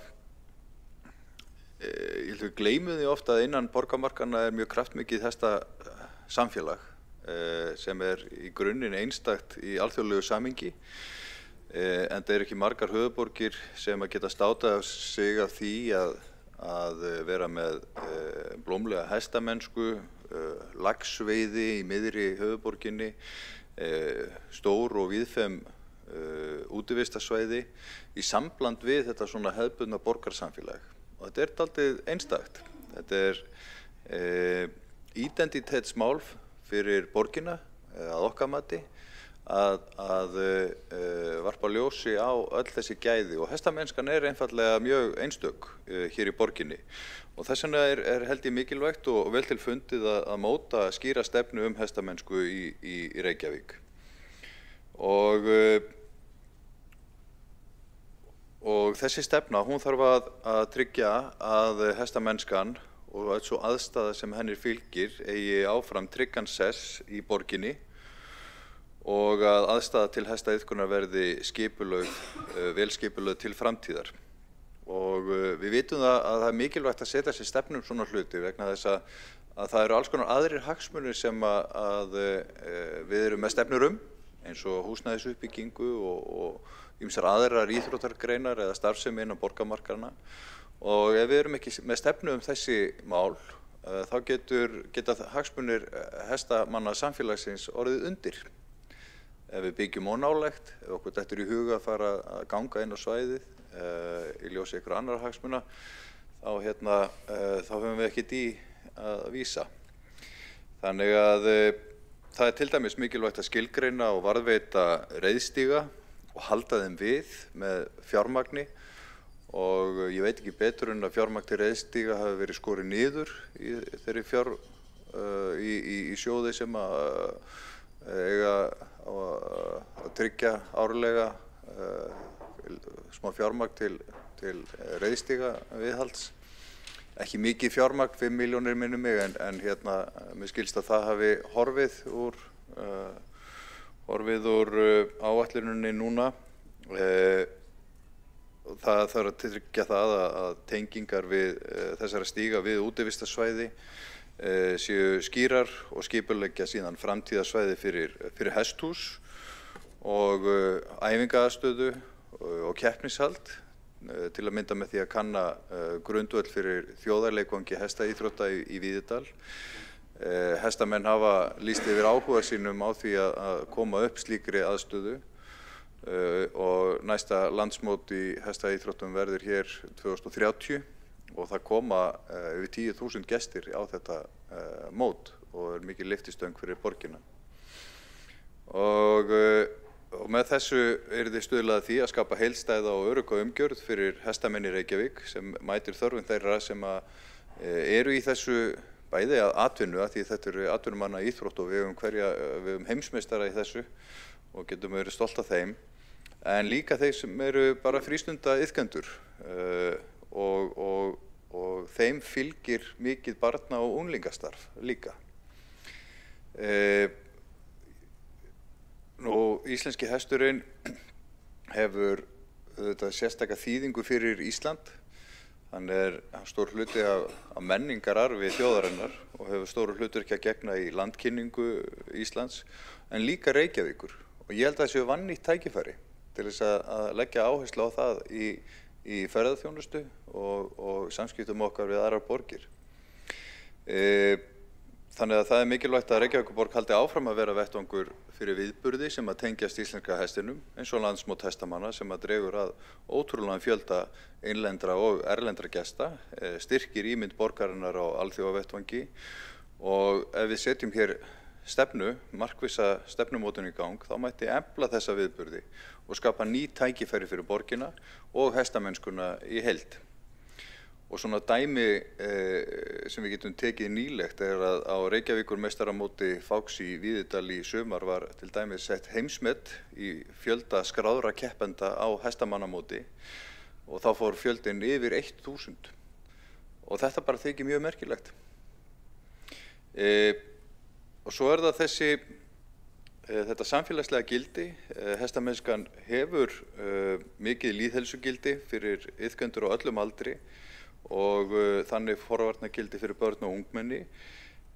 ég held við gleymum því ofta að innan borgarmarkanna mjög kraftmikið hestasamfélag sem í grunninn einstakt í alþjóðlegu samhengi. En það ekki margar höfuðborgir sem að geta státað sig af því að vera með blómlega hestamennsku, laxveiði í miðri höfuðborginni, stór og víðfeðm útivistarsvæði í sambland við þetta svona hefðbundna borgarsamfélag. Og þetta dálítið einstakt. Þetta identitetsmál fyrir borgina að okkar mati að varpa ljósi á öll þessi gæði og hestamennskan einfaldlega mjög einstök hér í borginni. Og þess vegna held ég mikilvægt og vel til fundið að móta skýra stefnu hestamennsku í Reykjavík. Og þessi stefna, hún þarf að tryggja að hestamennskan og öll svo aðstaða sem henni fylgir eigi áfram tryggan sess í borginni og að aðstaða til hestaiðkunar verði vel skipulögð til framtíðar. Og við vitum að það mikilvægt að setja sér stefnum svona hluti vegna þess að það eru alls konar aðrir hagsmunir sem að við erum með stefnur eins og húsnæðisuppbyggingu og ýmsar aðrar íþróttargreinar eða starfsemi innan borgarmarkanna. Og ef við erum ekki með stefnu þessi mál, þá geta hagsmunir hestamanna samfélagsins orðið undir. Ef við byggjum ónálægt, ef okkur dettur í huga að fara að ganga inn á svæðið í ljósi einhverja annarra hagsmuna, þá höfum við ekkert í að vísa. Þannig að það til dæmis mikilvægt að skilgreina og varðveita reiðstíga og halda þeim við með fjármagni. Og ég veit ekki betur en að fjármagn til reiðstíga hafi verið skorið niður í þeirri í sjóði sem eiga að tryggja árlega smá fjármagn til reiðstíga viðhalds. Ekki mikið fjármagn, 5 milljónir minnum mig, en mér skilst að það hafi horfið úr áætluninni núna. Það þarf að tryggja það að tengingar við þessara stíga við útivistarsvæði séu skýrar og skipuleggja síðan framtíðarsvæði fyrir hesthús og æfingaaðstöðu og keppnishald til að mynda með því að kanna grundvöll fyrir þjóðarleikvangi hestaíþrótta í Víðidal. Hestamenn hafa lýst yfir áhuga sínum á því að koma upp slíkri aðstöðu og næsta landsmót í hestaíþróttum verður hér 2030 og það koma yfir 10.000 gestir á þetta mót og er mikið lyftistöng fyrir borgina. Og með þessu yrði stuðlað að því að skapa heildstæða og örugga umgjörð fyrir hestamenn í Reykjavík sem mætir þörfum þeirra sem eru í þessu bæði að atvinnu, að því þetta eru atvinnumanna íþrótt og við höfum heimsmeistara í þessu og getum verið stolt af þeim, en líka þeir sem eru bara frístunda iðkendur og þeim fylgir mikið barna- og unglingastarf líka. Íslenski hesturinn hefur sérstaka þýðingu fyrir Ísland. Hann er stór hluti af menningararfi þjóðarinnar og hefur stóru hlutverki að gegna í landkynningu Íslands, en líka Reykjavíkur. Og ég held að það séu vannýtt tækifæri til þess að leggja áherslu á það í ferðaþjónustu og samskiptum okkar við aðrar borgir. Þannig að það er mikilvægt að Reykjavíkurborg haldi áfram að vera vettvangur fyrir viðburði sem að tengjast íslenska hestinum, eins og landsmót hestamanna sem að dregur að ótrúlegan fjölda innlendra og erlendra gesta, styrkir ímynd borgarinnar á alþjóðavettvangi, og ef við setjum hér markvissa stefnumótun í gang, þá mætti efla þessa viðburði og skapa ný tækifæri fyrir borgina og hestamennskuna í heild. Og svona dæmi sem við getum tekið nýlegt er að á Reykjavíkurmeistaramóti Fáks í Víðidal í sumar var til dæmis sett heimsmet í fjölda skráðra keppenda á hestamannamóti og þá fór fjöldinn yfir 1000 og þetta bara þykir mjög merkilegt. Og svo er það þetta samfélagslega gildi. Hestamennskan hefur mikið lýðheilsugildi fyrir iðkendur á öllum aldri og þannig forvarnagildi fyrir börn og ungmenni.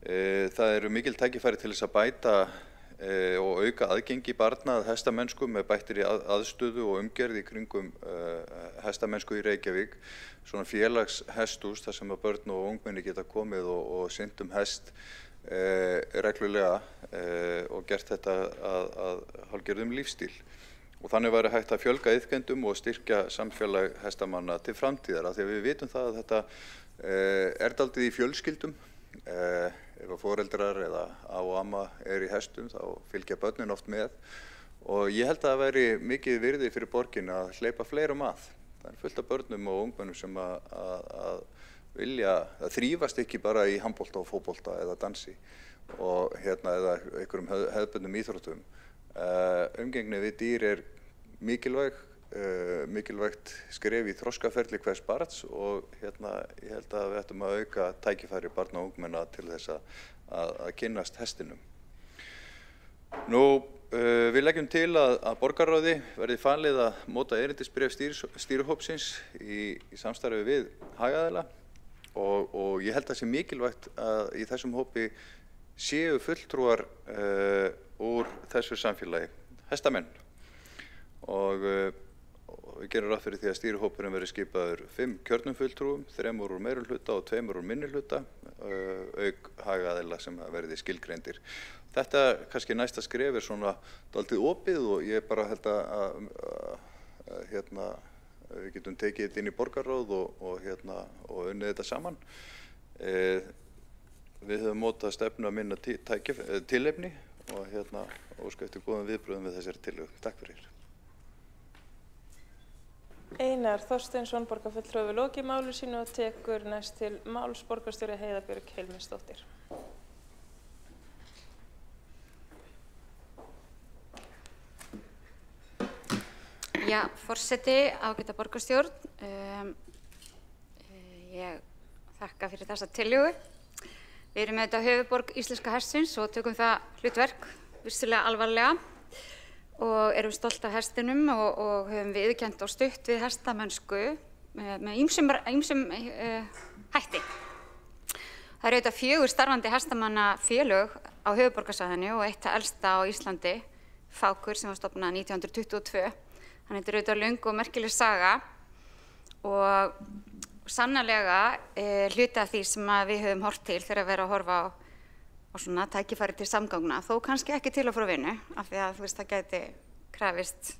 Það eru mikil tækifæri til þess að bæta og auka aðgengi barna að hestamennsku með bættri aðstöðu og umgerð í kringum hestamennsku í Reykjavík. Svona félagshesthús þar sem að börn og ungmenni geta komið og sinnt hest reglulega og gert þetta að hálfgerðum lífstíl. Og þannig væri hægt að fjölga iðkendum og styrkja samfélag hestamanna til framtíðar, af því að við vitum það að þetta er dálítið í fjölskyldum. Ef foreldrar eða á og amma er í hestum þá fylgja börnin oft með og ég held að það væri mikið virði fyrir borgin að hleypa fleirum að. Það er fullt af börnum og ungmennum sem að vilja, að þrífast ekki bara í handbolta og fótbolta eða dansi og eða einhverjum hefðbundnum íþróttum. Umgengni við dýr er mikilvægt skref í þroskaferli hvers barns og ég held að við ættum að auka tækifæri barna og ungmenna til þess að kynnast hestinum. Við leggjum til að borgarráði verði falið að móta erindisbréf stýrihópsins í samstarfi við hagaðila og ég held að það sé mikilvægt að í þessum hópi séu fulltrúar úr þessu samfélagi, hestamenn. Og við gerum ráð fyrir því að stýrihópurinn verði skipaður 5 kjörnum fulltrúum, 3 úr meirihluta og 2 úr minnihluta, auk hagaðila sem verði skilgreindir. Þetta kannski næsta skref er svona dálítið opið og ég bara held að við getum tekið þetta inn í borgarráð og unnið þetta saman. Við höfum mótað stefnu að minna tilefni og óska eftir góðum viðbrögðum við þessari tillögu. Takk fyrir. Einar Þorsteinsson, borgarfulltrúi, við lokið máli sínu og tekur næst til máls borgarstjóri Heiða Björg Hilmisdóttir. Já, forseti, ágæta borgarstjórn. Ég þakka fyrir þessa tillögu. Við erum með þetta höfuðborg íslenska hestsins og tökum það hlutverk vissulega alvarlega og erum stolt af hestinum og höfum viðurkennt og stutt við hestamennsku með ýmsum hætti. Það eru auðvitað 4 starfandi hestamannafélög á höfuðborgarsvæðinu og eitt það elsta á Íslandi, Fákur, sem var stofnað 1922. Þannig þetta er auðvitað löng og merkileg saga og sannarlega hluti af því sem við höfum hort til þegar við erum að horfa á svona tækifæri til samgangna, þó kannski ekki til og frá vinnu, af því að þú veist það gæti krafist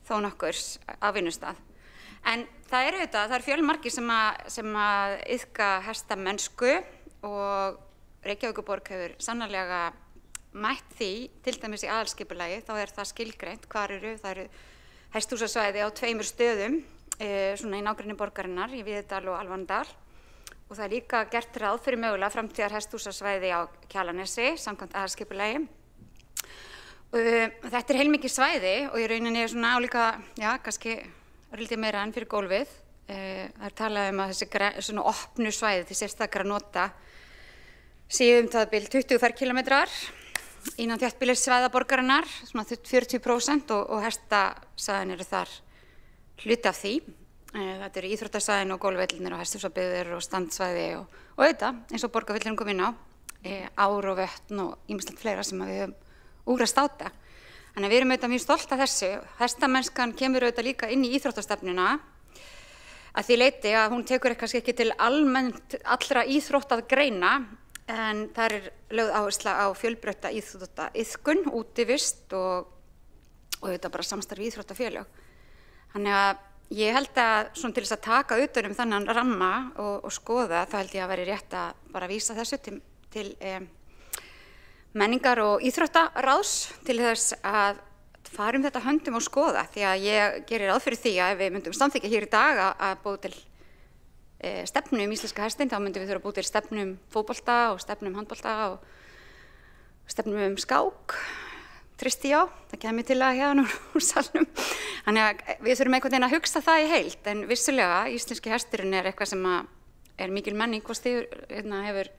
þó nokkurs á vinnustað. En það eru auðvitað, það eru fjölmargir sem að iðka hestamennsku og Reykjavíkurborg hefur sannarlega mætt því, til dæmis í aðalskipulagi, þá er það skilgreint hvar það eru hesthúsasvæði á 2 stöðum, svona í nágrenni borgarinnar, í Víðidal og Alvandal. Og það er líka gert ráð fyrir mögulega framtíðar hesthúsasvæði á Kjalarnesi, samkvæmt aðalskipulagi. Þetta er heilmikið svæði og í rauninni er svona álíka, já, kannski örlítið meira enn fyrir gólfið. Það er talað að þessi svona opnu svæði til sérstakra nota séu það bil 20 ferkilometrar innan þéttbýlissvæða borgarinnar, svona 40% og hestasvæðin eru þar hluti af því. Þetta eru íþróttasvæðin og gólfvellinir og hesthúsabyggðir og standsvæði og auðvitað, eins og borgarfullurinn kom inn á, ár og vötn og ýmislegt fleira sem við höfum úr að státa. Þannig að við erum auðvitað mjög stolt af þessu. Hestamennskan kemur auðvitað líka inn í íþróttastefnuna að því leyti að hún tekur kannski ekki til almennt allra íþróttað greina, en það er lögð áhersla á fjölbreytta íþróttaiðkun, útivist og auðvitað bara samstarf íþróttafélög. Þannig að ég held að svona til þess að taka utan þennan ramma og skoða, þá held ég að veri rétt að bara vísa þessu til menningar og íþróttaráðs til þess að fara þetta höndum og skoða, því að ég gerir ráð fyrir því að ef við myndum samþykkja hér í dag að búa til stefnu íslenska hestinn, þá myndum við þurfa að búa til stefnu fótbolta og stefnu handbolta og stefnu skák. Tristi já, það kemur til að hérna úr salnum. Þannig að við þurfum einhvern veginn að hugsa það í heild, en vissulega íslenski hesturinn er eitthvað sem er mikil menning og hefur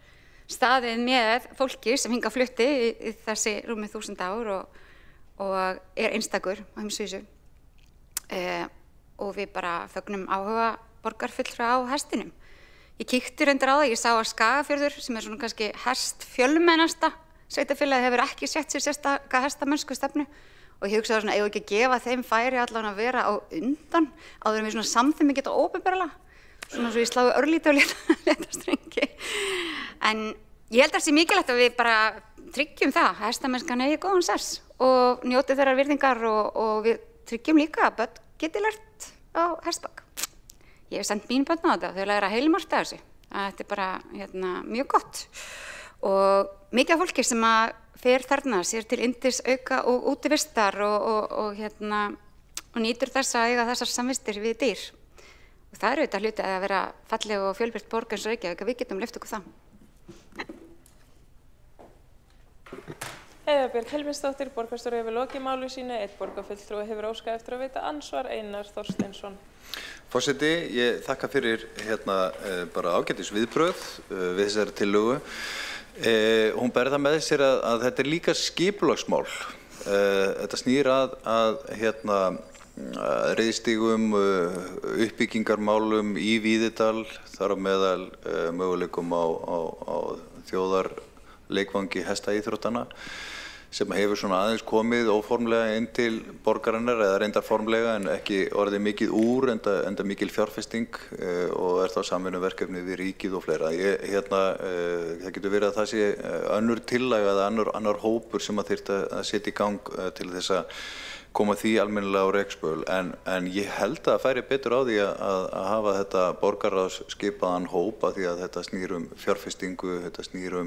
staðið með fólki sem hingað flutti í þessi rúmið 1000 ár og er einstakur á heimsvísu. Og við bara fögnum áhuga borgarfulltrúa á hestinum. Ég kíkti reyndar á það, ég sá að Skagafjörður, sem er svona kannski hestfjölmennasta sveitarfélagið, hefur ekki sett sér sérstaka hestamennsku stefnu og ég hugsaði svona, eigum við ekki að gefa þeim færi allan að vera á undan áður en við svona samþymmið geta opinberlega, svona svo ég sláði örlítið á léttastrengi. En ég held að það sé mikilvægt að við bara tryggjum það að hestamennskan eigi góðan sess og njóti þeirrar virðingar og við tryggjum líka að börn geti lært á hestbak. Ég hef sendt mín börn á þetta og þau læra heilmargt af þessu. Þetta er bara mjög gott. Og mikið af fólki sem fer þarna sér til yndis auka og útivistar og nýtur þess að eiga þessar samvistir við dýr. Og það er auðvitað hluti að vera falleg og fjölbreytt borg eins og Reykjavík að við getum leyft okkur það. Heiða Björg Helminsdóttir, borgarstjóri hefur lokið máli sínu, einn borgarfulltrúi hefur óskað eftir að veita ansvar, Einar Þorsteinsson. Forseti, ég þakka fyrir bara ágætis viðbrögð við þessari tillögu. Hún ber það með sér að þetta er líka skipulagsmál. Þetta snýr að reiðstígum, uppbyggingarmálum í Víðidal, þar á meðal möguleikum á þjóðarleikvangi hestaíþróttana sem hefur svona aðeins komið óformlega inn til borgarinnar eða reyndar formlega en ekki orðið mikið úr enda mikil fjárfesting og er þá samvinnuverkefni við ríkið og fleira. Það getur verið að það sé önnur tillaga eða annar hópur sem að þyrfti að setja í gang til þess að koma því almennilega á rekspöl en ég held að það færi betur á því að hafa þetta borgarráðsskipaðan hópa því að þetta snýr fjárfestingu, þetta snýr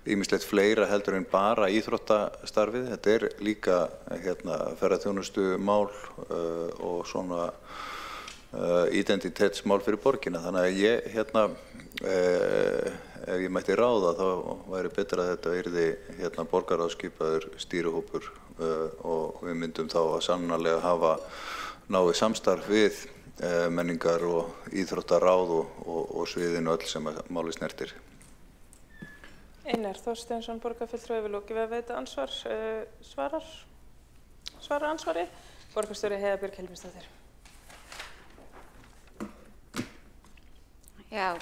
ýmislegt fleira heldur en bara íþróttastarfið. Þetta er líka ferðaþjónustu mál og svona identitetsmál fyrir borgina. Þannig að ég ef ég mætti ráða þá væri betra að þetta yrði borgarráðsskipaður stýrihópur og við myndum þá að sannarlega hafa náið samstarf við menningar og íþróttaráð og sviðinu öll sem máli snertir. Einar Þorsteinsson, borgarfulltrúi, við lokið við að veita ansvar, svarar ansvari. Borgarstjóri Heiða Björg Hilmisdóttir. Já,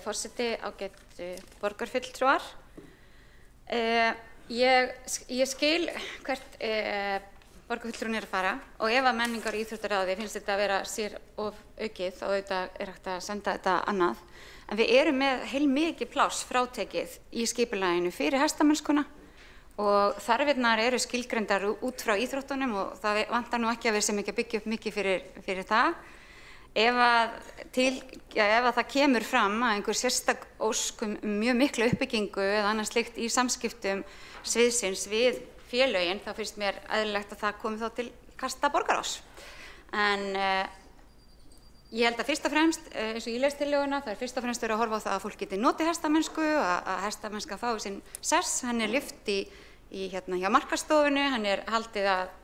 forseti, ágætu borgarfulltrúar. Ég skil hvert borgarfulltrúin að fara og ef að menningar- og íþróttaráði finnst þetta að vera sér of aukið þá auðvitað hægt að senda þetta annað. En við erum með heilmikið pláss frátekið í skipulaginu fyrir hestamennskuna og þarfirnar eru skilgreindar út frá íþróttunum og það vantar nú ekki að við sem ekki að byggja upp mikið fyrir það. Ef að það kemur fram að einhver sérstak ósk mjög miklu uppbyggingu eða annað slíkt í samskiptum sviðsins við félögin, þá finnst mér eðlilegt að það komi þá til kasta borgarráðs. En ég held að fyrst og fremst, eins og ég les tillöguna, það fyrst og fremst verið að horfa á það að fólk geti notið hestamennsku, að hestamennska fái sinn sess, hann lyft hjá markaðsstofunni, hann haldið að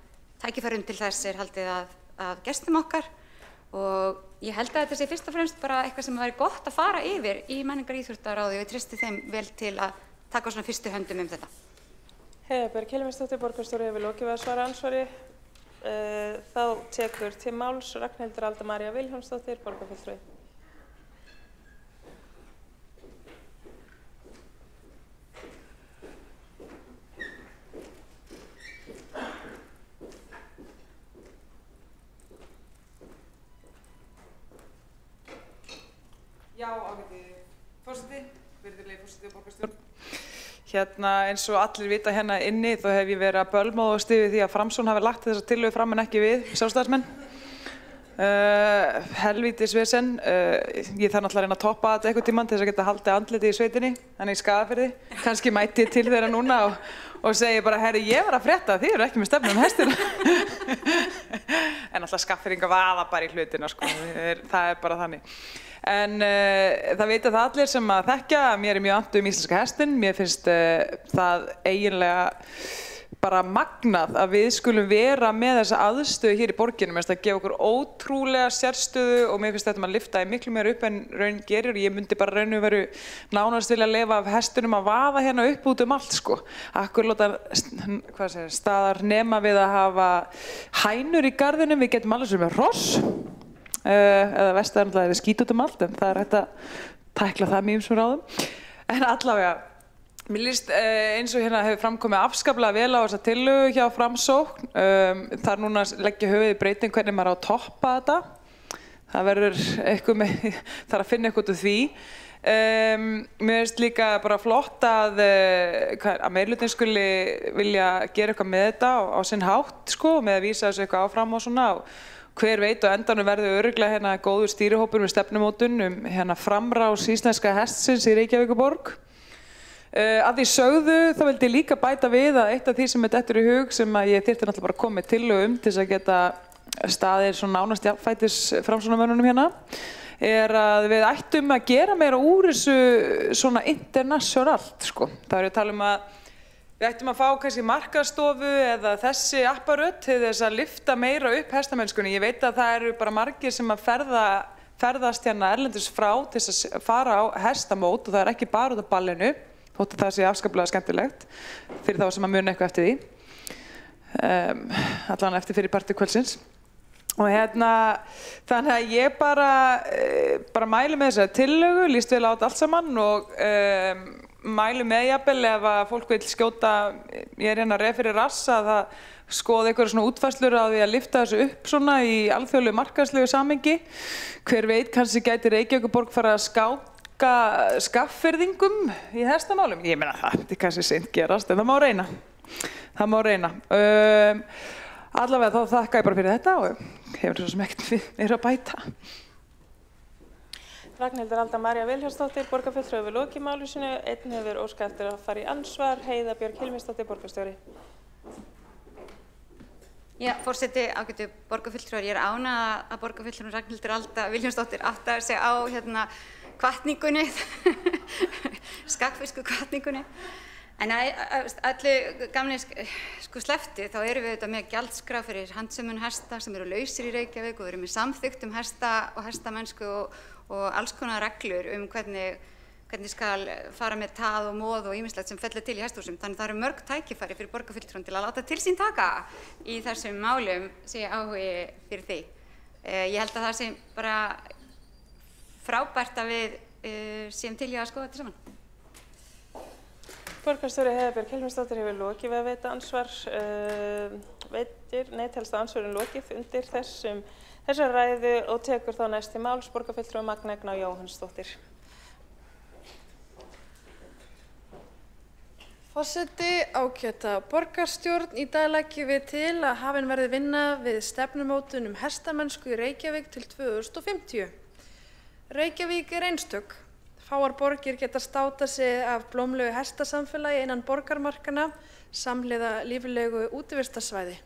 tækifærum til þess haldið að gestum okkar. Og ég held að þetta sé fyrst og fremst bara eitthvað sem væri gott að fara yfir í menningar- og íþróttaráði og ég treysti þeim vel til að taka svona fyrstu höndum þetta. Heiða Björg Hilmisdóttir, borgarstjóri, hefur lokið við að svara ansvari. Þá tekur til máls Ragnhildur Alda María Vilhjálmsdóttir, borgarfulltrúi. Já, ágæti forseti, virðulegi forseti og borgarstjórn. Eins og allir vita hérna inni þá hef ég verið að bölmóðast yfir því að Framsókn hafi lagt þessa tillögu fram en ekki við sjálfstæðismenn. Helvítis vesen, ég þarf náttúrulega að reyna að toppa þetta einhvern tímann til þess að geta haldið andlitið í sveitinni, þannig í Skagafirði. Kannski mæti ég til þeirra núna og segi bara, herri, ég var að frétta, þið eru ekki með stefnu hestina. En alltaf Skagfirðingar vaða bara í hlutina, sko, það bara þannig. En það veit það allir sem að þekkja að mér mjög annt íslenska hestinn. Mér finnst það eiginlega bara magnað að við skulum vera með þessa aðstöðu hér í borginni. Mér finnst það gefa okkur ótrúlega sérstöðu og mér finnst þetta maður lyfta miklu meira upp en raun gerir og ég myndi bara raun og veru nánast vilja leyfa af hestunum að vaða hérna upp út allt, sko. Akkur láta staðar nema við að hafa hænur í garðinum, við getum alveg sem með hross. Eða vestæðarnlega við skýt út allt en það hægt að tækla það mjög sem ráðum. En allavega, mér líst eins og hérna hefur framkomið afskaplega vel á þessa tillögu hjá Framsókn. Það núna að leggja höfuð í breyting hvernig maður á að toppa þetta. Það verður eitthvað þarf að finna eitthvað út úr því. Mér finnst líka bara flott að meirihlutin skuli vilja gera eitthvað með þetta á sinn hátt, sko, með að vísa þessu eitthvað áfram og svona. Hver veit og endanum verður örugglega hérna góður stýrihópur með stefnumótun hérna framrás íslenska hestsins í Reykjavíkurborg. Að því sögðu þá vildi ég líka bæta við að eitt af því sem dettur í hug sem að ég þyrfti náttúrulega bara að koma með tillögu til þess að geta staðir svona nánast jafnfætis framsóknarmönnunum hérna að við ættum að gera meira úr þessu svona internationalt, sko. Það er að tala að við ættum að fá kannski markaðsstofu eða þessi apparöt til þess að lyfta meira upp hestamennskunni. Ég veit að það eru bara margir sem að ferðast hérna erlendis frá til þess að fara á hestamót og það er ekki bara út af ballinu, þótt að það sé afskaplega skemmtilegt fyrir þá sem að muna eitthvað eftir því. Allan eftir fyrir partí kvöldsins. Og þannig að ég bara mæli með þessa tillögu, líst vel á þetta allt saman og mælu með jafnvel ef að fólk vil skjóta, ég er hérna reið fyrir rass að það skoða einhverja svona útfærslur á því að lyfta þessu upp svona í alþjóðlegu markaðslegu samhengi. Hver veit, kannski gæti Reykjavíkurborg fara að skáka Skagfirðingum í hestamálum. Ég meina það er kannski seint gerast en það má reyna. Það má reyna. Allavega þá þakka ég bara fyrir þetta og hefur svo sem ekkert meira að bæta. Ragnhildur Alda María Vilhjálmsdóttir, borgarfulltrúi, hefur lokið máli sínu. Einn hefur óskað eftir að fara í ansvar. Heiða Björg Hilmisdóttir, borgarstjóri. Já, forseti, ágætu borgarfulltrúar, ég er ánægð að borgarfulltrúin Ragnhildur Alda Vilhjálmsdóttir áttaði sig á hvatningunni, skagfirsku hvatningunni. En allir gamli slefti, þá erum við auðvitað með gjaldskrá fyrir handsömun hesta sem eru lausir í Reykjavík og við erum með samþykkt hesta og hestamennsku og alls konar reglur hvernig skal fara með tað og moð og ýmislegt sem fellur til í hesthúsum. Þannig það eru mörg tækifæri fyrir borgarfulltrúann til að láta til sín taka í þessum málum sé áhugi fyrir því. Ég held að það sé bara frábært að við séum til í að skoða þetta saman. Borgarstjóri Heiða Björg Hilmarsdóttir hefur lokið við að veita ansvar, telst að ansvörin lokið undir þessar ræðu og tekur þá næst til máls borgarfulltrúi Magna Egna Jóhannsdóttir. Forseti, ágæta borgarstjórn, í dag leggjum við til að hafin verði vinna við stefnumótun hestamennsku í Reykjavík til 2050. Reykjavík er einstök. Fáar borgir geta státað sig af blómlegu hestasamfélagi innan borgarmarkanna samhliða líflegu útivistarsvæði.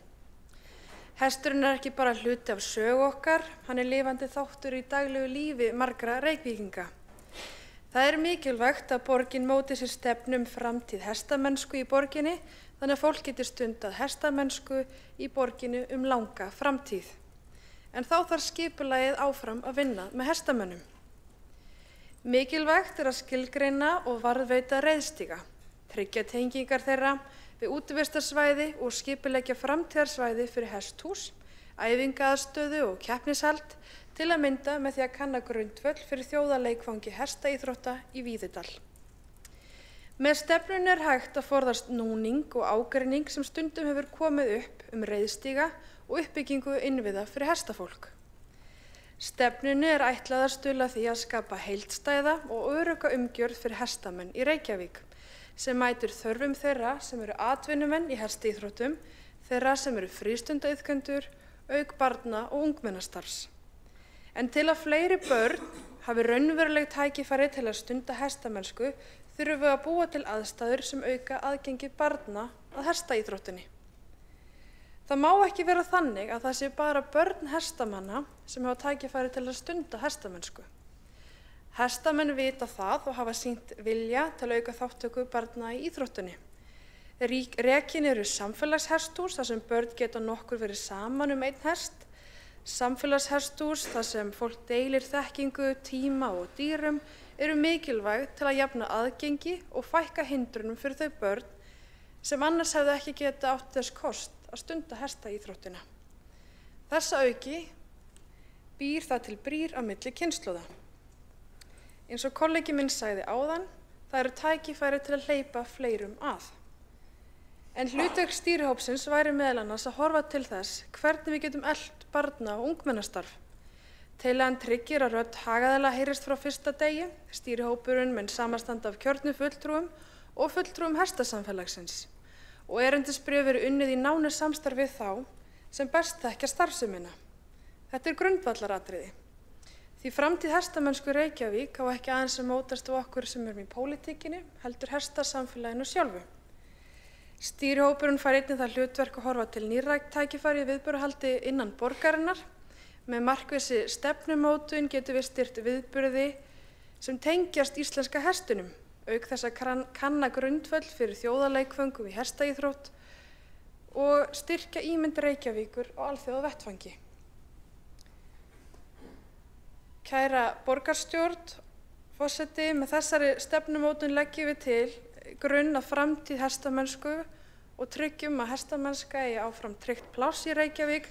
Hesturinn er ekki bara hluti af sögu okkar, hann er lifandi þáttur í daglegu lífi margra Reykvíkinga. Það er mikilvægt að borgin móti sér stefnu framtíð hestamennsku í borginni þannig að fólk geti stundað hestamennsku í borginni langa framtíð. En þá þarf skipulagið áfram að vinna með hestamönnum. Mikilvægt er að skilgreina og varðveita reiðstíga, tryggja tengingar þeirra við útivistarsvæði og skipuleggja framtíðarsvæði fyrir hesthús, æfingaaðstöðu og keppnishald, til að mynda með því að kanna grundvöll fyrir þjóðarleikvangi hestaíþrótta í Víðidal. Með stefnunni er hægt að forðast núning og ágreining sem stundum hefur komið upp reiðstíga og uppbyggingu innviða fyrir hestafólk. Stefnunni er ætlað að stuðla því að skapa heildstæða og örugga umgjörð fyrir hestamenn í Reykjavík, sem mætir þörfum þeirra sem eru atvinnumenn í hestaíþróttum, þeirra sem eru frístundaiðkendur, auk barna og ungmennastarfs. En til að fleiri börn hafi raunveruleg tækifæri til að stunda hestamennsku þurfum við að búa til aðstæður sem auka aðgengi barna að hestaíþróttinni. Það má ekki vera þannig að það sé bara börn hestamanna sem hafa tækifæri til að stunda hestamennsku. Hestamenn vita það og hafa sýnt vilja til að auka þátttöku barna í íþróttinni. Rekin eru samfélagshesthús þar sem börn geta nokkur verið saman einn hest, samfélagshesthús þar sem fólk deilir þekkingu, tíma og dýrum eru mikilvæg til að jafna aðgengi og fækka hindrunum fyrir þau börn sem annars hefðu ekki geta átt þess kost að stunda hestaíþróttina. Þessa auki býr það til brýr á milli kynslóða. Eins og kollegi minn sagði áðan, það eru tækifæri til að hleypa fleirum að. En hlutverk stýrihópsins væri meðal annars að horfa til þess hvernig við getum eflt barna- og ungmennastarf. Tillagan tryggir að rödd hagaðila heyrist frá fyrsta degi. Stýrihópurinn mun samanstanda af kjörnum fulltrúum og fulltrúum hestasamfélagsins og erindisbréf eru unnið í nánu samstarfi við þá sem best þekkja starfsemina. Þetta er grundvallaratriði. Því framtíð hestamennsku í Reykjavík á ekki aðeins að mótast á okkur sem erum í pólitíkinni, heldur hestasamfélaginu sjálfu. Stýrihópurinn fær einnig það hlutverk að horfa til nýrra tækifæri í viðburðahaldi innan borgarinnar. Með markvissi stefnumótun getum við styrkt viðburði sem tengjast íslenska hestunum, auk þess að kanna grundvöll fyrir þjóðarleikvöngum í hestaíþrótt og styrkja ímynd Reykjavíkur á alþjóðavettvangi. Kæra borgarstjórn, forseti, með þessari stefnumótun leggjum við til grunn að framtíð hestamennsku og tryggjum að hestamennska eigi áfram tryggt pláss í Reykjavík,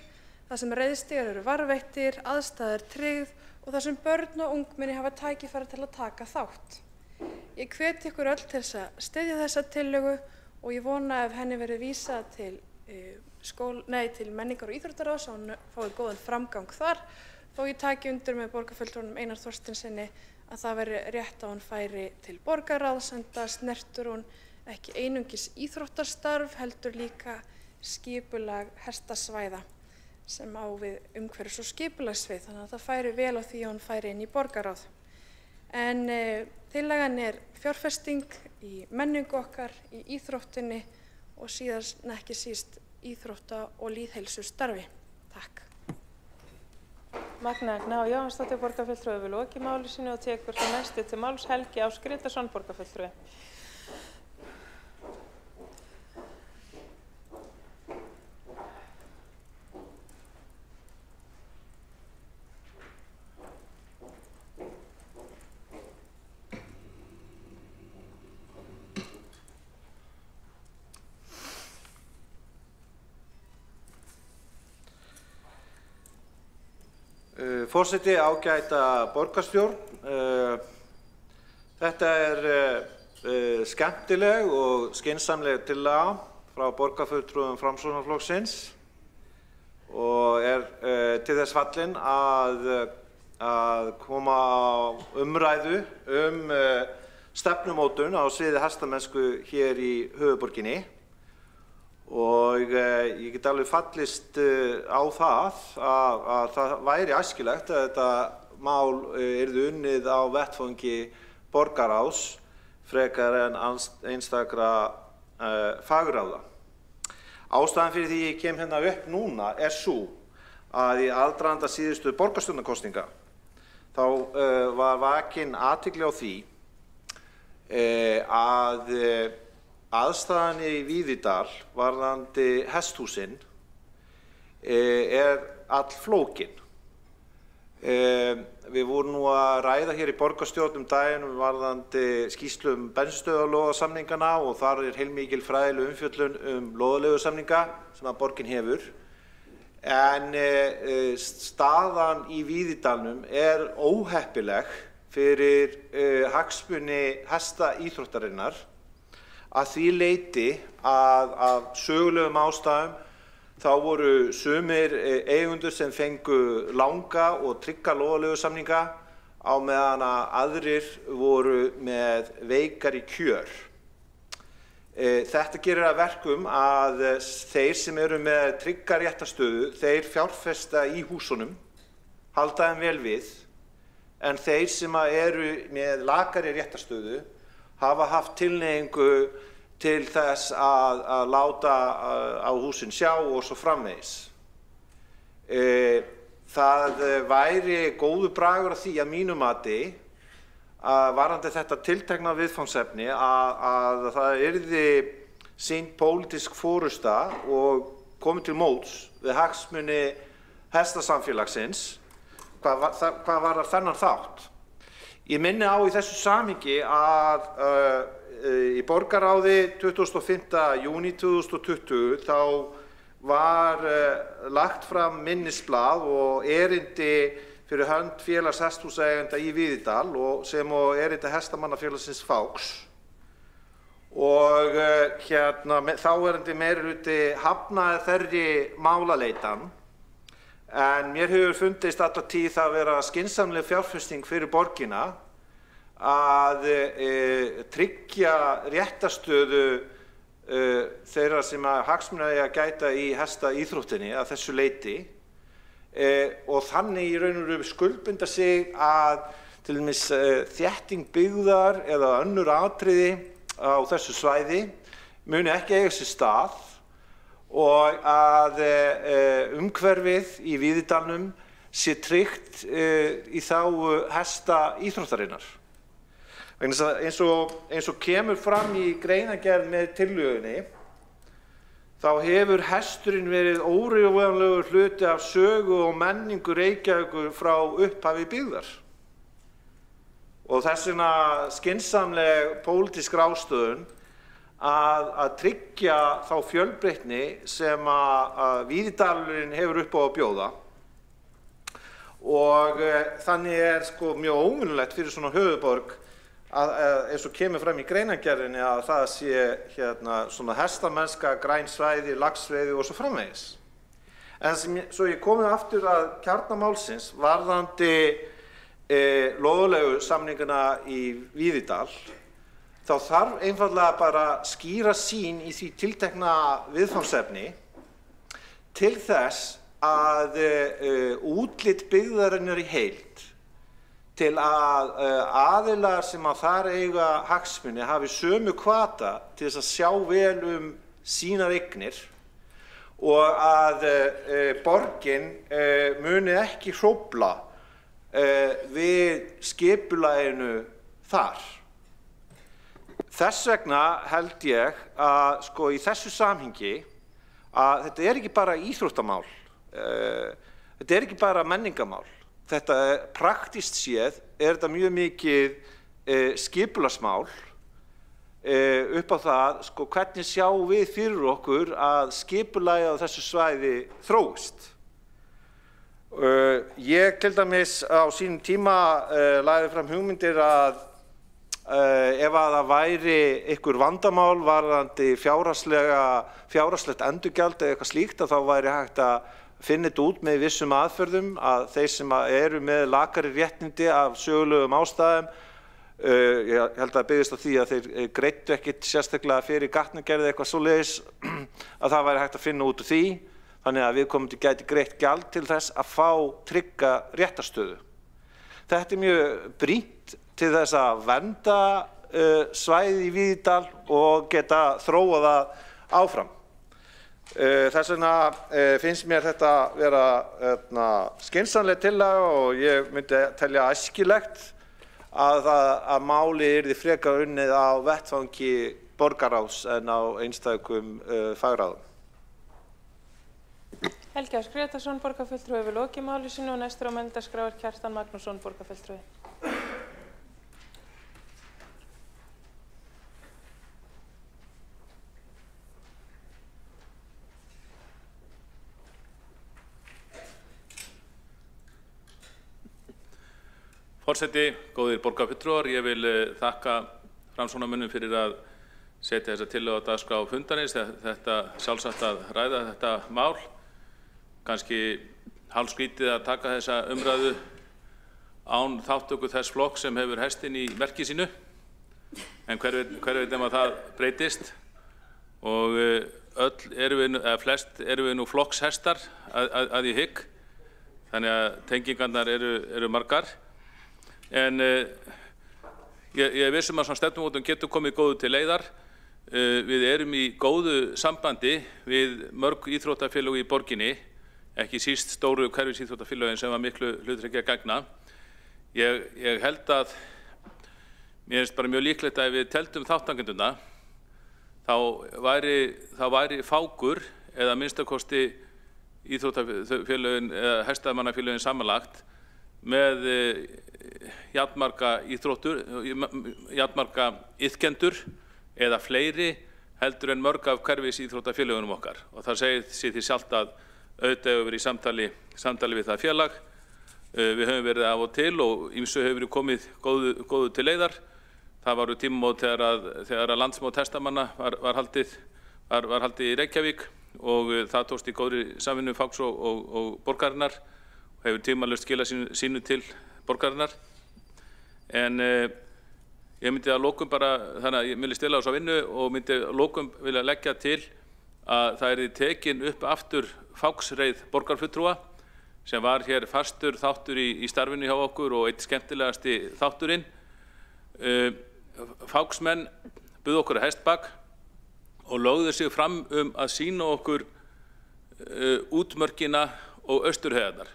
þar sem reiðstígar eru varðveittir, aðstæður tryggð og þar sem börn og ungmenni hafa tækifæri til að taka þátt. Ég hvet ykkur öll til þess að styðja þessa tillögu og ég vona ef henni verið vísað til, til menningar- og íþróttaráðs og hún fái góðan framgang þar, þó ég taki undir með borgarfulltrúanum Einar Þorsteinssyni að það veri rétt að hún færi til borgarráðs, enda snertur hún ekki einungis íþróttarstarf, heldur líka skipulag hestasvæða sem á við umhverfis- og skipulagssvið, þannig að það færi vel á því að hún færi inn í borgarráð. En tillagan er fjárfesting í menningu okkar, í íþróttinni og síðast en ekki síst íþrótta- og lýðheilsustarfi. Takk. Magna Egna Jóhannsdóttir borgarfulltrúi við lokið máli sínu og tekur svo næstu til máls Helgi Ás Grétarsson borgarfulltrúi. Forseti, ágæta borgarstjórn. Þetta skemmtileg og skynsamleg tillaga frá borgarfulltrúum Framsóknarflokksins og til þess fallin að koma á umræðu stefnumótun á sviði hestamennsku hér í höfuðborginni. Og ég get alveg fallist á það að það væri æskilegt að þetta mál yrði unnið á vettvangi borgarráðs frekar en einstakra fagráða. Ástæðan fyrir því ég kem hérna upp núna sú að í aðdraganda síðustu borgarstjórnarkosninga þá var vakin athygli á því að aðstæðan í Víðidal varðandi hesthúsin allflókin. Við vorum nú að ræða hér í borgarstjórn daginn varðandi skýrslu bensínstöðvarlóðasamningana og þar heilmikil fræðileg umfjöllun lóðaleigusamninga sem að borgin hefur. En staðan í Víðidalnum óheppileg fyrir hagsmuni hestaíþróttarinnar að því leyti að af sögulegum ástæðum þá voru sumir eigendur sem fengu langa og trygga lóðaleigusamninga á meðan að aðrir voru með veikari kjör. Þetta gerir að verkum að þeir sem eru með trygga réttarstöðu, þeir fjárfesta í húsunum, halda þeim vel við, en þeir sem eru með lakari réttarstöðu hafa haft tilhneigingu til þess að láta á húsin sjá og svo framvegis. Það væri góður bragur að því að mínu mati varðandi þetta tiltekna viðfangsefni að það yrði sýnd pólitísk forysta og komið til móts við hagsmuni hestasamfélagsins hvað varðar þennan þátt. Ég minni á í þessu samhengi að í borgarráði 25. júní 2020 þá var lagt fram minnisblað og erindi fyrir hönd félags hesthúsaeigenda í Víðidal og sem og erindi hestamannafélagsins Fáks. Og þáverandi meirihluti hafnaði þeirri málaleitan en mér hefur fundist alla tíð það vera skynsamleg fjárfesting fyrir borgina að tryggja réttarstöðu þeirra sem hagsmuna eiga að gæta í hestaíþróttinni að þessu leyti og þannig í raun og veru skuldbinda sig að til dæmis þétting byggðar eða önnur atriði á þessu svæði muni ekki eiga sér stað og að umhverfið í Víðidalnum sé tryggt í þágu hestaíþróttarinnar. Eins og kemur fram í greinargerð með tillögunni þá hefur hesturinn verið órjúfanlegur hluti af sögu og menningu Reykjavíkur frá upphafi byggðar. Og þess vegna skynsamleg pólitísk ráðstöfun að tryggja þá fjölbreytni sem að Víðidalurinn hefur upp á að bjóða. Og þannig mjög óvenjulegt fyrir svona höfuðborg eins og kemur fram í greinargerðinni að það sé svona hestamennska, græn svæði, laxveiði og svo framvegis. En svo ég komið aftur að kjarna málsins varðandi lóðaleigusamningana í Víðidal þá þarf einfaldlega bara skýra sýn í því tiltekna viðfangsefni til þess að útlit byggðarinnar í heild til að aðilar sem að þar eiga hagsmuni hafi sömu hvata til þess að sjá vel sínar eignir og að borgin muni ekki hrófla við skipulaginu þar. Þess vegna held ég að í þessu samhengi að þetta ekki bara íþróttamál, þetta ekki bara menningamál. Þetta praktískt séð þetta mjög mikið skipulagsmál upp á það hvernig sjáum við fyrir okkur að skipulagið á þessu svæði þróist. Ég til dæmis á sínum tíma lagði fram hugmyndir að ef að það væri einhver vandamál varðandi fjárhagslegt endurgjald eða eitthvað slíkt, að þá væri hægt að finna þetta út með vissum aðferðum, að þeir sem eru með lakari réttindi af sögulegum ástæðum, ég held að byggðist á því að þeir greiddu ekkit sérstaklega fyrir gatnagerð eitthvað svoleiðis, að það væri hægt að finna út úr því, þannig að viðkomandi gæti greitt gjald til þess að fá trygga réttarstöðu. Þetta mjög brýnt til þess að vernda svæði í Víðidal og geta þróa það áfram. Þess vegna finnst mér þetta vera skynsamleg tillaga og ég myndi telja æskilegt að máli yrði frekar unnið á vettvangi borgarráðs en á einstækum fagráðum. Helgi Ás Grétarsson, borgarfulltrúi, hefur lokið máli sínu og næstur á mælendaskrá er Kjartan Magnússon, borgarfulltrúi. Forseti, góðir borgarfulltrúar, ég vil þakka framsóknarmönnum fyrir að setja þessa tillögu á dagskrá fundarins, þetta sjálfsagt að ræða þetta mál. Kannski hálfskrítið að taka þessa umræðu án þátttöku þess flokk sem hefur hestinn í merki sínu, en hver veit að það breytist og flest erum við nú flokkshestar að ég hygg, þannig að tengingarnar eru margar. En ég er viss að svona stefnumótun getur komið góðu til leiðar. Við erum í góðu sambandi við mörg íþróttafélög í borginni, ekki síst stóru hverfisíþróttafélögin sem var miklu hlutverki að gegna. Ég held að mér finnst bara mjög líklegt að ef við teldum þáttakendurna þá væri fákur eða minnstakosti íþróttafélögin eða hestamannafélögin samanlagt með jafnmarga iðkendur eða fleiri heldur en mörg af hverfisíþróttafélögunum okkar. Og það segir sig því sjálft að auðvitað hefur verið í samtali við það félag. Við höfum verið af og til og ýmsu hefur verið komið góðu til leiðar. Það varu tímamót þegar landsmót hestamanna var haldið í Reykjavík og það tókst í góðri samvinnu Fáks og borgarinnar og hefur tímalaust skilað sínu til borgarinnar. En ég myndi að lokum bara, þannig að ég myndi stila á þessa vinnu og myndi að lokum vilja leggja til að það yrði tekin upp aftur Fáksreið borgarfulltrúa sem var hér fastur þáttur í starfinu hjá okkur og eitt skemmtilegasti þátturinn. Fáksmenn buðu okkur að hestbak og lögðu sig fram að sýna okkur útmörkina og austurheiðarnar.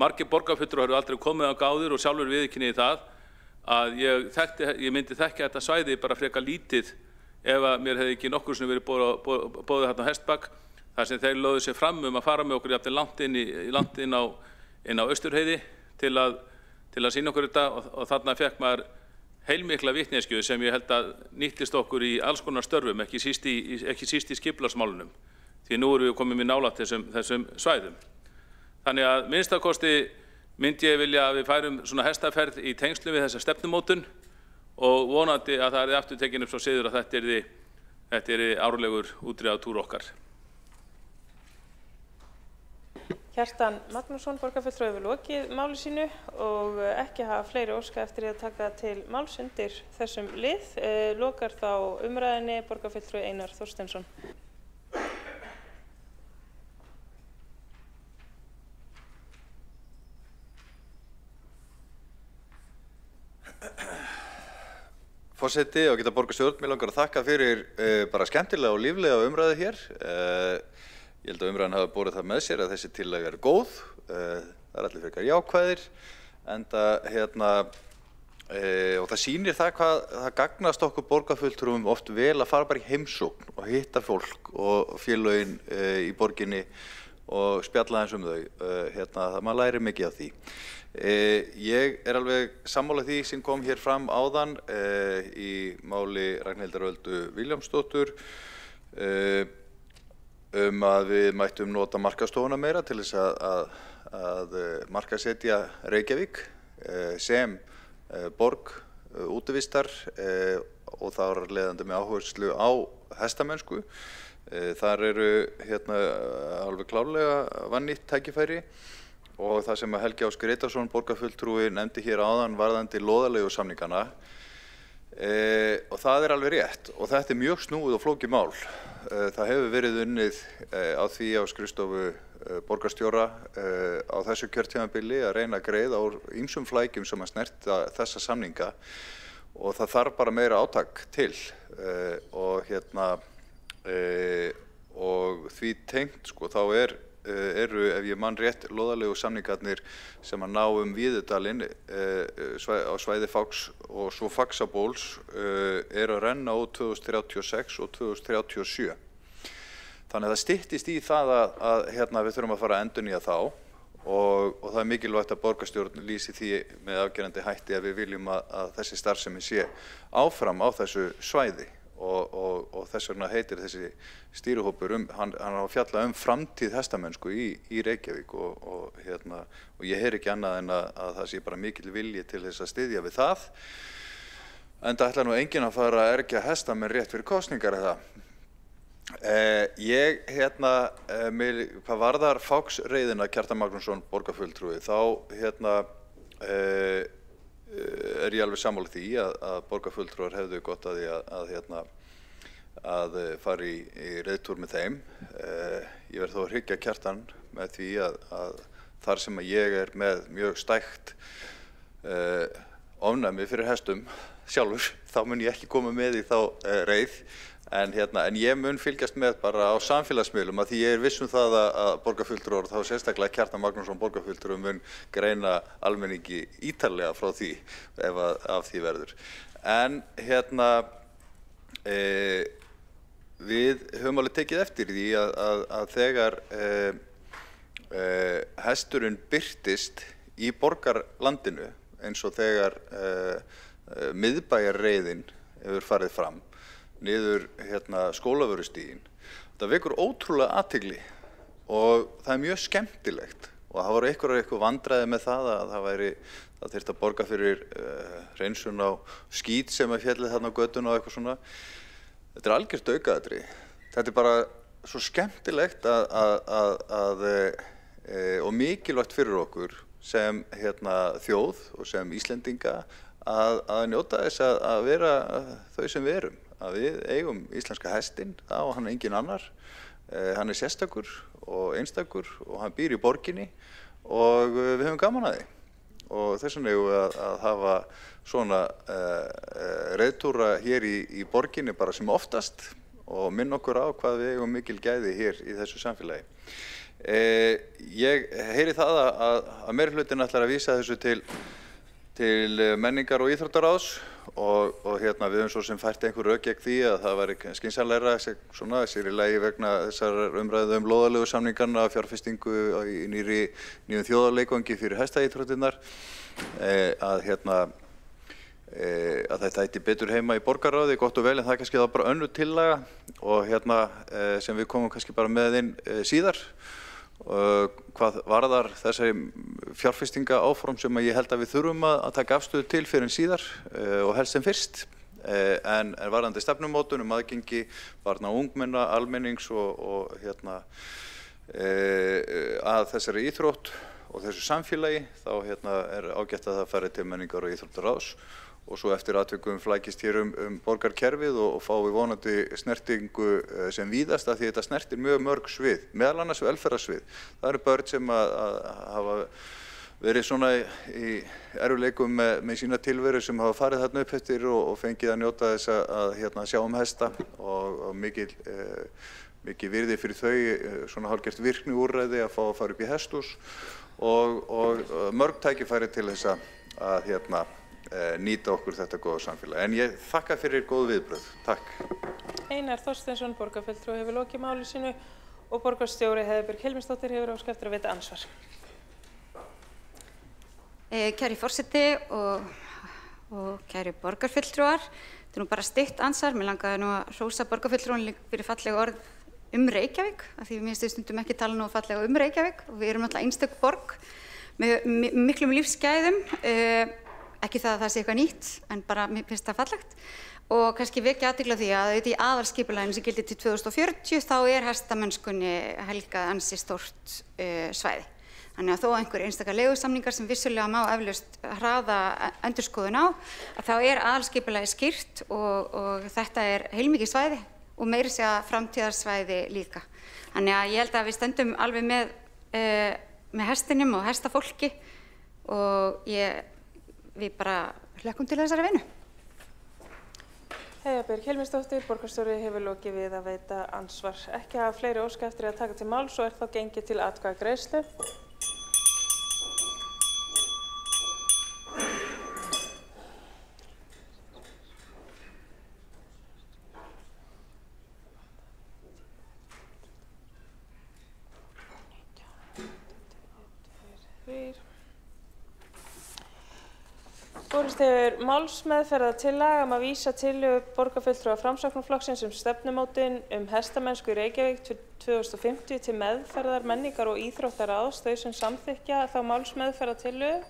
Margir borgarfulltrúar eru aldrei komið á gáður og sjálfur viðurkenni það að ég myndi þekkja þetta svæði bara frekar lítið ef að mér hefði ekki nokkur sem verið boðið þarna á hestbak þar sem þeir lögðu sig fram að fara með okkur jafnvel langt inn á Austurheiði til að sýna okkur þetta og þarna fekk maður heilmikla vitneskju sem ég held að nýttist okkur í alls konar störfum, ekki síst í skipulagsmálunum, því nú erum við komið mjög nálægt þessum svæðum. Þannig að minnstakosti myndi ég vilja að við færum svona hestaferð í tengslum við þessa stefnumótun og vonandi að það aftur tekin upp svo siður að þetta yrði árlegur útreiðatúr okkar. Kjartan Magnússon, borgarfulltrúi, hefur lokið máli sínu og ekki hafa fleiri óska eftir að taka til máls undir þessum lið. Lokar þá umræðinni borgarfulltrúi Einar Þorsteinsson. Forseti og geta borgarstjórn, mér langar að þakka fyrir bara skemmtilega og líflega umræðu hér. Ég held að umræðan hafa borið það með sér að þessi tillaga er góð, það er allir frekar jákvæðir, og það sýnir það hvað það gagnast okkur borgarfulltrúum oft vel að fara bara í heimsókn og hitta fólk og félögin í borginni og spjalla eins þau, maður lærir mikið af því. Ég er alveg sammála því sem kom hér fram áðan í máli Ragnhildar Öldu Vilhjálmsdóttur að við mættum nota markaðsstofuna meira til þess að markaðssetja Reykjavík sem borg útivistar og þar leiðandi með áherslu á hestamennsku. Þar eru alveg klárlega vannýtt tækifæri og það sem Helgi Ásgeir Eydalsson borgarfulltrúi nefndi hér áðan varðandi lóðaleigusamningana og það er alveg rétt og þetta mjög snúið og flókið mál. Það hefur verið unnið á því á skrifstofu borgarstjóra á þessu kjörtímabili að reyna að greiða úr ýmsum flækjum sem að snerta þessa samninga og það þarf bara meira átak til og því tengt þá eru, ef ég man rétt, lóðalegu samningarnir sem að ná Víðidalinn á svæði Fax og svo Faxabóls eru að renna út 2036 og 2037. Þannig að það styttist í það að við þurfum að fara að endurnýja þá og það er mikilvægt að borgarstjórn lýsi því með afgerandi hætti að við viljum að þessi starfsemi sé áfram á þessu svæði. Og þess vegna heitir þessi stýrihópur hann á að fjalla framtíð hestamennsku í Reykjavík og ég heyri ekki annað en að það sé bara mikil vilji til þess að styðja við það. Enda ætlar nú enginn að fara að ergja hestamenn rétt fyrir kosningar eða hvað varðar Faxreiðina Kjartan Magnússon borgarfulltrúi þá er ég alveg sammála því að borgarfulltrúar hefðu gott að því að fara í reiðtúr með þeim. Ég verð þó að hryggja Kjartan með því að þar sem að ég er með mjög stækt ofnæmi fyrir hestum sjálfur, þá mun ég ekki koma með í þá reið. En ég mun fylgjast með bara á samfélagsmiðlum að því ég er viss það að borgarfulltrúar þá sérstaklega Kjartan Magnússon borgarfulltrúi mun greina almenningi ítarlega frá því ef af því verður. En við höfum alveg tekið eftir því að þegar hesturinn birtist í borgarlandinu eins og þegar miðbæjarreiðin hefur farið fram niður skólavörustíginn. Það vekur ótrúlega athygli og það er mjög skemmtilegt og það voru eitthvað vandræði með það að það þyrfti að borga fyrir hreinsun á skít sem félli þarna á götuna og eitthvað svona. Þetta er algjört aukaatriði. Þetta er bara svo skemmtilegt og mikilvægt fyrir okkur sem þjóð og sem Íslendinga að njóta þess að vera þau sem við erum. Að við eigum íslenska hestinn, þá hann engin annar. Hann er sérstakur og einstakur og hann býr í borginni og við höfum gaman að því. Og þess vegna eigum við að hafa svona reiðtúra hér í borginni bara sem oftast og minna okkur á hvað við eigum mikil gæði hér í þessu samfélagi. Ég heyri það að meirihlutinn ætlar að vísa þessu til menningar- og íþróttaráðs og við höfum svo sem fært einhver rök gegn því að það væri skynsamlegra sér í lagi vegna þessar umræðu lóðalegu samninganna fjárfestingu í nýjum þjóðarleikvangi fyrir hestaíþróttirnar að þetta ætti betur heima í borgarráði, gott og vel, en það er kannski það bara önnur tillaga og sem við komum kannski bara með inn síðar. Hvað varðar þessari fjárfestingaáform sem ég held að við þurfum að taka afstöðu til fyrir en síðar og helst sem fyrst en varðandi stefnumótun aðgengi barna og ungmenna, almennings og að þessari íþrótt og þessu samfélagi þá er ágætt að það fari til menningar- og íþróttaráðs og svo eftir atvikum flækist hér borgarkerfið og fái vonandi snertingu sem víðast að því þetta snertir mjög svið, meðal annars velferðarsvið. Það eru börn sem að hafa verið svona í erfiðleikum með sína tilveru sem hafa farið þarna upp eftir og fengið að njóta þess að sjá hesta og mikið virði fyrir þau, svona hálfgert virkniúrræði að fá að fara upp í hesthús og mörg tækifæri til þess að nýta okkur þetta góða samfélag. En ég þakka fyrir góð viðbrögð. Takk. Einar Þorsteinsson, borgarfulltrúi, hefur lokið máli sínu og borgarstjóri Heiðbjörg Hilminsdóttir hefur óskað eftir að veita ansvar. Kæri forseti og kæri borgarfulltrúar, þetta er nú bara stutt ansvar. Mér langaði nú að hrósa borgarfulltrúanum fyrir falleg orð Reykjavík, af því mér finnst stundum ekki tala nógu fallega Reykjavík og við erum náttúrulega einstök borg með miklum lífsgæðum, ekki það sé eitthvað nýtt, en bara mér finnst það fallegt. Og kannski vekja athygli á því að í aðalskipulaginu sem gildir til 2040 þá hestamennskunni helgað ansi stórt svæði. Þannig að þó einhver einstakar leigusamningar sem vissulega má eflaust hraða endurskoðun á, að þá aðalskipulagið skýrt og þetta heilmikið svæði og meira segja framtíðarsvæði líka. Þannig að ég held að við stöndum alveg með hestinum og hestafólki og við bara hlökkum til þessari vinnu. Heiða Björg Hilmisdóttir, borgarstjóri, hefur lokið við að veita ansvar. Ekki hafa fleiri óska eftir að taka til máls og þá gengið til atkvæðagreiðslu. Borist hefur málsmeðferðartillaga að vísa tillögu borgarfulltrúa Framsóknarflokksins stefnumótun hestamennsku í Reykjavík 2050 til meðferðar menningar- og íþróttaráðs, þau sem samþykkja þá málsmeðferðartillögu.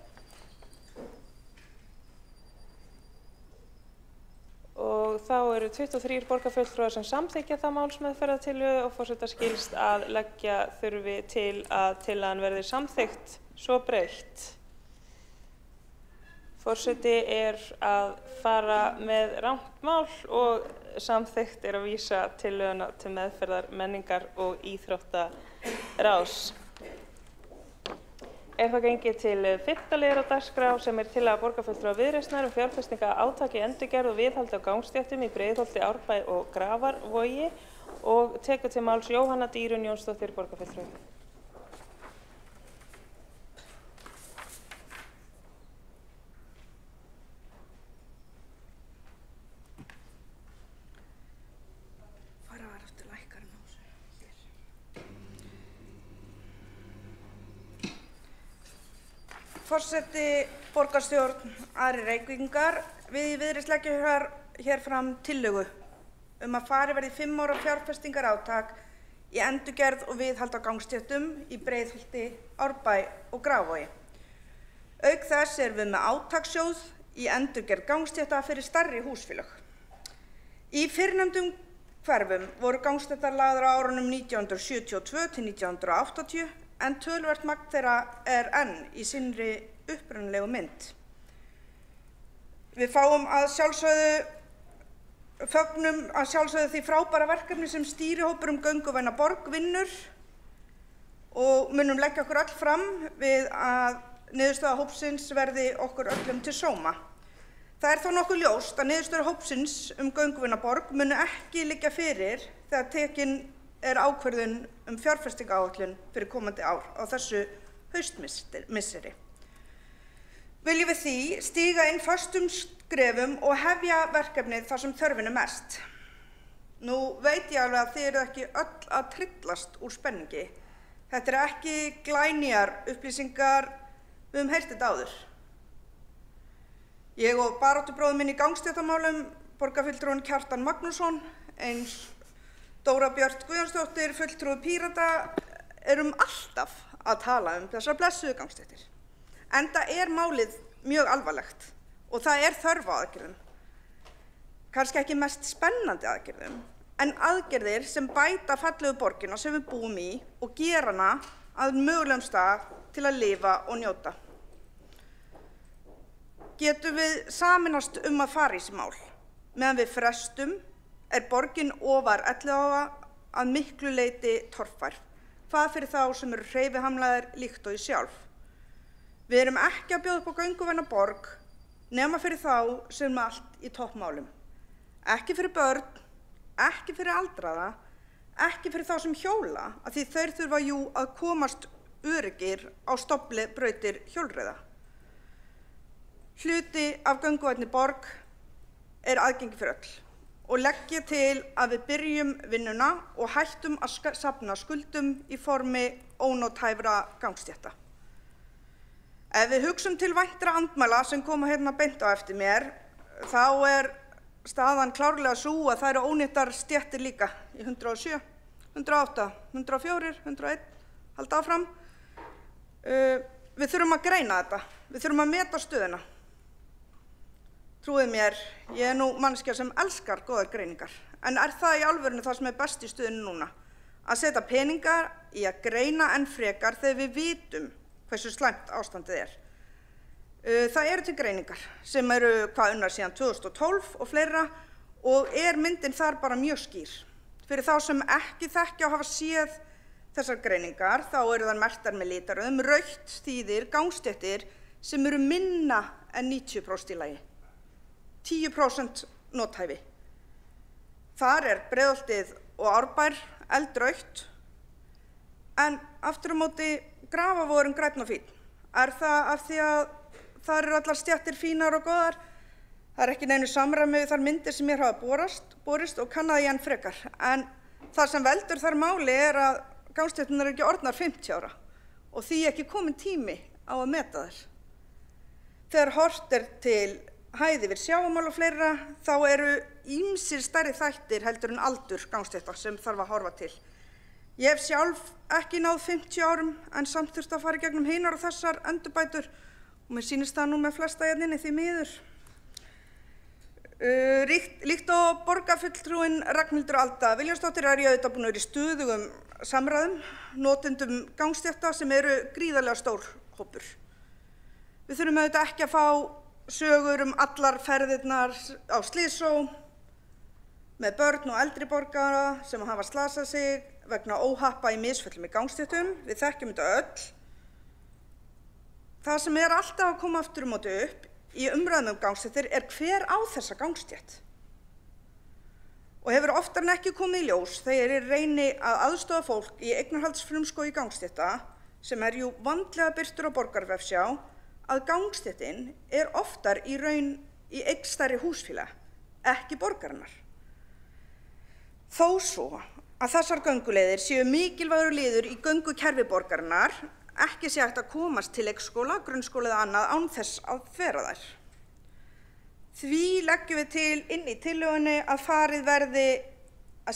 Og þá eru 23 borgarfulltrúar sem samþykkja þá málsmeðferðartillögu og forseta skilst að leggja þurfi til að tillagan verði samþykkt svo breytt. Forseti að fara með rangt mál og samþykkt að vísa tillöguna til meðferðar menningar- og íþróttaráðs. Það gengið til 5. liðar á dagskrá sem tillaga borgarfulltrúa Viðreisnar fjárfestingaátak í endurgerð og viðhaldi á gangstéttum í Breiðholti, Árbæ og Grafarvogi og tekur til máls Jóhanna Dýrun Jónsdóttir, borgarfulltrúi. Forseti, borgarstjórn, aðrir Reykvíkingar, við í Viðreisn leggjum hér fram tillögu að farið verði 5 ára fjárfestingarátak í endurgerð og viðhald á gangstéttum í Breiðholti, Árbæ og Grafarvogi. Auk þess erum við með átakssjóð í endurgerð gangstétta fyrir stærri húsfélög. Í fyrrnefndum hverfum voru gangstéttar lagðar á árunum 1972 til 1980 en töluvert magn þeirra enn í sinnri upprunalegu mynd. Við fögnum að sjálfsögðu því frábæra verkefni sem stýrihópur gönguvæna borg vinnur og munum leggja okkur öll fram við að niðurstaða hópsins verði okkur öllum til sóma. Það þó nokkuð ljóst að niðurstöður hópsins gönguvæna borg munu ekki liggja fyrir þegar tekin ákvörðun fjárfestingaráætlun fyrir komandi ár á þessu haustmisseri. Viljum við því stíga inn föstum skrefum og hefja verkefnið þar sem þörfin mest. Nú veit ég alveg að þið eru ekki öll að tryllast úr spenningi. Þetta ekki glænýjar upplýsingar, við heyrt þetta áður. Ég og baráttubróðir minn í gangstéttamálum, borgarfulltrúinn Kjartan Magnússon, eins Dóra Björt Guðjónsdóttir, fulltrúi Pírata, erum alltaf að tala þessar blessuðu gangstéttir. Enda málið mjög alvarlegt og það þörf á aðgerðum. Kannski ekki mest spennandi aðgerðum, en aðgerðir sem bæta fallegu borgina sem við búum í og gera hana að mögulegum stað til að lifa og njóta. Getum við sameinast að fara í þessi mál, meðan við frestum borgin ofar Elliðaáa að miklu leyti torfær. Hvað fyrir þá sem eru hreyfihamlaðir líkt og ég sjálf. Við erum ekki að bjóða upp á gönguvæna borg nema fyrir þá sem allt í toppmálum. Ekki fyrir börn, ekki fyrir aldraða, ekki fyrir þá sem hjóla, að því þeir þurfa að komast öruggir á stofnbrautir hjólreiða. Hluti af gönguvænni borg aðgengi fyrir öll. Og legg ég til að við byrjum vinnuna og hættum að safna skuldum í formi ónothæfra gangstétta. Ef við hugsum til væntra andmæla sem koma hérna beint á eftir mér, þá staðan klárlega sú að það eru ónýttar stéttir líka í 107 108, 104, 101, halda áfram. Við þurfum að greina þetta, við þurfum að meta stöðuna. Trúið mér, ég nú manneskja sem elskar góðar greiningar, en það í alvörinu það sem best í stöðinu núna? Að setja peningar í að greina enn frekar þegar við vitum hversu slæmt ástandið Það eru til greiningar sem eru unnar síðan 2012 og fleira og myndin þar bara mjög skýr. Fyrir þá sem ekki þekkja og hafa séð þessar greiningar þá eru þær merktar með litaröðum. Rautt þýðir gangstéttir sem eru minna en 90% í lagi. 10% nothæfi. Þar Breiðholtið og Árbær eldrautt en aftur á móti Grafavogur grænn og fínn. Það af því að þar eru allar stéttir fínar og góðar? Það ekki neinu samræmi við þær myndir sem mér hafa borist og kannaði ég enn frekar. En það sem veldur þar máli að gangstéttirnar eru ekki orðnar 50 ára og því ekki kominn tími á að meta þær. Þegar horft til hæð yfir sjávarmál og fleira þá eru ýmsir stærri þættir heldur en aldur gangstétta sem þarf að horfa til. Ég hef sjálf ekki náð 50 árum en samt þurfti að fara í gegnum hinar og þessar endurbætur og mér sýnist það nú með flesta hérna því miður. Líkt og borgarfulltrúinn Ragnhildur Alda Vilhjálmsdóttir ég auðvitað búin að vera í stöðugum samræðum, notendum gangstétta sem eru gríðarlega stór hópur. Við þurfum auðvitað ekki að fá sögur allar ferðirnar á slysó með börn og eldri borgara sem hafa slasað sig vegna óhappa í misföllum í gangstéttum. Við þekkjum þetta öll. Það sem alltaf að koma aftur á móti upp í umræðum gangstéttir hver á þessa gangstétt. Og hefur oftar en ekki komið í ljós þegar ég reyni að aðstoða fólk í eignarhaldsfrumskógi gangstétta sem jú vandlega birtur á borgarvefsjá að gangstéttin oftar í raun í eign stærri húsfélaga, ekki borgarinnar. Þó svo að þessar gönguleiðir séu mikilvægur liður í göngukerfi borgarinnar, ekki sé hægt að komast til leikskóla, grunnskóla eða annað án þess að vera þær. Því leggjum við til inn í tillögunni að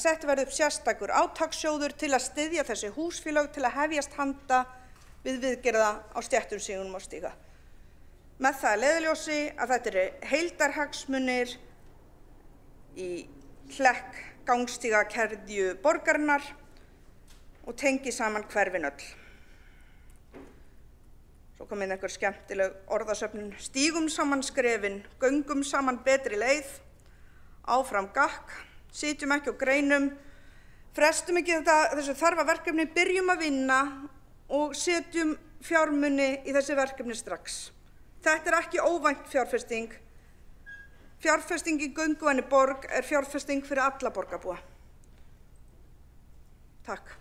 settur verði upp sérstakur átakssjóður til að styðja þessi húsfélög til að hefjast handa við viðgerða á stéttum sígunum og stíga. Með það leiðarljósi að þetta eru heildarhagsmunir í hlekk gangstígakeðju borgarinnar og tengi saman hverfin öll. Svo kom inn einhver skemmtileg orðasöfnun. Stígum saman skrefin, göngum saman betri leið, áfram gakk, sitjum ekki og greinum, frestum ekki þessu þarfa verkefni, byrjum að vinna og setjum fjármuni í þessi verkefni strax. Þetta ekki óvænt fjárfesting. Fjárfesting í gönguvæni borg fjárfesting fyrir alla borgarbúa. Takk.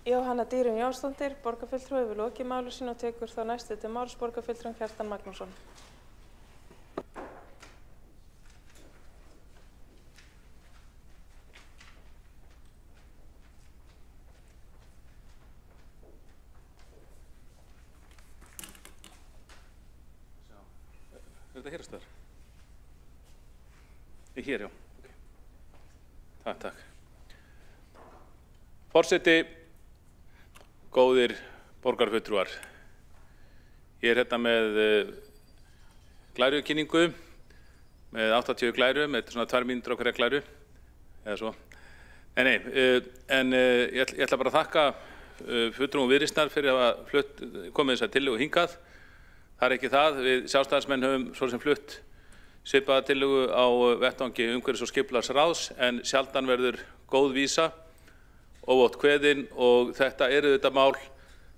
Jóhanna Dýrun Jónsdóttir, borgarfulltrúi hefur lokið máli sínu og tekur þá næstu til máls borgarfulltrúinn Kjartan Magnússon. Þetta hérast þar? Hér, já. Takk. Forseti, góðir borgarfulltrúar. Ég hérna með glærukynningu, með 80 glæru, með svona 2 mínútur á hverja glæru, eða svo. En ég ætla bara að þakka fulltrúum Viðreisnar fyrir að hafa komið þessar tillögu hingað. Það ekki það, við sjálfstæðismenn höfum svo sem flutt svipaða tillögu á vettvangi umhverfis- og skipulagsráðs en sjaldan verður góð vísa óvart kveðin og þetta þetta mál,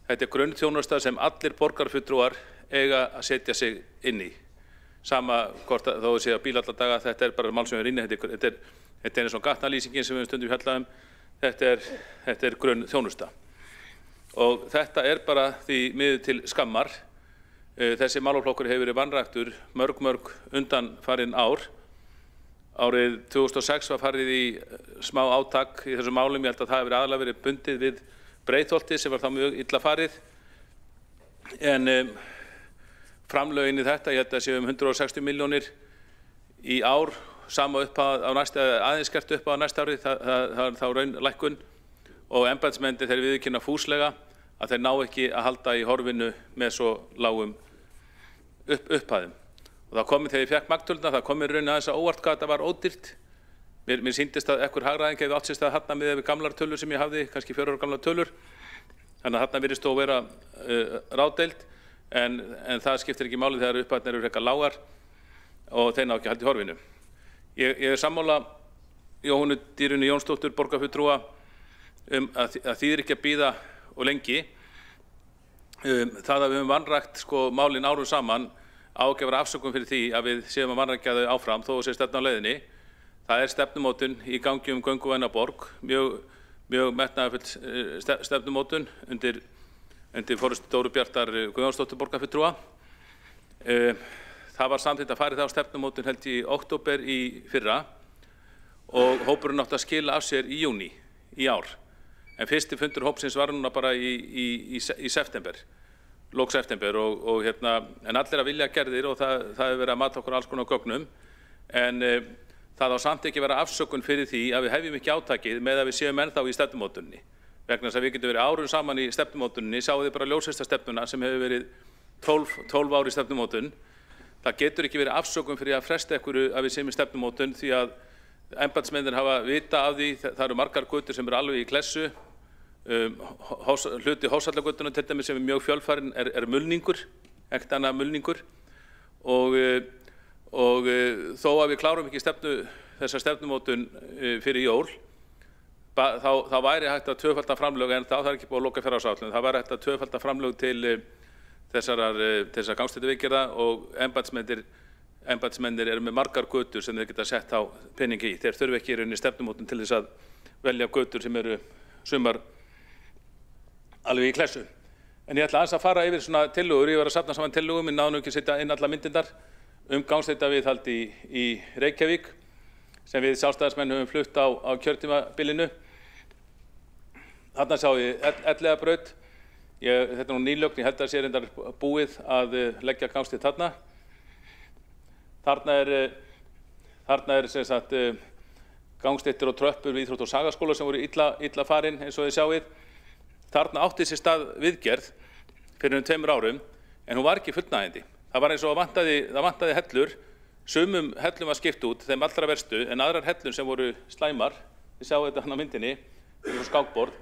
þetta grunnþjónusta sem allir borgarfulltrúar eiga að setja sig inn í. Sama hvort þó sé að bíla alla daga, þetta bara mál sem inni, þetta eins og gatnalýsingin sem við stundum fjallaðum, þetta grunnþjónusta. Og þetta bara því miður til skammar. Þessi málaflokkur hefur verið vanræktur mörg undanfarin ár. Árið 2006 var farið í smá átak í þessum málum, ég held að það hefur aðalega verið bundið við Breiðholtið sem var þá mjög illa farið. En framlögin í þetta, ég held að séu 160 milljónir í ár sama upphæð á næsta, aðeins skert upphæð á næsta ári, það er þá raunlækkun og embættismennirnir þeir viðurkenna fúslega að þeir ná ekki að halda í horfinu með svo lágum upphæðum. Og það komið þegar ég fekk magtöluna, það komið raun aðeins að óvart hvað þetta var ódýrt. Mér sýndist að ekkur hagræðing hefði átt sér stað þarna miðað við gamlar tölur sem ég hafði, kannski 4 ára gamlar tölur. Þannig að þarna virðist þó vera ráðdeild, en það skiptir ekki máli þegar upphæðirnar eru frekar lágar og þeir ná ekki að halda í horfinu. Ég er sammála Jóhönnu Dýrunni Jónsdóttur borgarfulltrúa að þýðir ekki að bíða og lengi. Það að við höfum vanrækt málin árum saman á ekki að vera afsökun fyrir því að við séum að vanrækja þau áfram þó að sé stefna á leiðinni. Það er stefnumótun í gangi gönguvæna borg, mjög metnaðarfull stefnumótun undir forystu Dóru Bjartar Guðjónsdóttur borgarfulltrúa. Það var samþykkt að fara í þá stefnumótun held í október í fyrra og hópurinn átti að skila af sér í júní í ár. En fyrsti fundur hópsins var núna bara í september, lok september en allir að vilja gerðir og það hefur verið að mata okkur alls konar gögnum. En það á samt ekki vera afsökun fyrir því að við hefjum ekki átakið með að við séum ennþá í stefnumótuninni. Vegna þess að við getum verið árum saman í stefnumótuninni, sáðu þið bara ljósheistastefnuna sem hefur verið 12 ár í stefnumótun. Það getur ekki verið afsökun fyrir að fresta einhverju að við séum í stefnumótun því að embættismennirnir hafa vita af því, það eru margar götur sem eru alveg í klessu. Hluti Hósvallagötunum til dæmis sem er mjög fjölfarin er mulningur, ekkert annað mulningur og þó að við klárum ekki þessa stefnumótun fyrir jól, þá væri hægt að tvöfalda framlög, en það er ekki búið að loka fjárhagsáætlun, það væri hægt að tvöfalda framlög til þessara gangstéttaviðgerða og embættismennir eru með margar götur sem þeir geta sett á peningi í. Þeir þurfi ekki í rauninni stefnumótun til þess að velja götur sem eru sumar alveg í klessu. En ég ætla aðeins að fara yfir svona tillögur, ég var að safna saman tillögum, ég náði ekki að setja inn alla myndindar gangstéttaviðhald í Reykjavík sem við sjálfstæðismenn höfum flutt á kjörtímabilinu. Þarna sá ég Elliðabraut, þetta er nú nýlögn, ég held að sé reyndar búið að leggja gangstétt þarna. Þarna er sem sagt gangstéttir og tröppur við Íþrótta- og sagaskóla sem voru illa farin eins og þið sjáið. Þarna átti sér stað viðgerð fyrir 2 árum en hún var ekki fullnægjandi. Það var eins og það vantaði hellur, sumum hellum var skipt út, þeim allra verstu, en aðrar hellur sem voru slæmar, þið sjáu þetta hann á myndinni, þetta var skákborð,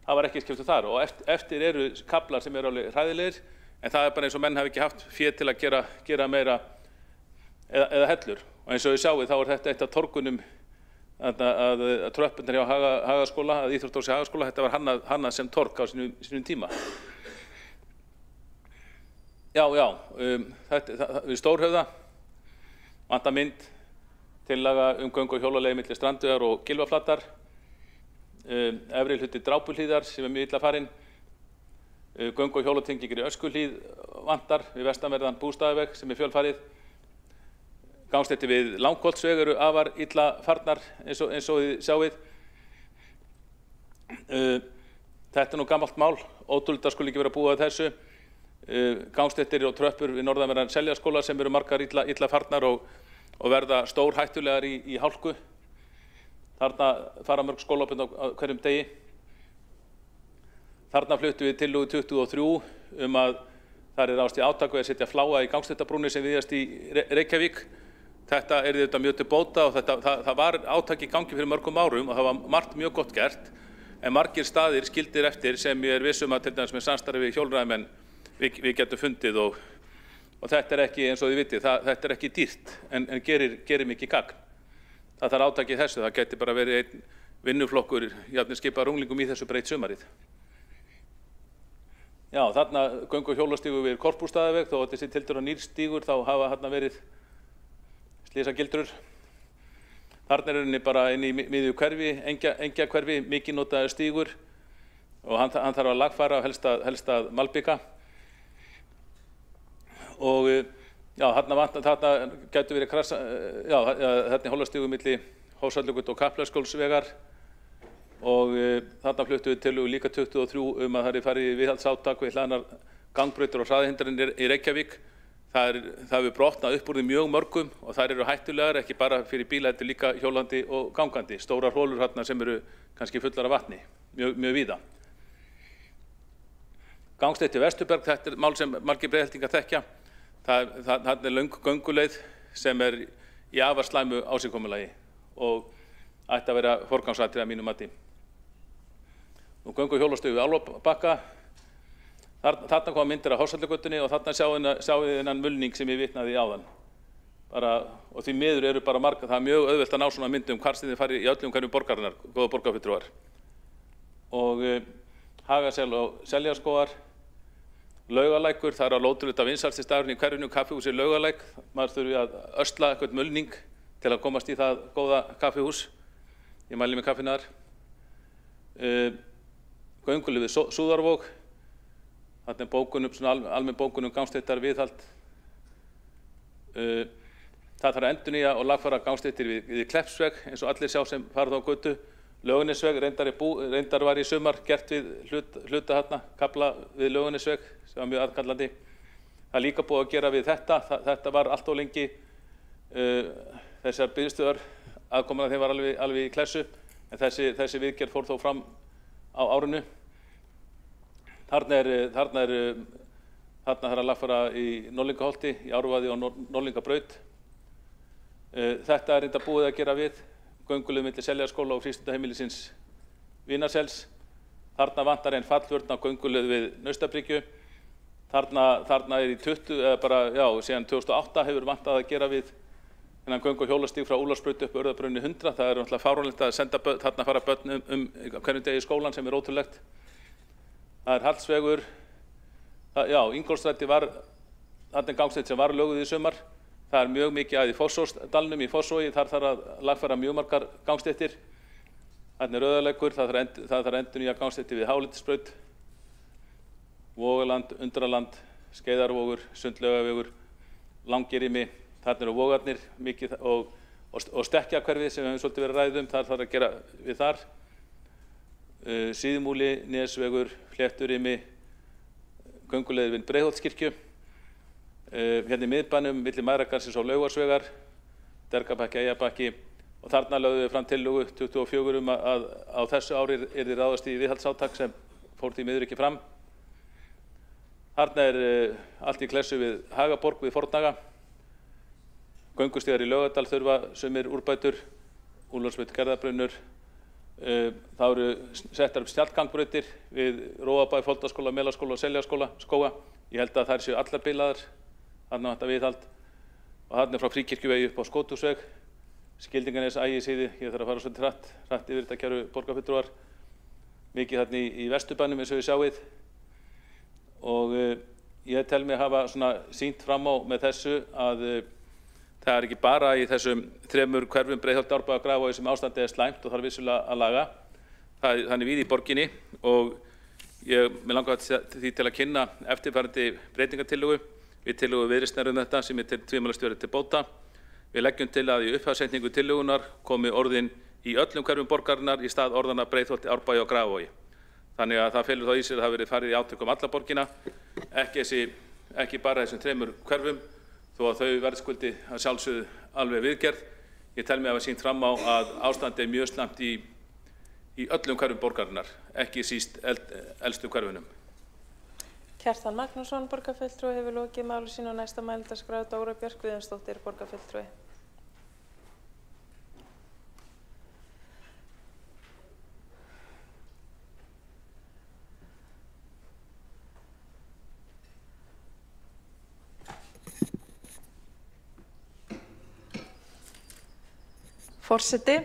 það var ekki skipt út þar og eftir eru kaflar sem eru alveg hræðilegir, en það er bara eins og menn hafi ekki haft fé til að gera meira eða hellur. Og eins og þið sjáu þá er þetta eitt af torgunum að tröppunar hjá Hagaskóla, að Íþrótta- og Hagaskóla, þetta var hannað sem torg á sínum tíma. Við Stórhöfða, vantar mynd, tillaga göngu- og hjólaleið milli Strandvegar og Gylfaflatar, efri hluti Drápuhlíðar sem er mjög illa farin, göngu- og hjólatengingir í Öskuhlíð vantar við vestanverðan Bústaðaveg sem er fjölfarið, gangstéttir við Langholtsveg eru afar illa farnar eins og þið sjáið. Þetta er nú gamalt mál, ótrúlegt að skuli ekki vera búið að þessu. Gangstéttir og tröppur við norðanverðan Seljaskóla sem eru margar illa farnar og verða stór hættulegar í hálku. Þarna fara mörg skólabönd á hverjum degi. Þarna fluttum við tillögu 23 að þar er ást í átak við að setja fláa í gangstéttabrúnni sem viðast í Reykjavík. Þetta er þetta mjög til bóta og það var átak í gangi fyrir mörgum árum og það var margt mjög gott gert, en margir staðir skildir eftir sem ég er viss að til dæmis með samstarfi við hjólreiðamenn við getum fundið og þetta er ekki, eins og þið vitið, þetta er ekki dýrt en gerir mikið gagn. Það þarf átak í þessu, það geti bara verið einn vinnuflokkur, jafnir skipa runglingum í þessu breytt sumarið. Já, þarna göngu- og hjólastígur við Korpúlfsstaðaveg, þó að þessi tiltölulega nýr stígur þá hafa þarna verið slysagildrur. Þarna er henni bara inn í miðju hverfi, engjahverfi, mikið notaður stígur og hann þarf að lagfæra og helst að malbika. Og já, þarna getur verið krassa, já, þarna er hólastígur milli Hósvallagötu og Kaplaskjólsvegar og þarna fluttum við tillögu líka 23 að það er farið í viðhaldsátak við hlaðnar gangbrautir og hraðahindranir í Reykjavík. það hefur brotnað upp úr því mjög mörgum og þær eru hættulegar ekki bara fyrir bíla, heldur líka hjólandi og gangandi. Stórar holur þarna sem eru kannski fullar af vatni, mjög víða. Gangstétt í Vesturberg, þetta mál sem margir Breiðholtingar þekkja. Þarna löng gönguleið sem í afar slæmu ásigkomulagi og ætti að vera forgangsatriði að mínu mati. Nú göngu hjólastöðu við Álfabakka. Þarna koma myndir af Hofsvallagötunni og þarna sjáum við þennan mulning sem ég vitnaði í áðan. Og því miður eru bara marga, það mjög auðvelt að ná svona myndum hvar sem þið farið í öllum hverjum borgarinnar, góða borgarfulltrúar. Og Hagasel og Seljaskógar, Laugalækur, það að lóturluta vinsælsti staðurinn í hverjunu, kaffihúsi Laugalæk. Maður þurfi að ösla eitthvað mulning til að komast í það góða kaffihús. Ég mæli með kaffinaðar. Göngulið við Súðarvog. Þarna bókunum, svona almenn bókunum gangstéttar viðhald. Það þarf að endurnýja og lagfæra gangstéttir við Kleppsveg eins og allir sjá sem farið á götu. Laugarnesveg reyndar var í sumar gert við hluta þarna, kafla við Laugarnesveg sem var mjög aðkallandi. Það er líka búið að gera við þetta var allt of lengi þessar biðstöðar aðkoman að þeim var alveg í klessu en þessi viðgerð fór þó fram á árinu. Þarna þarf að lagfæra í Norðlingaholti, í Árvaði og Norðlingabraut. Þetta er reynda búið að gera við göngulið milli Seljaskóla og frístundaheimilisins Vinarsels. Þarna vantar einn fallvörn á göngulið við Naustabryggju. Þarna í 20, síðan 2008 hefur vantað að gera við þennan göng- og hjólastíg frá Úlfarsbraut upp Urðarbrunni 100. Það er náttúrulega fáránlegt að senda þarna fara börn hverjum degi í skólan sem er ótrúlegt. Það er Hallsvegur. Ingólfsstræti var þarna gangstétt sem var löguð í sumar. Það er mjög mikið að í Fossósdalnum í Fossvogi, þar þarf að lagfæra mjög margar gangstéttir. Þarna er Rauðalækur, það þarf að endurnýja gangstéttir við Hálendisbraut, Vogaland, Undraland, Skeiðarvogur, Sundlaugavegur, Langirimi, þarna eru Vogarnir mikið og Stekkjahverfi sem við höfum svolítið verið að ræða þar þarf að gera við þar. Síðumúli, Nesvegur, Flétturimi, gönguleiðir við Breiðholtskirkju. Hérna í miðbænum, milli Mæðragarðsins og Laugarsvegar, Dergabakki, Eyjabakki og þarna lögðum við fram tillögu 24 að á þessu ári yrði ráðast í viðhaldsátak sem fór því miður ekki fram. Þarna er allt í klessu við Hagaborg við Fornaga. Göngustígar í Laugardal þurfa sumir úrbætur, Úlfarsbraut, Gerðarbrunnur. Það eru settar upp snjallgangbrautir við Róabæ, Foldaskóla, Melaskóla og Seljaskóga. Ég held að þær séu allar bilaðar. Þarna vantar viðhald og þarna er frá Fríkirkjuvegi upp á Skóthúsveg, Skildinganes, Ægisíði, ég þarf að fara svolítið hratt yfir þetta kæru borgarfulltrúar, mikið þarna í Vesturbænum eins og við sjáið og ég tel mig hafa svona sýnt fram á með þessu að það er ekki bara í þessum þremur hverfum Breiðholt, Árbæ og Grafarvogi sem ástandið er slæmt og þarf vissulega að laga. Það er þannig víð í borginni og mér langar því til að kynna eftirfarandi breytingartillögu. Við tillögu Viðreisnar þetta sem er tvímælalaust verið til bóta. Við leggjum til að í upphafssetningu tillögunar komi orðin í öllum hverfum borgarinnar í stað orðanna Breiðholti, Árbæ og Grafarvogi. Þannig að það felur þá í sér að það hafi verið farið í átökum alla borgina, ekki bara þessum þremur hverfum, þó að þau verðskuldi að sjálfsögðu alveg viðgerð. Ég tel mig að hafa sýnt fram á að ástandið er mjög slæmt í öllum hverfum borgarinnar, ekki síst elstu hverfunum. Kjartan Magnússon, borgarfulltrúi, hefur lokið máli sínu og næsta mælendaskrá Dóra Björk Guðjónsdóttir, borgarfulltrúi. Forseti,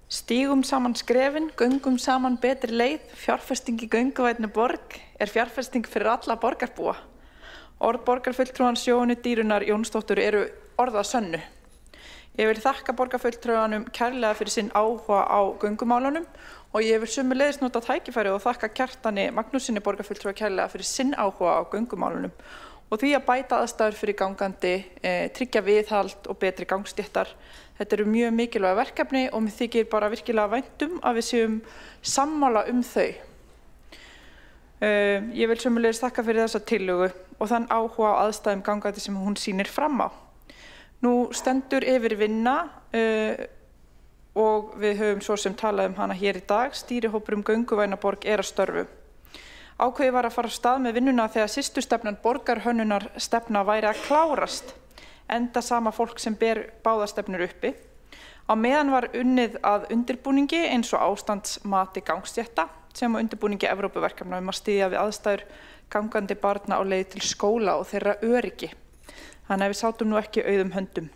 stígum saman skrefin, göngum saman betri leið, fjárfesting í gönguvænni borg er fjárfesting fyrir alla borgarbúa. Orð borgarfulltrúans Jóhannu Dýrunar Jónsdóttur eru orða sönnu. Ég vil þakka borgarfulltrúanum kærlega fyrir sinn áhuga á göngumálunum og ég vil sömuleiðis nota tækifærið og þakka Kjartani Magnúsinni borgarfulltrúa kærlega fyrir sinn áhuga á göngumálunum og því að bæta aðstæður fyrir gangandi, tryggja viðhald og betri gangstéttar. Þetta eru mjög mikilvæg verkefni og mér þykir bara virkilega vænt að við séum sammála þau. Ég vil sömuleiðis þakka fyrir þessa tillögu og þann áhuga á aðstæðum gangandi sem hún sýnir fram á. Nú stendur yfir vinna og við höfum svo sem talað hana hér í dag. Stýrihópur Gönguvæna borg að störfu. Ákveðið var að fara af stað með vinnuna þegar systurstefnan borgarhönnunar stefna væri að klárast, enda sama fólk sem ber báðastefnur uppi. Á meðan var unnið að undirbúningi eins og ástandsmati gangstétta sem á undirbúningi Evrópuverkefna að styðja við aðstæður gangandi barna á leið til skóla og þeirra öryggi. Þannig að við sátum nú ekki auðum höndum.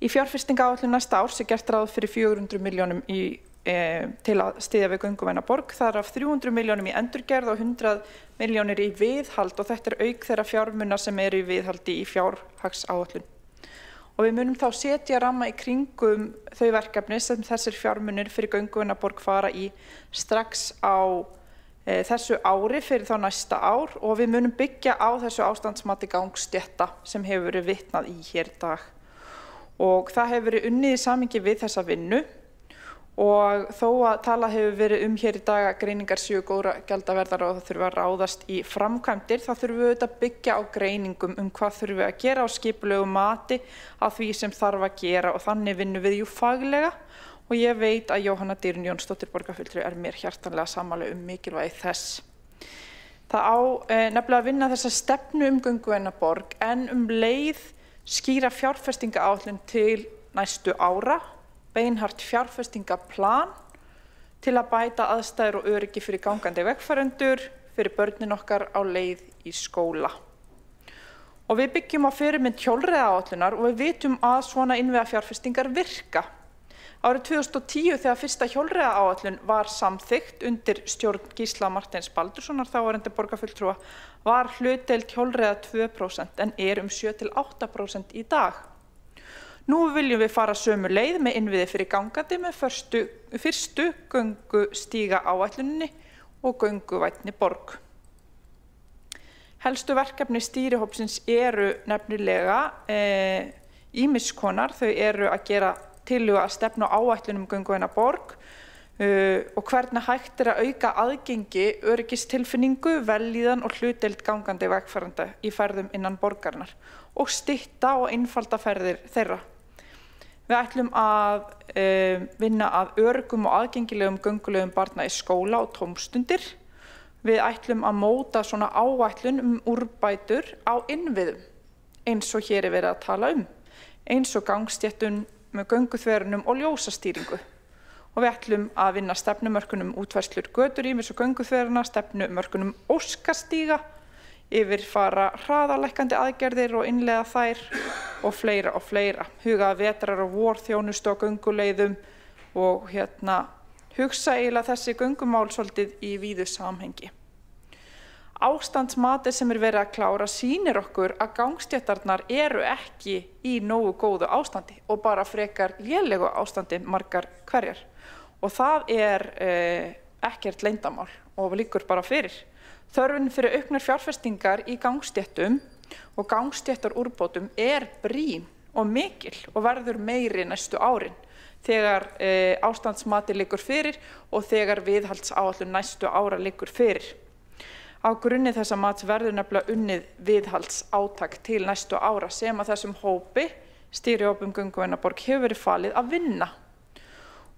Í fjárfestingaáætlun næsta árs gert ráð fyrir 400 milljónum til að styðja við Gönguvæna borg, þar af 300 milljónum í endurgerð og 100 milljónir í viðhald og þetta auk þeirra fjármuna sem eru í viðhaldi í fjárhagsáætlun. Og við munum þá setja ramma í kringum þau verkefni sem þessir fjármunir fyrir Gönguvæna borg fara í strax á þessu ári fyrir þá næsta ár og við munum byggja á þessu ástandsmati gangstétta sem hefur verið vitnað í hér í dag. Og það hefur verið unnið í samhengi við þessa vinnu og þó að tala hefur verið hér í dag að greiningar séu góðra gjaldaverðar og það þurfa að ráðast í framkvæmdir, þá þurfum við auðvitað að byggja á greiningum hvað þurfum við að gera á skipulegu mati á því sem þarf að gera og þannig vinnum við faglega. Og ég veit að Jóhanna Dýrun Jónsdóttir borgarfulltrúi mér hjartanlega sammála mikilvægi þess. Það á nefnilega að vinna þessa stefnu Gönguvæna borg en leið skýra fjárfestingaáætlun til næstu ára, beinhart fjárfestingaplan til að bæta aðstæður og öryggi fyrir gangandi vegfarendur, fyrir börnin okkar á leið í skóla. Og við byggjum á fyrirmynd hjólreiðaáætlunar og við vitum að svona innviðafjárfestingar virka. Árið 2010 þegar fyrsta hjólreiðaáætlun var samþykkt undir stjórn Gísla Marteins Baldurssonar þáverandi borgarfulltrúa var hlutdeild hjólreiða 2% en 7–8% í dag. Nú viljum við fara sömu leið með innviði fyrir gangandi með fyrstu göngustígaáætluninni og Gönguvænni borg. Helstu verkefni stýrihópsins eru nefnilega ýmiss konar, þau eru að gera tillögu að stefna á áætlun Gönguvæna borg og hvernig hægt að auka aðgengi, öryggistilfinningu, vellíðan og hlutdeild gangandi vegfarenda í ferðum innan borgarinnar og stytta og einfalda ferðir þeirra. Við ætlum að vinna að öruggum og aðgengilegum göngulegum barna í skóla og tómstundir. Við ætlum að móta svona áætlun úrbætur á innviðum eins og hér verið að tala eins og gangstéttun með gönguþverunum og ljósastýringu. Og við ætlum að vinna stefnumörkunum útfærslur göturýmis og gönguþveruna, stefnumörkunum óskastíga, yfirfara hraðalækkandi aðgerðir og innleiða þær og fleira. Huga að vetrar og vorþjónustu á gönguleiðum og hugsa eiginlega þessi göngumál svolítið í víðu samhengi. Ástandsmatið sem verið að klára sýnir okkur að gangstéttarnar eru ekki í nógu góðu ástandi og bara frekar lélegu ástandi margar hverjar. Og það ekkert leyndamál og liggur bara fyrir. Þörfin fyrir auknar fjárfestingar í gangstéttum og gangstéttarúrbótum brýn og mikil og verður meiri næstu árin þegar ástandsmatið liggur fyrir og þegar viðhaldsáætlun næstu ára liggur fyrir. Á grunni þessa mats verður nefnilega unnið viðhaldsátak til næstu ára sem að þessum hópi, stýrihópum Gönguvæna borg, hefur verið falið að vinna.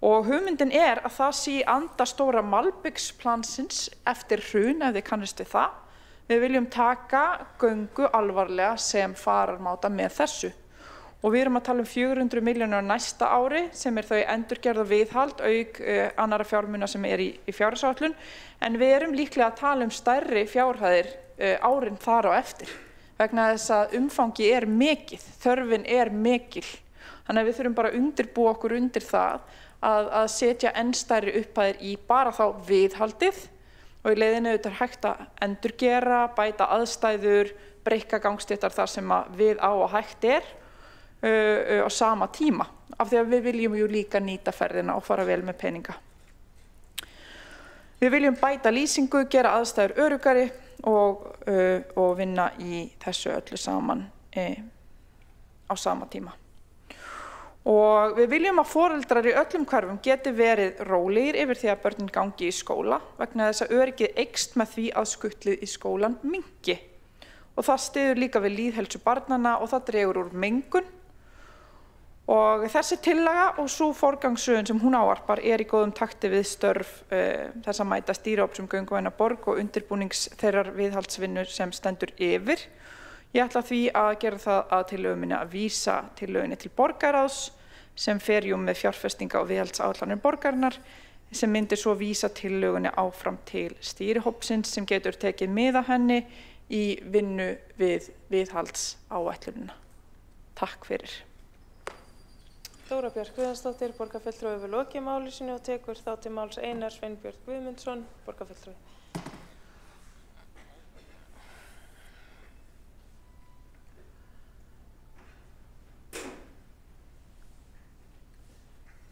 Og hugmyndin að það sé í anda stóra malbyggsplansins eftir hrun, ef þið kannist við það. Við viljum taka göngu alvarlega sem fararmáta með þessu. Og við erum að tala 400 milljónir á næsta ári sem þau endurgerð og viðhald auk annarra fjármuna sem í fjárhagsáætlun en við erum líklega að tala stærri fjárhæðir árin þar á eftir vegna þess að umfangi mikið, þörfin mikil. Þannig að við þurfum bara að undirbúa okkur undir það að setja enn stærri upphæðir í bara þá viðhaldið og í leiðinu hægt að endurgera, bæta aðstæður, breikka gangstéttar þar sem við á og hægt á sama tíma af því að við viljum líka nýta ferðina og fara vel með peninga. Við viljum bæta lýsingu, gera aðstæður öruggari og vinna í þessu öllu saman á sama tíma. Og við viljum að foreldrar í öllum hverfum geti verið rólegir yfir því að börnin gangi í skóla vegna þess að öryggið eykst með því að skutlið í skólan minnki. og það styður líka við lýðheilsu barnanna og það dregur úr mengun. Og þessi tillaga og sú forgangsröðun sem hún ávarpar í góðum takti við störf þess að mæta stýrihóps gönguvæna borg og undirbúnings þeirrar viðhaldsvinnu sem stendur yfir. Ég ætla því að gera það að tillögu minni að vísa tillögunni til borgarráðs sem fer með fjárfestinga og viðhaldsáætlanir borgarinnar sem myndir svo vísa tillögunni áfram til stýrihópsins sem getur tekið mið af henni í vinnu við viðhaldsáætlunina. Takk fyrir. Þóra Björk Guðjónsdóttir, borgarfulltrúi, hefur lokið máli sínu og tekur þá til máls Einar Sveinbjörn Guðmundsson, borgarfulltrúi.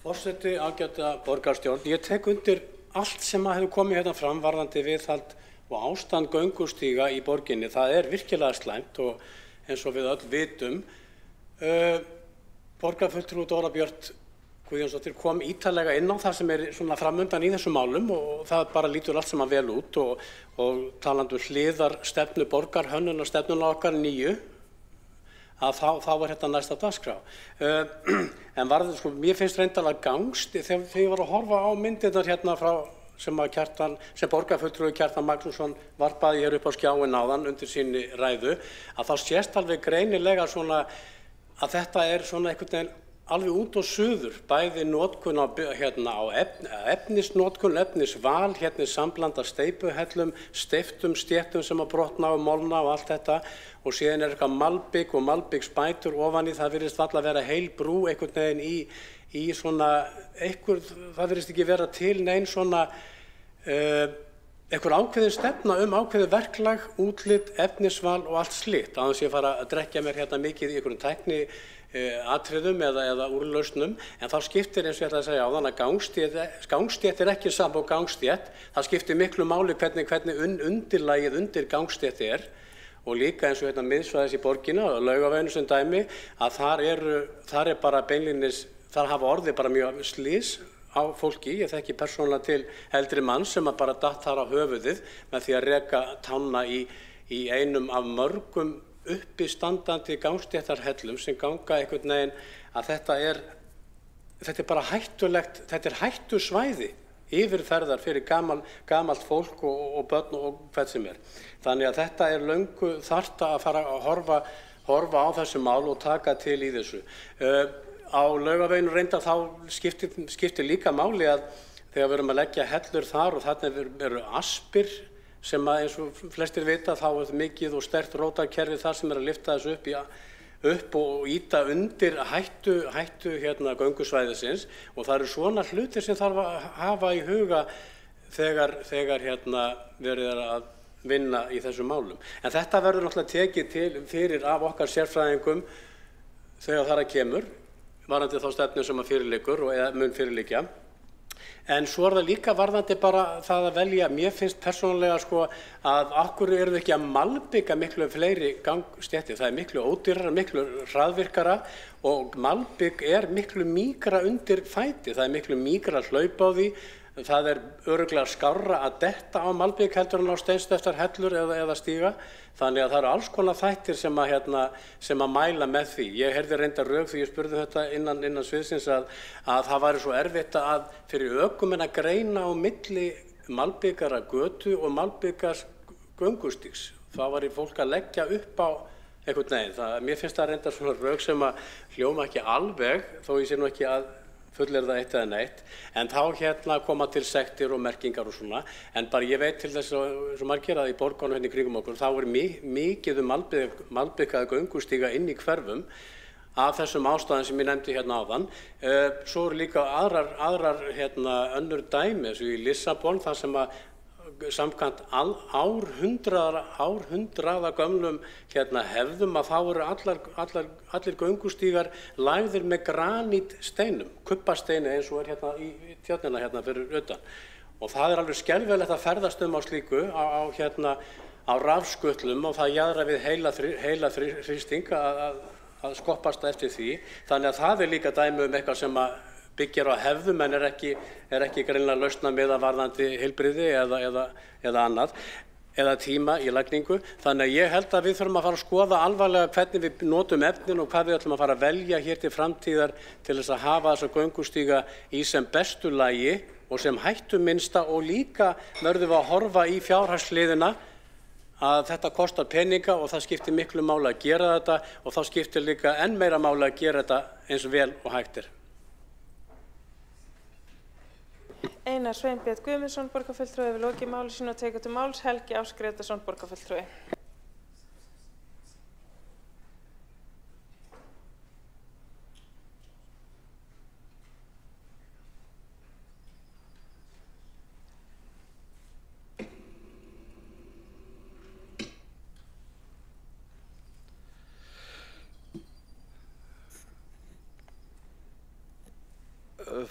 Forseti, ágæta borgarstjórn, ég tek undir allt sem hefur komið hérna fram varðandi viðhald og ástand göngustíga í borginni. Það er virkilega slæmt og eins og við öll vitum. Borgarfulltrúi Dóra Björt Guðjónsdóttir kom ítarlega inn á það sem svona framundan í þessum málum og það bara lítur allt saman vel út og talandi hliðar stefnu borgarhönnuna stefnuna okkar nýju að þá þetta næsta dagskrá. En mér finnst reyndar gangst þegar ég var að horfa á myndirnar hérna frá sem borgarfulltrúi Kjartan Magnússon varpaði hér upp á skjáinn áðan undir sinni ræðu, að þá sést alveg greinilega svona að þetta svona einhvern veginn alveg út og suður, bæði notkun á efnisnotkun, efnisval, samblanda steypuhellum, steyptum stéttum sem að brotna og molna og allt þetta og síðan eitthvað malbik og malbiksbætur ofan í, það virðist varla vera heil brú einhvern veginn í svona, það virðist ekki vera til nein svona einhver ákveðin stefna ákveðið verklag, útlit, efnisval og allt slíkt, án þess að ég fara að drekja mér hérna mikið í einhverjum tækni atriðum eða úrlausnum, en þá skiptir eins og ég ætla að segja áðan að gangstétt ekki sama og gangstétt, það skiptir miklu máli hvernig undirlagið undir gangstétt og líka eins og hérna miðsvæðis í borginna og Laugaveginu sem dæmi, að þar bara beinlínis, þar hafa orðið bara mjög slys á fólki. Ég þekki persónulega til eldri mann sem bara datt þar á höfuðið með því að reka tanna í einum af mörgum uppistandandi gangstéttarhellum sem ganga einhvern veginn að þetta er bara hættulegt, þetta er hættusvæði yfirferðar fyrir gamalt fólk og börn og hvert sem Þannig að þetta er löngu þarft að fara að horfa á þessu mál og taka til í þessu. Á Laugaveginu reyndar þá skiptir líka máli að þegar við erum að leggja hellur þar og þarna eru aspir sem að eins og flestir vita þá er mikið og sterkt rótarkerfi þar sem að lyfta þessu upp og íta undir hættu göngusvæðisins og það eru svona hlutir sem þarf að hafa í huga þegar verið að vinna í þessum málum. En þetta verður náttúrulega tekið fyrir af okkar sérfræðingum þegar þar að kemur, varðandi þá stefnu sem að fyrirliggur eða mun fyrirliggja. En svo það líka varðandi bara það að velja, mér finnst persónulega að okkur eru ekki að malbika miklu fleiri gangstéttir, það er miklu ódýrara, miklu hraðvirkara og malbik er miklu mýkra undir fæti, það er miklu mýkra að hlaupa á því, það er örugglega skárra að detta á malbik heldur en á steinstöftar hellur eða stíga, þannig að það eru alls konar þættir sem að mæla með því. Ég heyrði reyndar rök því ég spurði þetta innan sviðsins að það væri svo erfitt að fyrir ökumenn að greina á milli malbikara götu og malbikars göngustígs. Það var fólk að leggja upp á einhvern veginn. Mér finnst það reyndar svona rök sem að hljóma ekki alveg, þó ég sé nú ekki að fullyrða eitt eða neitt, en þá koma til sektir og merkingar og svona, en bara ég veit til þess að margir að í borgunum í kringum okkur, þá er mikið malbikaða göngustíga inn í hverfum af þessum ástæðum sem ég nefndi hérna áðan. Svo eru líka aðrar önnur dæmi, eins og í Lissabon, þar sem að samkvæmt árhundraða gömlum hefðum að þá eru allir göngustígar lagðir með granítsteinum, kubbasteini eins og í tjörnina fyrir utan. Og það er alveg skelfilegt að ferðast á slíku á rafskutlum og það jaðrar við heila þrýsting að skoppast eftir því. Þannig að það er líka dæmi eitthvað sem að byggir á hefðum en er ekki greinilega lausna með að varðandi heilbrigði eða annað. eða tíma í lagningu. Þannig að ég held að við þurfum að fara að skoða alvarlega hvernig við notum efnin og hvað við ætlum að fara að velja hér til framtíðar til þess að hafa þessa göngustíga í sem bestu lagi og sem hættuminnsta, og líka verðum við að horfa í fjárhagsliðina að þetta kostar peninga og það skiptir miklu máli að gera þetta, og þá skiptir líka enn meira máli að gera þetta eins vel og hægt er. Einar Sveinbjörn Guðmundsson, borgarfulltrúi, hefur lokið máli sínu og tekur til máls. Helgi Ás Grétarsson, borgarfulltrúi.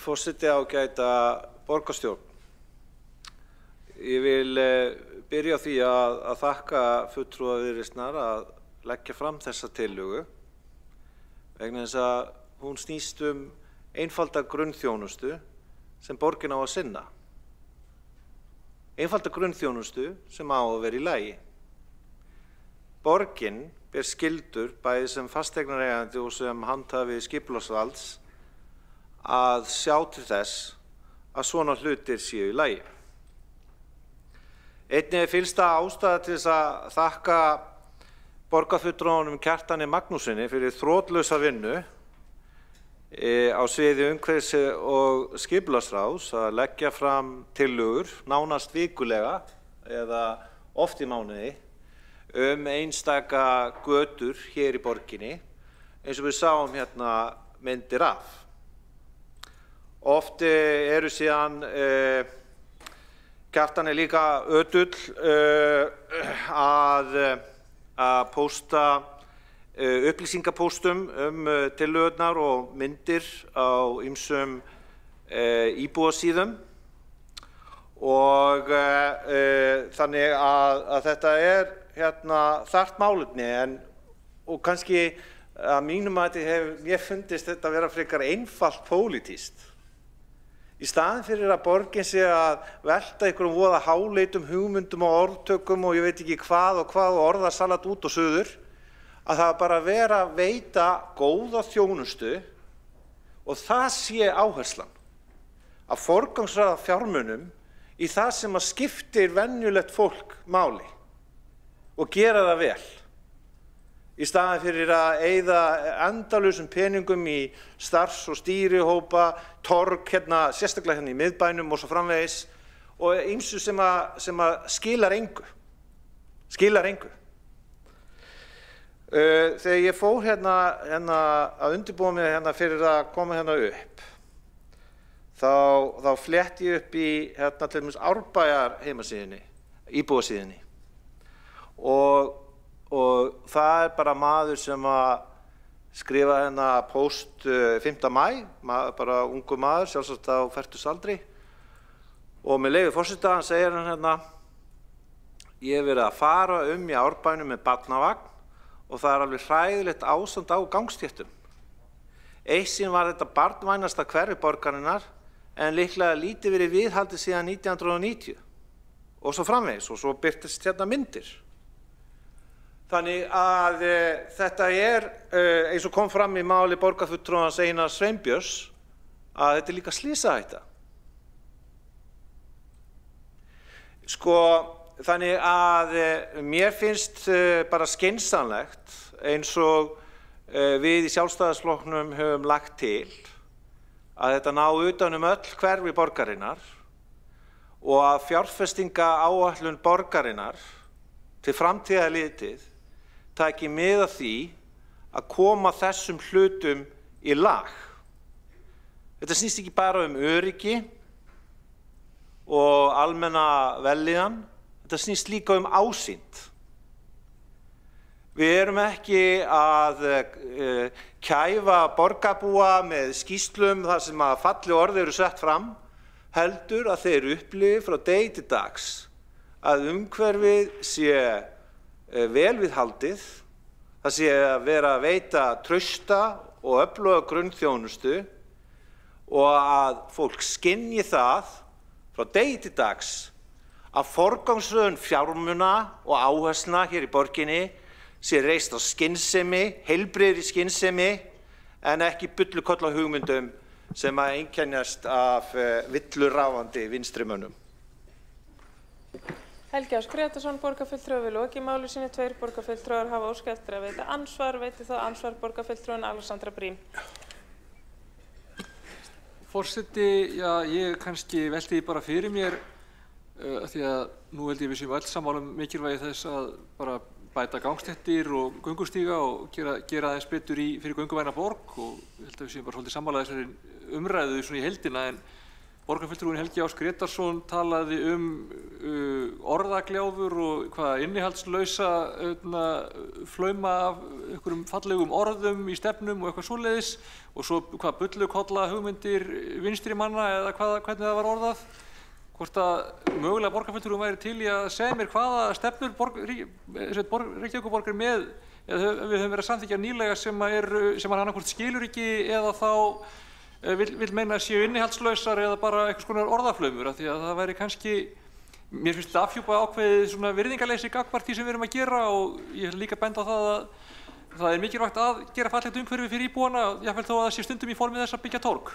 Forseti, ágæta borgarstjórn. Ég vil byrja á því að þakka fulltrúa Viðreisnar að leggja fram þessa tillögu vegna þess að hún snýst einfalda grunnþjónustu sem borgin á að sinna. Einfalda grunnþjónustu sem á að vera í lagi. Borgin ber skyldur bæði sem fasteignareigandi og sem handhafi skipulagsvalds að sjá til þess að svona hlutir séu í lagi. Einnig er fyllsta ástæða til þess að þakka borgarfulltrúanum Kjartani Magnússyni fyrir þrotlausa vinnu á sviði umhverfis- og skipulagsráðs að leggja fram tillögur nánast vikulega eða oft í mánuði einstaka götur hér í borginni, eins og við sáum hérna myndir af. Oft eru síðan Kjartan er líka ötull að pósta upplýsingapóstum tillögurnar og myndir á ýmsum íbúasíðum, og þannig að þetta er þarft málefni, og kannski að mínum að mér fundist þetta vera frekar einfalt pólitískt. Í staðinn fyrir að borgin sé að velta einhverjum voða háleitum hugmyndum og orðtökum og ég veit ekki hvað og orðasalat út og suður, að það bara vera að veita góða þjónustu, og það sé áherslan. Að forgangsraða fjármunum í það sem að skiptir venjulegt fólk máli og gera það vel. Í staðinn fyrir að eyða endalausum peningum í starfs- og stýrihópa, torg sérstaklega hérna í miðbænum og svo framvegis, og ýmsu sem að skilar engu. Þegar ég fór hérna að undirbúa mig fyrir að koma hérna upp, þá fletti ég upp í til dæmis Árbæjar heimasíðunni, íbúasíðunni, og það er bara maður sem að skrifa póst 5. maí, bara ungur maður, sjálfsagt á fertugsaldri, og með leyfi forseta, hann segir ég hef verið að fara í Árbænum með barnavagn og það er alveg hræðilegt ástand á gangstéttum. Eitt sinn var þetta barnvænasta hverfi borgarinnar, en líklega lítið verið viðhaldið síðan 1990 og svo framvegis, og svo birtist myndir. Þannig að þetta er, eins og kom fram í máli borgarfulltrúans Einars Sveinbjörns, að þetta er líka slysahætta. Þannig að mér finnst bara skynsamlegt, eins og við í Sjálfstæðisflokknum höfum lagt til, að þetta ná utan öll hverfi borgarinnar og að fjárfestingaáætlun borgarinnar til framtíðar litið taki mið af því að koma þessum hlutum í lag. Þetta snýst ekki bara öryggi og almenna vellíðan, þetta snýst líka ásýnd. Við erum ekki að kæfa borgarbúa með skýrslum þar sem að falleg orð eru sett fram, heldur að þeir upplifi frá degi til dags að umhverfið sé vel viðhaldið, það sé að vera að veita trausta og öfluga grunnþjónustu, og að fólk skynji það frá degi til dags að forgangsröðun fjármuna og áherslna hér í borginni sé reist á skynsemi, heilbrigðri skynsemi, en ekki bullukolla hugmyndum sem að einkennast af villuráfandi vinstrimönnum. Helgi Ás Grétarsson, borgarfulltrúi við lokið máli sínu. 2 borgarfulltrúar hafa óskað eftir að veita ansvar. Veitir þá ansvar borgarfulltrúin Alexandra Briem. Forseti, já, ég kannski velti því bara fyrir mér því að nú held ég við séum öll sammála mikilvægi þess að bara bæta gangstéttir og göngustíga og gera aðeins betur fyrir gönguvæna borg, og ég held að við séum bara svolítið sammála þessari umræðu svona í heildina. En borgarfulltrúin Helgi Ás Grétarsson talaði orðagljáfur og innihaldslausa flauma af einhverjum fallegum orðum í stefnum og eitthvað svoleiðis, og svo bullukolla hugmyndir vinstri manna eða hvernig það var orðað. Hvort að mögulega borgarfulltrúin væri til í að segja mér hvaða stefnur Reykjavíkurborg er með, eða við höfum verið að samþykkja nýlega sem hann annarkvort skilur ekki eða þá vill meina að séu innihaldslausar eða bara einhvers konar orðaflaumur, af því að það væri kannski, mér finnst þetta afhjúpa ákveðið svona virðingarleysi gagnvart því sem við erum að gera, og ég vil líka benda á það að það er mikilvægt að gera fallegt umhverfi fyrir íbúana, jafnvel þó að það sé stundum í formi þess að byggja torg.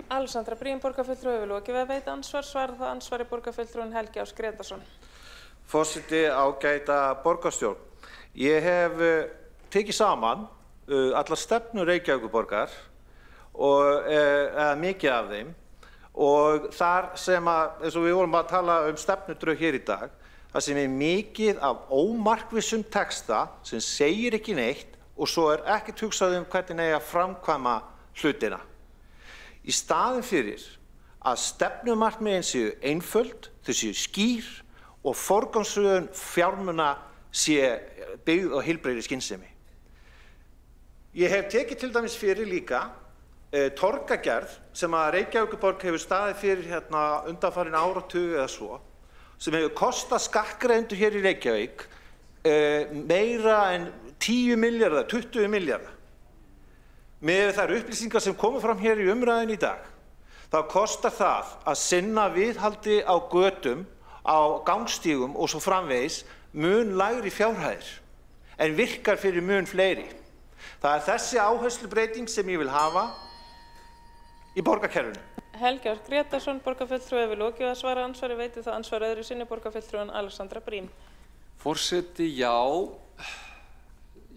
Alexandra Briem, borgarfulltrúi við lokið við að veita ansvar. Svarar það ansvari borgarfulltrúin Helgi Ás Grétarsson. Forseti, ágæta borgarstjórn. Ég hef tekið saman allar stefnur Reykjavíkurborgar og mikið af þeim, og þar sem að, eins og við vorum að tala stefnudrög hér í dag, það sem mikið af ómarkvissum texta sem segir ekki neitt og svo ekkert hugsað hvernig eigi að framkvæma hlutina. Í staðinn fyrir að stefnumarkmiðin séu einföld, þau séu skýr og forgangsröðun fjármuna sé byggð á heilbrigðri skynsemi. Ég hef tekið til dæmis fyrir líka torgagerð sem að Reykjavíkurborg hefur staðið fyrir undanfarin áratug eða svo, sem hefur kostað skattgreiðendur hér í Reykjavík meira en 10 milljarða, 20 milljarða. Með þær upplýsingar sem komu fram hér í umræðin í dag, þá kostar það að sinna viðhaldi á götum, á gangstígum og svo framvegis mun lægri fjárhæðir, en virkar fyrir mun fleiri. Það er þessi áherslubreyting sem ég vil hafa í borgarkerfinu. Helgi Ás Grétarsson, borgarfulltrúi við lokið við að svara ansvari. Veitir það ansvar öðru sinni borgarfulltrúin Alexandra Briem. Forseti, já.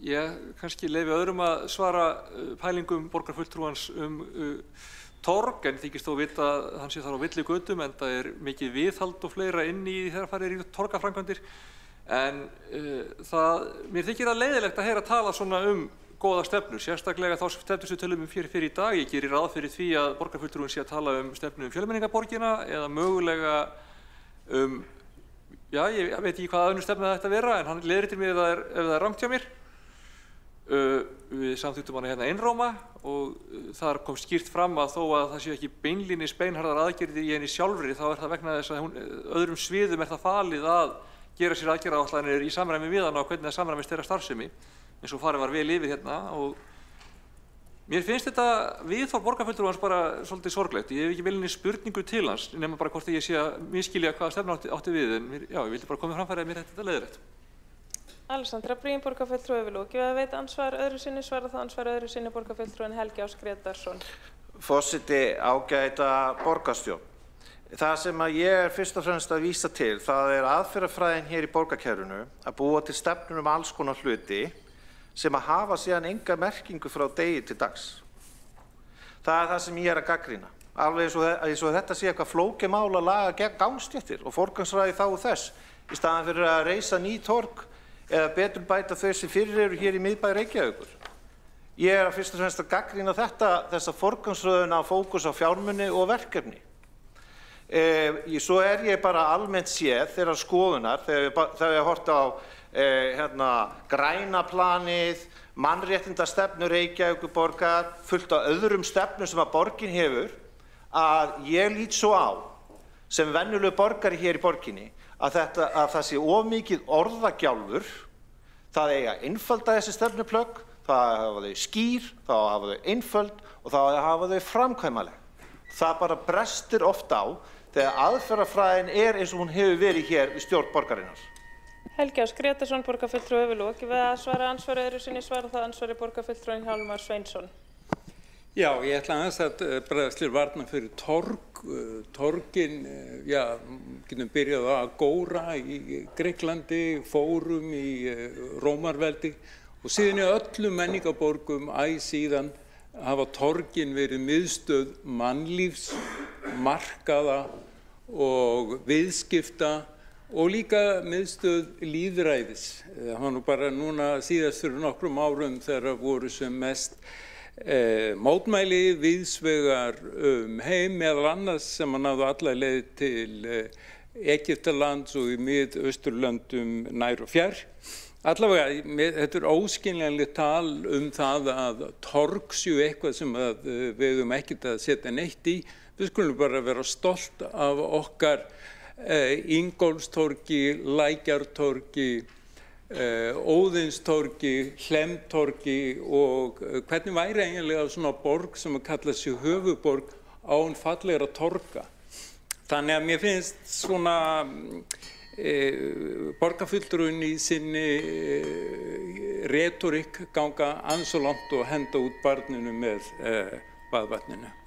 Ég kannski leyfi öðrum að svara pælingum borgarfulltrúans torg, en þykist þó vita að hann sé þar á villigötum, en það er mikið viðhald og fleira inn í þegar farið í torgaframkvæmdir. En mér þykir það leiðilegt að heyra tala svona góða stefnur, sérstaklega þá stefnur sem tölum fyrir í dag. Ég gerir ráð fyrir því að borgarfulltrúin sé að tala stefnu fjölmenningarborgina eða mögulega já, ég veit ekki hvað önnur stefna þetta vera, en hann leiðréttir mér ef það er rangt hjá mér. Við samþykktum hana hérna einróma og þar kom skýrt fram að þó að það sé ekki beinlínis beinharðar aðgerðir í henni sjálfri, þá er það vegna þess að öðrum sviðum er það falið að gera sér aðgerðaáætlanir í samræmi við hana og hvernig það samræmist þeirra starfsemi, eins og farið var vel yfir hérna. Og mér finnst þetta viðhorf borgarfulltrúans bara svolítið sorglegt. Ég hef ekki beinlínis spurningu til hans, nema bara hvort ég sé að misskilja hvaða stefna átti við, en já, ég vildi bara koma framfæri að mér þetta leiðilegt. Alexandra Briem, borgarfulltrúi við lokið við að veita ansvar öðru sinni. Svarar það ansvar öðru sinni borgarfulltrúin Helgi Ás Grétarsson. Forseti, ágæta borgarstjórn. Það sem að ég fyrst og fremst að vísa til, það er aðferðafræðin hér í borgarkerfinu að búa til stefnur alls konar hluti sem að hafa síðan enga merkingu frá degi til dags. Það er það sem ég er að gagnrýna. Alveg eins og þetta sé eitthvað flókið mál að laga gangstéttir og forgangsraða í þágu þess, í staðan fyrir að reisa ný torg eða betur bæta þau sem fyrir eru hér í miðbæ Reykjavíkur. Ég er fyrst og fremst að gagnrýna þessa forgangsröðun af fókus á fjármuni og verkefni. Svo er ég bara almennt séð þeirrar skoðunar, þegar ég horft á græna planið, mannréttindastefnu Reykjavíkurborgar, fullt af öðrum stefnum sem að borgin hefur, að ég lít svo á sem venjulegur borgari hér í borginni að það sé of mikið orðagjálfur. Það eigi að einfalda þessi stefnuplögg, það hafa þau skýr, það hafa þau einföld og það hafa þau framkvæmanleg. Það bara brestir oft á þegar aðferðafræðin eins og hún hefur verið hér við stjórn borgarinnar? Helgi Ás Grétarsson, borgarfulltrúi, hefur lokið við að svara andsvari öðru sinni, svara það andsvari borgarfulltrúin Hjálmar Sveinsson. Já, ég ætla aðeins að bregðast til varna fyrir torgin, getum byrjað að Agora í Grikklandi, Fórum í Rómarveldi og síðan í öllum menningarborgum síðan hafa torgin verið miðstöð mannlífs, markaða og viðskipta og líka miðstöð lýðræðis. Það var nú bara núna síðast fyrir nokkrum árum þegar voru sem mest mótmæli víðsvegar heim, meðal annars sem náðu alla leið til Egyptalands og í Mið-Austurlöndum nær og fjær. Allavega, þetta óskiljanlegt tal það að torg séu eitthvað sem við höfum ekkert að setja neitt í. Við skulum bara vera stolt af okkar Ingólfstorgi, Lækjartorgi, Óðinstorgi, Hlemmtorgi og hvernig væri eiginlega svona borg sem að kalla sig höfuborg án fallegra torga. Þannig að mér finnst svona borgarfulltrúinn í sinni retorík ganga ansi langt og henda út barninu með baðvatninu.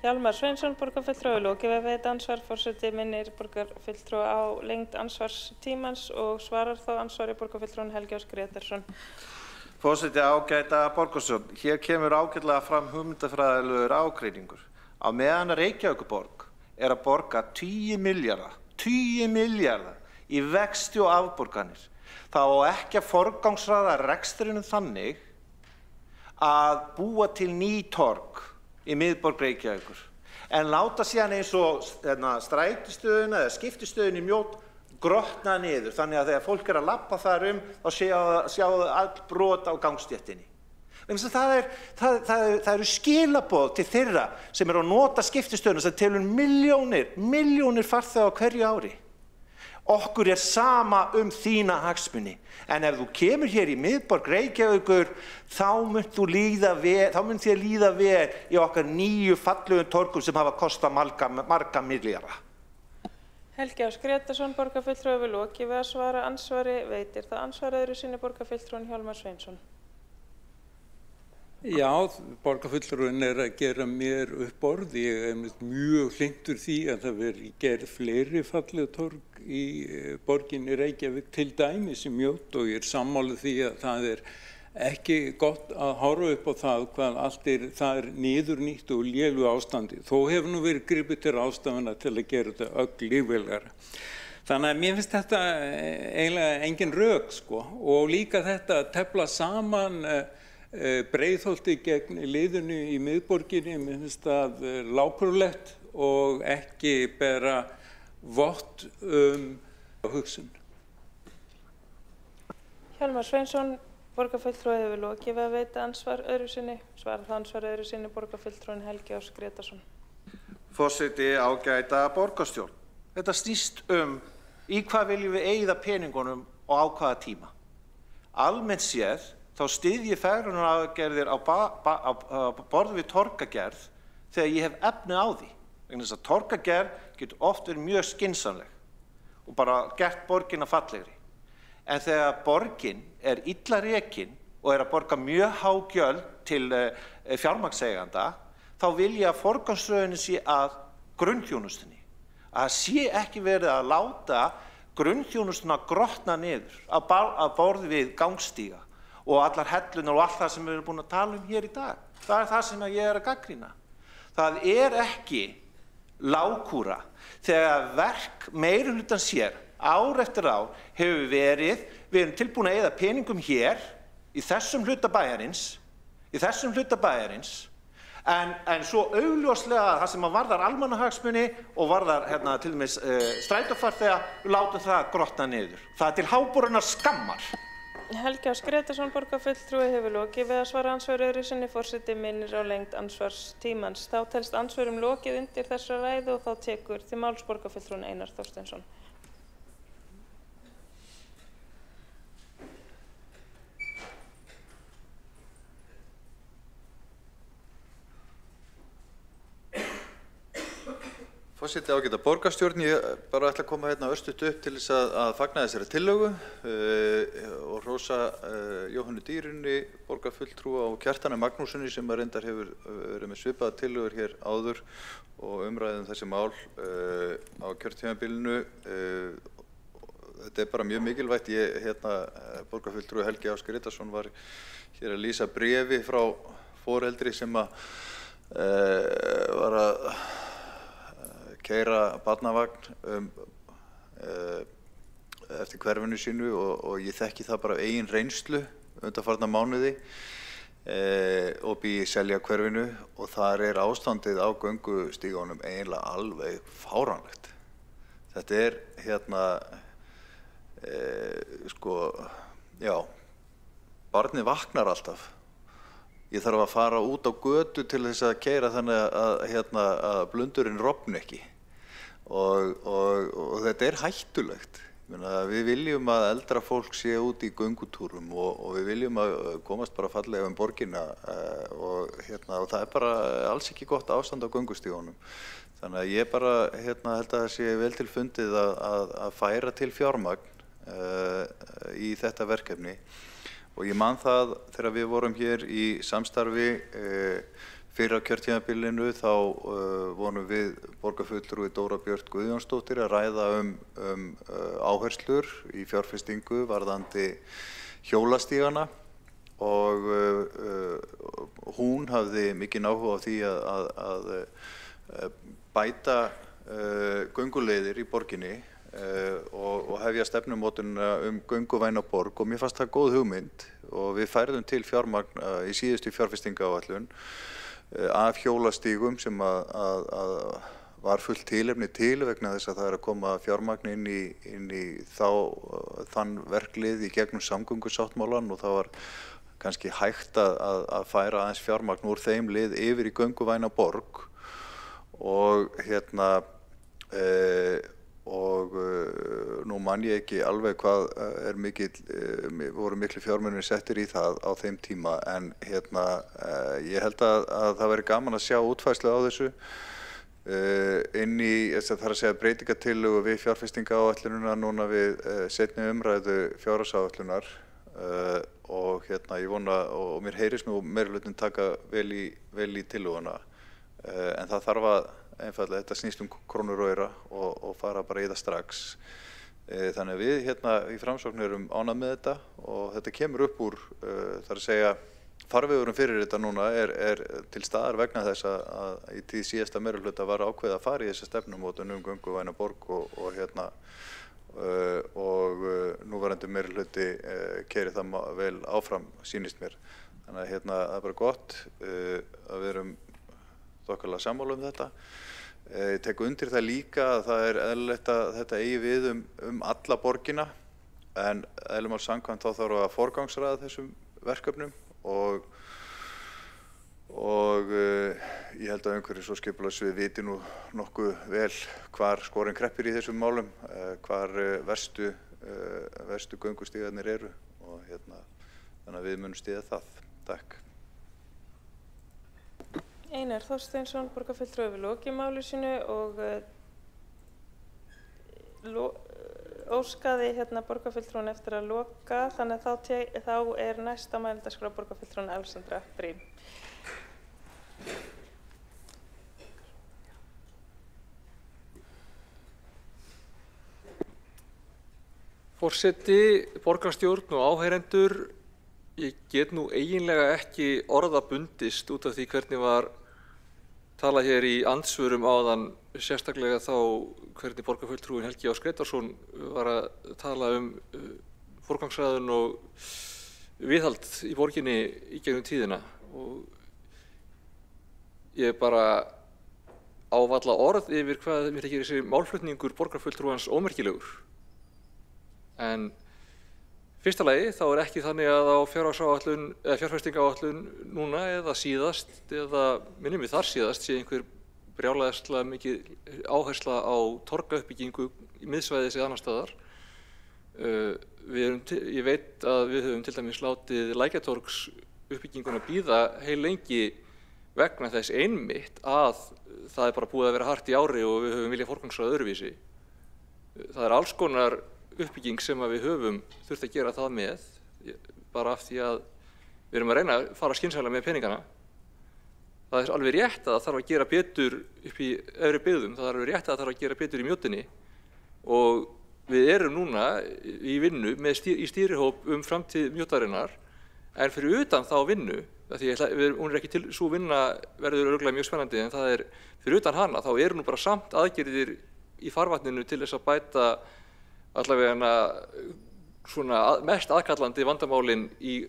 Hjálmar Sveinsson, borgarfulltrúi, hefur lokið við þetta ansvar. Forseti minnir borgarfulltrúa á lengd ansvarstímans og svarar þá ansvari borgarfulltrúin Helgi Ás Grétarsson. Forseti, ágæta borgarstjórn, hér kemur ágætlega fram hugmyndafræðilegur ágreiningur. Á meðan Reykjavíkurborg að borga 10 milljarða í vexti og afborganir, þá á ekki að forgangsraða rekstrinum þannig að búa til ný torg í miðborg Reykjavíkur, en láta síðan eins og strætistöðina eða skiptistöðin í Mjódd grotna niður, þannig að þegar fólk að labba þar þá sjáu all brot á gangstéttinni. Það eru skilaboð til þeirra sem eru að nota skiptistöðina sem telur milljónir farþega á hverju ári. Okkur sama þína hagsmuni, en ef þú kemur hér í miðborg Reykjavíkur, þá mun þér líða vel í okkar nýju fallegu torgum sem hafa kostað marga milljarða. Helgi Ás Grétarsson, borgarfulltrúi, hefur lokið við að svara andsvari, veitir það ansvar öðru sinni borgarfulltrúin Hjálmar Sveinsson. Já, borgarfulltrúinn að gera mér upp orð. Ég mjög hlynntur því að það veri gerð fleiri falleg torg í borginni Reykjavík, til dæmis í Mjódd, og ég sammála því að það ekki gott að horfa upp á það hvað allt það niðurnýtt og lélu ástandi. Þó hefur nú verið gripið til ráðstafana til að gera þetta öll lífvelgara. Þannig að mér finnst þetta eiginlega engin rök, og líka þetta að tefla saman Breiðholti gegn liðinu í miðborginni, mér finnst það lágkúrulegt og ekki bera vott hugsun. Hjálmar Sveinsson, borgarfulltrúi, hefur lokið við að veita ansvar öðru sinni, svarar það ansvar öðru sinni borgarfulltrúin Helgi Ás Grétarsson. Forseti, ágæta borgarstjórn. Þetta snýst í hvað viljum við eyða peningunum og á hvaða tíma. Almennt séð þá styð ég fegrunaraðgerðir á borð við torgagerð þegar ég hef efni á því. Vegna þess að torgagerð getur oft verið mjög skynsamleg og bara gert borgina fallegri. En þegar borgin illa rekin og að borga mjög há gjöld til fjármagnseiganda, þá vil ég að forgangsröðunin sé að grunnþjónustunni. Að það sé ekki verið að láta grunnþjónustuna grotna niður að borð við gangstíga og allar hellunar og allt það sem við erum búin að tala hér í dag. Það það sem ég að gagnrýna. Það ekki lágkúra þegar verk meirihlutans hér ár eftir ár hefur verið, við erum tilbúin að eyða peningum hér í þessum hluta bæjarins, en svo augljóslega það sem varðar almannahagsmuni og varðar til dæmis strætófarþega, við látum það grotna niður. Það til háborinnar skammar. Helgi Ás Grétarsson, borgarfulltrúi, hefur lokið við að svara ansvar öðru sinni. Forseti minnir á lengd ansvarstímans. Þá telst ansvörum lokið undir þessar ræðu og þá tekur til máls borgarfulltrúin Einar Þorsteinsson. Forseti, ágæta borgarstjórn, ég bara ætla að koma hérna örstutt upp til þess að fagna þessari tillögu og hrósa Jóhannu Dýrunni, borgarfulltrúa og Kjartani Magnúsinni sem reyndar hefur verið með svipaða tillögur hér áður og umræðum þessi mál á kjörtímabilinu. Þetta bara mjög mikilvægt. Borgarfulltrúi Helgi Ásgeir Riddarsson var hér að lýsa bréfi frá foreldri sem var að keyra barnavagn eftir hverfinu sínu og ég þekki það bara af eigin reynslu undanfarna mánuði og bý í Seljahverfinu og þar ástandið á göngustígunum eiginlega alveg fáránlegt. Þetta barnið vaknar alltaf. Ég þarf að fara út á götu til þess að keyra þannig að blundurinn rofni ekki. Og þetta hættulegt. Við viljum að eldra fólk sé út í göngutúrum og við viljum að komast bara fallega borgina og það bara alls ekki gott ástand á göngustígunum. Þannig að ég bara held að það sé vel til fundið að færa til fjármagn í þetta verkefni. Og ég man það þegar við vorum hér í samstarfi fyrir á kjörtímabilinu þá vorum við borgarfulltrúi Dóra Björt Guðjónsdóttir að ræða áherslur í fjárfestingu varðandi hjólastígana og hún hafði mikinn áhuga á því að bæta gönguleiðir í borginni og hefja stefnumótunina gönguvæna borg og mér fannst það góð hugmynd og við færðum til fjármagn í síðustu fjárfestingaáætlun af hjólastígum sem var fullt tilefni til vegna þess að það að koma fjármagn inn í þann verklið í gegnum samgöngusáttmálann og það var kannski hægt að færa aðeins fjármagn úr þeim lið yfir í gönguvæna borg og nú man ég ekki alveg hvað voru miklu fjármunir settir í það á þeim tíma en ég held að það væri gaman að sjá útfærslu á þessu inn í það að segja breytingatillögu við fjárfestingaáætlunina núna við seinni umræðu fjárhagsáætlunar og ég vona og mér heyrist nú meirihlutin taka vel í tillöguna en það þarf að einfallega þetta snýst krónur og aura og fara bara í það strax. Þannig að við í Framsókn erum ánægð með þetta og þetta kemur upp úr þar að segja farvegurum fyrir þetta núna til staðar vegna þess að í tíð síðasta meirihluta var ákveðið að fara í þessa stefnumótun gönguvæna borg og núverandi meirihluti keyrir það vel áfram sýnist mér. Þannig að það bara gott að við erum þokkalega sammála þetta. Ég tek undir það líka að það eðlilegt að þetta eigi við alla borgina en eðlum á samkvæmt þá þarf að forgangsraða þessum verkefnum og ég held að umhverfis- og skipulagssvið viti nú nokkuð vel hvar skorinn kreppir í þessum málum, hvar verstu göngustígarnir eru og þannig að við munum styðja það. Takk. Einar Þorsteinsson, borgarfulltrúi við lokið máli sínu og óskaði borgarfulltrúin eftir að loka, þannig að þá næsta mælendaskrá borgarfulltrúin Alexandra Brím. Forseti, borgarstjórn og áheyrendur, ég get nú eiginlega ekki orða bundist út af því hvernig var talað hér í andsvörum áðan, sérstaklega þá hvernig borgarfulltrúin Helgi Ásgeir Riddarsson var að tala forgangsraðun og viðhald í borginni í gegnum tíðina og ég bara ávalla orð yfir hvað mér þykir þessi málflutningur borgarfulltrúans ómerkilegur. En fyrsta lagi þá ekki þannig að á fjárhagsáætlun eða fjárfestingaáætlun núna eða síðast eða minnum við þar síðast sé einhver brjálæðislega mikið áhersla á torgauppbyggingu í miðsvæðis eða annar staðar. Ég veit að við höfum til dæmis látið Lækjartorgs uppbygginguna bíða heil lengi vegna þess einmitt að það bara búið að vera hart í ári og við höfum viljað forgangsraða öðruvísi. Það alls konar uppbygging sem við höfum þurft að gera það með, bara af því að við erum að reyna að fara skynsamlega með peningana. Það alveg rétt að það þarf að gera betur upp í efri byggðum, það alveg rétt að það þarf að gera betur í Mjóddinni og við erum núna í vinnu í stýrihóp framtíð Mjóddarinnar, en fyrir utan þá vinnu, því hún ekki til, svo vinna verður örugglega mjög spennandi, en það fyrir utan hana, þá eru nú bara samt aðgerðir í farvatninu til þess að bæta allavega svona mest aðkallandi vandamálin í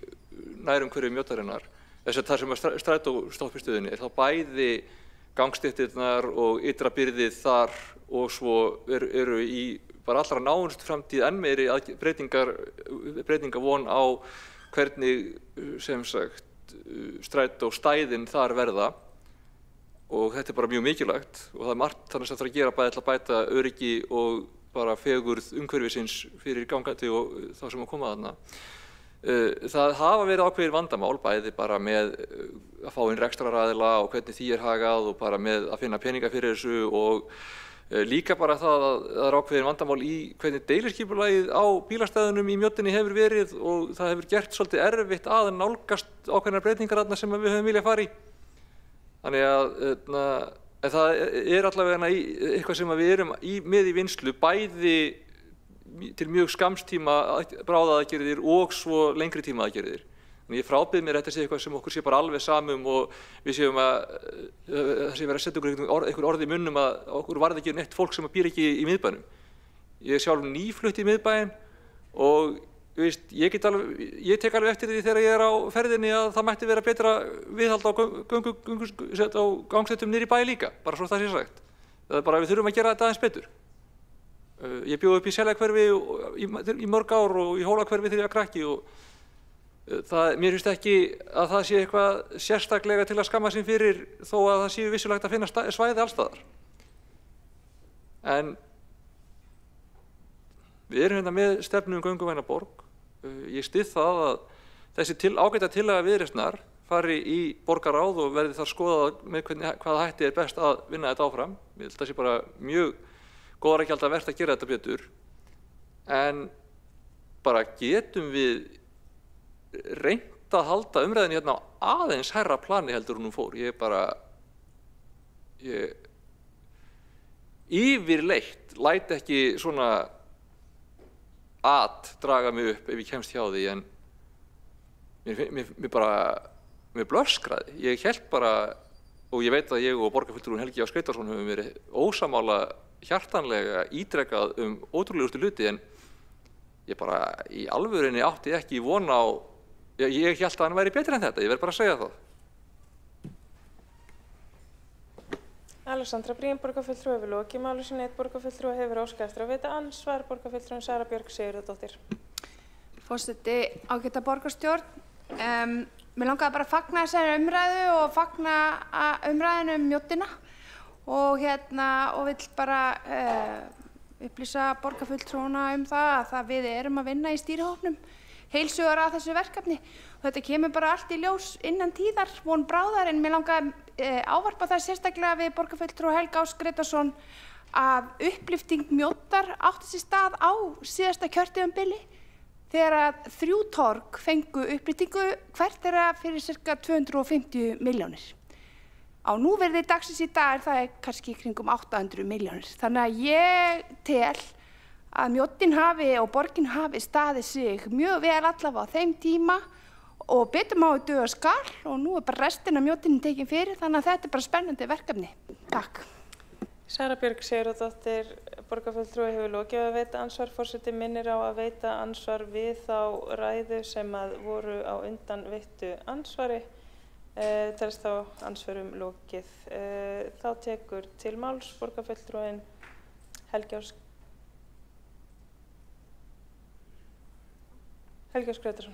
nærumhverfi Mjóddarinnar. Það sem strætóstoppistöðinni þá bæði gangstéttirnar og ytra byrðið þar og svo eru í bara allra nánustu framtíð enn meiri breytingar von á hvernig sem sagt strætóstæðin þar verða og þetta bara mjög mikilvægt og það margt þannig að það þarf að gera bæði til að bæta öryggi og bara fegurð umhverfisins fyrir gangandi og þá sem að koma þarna. Það hafa verið ákveðin vandamál bæði bara með að fá inn rekstraraðila og hvernig því hagað og bara með að finna peninga fyrir þessu og líka bara það að það ákveðin vandamál í hvernig deiliskipulagið á bílastæðunum í Mjóddinni hefur verið og það hefur gert svolítið erfitt að nálgast ákveðnar breytingar þarna sem við höfum viljað fara í. Þannig að það allavega eitthvað sem við erum með í vinnslu bæði til mjög skamstíma bráðaaðgerðir og svo lengri tíma aðgerðir. Þannig ég frábið mér þetta sé eitthvað sem okkur sé bara alveg samum og við séum það sé verið að setja okkur einhver orð í munnum að okkur varði ekki neitt fólk sem býr ekki í miðbænum. Ég sjálf nýflutt í miðbæinn og ég tek alveg eftir því þegar ég er á ferðinni að það mætti vera betra viðhald á gangsettum niður í bæ líka, bara svo það sé sagt. Það bara við þurfum að gera þetta aðeins betur. Ég bjó upp í Seljakverfi í mörg ár og í Hólakverfi þegar ég var krakki og mér finnst ekki að það sé eitthvað sérstaklega til að skamma sín fyrir þó að það séu vissulegt að finna svæði allstaðar. En við erum hérna með stefnu gönguvæna borg. Ég styð það að þessi ágæta tillaga Viðreisnar fari í borgarráð og verði þar skoðað með hvaða hætti best að vinna þetta áfram. Ég held að það sé bara mjög góðra ekki alltaf verðt að gera þetta betur, en bara getum við reynt að halda umræðinni hérna á aðeins hærra plani heldur hún fór. Ég yfirleitt læt ekki svona draga mig upp ef ég kemst hjá því, en mér blöskraði. Ég hélt bara, og ég veit að ég og borgarfulltrúinn Helgi Á. Skreytarsson höfum verið ósammála hjartanlega ítrekað ótrúlegustu hluti, en ég bara í alvörinni átti ekki von á, ég hélt að hann væri betri en þetta, ég verð bara að segja það. Alexandra Briem, borgarfulltrúi hefur lokið máli sinni, einn borgarfulltrúi hefur óskað eftir að veita ansvar, borgarfulltrúin Sara Björk Sigurðardóttir. Forseti, ágæta borgarstjórn, mér langaði bara að fagna þessari umræðu og fagna umræðinu Mjóddina og vill bara upplýsa borgarfulltrúana það við erum að vinna í stýrihópnum heilsugar að þessu verkefni og þetta kemur bara allt í ljós innan tíðar von bráðar, en mér langaði ávarpa það sérstaklega við borgarfulltrúa Helga Á. Skreytarsson að upplyfting Mjóddar átti sér stað á síðasta kjörtímabili þegar að 3 torg fengu upplyftingu hvert þeirra fyrir sirka 250 milljónir. Á núverði dagsins í dag það kannski kringum 800 milljónir. Þannig að ég tel að Mjóddin og borgin hafi staðið sig mjög vel allavega á þeim tíma og betur má duga skal og nú bara restin af Mjóddinni tekin fyrir, þannig að þetta bara spennandi verkefni. Takk. Sara Björk Sigurðardóttir, borgarfulltrúi hefur lokið að veita ansvar. Forseti minnir á að veita ansvar við þá ræðu sem voru á undan veittu ansvari. Telst þá ansvörum lokið. Þá tekur til máls borgarfulltrúinn Helgi Á. Skreytarsson.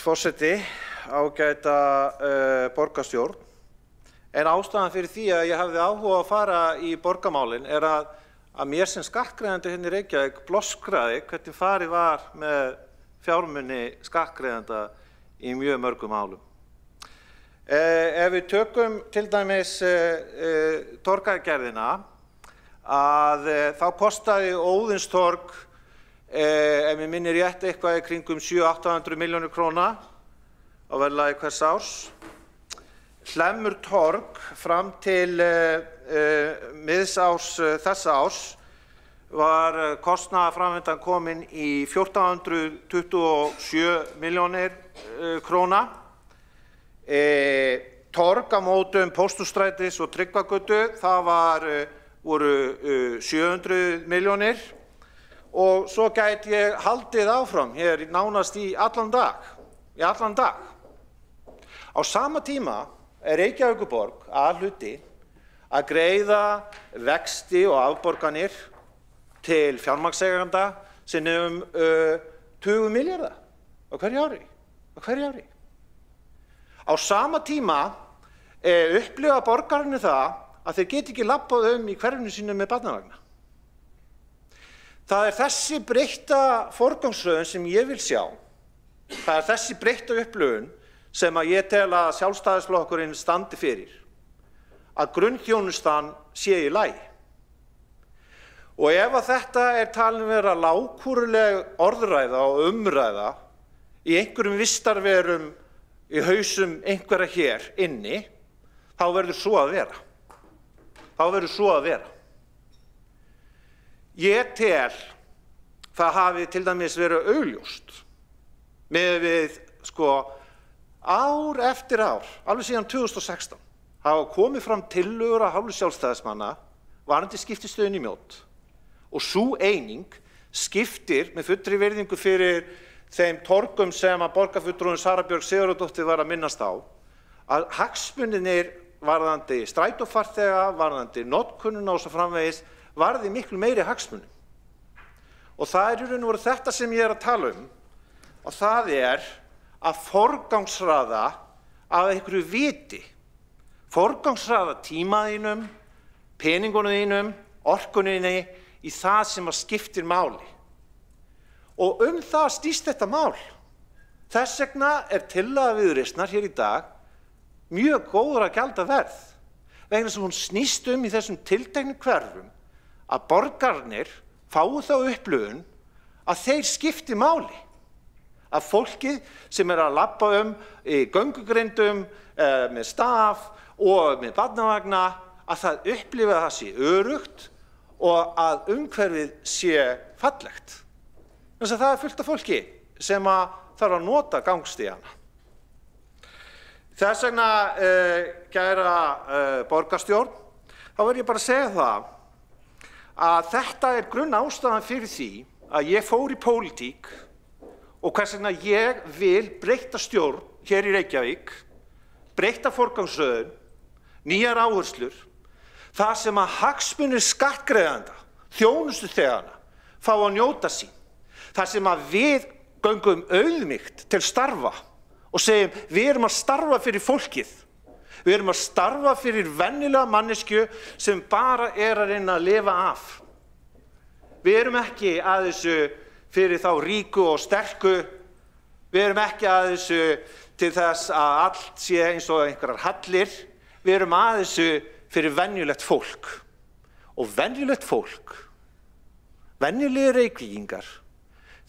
Forseti, ágæta borgarstjórn. En ástæðan fyrir því að ég hafði áhuga að fara í borgarmálin er að mér sem skattgreiðandi hérna í Reykjavík bloskraði hvernig farið var með fjármuni skattgreiðanda í mjög mörgum málum. Ef við tökum til dæmis torggerðina, þá kostaði Óðinstorg, ef mér minnir rétt, eitthvað í kringum 700–800 milljónir króna á verðlagi hvers árs. Hlemmurtorg fram til miðsárs þessa árs var kostnaðarframvindan komin í 1427 milljónir króna. Torg á mótum Pósthússtrætis og Tryggvagötu, það voru 700 milljónir. Og svo gæti ég haldið áfram hér nánast í allan dag. Á sama tíma Reykjavíkurborg að hluti að greiða vexti og afborganir til fjármagnseigenda sem tugum milljarða á hverju ári. Á sama tíma upplifa borgararnir það að þeir geti ekki labbað í hverfinu sínu með barnavagna. Það þessi breytta forgangsröðun sem ég vil sjá. Það þessi breytta upplifun sem að ég tel að Sjálfstæðisflokkurinn standi fyrir. Að grunnþjónustan sé í lagi. Og ef að þetta talin vera lágkúruleg orðræða og umræða í einhverjum vistarverum í hausum einhverja hér inni, þá verður svo að vera. Ég tel það hafi til dæmis verið augljóst með við ár eftir ár, alveg síðan 2016, hafa komið fram tillögur af hálfu sjálfstæðismanna varðandi skiptistöðin í Mjódd og sú eining skiptir með fullri virðingu fyrir þeim torgum sem að borgarfulltrúin Sara Björg Sigurðardóttir var að minnast á, að hagsmunirnir varðandi strætófarþega, varðandi notkunina og svo framvegis varði miklu meiri hagsmunum. Og það í raun og veru þetta sem ég að tala og það að forgangsraða af einhverju viti, forgangsraða tímaðínum, peningunum, orkuninni í það sem að skiptir máli. Og það snýst þetta mál. Þess vegna tillaga Viðreisnar hér í dag mjög góður að gjalda verð, vegna sem hún snýst í þessum tilteknu hverfum að borgarnir fái þá upplifun að þeir skipti máli. Að fólkið sem að labba í göngugrindum, með staf og með barnavagna, að það upplifi að það sé öruggt og að umhverfið sé fallegt. Þannig að það fullt af fólki sem þarf að nota gangstígana. Þess vegna, kæra borgarstjórn, þá verð ég bara að segja það að þetta grunnástæðan fyrir því að ég fór í pólitík og hvers vegna ég vil breyta stjórn hér í Reykjavík, breyta forgangsröðun, nýjar áherslur, það sem að hagsmunir skattgreiðenda, þjónustuþegana, fá að njóta sín. Það sem að við göngum auðmýkt til starfa og segjum við erum að starfa fyrir fólkið. Við erum að starfa fyrir venjulega manneskju sem bara að reyna að lifa af. Við erum ekki að þessu fyrir þá ríku og sterku. Við erum ekki að þessu til þess að allt sé eins og einhverjar hallir. Við erum að þessu fyrir venjulegt fólk. Og venjulegt fólk, venjulegir Reykvíkingar,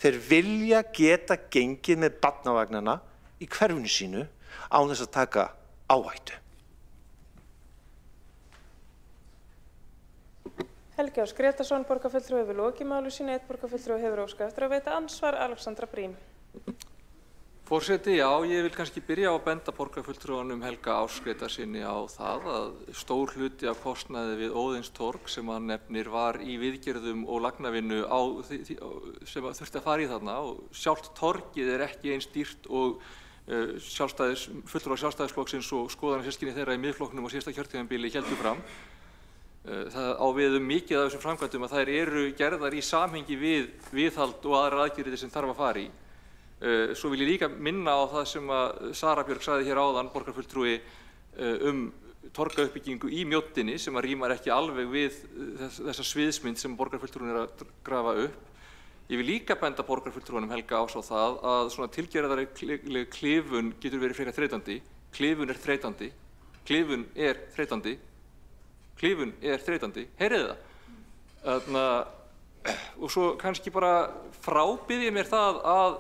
þeir vilja geta gengið með barnavagnana í hverfinu sínu án þess að taka áhættu. Helgi Ás Grétarsson, borgarfulltrúi hefur lokið máli sínu, einn borgarfulltrúi hefur óskað eftir að veita andsvar, Alexandra Brím. Forseti, já, ég vil kannski byrja á að benda borgarfulltrúanum Helga Ás Grétarssyni á það að stór hluti af kostnaði við Óðinstorg sem hann nefnir var í viðgerðum og lagnavinnu sem þurfti að fara í þarna og sjálft torgið ekki eins dýrt og fulltrúar Sjálfstæðisflokksins og skoðanarsystkini þeirra í miðflokknum og síðasta kjörtímabili héldu fram. Það á við mikið af þessum framkvæmdum að þær eru gerðar í samhengi við viðhald og aðrar aðgerðir sem þarf að fara í. Svo vil ég líka minna á það sem að Sara Björk sagði hér áðan, borgarfulltrúi, torgauppbyggingu í Mjóddinni sem að rímar ekki alveg við þessa sviðsmynd sem borgarfulltrúin að grafa upp. Ég vil líka benda borgarfulltrúinum Helga á svo það að svona tilgerðarleg klifun getur verið frekar þreytandi. Klifun er þreytandi. Klifun er þreytandi. Klifun er þreytandi. Heyriði það? Og svo kannski bara frábið ég mér það að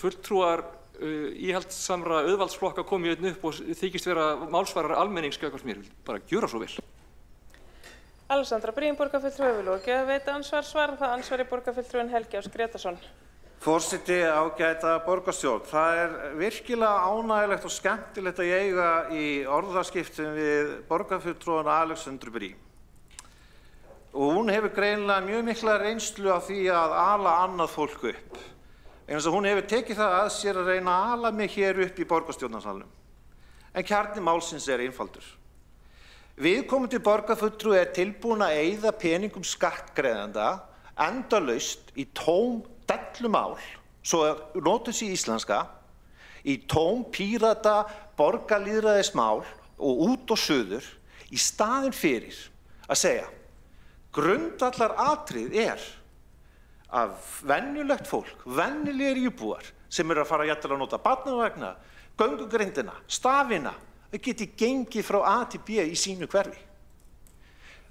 fulltrúar íhaldssamra auðvaldsflokka komi hérna upp og þykist vera málsvarar almennings gagnvart mér. Bara gjöra svo vel. Alexandra Brím, borgarfulltrúi, vil lokið að veita andsvar það ansvari borgarfulltrúin Helgi Ás Grétarsson. Forseti, ágæta borgarstjórn, það er virkilega ánægilegt og skemmtilegt að eiga í orðaskiptum við borgarfulltrúin Alexandru Brím. Og hún hefur greinilega mjög mikla reynslu af því að ala annað fólk upp. Eins og hún hefur tekið það að sér að reyna að ala mig hér upp í borgarstjórnarsalnum. En kjarni málsins er einfaldur. Viðkomandi borgarfulltrúi er tilbúin að eyða peningum skattgreiðenda endalaust í tóm dellumál, svo notum sé íslenska, í tóm pírata borgarlýðræðismál og út og suður, í staðinn fyrir að segja grundvallar atrið er að venjulegt fólk, venjulegir íbúar sem eru að fara jafnvel að nota barnavagna, göngugrindina, stafina, þau geti gengið frá A til B í sínu hverfi.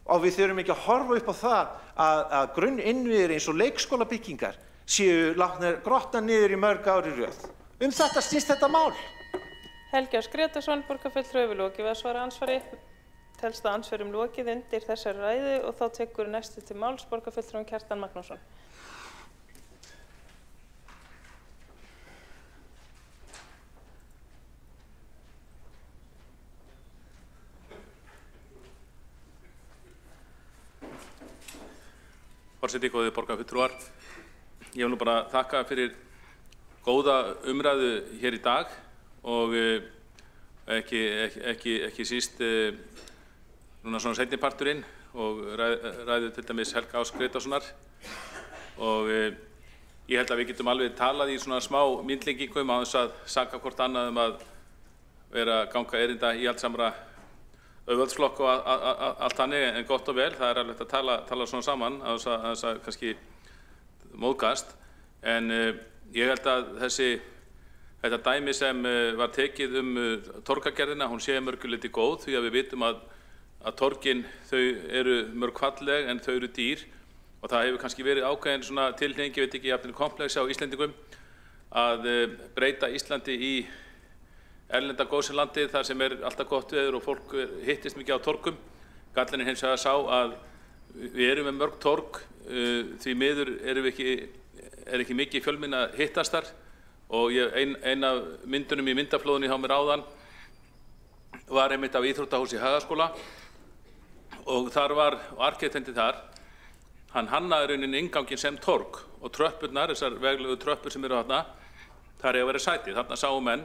Og við þurfum ekki að horfa upp á það að grunninnviðir eins og leikskólabyggingar séu látnir grotna niður í mörg ári í röð. Þetta snýst þetta mál. Helgi Ás Grétarsson, borgarfulltrúi, vil lokið við að svara ansvari. Telst að ansvörum lokið undir þessari ræðu og þá tekur næstu til máls borgarfulltrúin Kjartan Magnússon. Forseti, góðir borgarfulltrúar. Ég vil nú bara þakka fyrir góða umræðu hér í dag og ekki síst núna svona seinni parturinn og ræðu til dæmis Helga Ás Grétarssonar og ég held að við getum alveg talað í svona smá myndlíkingum á þess að saka hvort annað að vera að ganga erinda íhaldssamra auðvaldsflokk og allt þannig, en gott og vel, það er alveg að tala svona saman á þess að kannski móðgast, en ég held að þetta dæmi sem var tekið torgagerðina, hún sé mörguleiti góð því að við vitum að torgin þau eru mörg falleg en þau eru dýr og það hefur kannski verið ákveðin svona tilhneigingi, ég veit ekki, jafnvel komplex á Íslendingum að breyta Íslandi í erlenda góðsælandi þar sem er alltaf gott veður og fólk hittist mikið á torgum. Gallinn er hins vegar sá að við erum með mörg torg, því miður er ekki mikið fjölmenna hittastar og ein af myndunum í myndaflóðunni hjá mér áðan var einmitt af íþróttahúsi Hagaskóla og þar var arkitekti þar, hann hannaði rauninni innganginn sem torg og tröppurnar, þessar veglegu tröppur sem eru þarna, þar eiga að vera sæti. Þarna sáu menn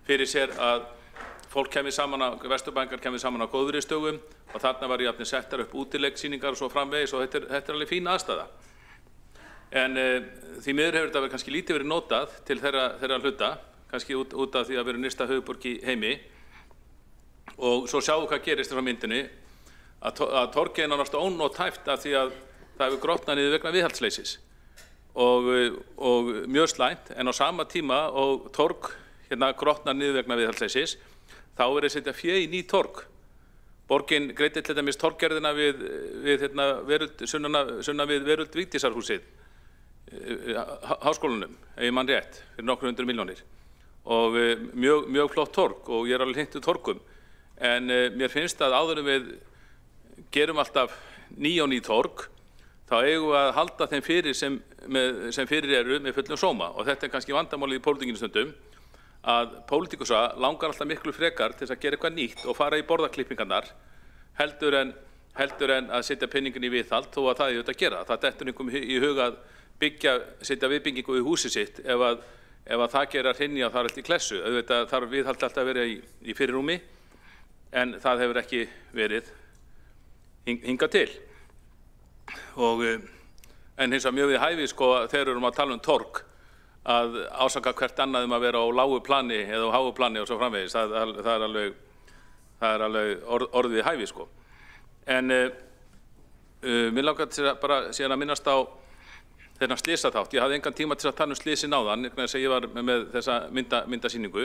fyrir sér að fólk Vesturbæingar kemur saman á góðviðrisdögum og þarna var jafnvel settar upp útileiksýningar og svo framvegis og þetta er alveg fín aðstaða. En því miður hefur þetta kannski lítið verið notað til þeirra hluta, kannski út af því að vera nyrsta höfuðborg í heimi og svo sjáum hvað gerist frá myndinni að torgið er nánast ónothæft af því að það hefur grotnað niður vegna viðhaldsleysis og mjög slæmt, en á sama tíma og torg grotnar niður vegna viðhaldsleysis, þá er að setja fé í ný torg. Borgin greiddi til dæmis torggerðina sunnan við Veröld Vigdísarhúsið, háskólanum, ef ég man rétt, fyrir nokkur 100 milljónir. Og mjög flott torg og ég er alveg hlynntur torgum. En mér finnst að áður en við gerum alltaf ný og ný torg, þá eigum við að halda þeim fyrir sem fyrir eru með fullum sóma. Og þetta er kannski vandamálið í pólitíkinni stundum, að pólitíkusa langar alltaf miklu frekar til þess að gera eitthvað nýtt og fara í borðaklippingarnar heldur en að setja penningin í viðhald þó að það er auðvitað að gera. Það dettur einhverjum í huga að setja viðbyggingu í húsið sitt ef að það gerir að hrynja og það er allt í klessu. Auðvitað þarf viðhald alltaf að vera í fyrirrúmi en það hefur ekki verið hingað til. En hins vegar mjög við hæfi þegar við erum að tala torg að ásaka hvert annað að vera á lágu plani eða á háu plani og svo framvegis. Það er alveg orðið hæfi, sko. En mér langar til að bara síðan að minnast á þennan slysaþátt. Ég hafði engan tíma til að tala slysin áðan, þess að ég var með þessa myndasýningu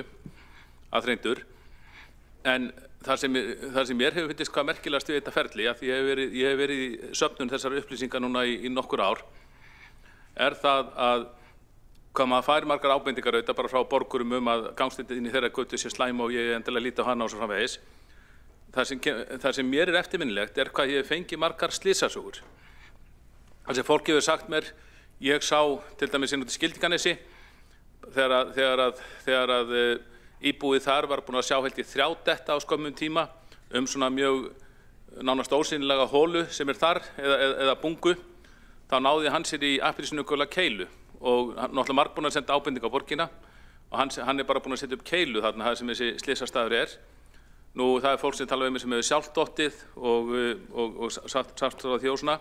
aðþrengdur. En það sem mér hefur fundist hvað merkilegast við þetta ferli, að ég hef verið í söfnun þessar upplýsingar núna í nokkur ár, er það að hvað maður fær margar ábendingar auðvitað bara frá borgurum að gangstéttin í þeirra götu sé slæm og ég endilega líti á hana og svo framvegis. Það sem mér er eftirminnilegt er hvað ég fengi margar slysasögur. Það sem fólk hefur sagt mér, ég sá til dæmis inn út í Skildinganesi þegar að íbúið þar var búin að sjá held í 3 detta á skömmum tíma svona mjög nánast ósýnilega hólu sem er þar eða bungu, þá náði hann sér í appelsínugula keilu og náttúrulega marg búin að senda ábending á borgina og hann er bara búin að setja upp keilu þarna það sem þessi slysastaður er. Nú það er fólk sem tala sem hefur sjálft dottið og sagt frá því og svona.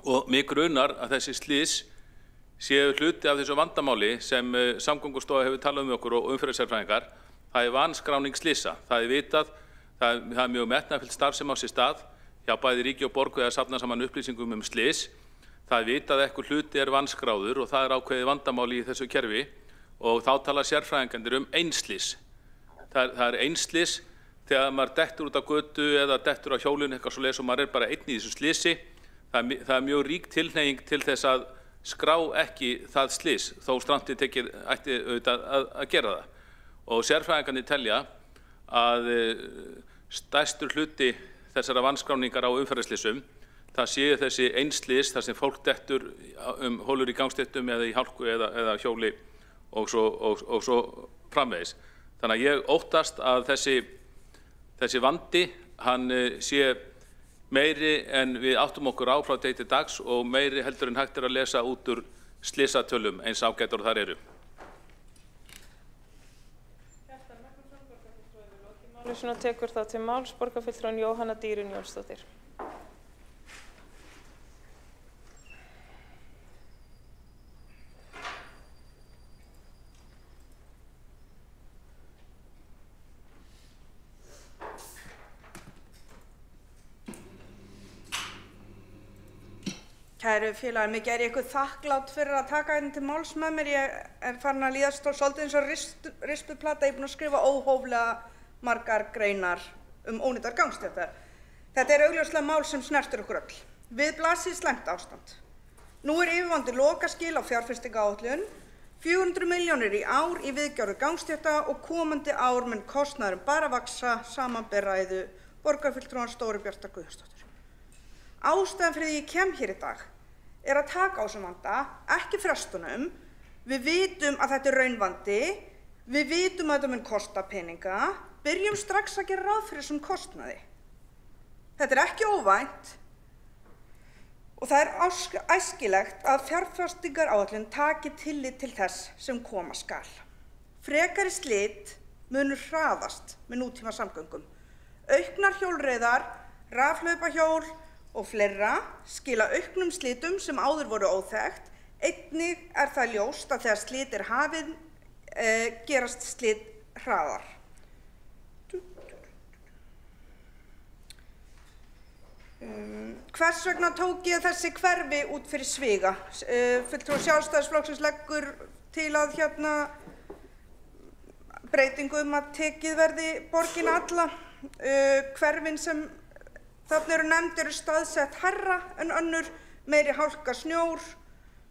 Og mig grunar að þessi slys séu hluti af þessu vandamáli sem Samgöngustofa hefur talað um okkur og umferðarsérfræðingar. Það er vanskráning slysa. Það er vitað, það er mjög metnaðarfullt starf sem á sér stað hjá bæði ríki og borg við að safna saman upplýsingum slys. Það er vitað að eitthvað hluti er vanskráður og það er ákveðið vandamáli í þessu kerfi og þá tala sérfræðingarnir einslys. Það er einslys þegar maður dettur út á götu eða dettur á hjólinu eitthvað svoleiðis og maður er bara einn í þessu slysi. Það er mjög rík tilhneiging til þess að skrá ekki það slys þó strandið ætti auðvitað að gera það. Og sérfræðingarnir telja að stærstur hluti þessara vanskráningar á umferðarslysum það séu þessi einslys þar sem fólk dettur hólur í gangstéttum eða í hálku eða hjóli og svo framvegis. Þannig að ég óttast að þessi vandi hann sé meiri en við áttum okkur á frá degi til dags og meiri heldur en hægt er að lesa út úr slysatölum eins ágætar og þar eru. Málusuna tekur þá til máls borgarfulltrúin Jóhanna Dýrun Jónsdóttir. Kæru félagar, mikið er ég ykkur þakklátt fyrir að taka hérna til máls með mér. Ég er farin að líðast svolítið eins og rispuplata. Ég er búin að skrifa óhóflega margar greinar ónýtar gangstéttar. Þetta er augljóslega mál sem snertir okkur öll. Við blasir slæmt ástand. Nú er yfirvandi lokaskil á fjárfestingaráætlun, 400 milljónir í ár í viðgerð gangstétta og komandi ár mun kostnaðurinn bara vaxa samanber ræðu borgarfulltrúans Dóru Bjartar Guðjónsdóttur. Ástæðan fyrir því ég kem hér í dag er að taka á þessum vanda, ekki frestunum. Við vitum að þetta er raunvandi, við vitum að þetta mun kosta peninga, byrjum strax að gera ráð fyrir þessum kostnaði. Þetta er ekki óvænt og það er æskilegt að fjárfestingaráætlun taki tillit til þess sem koma skal. Frekari slit munur hraðast með nútíma samgöngum. Auknar hjólreiðar, rafhlaupahjól og fleira skila auknum slitum sem áður voru óþekkt. Einnig er það ljóst að þegar slit er hafið gerast slit hraðar. Hvers vegna tók ég þessi hverfi út fyrir sviga? Fulltrúi Sjálfstæðisflokksins leggur til að breytingu að tekið verði borgina alla. Hverfin sem þarna eru nefnd eru staðsett hærra en önnur, meiri hálka, snjór,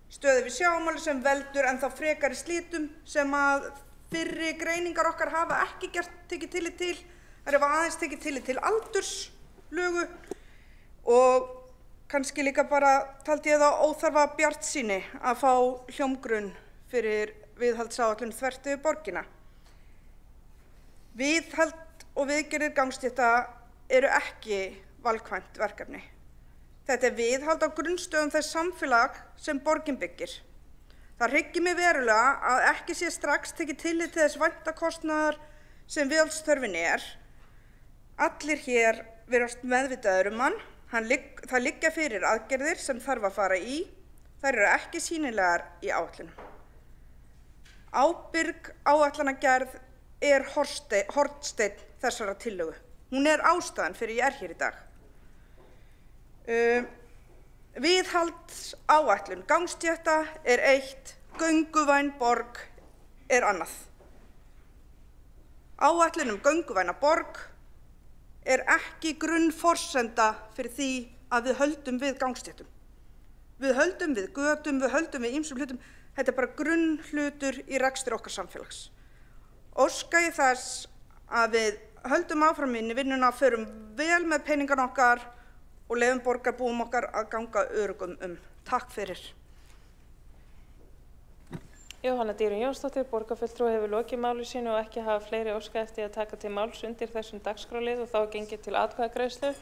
stöðu við sjávarmáli sem veldur en þá frekari slitum sem að fyrri greiningar okkar hafa ekki tekið tillit til. Það er aðeins tekið tillit til aldurslögu og kannski líka bara taldi ég það óþarfa bjartsýni að fá hljómgrunn fyrir viðhaldsáætlun þvert yfir borgina. Viðhald og viðgerðir gangstétta eru ekki valkvæmt verkefni. Þetta er viðhald á grunnstöðum þess samfélag sem borgin byggir. Það hryggir mig verulega að ekki sé strax tekið tillit til þess vænta kostnaðar sem viðhaldsþörfin er. Allir hér virðast meðvitaður hann. Það liggja fyrir aðgerðir sem þarf að fara í. Þær eru ekki sýnilegar í áætlunum. Ábyrg áætlanagerð er hornsteinn þessara tillögu. Hún er ástæðan fyrir ég er hér í dag. Viðhaldsáætlun gangstétta er eitt, gönguvæn borg er annað. Áætlun gönguvæna borg er ekki grunnforsenda fyrir því að við höldum við gangstéttum. Við höldum við götum, við höldum við ýmsum hlutum. Þetta er bara grunnhlutur í rekstri okkar samfélags. Óska ég þess að við höldum áfram inn í vinnuna, förum vel með peningana okkar og leyfum borgarbúum okkar að ganga öruggum Takk fyrir. Jóhanna Dýrun Jónsdóttir, borgarfulltrúi, hefur lokið máli sínu og ekki hafa fleiri óskað eftir að taka til máls undir þessum dagskrárlið og þá er gengið til atkvæðagreiðslu.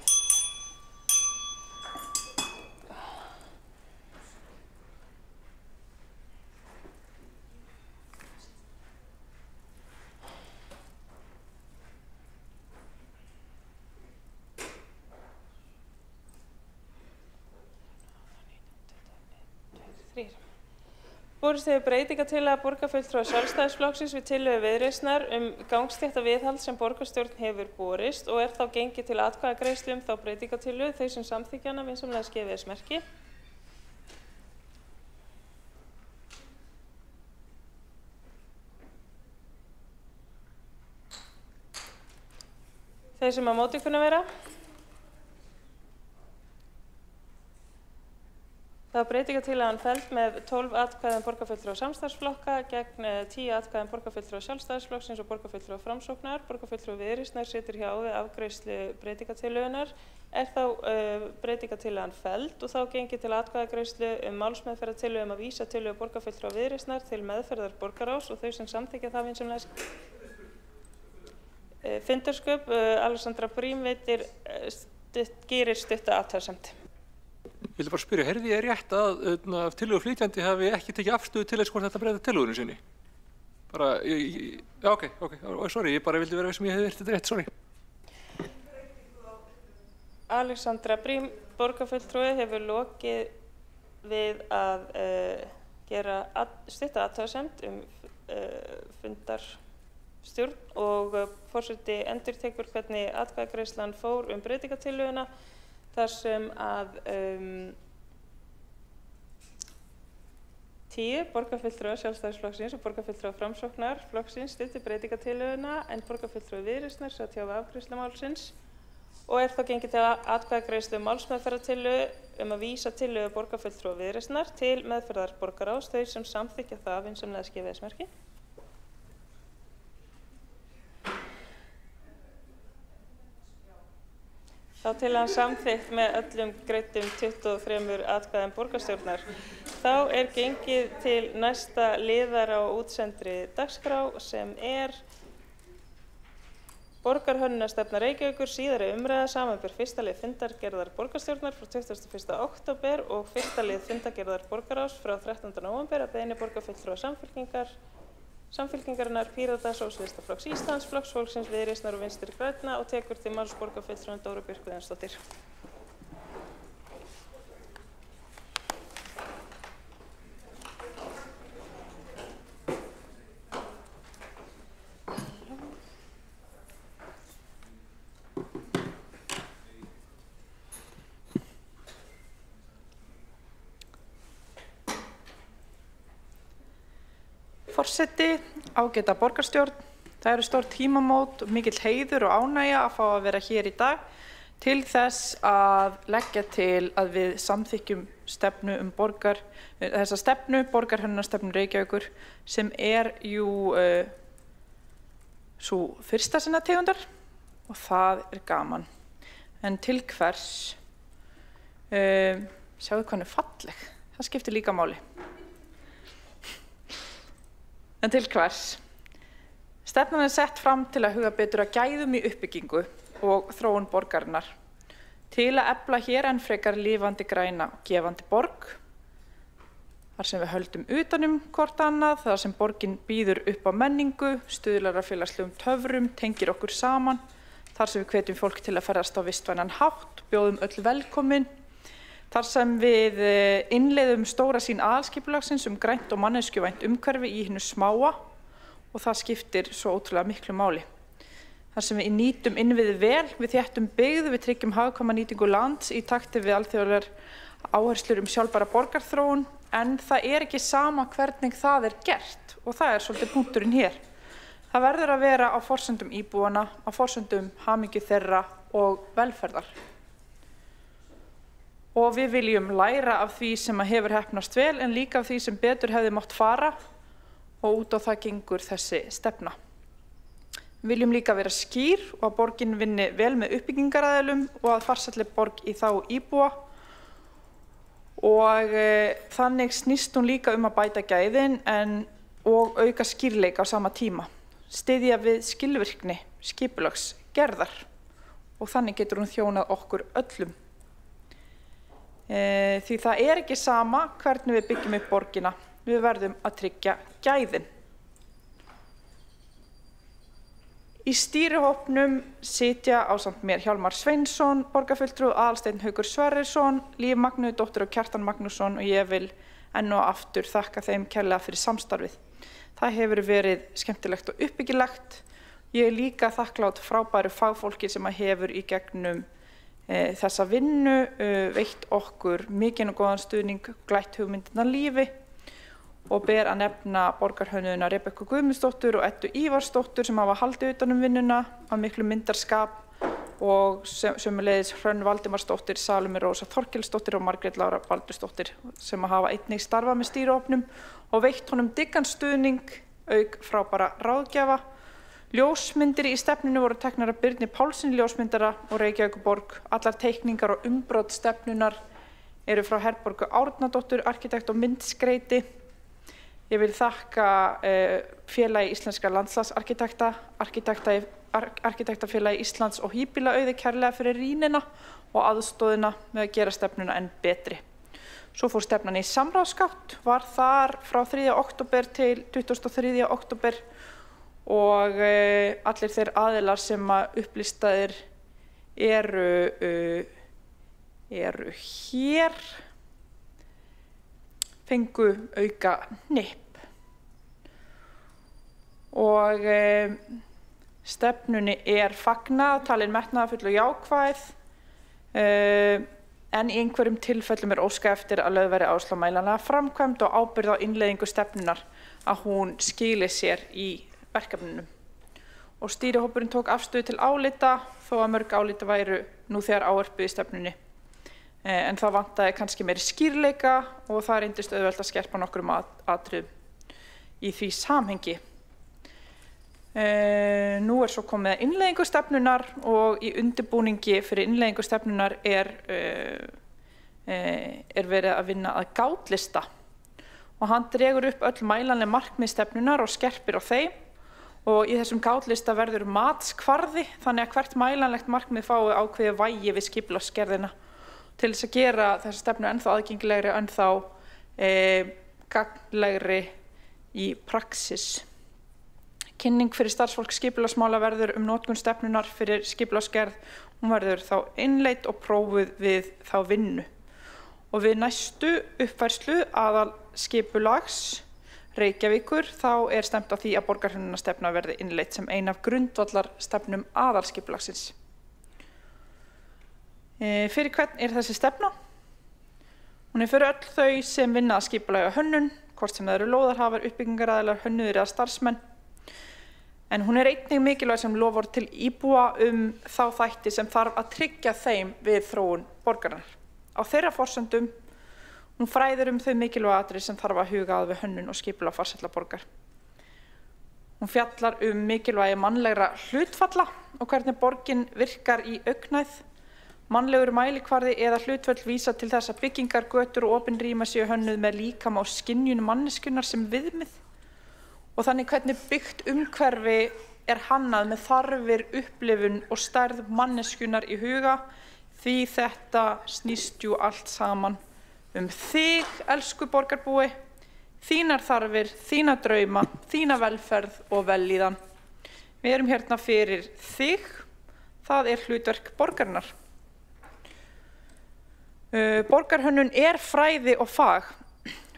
Borist hefur breytingartillaga borgarfulltrúa Sjálfstæðisflokksins við tillögu Viðreisnar gangstéttaviðhald sem borgarstjórn hefur borist og er þá gengið til atkvæðagreiðslu þá breytingartillögu. Þeir sem samþykkja hana vinsamlegast gefið þess merki. Þeir sem á móti kunna vera. Það var breytingartillagan felld með 12 atkvæðum borgarfulltrúa samstarfsflokka gegn 10 atkvæðum borgarfulltrúa Sjálfstæðisflokksins og borgarfulltrúa Framsóknar. Borgarfulltrúi Viðreisnar situr hjá við afgreiðslu breytingartillögunnar. Er þá breytingartillagan felld og þá gengið til atkvæðagreiðslu málsmeðferðartillögu að vísa tillögu borgarfulltrúa Viðreisnar til meðferðar borgarráðs og þau sem samþykkja það vinsamlegast. Fundarsköp, Alexandra Brím gerir stutta athugasemd. Ég vil bara spyrja, heyrði ég rétt að tillöguflytjandi hafi ekki tekið afstöðu til þess hvort þetta breyta tillögunni sinni? Bara, já, ok, sorry, ég bara vildi vera sem ég hefði verið þetta rétt, sorry. Alexandra Brím, borgarfulltrúi, hefur lokið við að gera stutta athugasemd fundarstjórn og forseti endurtekur hvernig atkvæðagreiðslan fór breytingartillöguna. Þar sem að 10 borgarfulltrúa Sjálfstæðisflokksins og borgarfulltrúa Framsóknar flokksins studdu breytingartillöguna en borgarfulltrúi Viðreisnar sat hjá við afgreiðslu málsins og er þá gengið til atkvæðagreiðslu málsmeðferðartillögu að vísa tillögu borgarfulltrúa Viðreisnar til meðferðar borgarráðs. Þau sem samþykkja það vinsamlegast gefið þess merki. Þá tillagan samþykkt með öllum greiddum 23 atkvæðum borgarstjórnar. Þá er gengið til næsta liðar á útsendri dagskrá sem er borgarhönnunarstefna Reykjavíkur, síðari umræða, samanber fyrsta lið fundargerðar borgarstjórnar frá 21. október og fyrsta lið fundargerðar borgarráðs frá 13. nóvember að beiðni borgarfulltrúa Samfylkingarinnar, Pírata, Sósíalistaflokks Íslands, Flokks fólksins, Viðreisnar og Vinstri grænna og tekur til máls borgarfulltrúan Dóru Björk Guðjónsdóttir. Forseti, ágæta borgarstjórn, það eru stór tímamót og mikill heiður og ánægja að fá að vera hér í dag til þess að leggja til að við samþykkjum stefnu þessa stefnu, borgarhönnunarstefnu Reykjavíkur, sem er jú sú fyrsta sinna tegundar og það er gaman. En til hvers? Sjáðu hvað hún er falleg, það skiptir líka máli. En til hvers? Stefnan er sett fram til að huga betur að gæðum í uppbyggingu og þróun borgarinnar, til að efla hér enn frekar lifandi græna og gefandi borg, þar sem við höldum utanum hvort annað, þar sem borgin býður upp á menningu, stuðlar að félagslegum töfrum, tengir okkur saman, þar sem við hvetjum fólk til að ferðast á vistvænan hátt, bjóðum öll velkomin, þar sem við innleiðum stóra sýn aðalskipulagsins grænt og manneskjuvænt umhverfi í hinu smáa og það skiptir svo ótrúlega miklu máli. Þar sem við nýtum innviði vel, við þéttum byggð, við tryggjum hagkvæma nýtingu lands í takti við alþjóðlegar áherslur sjálfbæra borgarþróun, en það er ekki sama hvernig það gert og það svolítið punkturinn hér. Það verður að vera á forsendum íbúana, á forsendum hamingju þeirra og velferðar. Og við viljum læra af því sem hefur heppnast vel en líka af því sem betur hefði mátt fara og út á það gengur þessi stefna. Við viljum líka vera skýr og að borgin vinni vel með uppbyggingaraðilum og að farsælli borg í þá íbúa og þannig snýst hún líka að bæta gæðin og auka skýrleika á sama tíma. Styðja við skilvirkni skipulagsgerðar og þannig getur hún þjónað okkur öllum. Því það ekki sama hvernig við byggjum upp borgina, við verðum að tryggja gæðin. Í stýrihópnum sitja ásamt mér Hjálmar Sveinsson, borgarfulltrúi, Aðalsteinn Haukur Sverrisson, Líf Magnúsdóttir og Kjartan Magnússon og ég vil enn og aftur þakka þeim kærlega fyrir samstarfið. Það hefur verið skemmtilegt og uppbyggilegt. Ég líka þakklát frábæru fagfólki sem hefur í gegnum þessa vinnu veitt okkur mikinn og góðan stuðning, glætt hugmyndirnar lífi og ber að nefna borgarhönnuðina Rebekku Guðmundsdóttur og Eddu Ívarsdóttur sem hafa haldið utan vinnuna af miklu myndarskap og sömuleiðis Hrönn Valdimarsdóttir, Salome Rósa Þorkelsdóttir og Margrét Lára Baldursdóttir sem hafa einnig starfað með stýrihópnum og veitt honum dyggan stuðning auk frábæra ráðgjafa. Ljósmyndir í stefnunni voru teknar af Birni Pálssyni ljósmyndara og Reykjavíkurborg. Allar teikningar og umbrot stefnunar eru frá Herborgu Árnadóttur, arkitekt og myndskreiti. Ég vil þakka Félagi íslenskra landslagsarkitekta, Arkitektafélagi Íslands og Híbýlaauði kærlega fyrir rýnina og aðstoðina með að gera stefnuna enn betri. Svo fór stefnan í samráðsgátt, var þar frá 3. október til 23. október og allir þeir aðilar sem upplistaðir eru hér fengu auka hnipp og stefnunni fagnað, talin metnaðarfull og jákvæð en í einhverjum tilfellum óskað eftir að lögð verði áhersla á mælanlega framkvæmd og ábyrgð á innleiðingu stefnunnar að hún skili sér í verkefninu. Og stýrihópurinn tók afstöðu til álita þó að mörg álita væru nú þegar ávarpuð í stefnunni. En það vantaði kannski meiri skýrleika og það reyndist auðvelt að skerpa nokkrum atriðum í því samhengi. Nú svo komið að innleiðingu stefnunar og í undirbúningi fyrir innleiðingu stefnunar verið að vinna að gátlista og hann dregur upp öll mælanleg markmið stefnunar og skerpir á þeim og í þessum gátlista verður matskvarði þannig að hvert mælanlegt markmið fái ákveðið vægi við skipulagsgerðina til þess að gera þessa stefnu ennþá aðgengilegri og ennþá gagnlegri í praxis. Kynning fyrir starfsfólk skipulagsmála verður notkun stefnunar fyrir skipulagsgerð. Hún verður þá innleidd og prófuð við þá vinnu. Og við næstu uppfærslu aðalskipulags Reykjavíkur þá stefnt á því að borgarhönnunarstefna verði innleidd sem ein af grundvallarstefnum aðalskipulagsins. Fyrir hvern þessi stefna? Hún fyrir öll þau sem vinna að skipulagi og hönnun, hvort sem það eru lóðarhafar, uppbyggingaraðilar, hönnuðir eða starfsmenn. En hún einnig mikilvæg sem loforð til íbúa þá þætti sem þarf að tryggja þeim við þróun borgarinnar. Á þeirra forsendum, hún fræðir þau mikilvæg atriði sem þarf að huga að við hönnun og skipulag farsælla borgar. Hún fjallar mikilvægi mannlegra hlutfalla og hvernig borgin virkar í augnæð. Mannlegur mælikvarði eða hlutföll vísa til þess að byggingar, götur og opin rými séu hönnuð með líkama og skynjun manneskjunnar sem viðmið. Og þannig hvernig byggt umhverfi hannað með þarfir, upplifun og stærð manneskjunnar í huga því þetta snýst jú allt saman þig, elsku borgarbúi, þínar þarfir, þína drauma, þína velferð og vellíðan. Við erum hérna fyrir þig, það hlutverk borgarinnar. Borgarhönnun fræði og fag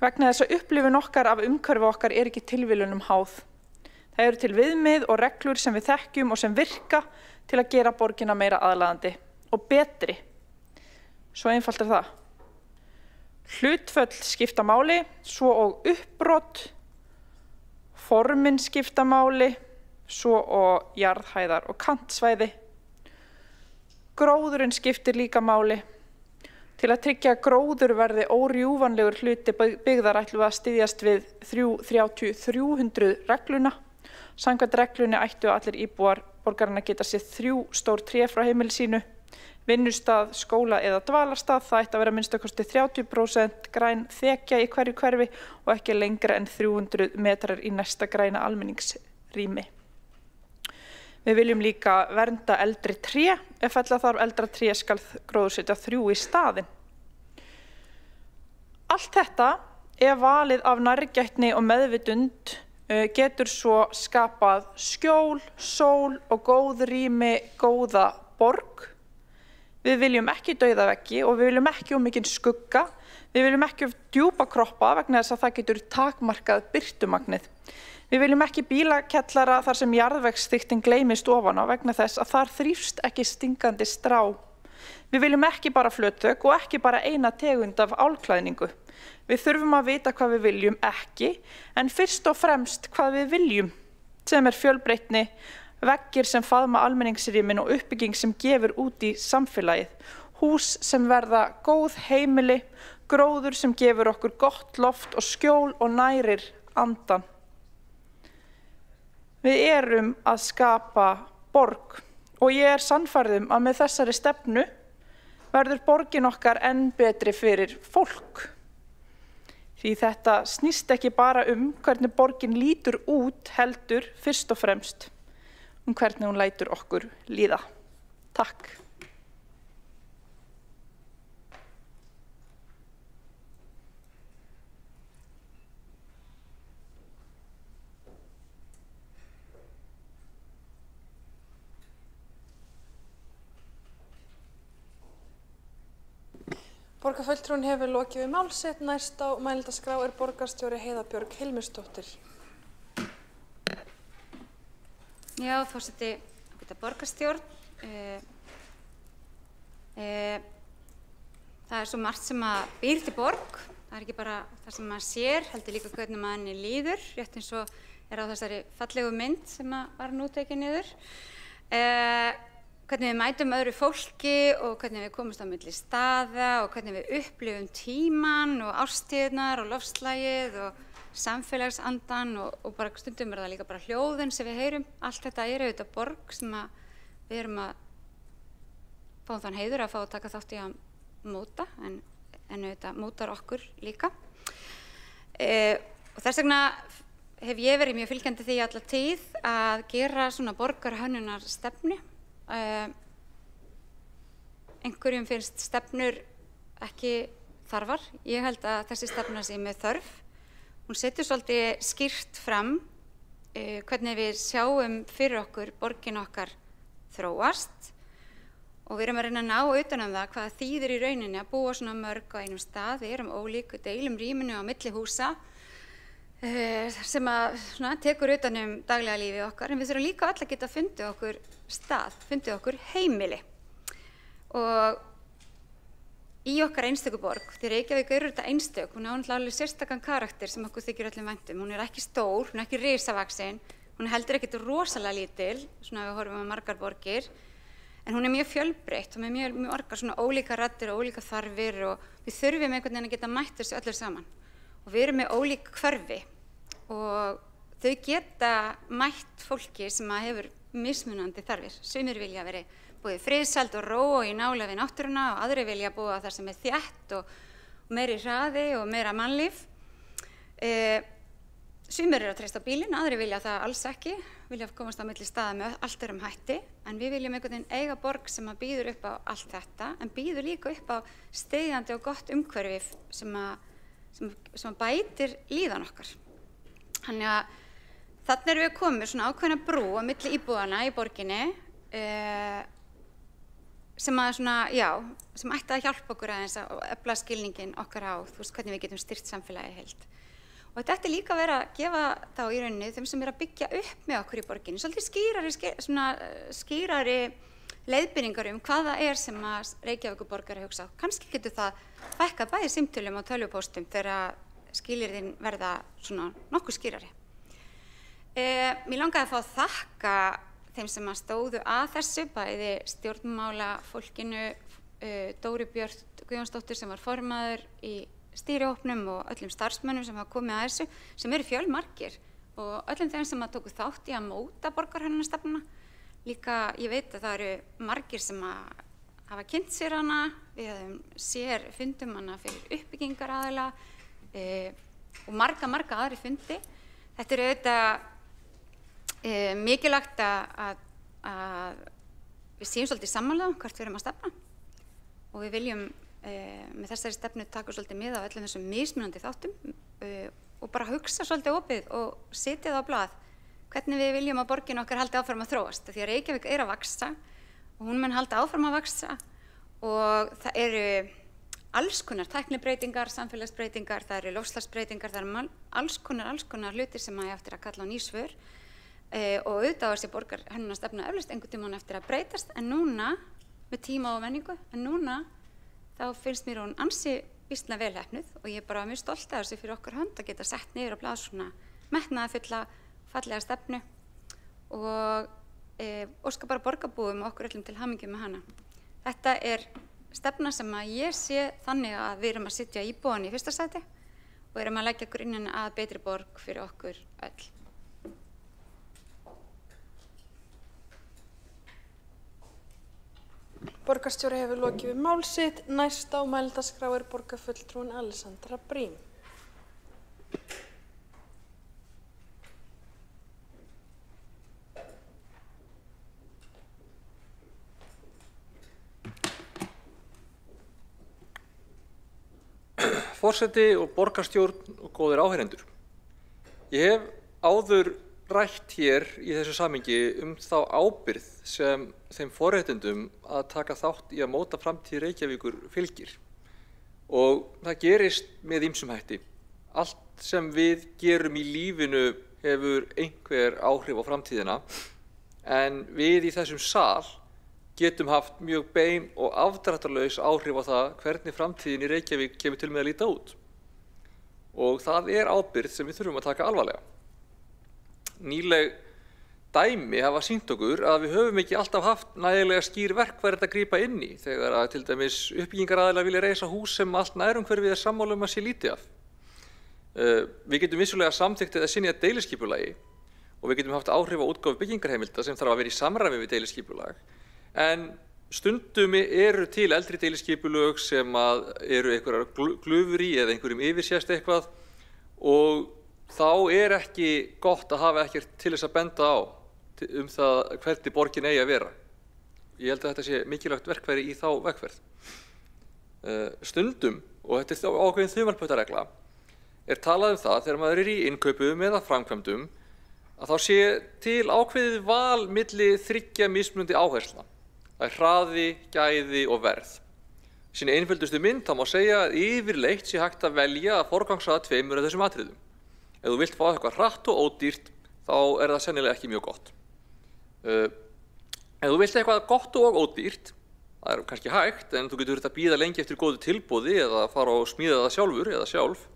vegna þess að upplifun okkar af umhverfi okkar ekki tilviljunum háð. Það eru til viðmið og reglur sem við þekkjum og sem virka til að gera borgina meira aðlaðandi og betri. Svo einfalt það. Hlutföll skipta máli, svo og uppbrot, formin skipta máli, svo og jarðhæðar og kantsvæði. Gróðurinn skiptir líka máli. Til að tryggja að gróður verði órjúfanlegur hluti byggðar ætlum við að styðjast við 300 regluna. Samkvæmt reglunni ættu allir íbúar borgarinnar geta séð 3 stór tré frá heimili sínu, vinnustað, skóla eða dvalarstað. Það ætti að vera minnst kosti 30% græn þekja í hverju hverfi og ekki lengra en 300 metrar í næsta græna almenningsrými. Við viljum líka vernda eldri tré. Ef fella þarf eldra tré skal gróðursetja 3 í staðinn. Allt þetta valið af nærgætni og meðvitund getur svo skapað skjól, sól og góð rými, góða borg. Við viljum ekki dauða veggi og við viljum ekki of mikinn skugga. Við viljum ekki of djúpa kroppa vegna þess að það getur takmarkað birtumagnið. Við viljum ekki bílakjallara þar sem jarðvegsþyktin gleymist ofan á vegna þess að þar þrífst ekki stingandi strá. Við viljum ekki bara flötök og ekki bara eina tegund af álklæðningu. Við þurfum að vita hvað við viljum ekki, en fyrst og fremst hvað við viljum, sem fjölbreytni, veggir sem faðma almenningsrýmin og uppbygging sem gefur út í samfélagið, hús sem verða góð heimili, gróður sem gefur okkur gott loft og skjól og nærir andan. Við erum að skapa borg og ég sannfærð að með þessari stefnu verður borgin okkar enn betri fyrir fólk. Því þetta snýst ekki bara hvernig borgin lítur út heldur fyrst og fremst hvernig hún lætur okkur líða. Takk. Borgarfulltrúinn hefur lokið við mál sitt. Næst á mælendaskrá borgarstjóri Heiða Björg Hilmisdóttir. Já, forseti borgarstjórn. Það svo margt sem að býr til borg. Það ekki bara það sem maður sér, heldur líka hvernig manni líður, rétt eins og á þessari fallegu mynd sem var nú tekin niður. Hvernig við mætum öðru fólki og hvernig við komumst á milli staða og hvernig við upplifum tímann og árstíðirnar og loftslagið og samfélagsandan og bara stundum það líka bara hljóðin sem við heyrum. Allt þetta auðvitað borg sem við erum að fá þann heiður að fá að taka þátt í að móta en auðvitað mótar okkur líka. Og þess vegna hef ég verið mjög fylgjandi því alla tíð að gera svona borgarhönnunar stefnu. Einhverjum finnst stefnur ekki þarfar. Ég held að þessi stefna sé með þörf. Hún setur svolítið skýrt fram hvernig við sjáum fyrir okkur borgin okkar þróast og við erum að reyna að ná utan það hvað þýðir í rauninni að búa svona mörg á einum stað. Við erum ólík, deilum rýminu á milli húsa sem að tekur utan daglega lífið okkar, en við þurfum líka öll að geta fundið okkur stað, fundið okkur heimili. Og í okkar einstöku borg, því Reykjavík þetta einstök, hún á alveg sérstakann karakter sem okkur þykir öllum vænt um. Hún ekki stór, hún ekki risavaxin, hún heldur ekkert rosalega lítil, svona við horfum á margar borgir, en hún mjög fjölbreytt og með mjög margar svona ólíka raddir og ólíka þarfir og við þurfum einhvern veginn að geta mætt þessu öllu saman. Og við erum með ólík hverfi og þau geta mætt fólki sem hefur mismunandi þarfir. Sumir vilja verið búið friðsæld og ró og í nálægð við náttúruna og aðrir vilja búa þar sem þétt og meiri hraði og meira mannlíf. Sumir eru að treysta á bílinn, aðrir vilja það alls ekki, vilja komast á milli staða með allt hætti, en við viljum einhvern veginn eiga borg sem býður upp á allt þetta, en býður líka upp á styðjandi og gott umhverfi sem bætir líðan okkar. Þannig að þarna erum við komið svona ákveðna brú á milli íbúðanna í borginni sem að svona, já, sem ætti að hjálpa okkur aðeins að efla skilningin okkar á, þú veist, hvernig við getum styrkt samfélagi heilt. Og þetta ætti líka að vera að gefa þá í rauninni þeim sem að byggja upp með okkur í borginni, svolítið skýrari leiðbeiningar hvað það sem að Reykjavíkurborg að hugsa. Kannski getur það fækkað bæði símtölum og tölvupóstum þegar skilyrðin verða svona nokkuð skýrari. Mér langaði að fá að þakka þeim sem að stóðu að þessu, bæði stjórnmálafólkinu, Dóru Björt Guðjónsdóttir sem var formaður í stýrihópnum og öllum starfsmönnum sem hafa komið að þessu, sem eru fjölmargir, og öllum þeim sem að tóku þátt í að móta borgarhönnunarstefnuna. Líka, ég veit að það eru margir sem að hafa kynnt sér hana, við höfum fundum hana fyrir uppbyggingaraðila og marga aðri fundi. Þetta er auðvitað mikilvægt að við séum svolítið sammála hvert við erum að stefna, og við viljum með þessari stefnu taka svolítið mið af öllum þessum mismunandi þáttum og bara hugsa svolítið opið og setja það á blað hvernig við viljum að borgin okkar haldi áfram að þróast, því að Reykjavík er að vaxa og hún mun halda áfram að vaxa, og það eru alls konar tæknibreytingar, samfélagsbreytingar, það eru loftslagsbreytingar, það eru alls konar hlutir sem að ég eftir að kalla á ný svör. Og auðvitað á þessi borgarhönnunarstefna eflaust einhvern tímann eftir að breytast, en núna, með tíma og menningu, en núna þá finnst mér hún ansi býsna vel heppnuð, og ég er bara mjög stolt af þessu fyrir okkar hönd að geta sett niður á blað svona metnaðarfulla, fallega stefnu, og óska bara borgarbúum og okkur öllum til hamingju með hana. Þetta er stefna sem að ég sé þannig að við erum að setja íbúana í fyrsta sæti og erum að leggja grunninn að betri borg fyrir okkur öll. Borgarstjóri hefur lokið við mál sitt. Næst á mælendaskrá er borgarfulltrúin Alessandra Brím. Forseti og borgarstjórn og góðir áheyrendur. Ég hef áður rætt hér í þessu samhengi þá ábyrgð sem þeim forréttindum að taka þátt í að móta framtíð Reykjavíkur fylgir. Og það gerist með ýmsum hætti. Allt sem við gerum í lífinu hefur einhver áhrif á framtíðina, en við í þessum sal getum haft mjög bein og afdráttarlaus áhrif á það hvernig framtíðin í Reykjavík kemur til með að líta út. Og það er ábyrgð sem við þurfum að taka alvarlega. Nýleg dæmi hafa sýnt okkur að við höfum ekki alltaf haft nægilega skýr verkfæri að grípa inn í þegar að til dæmis uppbyggingaraðilar vilja reisa hús sem allt nærumhverfið er sammála að sé lítið af. Við getum vissulega samþykkt eða synjað deiliskipulagi og við getum haft áhrif á útgáfu byggingarheimilda sem þarf að vera í samræmi við deiliskipulag, en stundum eru til eldri deiliskipulög sem eru einhverjar glufur í eða einhverjum yfirsést eitthvað, og þá er ekki gott að hafa ekkert til þess að benda á það hvernig borgin eigi að vera. Ég held að þetta sé mikilvægt verkfæri í þá vegferð. Stundum, og þetta er ákveðin þumalputtaregla, er talað það þegar maður er í innkaupum eða framkvæmdum að þá sé til ákveðið val milli þriggja mismunandi áherslna. Það er hraði, gæði og verð. Í sinni einföldustu mynd þá má segja að yfirleitt sé hægt að velja að forgangsraða tveimur af þessum atriðum. Ef þú vilt fá eitthvað hratt og ódýrt, þá er það sennilega ekki mjög gott. Ef þú vilt eitthvað gott og ódýrt, það er kannski hægt, en þú getur þurft að bíða lengi eftir góðu tilboði eða fara og smíða það sjálfur eða sjálf.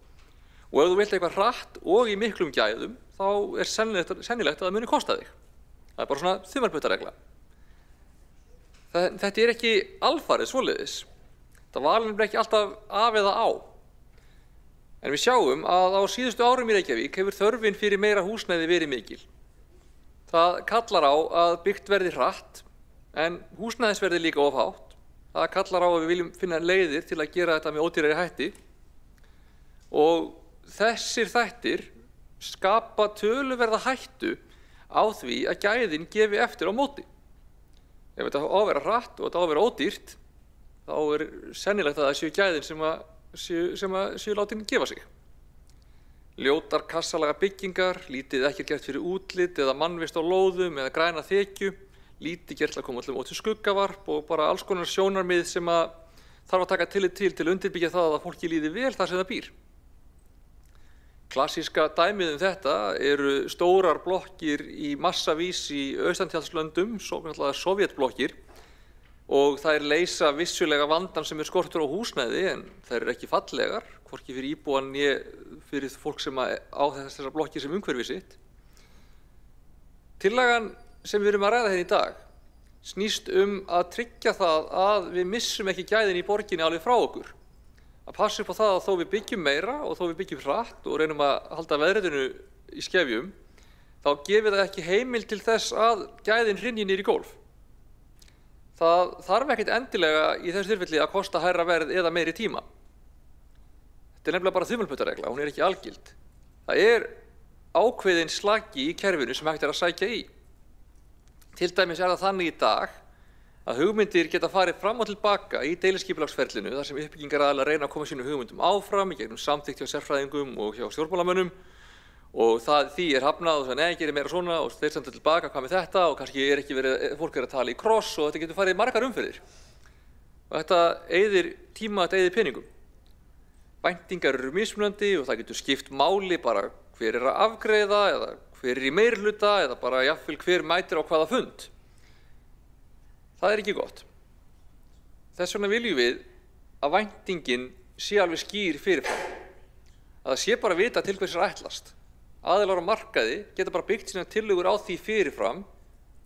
Og ef þú vilt eitthvað hratt og í miklum gæðum, þá er sennilegt að það muni kosta þig. Það er bara svona þumalputtaregla. Þetta er ekki alfarið svoleiðis. Það var ekki alltaf af eða á. En við sjáum að á síðustu árum í Reykjavík hefur þörfin fyrir meira húsnæði verið mikil. Það kallar á að byggt verði hratt, en húsnæðisverði líka of hátt. Það kallar á að við viljum finna leiðir til að gera þetta með ódýrari hætti. Og þessir þættir skapa töluverða hættu á því að gæðin gefi eftir á móti. Ef þetta á að vera hratt og þetta á að vera ódýrt, þá er sennilegt að það séu gæðin sem séu látin gefa sig. Ljótar kassalaga byggingar, lítið ekkert gert fyrir útlit eða mannvist á lóðum eða græna þekju, lítið gert til að koma öllum og til skuggavarp og bara alls konar sjónarmið sem að þarf að taka tillit til að undirbyggja það að fólki líði vel þar sem það býr. Klassíska dæmið þetta eru stórar blokkir í massavís í austantjaldslöndum, svokallaðar sovjetblokkir, og þær leysa vissulega vandann sem skortur á húsnæði, en þær eru ekki fallegar, hvorki fyrir íbúan né fyrir fólk sem á þessar blokkir sem umhverfi sitt. Tillagan sem við erum að ræða hérna í dag snýst að tryggja það að við missum ekki gæðin í borginni alveg frá okkur. Að passa upp á það að þó við byggjum meira og þó við byggjum hratt og reynum að halda veðrinu í skefjum, þá gefur það ekki heimild til þess að gæðin hrynji niður í gólf. Það þarf ekkert endilega í þessu tilfelli að kosta hærra verð eða meiri tíma. Þetta er nefnilega bara þumalputtaregla, hún er ekki algild. Það er ákveðin slaki í kerfinu sem hægt að sækja í. Til dæmis það þannig í dag að hugmyndir geta farið fram og tilbaka í deiliskipulagsferlinu þar sem uppbyggingaraðilar reyna að koma sínum hugmyndum áfram í gegnum samþykkt hjá sérfræðingum og hjá stjórnmálamönnum og því hafnað og nei, gerir meira svona og þeir standa tilbaka, hvað með þetta og kannski ekki fólk að tala í kross og þetta getur farið margar umferðir. Og þetta eyðir tíma, þetta eyðir peningum. Væntingar eru mismunandi og það getur skipt máli bara hver að afgreiða eða hver í meirihluta eða bara jafnvel hver mætir á hvaða fund. Það er ekki gott. Þess vegna viljum við að væntingin sé alveg skýr fyrirfram. Að það sé bara vita til hvers ætlast. Aðilar á markaði geta bara byggt sína tillögur á því fyrirfram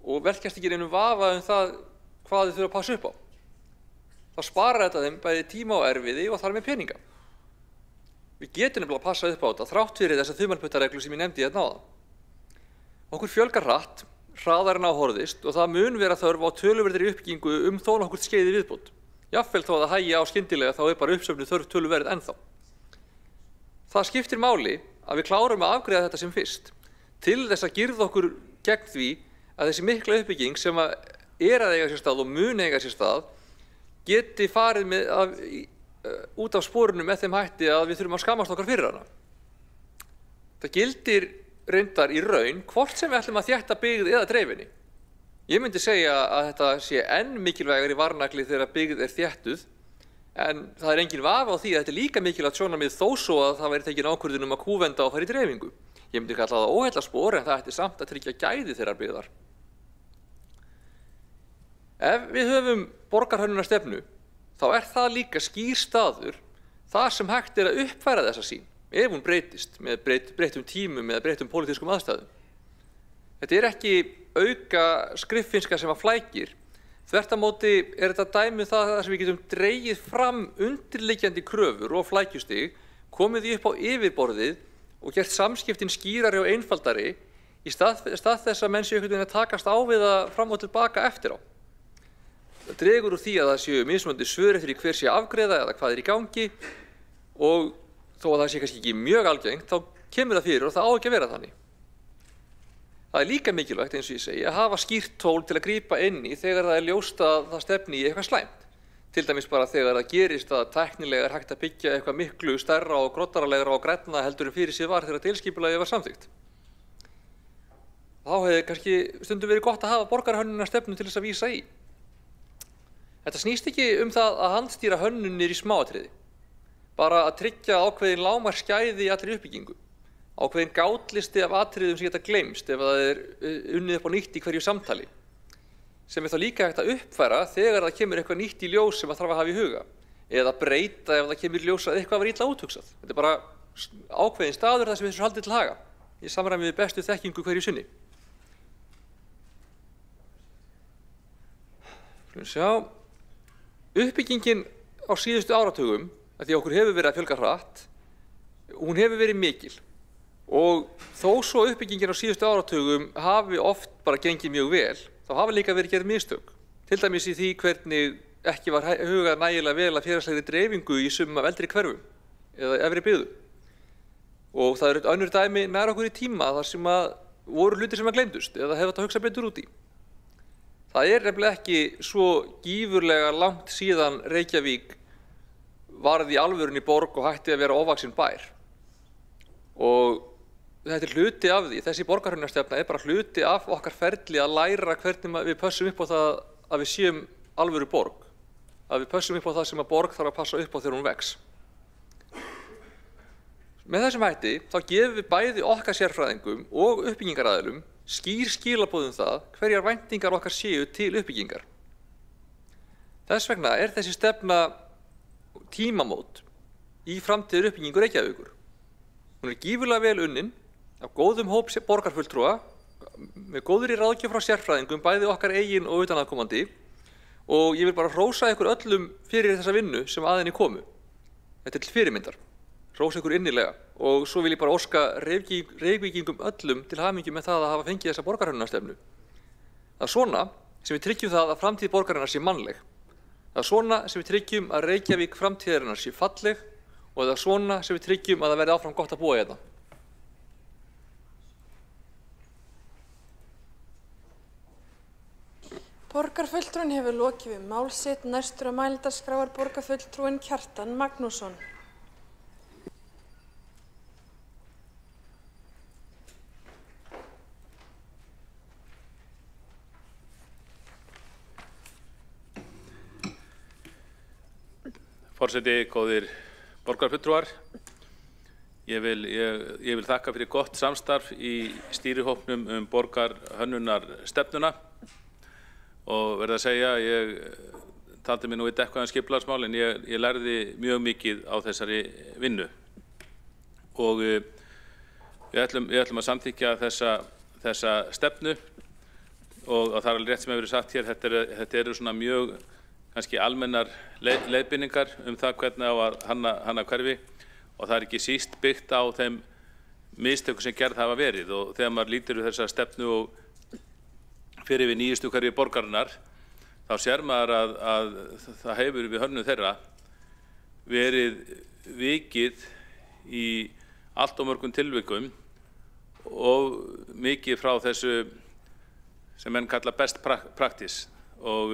og velkjast ekki neinum vafa það hvað þau þurfa að passa upp á. Þá sparar þetta þeim bæði tíma og erfiði og þar með peninga. Við getum nefnilega að passa upp á þetta þrátt fyrir þessa þumalputtareglu sem ég nefndi hérna áðan. Okkur fjölgar hratt, hraðar en áhorfðist og það mun vera þörf á töluverðri uppbyggingu þó nokkurt skeiði viðbót. Jafnvel þó að það hægi á skyndilega þá bara uppsöfnuð þörf töluverð ennþá. Það skiptir máli að við klárum að afgreiða þetta sem fyrst til þess að girða okkur gegn því að þessi mikla uppbygging sem að eiga sér stað og mun eiga sér stað geti farið út af sporinu með þeim hætti að við þurfum að skammast okkar fyrir hana. Það gildir reyndar í raun hvort sem við ætlum að þétta byggð eða dreifinni. Ég myndi segja að þetta sé enn mikilvægari varnagli þegar byggð þéttuð, en það er engin vafi á því að þetta er líka mikilvægt sjónarmið þó svo að það væri tekin ákvörðun að kúvenda og fara í dreifingu. Ég myndi kalla það óheillaspor en það ætti samt að tryggja gæði þeirrar byggðar. Ef við höfum borgarhönnunarstefnu, þá er það líka skýr staður þar sem hægt að uppfæra þessa sýn. Ef hún breytist með breyttum tímum eða breyttum pólitískum aðstæðum. Þetta er ekki auka skriffinnska sem að flækir. Þvert á móti er þetta dæmi það sem við getum dregið fram undirliggjandi kröfur og flækjustig, komið því upp á yfirborðið og gert samskiptin skýrari og einfaldari í stað þess að menn séu einhvern veginn að takast á við það fram og tilbaka eftir á. Það dregur úr því að það séu mismunandi svör eftir hver sé að afgreiða eða hvað er í gangi og þó að það sé kannski ekki mjög algengt, þá kemur það fyrir og það á ekki að vera þannig. Það er líka mikilvægt, eins og ég segi, að hafa skýrt tól til að grípa inn í þegar það er ljóst að það stefni í eitthvað slæmt. Til dæmis bara þegar það gerist að tæknilega er hægt að byggja eitthvað miklu stærra og groddaralega og grænna heldur en fyrir sig var þegar deiliskipulagið var samþykkt. Þá hefði kannski stundum verið gott að hafa borgarhönnunarstefnu til þess að vísa í. Þetta snýst ekki það að handstýra hönnunir í smáatriði. Bara að tryggja ákveðin lágmarksgæði í allri uppbyggingu. Ákveðin gátlisti af atriðum sem geta gleymst ef það er unnið upp á nýtt í hverju samtali. Sem þá líka hægt að uppfæra þegar það kemur eitthvað nýtt í ljós sem það þarf að hafa í huga. Eða breyta ef það kemur í ljós að eitthvað var illa úthugsað. Þetta er bara ákveðin staður þar sem þessu haldið til haga. Í samræmi við bestu þekkingu hverju sinni. Uppbyggingin á síðustu áratugum, því okkur hefur verið að fjölga hratt, hún hefur verið mikil og þó svo uppbyggingin á síðustu áratugum hafi oft bara gengið mjög vel, þá hafa líka verið gerð mistök. Til dæmis í því hvernig ekki var hugað nægilega vel að félagslegri dreifingu í sumum af eldri hverfum eða efri byggðum. Og það eru önnur dæmi nær okkur í tíma þar sem að voru hlutir sem að gleymdust eða hefði þetta að hugsa betur út í. Það er nefnilega ekki svo gífurlega langt síðan Reykjavík varð í alvörunni borg og hætti að vera ofvaxinn bær. Og þetta hluti af því, þessi borgarhönnunarstefna bara hluti af okkar ferli að læra hvernig við pössum upp á það að við séum alvöru borg, að við pössum upp á það sem að borg þarf að passa upp á þegar hún vex. Með þessum hætti þá gefum við bæði okkar sérfræðingum og uppbyggingaraðilum skýr skilaboð það hverjar væntingar okkar séu til uppbyggingar. Þess vegna þessi stefna tímamót í framtíðar uppbyggingu Reykjavíkur. Hún gífurlega vel unnin af góðum hóp borgarfulltrúa með góðri ráðgjöf frá sérfræðingum, bæði okkar eigin og utanaðkomandi, og ég vil bara hrósa ykkur öllum fyrir þessa vinnu sem að henni komu. Þetta til fyrirmyndar. Hrósa ykkur innilega, og svo vil ég bara óska Reykvíkingum öllum til hamingju með það að hafa fengið þessa borgarhönnunarstefnu. Það svona sem við tryggjum það að framtíð borgarinnar sé mannleg. Það svona sem við tryggjum að Reykjavík framtíðarinnar sé falleg, og það svona sem við tryggjum að það verði áfram gott að búa hérna. Borgarfulltrúinn hefur lokið við mál sitt. Næstur á mælendaskrá borgarfulltrúinn Kjartan Magnússon. Forseti, góðir borgarfulltrúar, ég vil þakka fyrir gott samstarf í stýrihópnum borgarhönnunarstefnuna og verð að segja, ég taldi mig nú í eitthvað skipulagsmál en ég lærði mjög mikið á þessari vinnu og við ætlum að samþykkja þessa stefnu og það alveg rétt sem hefur verið sagt hér, þetta eru svona mjög kannski almennar leiðbeiningar það hvernig á að hanna hverfi og það ekki síst byggt á þeim mistökum sem gerð hafa verið og þegar maður lítur þessa stefnu og fyrir við nýjustu hverfi borgarinnar þá sér maður að það hefur við hönnun þeirra verið vikið í allt og mörgum tilvikum og mikið frá þessu sem menn kalla best practice og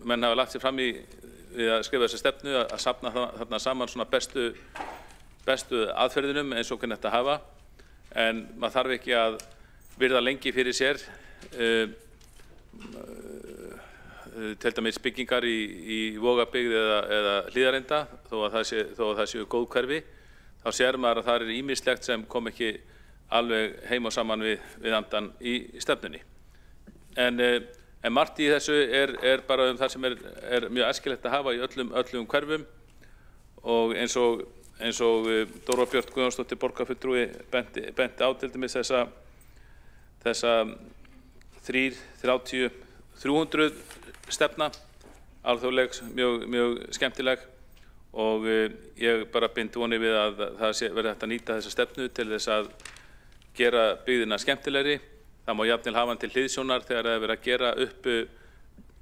menn hafa lagt sér fram við að skrifa þessa stefnu að safna þarna saman svona bestu aðferðinum eins og hvernig þetta hafa en maður þarf ekki að virða lengi fyrir sér til dæmis byggingar í Vogabyggð eða Hlíðarenda þó að það séu góð hverfi þá sér maður að það ýmislegt sem kom ekki alveg heim og saman við andan í stefnunni en margt í þessu bara það sem mjög æskilegt að hafa í öllum hverfum og eins og Dóra Björt Guðjónsdóttir borgarfulltrúi benti á til dæmis þessa 300 stefna alþjóðleg mjög skemmtileg og ég bara bind vonir við að það verði hægt að nýta þessa stefnu til þess að gera byggðina skemmtilegri. Það má jafnvel hafa hann til hliðsjónar þegar það er verið að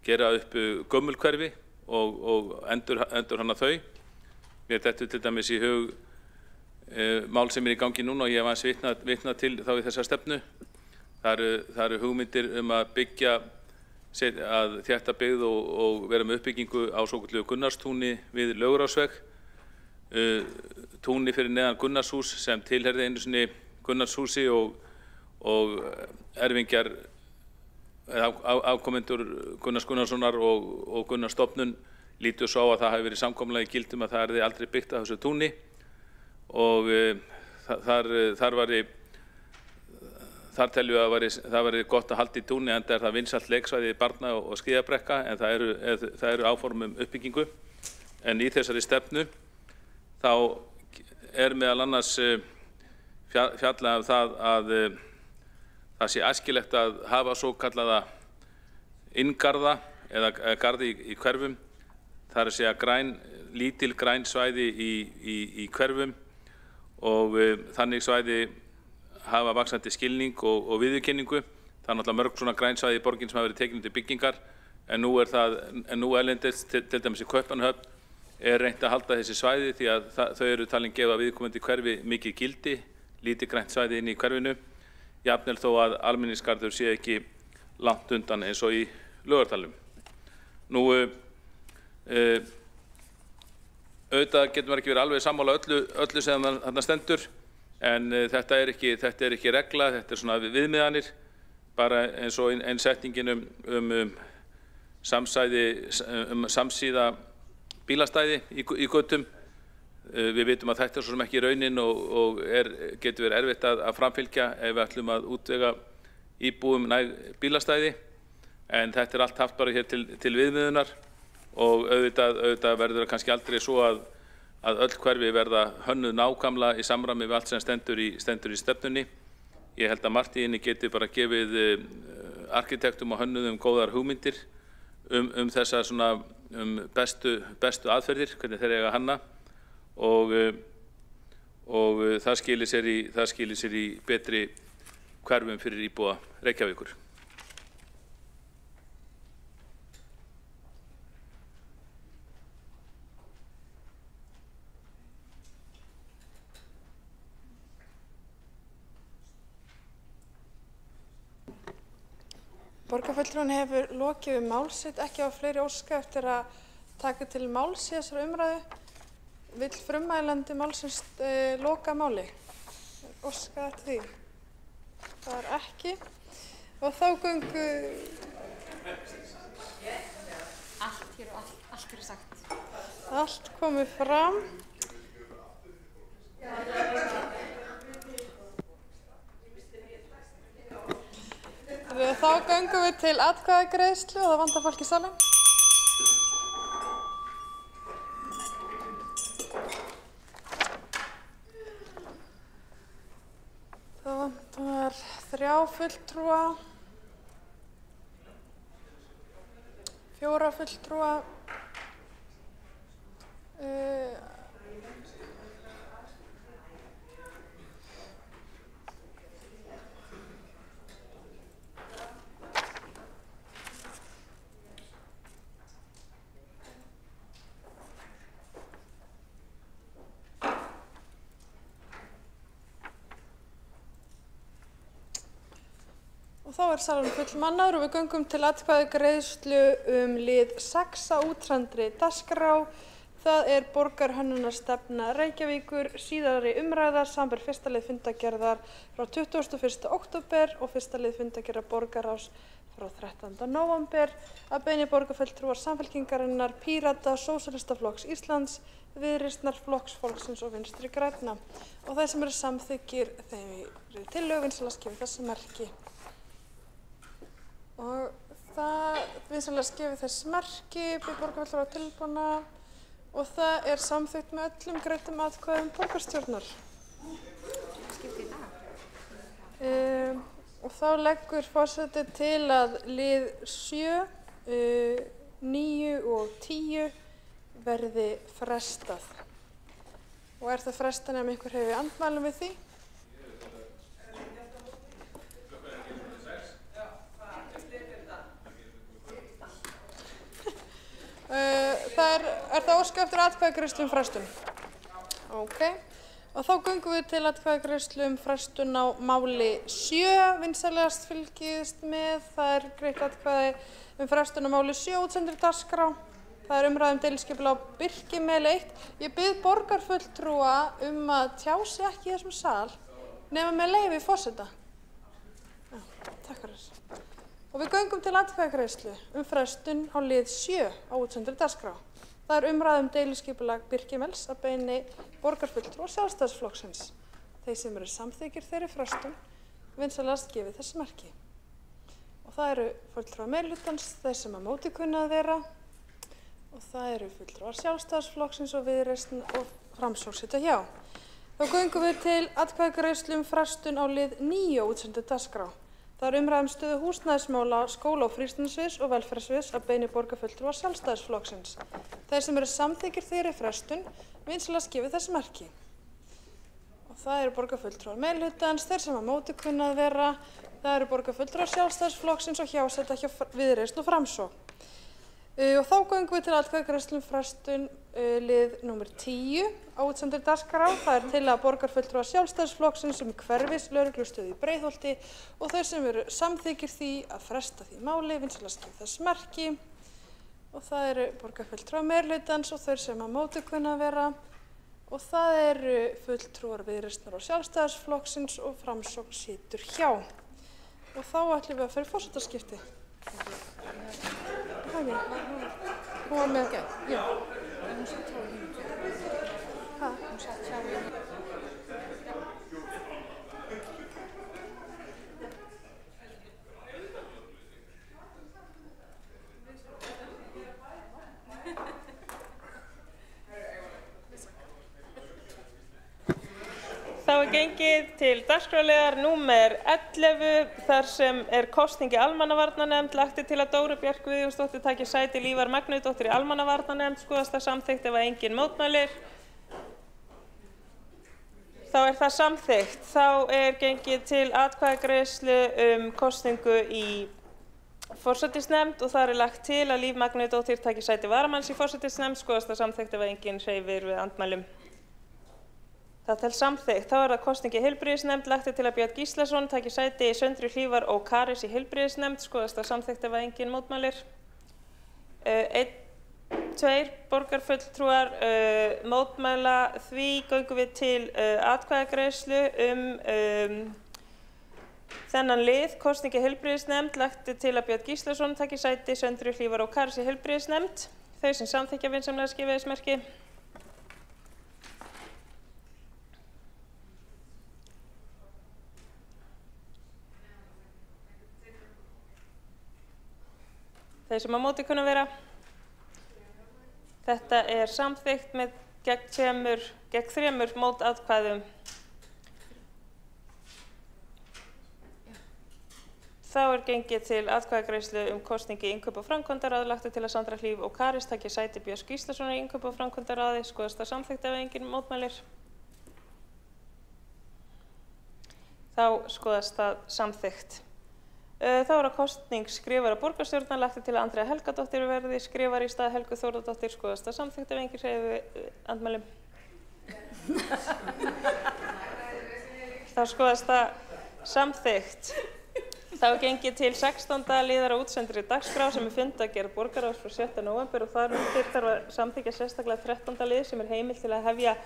gera upp gömul hverfi og endur hana þau. Mér dettur til dæmis í hug mál sem í gangi núna og ég hef aðeins vitnað til þá í þessa stefnu. Það eru hugmyndir að byggja, að þétta byggð og vera með uppbyggingu á svokölluðu Gunnarstúni við Laugarásveg. Túni fyrir neðan Gunnarshús sem tilheyrði einu sinni Gunnarshúsi og erfingjar afkomendur Gunnars Gunnarssonar og Gunnars Stofnun lítur svo á að það hafi verið samkomulagi gildum að það erði aldrei byggt á þessu túni og þar teljum við að það væri gott að halda í túni enda það vinsælt leiksvæði barna og skíðabrekka en það eru áform uppbyggingu en í þessari stefnu þá meðal annars fjallað það að það sé æskilegt að hafa svo kallaða inngarða eða garði í hverfum. Það er að segja lítil græn svæði í hverfum og þannig svæði hafa vaxandi skilning og viðurkenningu. Það er náttúrulega mörg svona græn svæði í borgin sem hafa verið tekin til byggingar en nú erlendis til dæmis í Kaupmannahöfn reynt að halda þessi svæði því að þau eru talin gefa viðkomandi hverfi mikið gildi, lítið grænt svæði inn í hverfinu. Jafnvel þó að almenningsgarður sé ekki langt undan eins og í Laugardalnum. Nú, auðvitað getur maður ekki verið alveg sammála öllu sem þarna stendur en þetta er ekki regla, þetta svona viðmiðanir, bara eins og setningin samsíða bílastæði í götum. Við vitum að þetta svo sem ekki raunin og getur verið erfitt að framfylgja ef við ætlum að útvega íbúum næg bílastæði, en þetta allt haft bara hér til viðmiðunar og auðvitað verður það kannski aldrei svo að öll hverfi verða hönnuð nákvæmlega í samræmi við allt sem stendur í stefnunni. Ég held að margt í henni geti bara gefið arkitektum og hönnuðum góðar hugmyndir þessar svona bestu aðferðir, hvernig þeir eiga að hanna, og það skilir sér í betri hverfum fyrir íbúa Reykjavíkur. Borgarfulltrúinn hefur lokið við mál sitt, ekki á fleiri óska eftir að taka til máls í þessari umræðu. Vill frummælandi málsins loka máli? Óska eftir því? Það er ekki. Og þá göngu... Allt hér og allt er sagt. Allt komið fram. Þá göngum við til atkvæðagreiðslu og það vantar fólk í salinn. Það vantar 3 fulltrúa, 4 fulltrúa, og þá er salurinn fullmannaður og við göngum til atkvæðagreiðslu lið 6 á útsendri dagskrá. Það er borgarhönnunarstefna Reykjavíkur, síðari umræða, samanber 1. lið fundargerðar frá 21. október og 1. lið fundargerðar borgarráðs frá 13. nóvember að beiðni borgarfulltrúar Samfylkingarinnar, Pírata, Sósíalistaflokks Íslands, Viðreisnar, Flokks fólksins og Vinstri grænna. Og þeir sem eru samþykkir þeim tillögu vinsamlegast gefi þessi merki. Og það vinsamlegast gefi þessi merki, byrð borgarfulltrúar tilbúna og það er samþykkt með öllum greiddum atkvæðum borgarstjórnar. Og þá leggur forseti til að lið 7, 9 og 10 verði frestað. Og er það frestað ef einhver hefur andmælum við því? Er það óska eftir atkvæðagreiðslu frestun? Ok. Og þá göngum við til atkvæðagreiðslu frestun á máli 7, vinsælegast fylgist með. Það er greitt atkvæði frestun á máli 7 útsendri dagskrá. Það er umræða deiliskipulag á Birkimel 1. Ég bið borgarfulltrúa að tjá sig ekki í þessum sal nema með leyfi forseta. Já, takk fyrir. Og við göngum til atkvæðagreiðslu frestun á lið 7 á útsendri dagskrá. Það er umræða deiliskipulag Birkimels að beiðni borgarfulltrúa Sjálfstæðisflokksins. Þeir sem eru samþykkir þeirri frestun vinsamlegast gefi þessi merki. Og það eru fulltrúar meirihlutans, þeir sem að móti kunna að vera, og það eru fulltrúar Sjálfstæðisflokksins og Viðreisn og Framsókn sitja hjá. Þá göngum við til atkvæðagreiðslu frestun á lið 9 á útsendri dagskrá. Það er umræða stöðu húsnæðismála, skóla- og frístundasviðs og velferðarsviðs að beiðni borgarfulltrúa Sjálfstæðisflokksins. Þeir sem eru samþykkir þeirri frestun vinsamlegast gefi þessi merki. Og það eru borgarfulltrúar meirihlutans, þeir sem að móti kunna að vera, það eru borgarfulltrúar Sjálfstæðisflokksins og hjáseta hjá Viðreisn og Framsókn. Og þá göngum við til atkvæðagreiðslu frestun lið nr. 10 á útsendri dagskrá. Það er tillaga borgarfulltrúa Sjálfstæðisflokksins hverfis lögreglustöð í Breiðholti og þeir sem eru samþykkir því að fresta því máli vinsamlegast gefi þess merki. Og það eru borgarfulltrúar meirihlutans og þeir sem að móti kunna að vera, og það eru fulltrúar Viðreisnar og Sjálfstæðisflokksins og Framsókn situr hjá. Og þá ætlum við að fara í forsetaskipti. Hún var með, já. Þá er gengið til dagskrárliðar númer 11 þar sem kosning í almannavarnanefnd. Lagt til að Dóra Björk Guðjónsdóttir taki sæti Lífar Magnúsdóttur í almannavarnanefnd. Skoðast það samþykkt ef enginn mótmælir. Þá það samþykkt. Þá gengið til atkvæðagreiðslu kosningu í forsætisnefnd og það lagt til að Líf Magnúsdóttir taki sæti varamanns í forsætisnefnd. Skoðast það samþykkt ef enginn hreyfir við andmælum. Það tel samþykkt. Þá það kosning í heilbrigðisnefnd. Lagt til að Björn Gíslason taki sæti Söndru Hlífar og Karis í heilbrigðisnefnd. Skoðast það samþykkt ef enginn mótmælir. 2 borgarfulltrúar mótmæla því. Göngum við til atkvæðagreiðslu þennan lið. Kosning í heilbrigðisnefnd. Lagt til að Björn Gíslason taki sæti Söndru Hlífar og Karis í heilbrigðisnefnd. Þau sem samþykkja vinsamlega skrifa smmerki. Þeir sem á móti kunna vera. Þetta samþykkt með gegn 3 mótatkvæðum. Þá gengið til atkvæðagreiðslu kosningu í innkaup- og framkvæmdaráð. Lagt til að Sandra Hlíf og Karis taki sæti Björns Gíslasonar í innkaup- og framkvæmdaráði. Skoðast það samþykkt ef enginn mótmælir. Þá skoðast það samþykkt. Þá kosning skrifara borgarstjórnar. Lagt til að Andrea Helgadóttir verði skrifari í stað Helgu Þórðardóttir. Skoðast það samþykkt ef enginn hreyfir andmælum. Þá skoðast það samþykkt. Þá gengið til 16. liðar á útsendri dagskrá sem fundargerð borgarráðs frá 6. nóvember og þar undir þarf að samþykkja sérstaklega 13. lið sem heimild til að hefja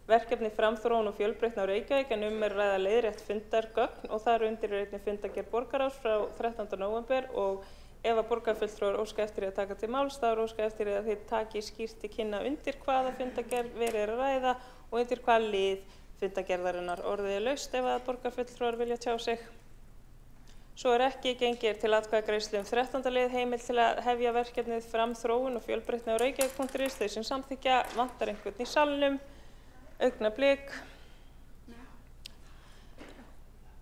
verkefni framþróun og fjölbreytni á Reykjavík en ræða leiðrétt fundargögn og þar undir einnig fundargerð borgarráðs frá 13. nóvember og ef að borgarfulltrúar óska eftir að taka til máls þá óska eftir að þeir taki skýrt til kynna undir hvaða fundargerð verið að ræða og undir hvaða lið fundargerðarinnar. Orðið laust ef að borgarfulltrúar vilja tjá sig. Svo ekki gengið til atkvæðagreiðslu 13. lið heimild til að hefja verkefnið framþróun og fjölbreytni á Reykjavík.is. Þau sem samþykkja vantar einhvern í salnum. Augnablik.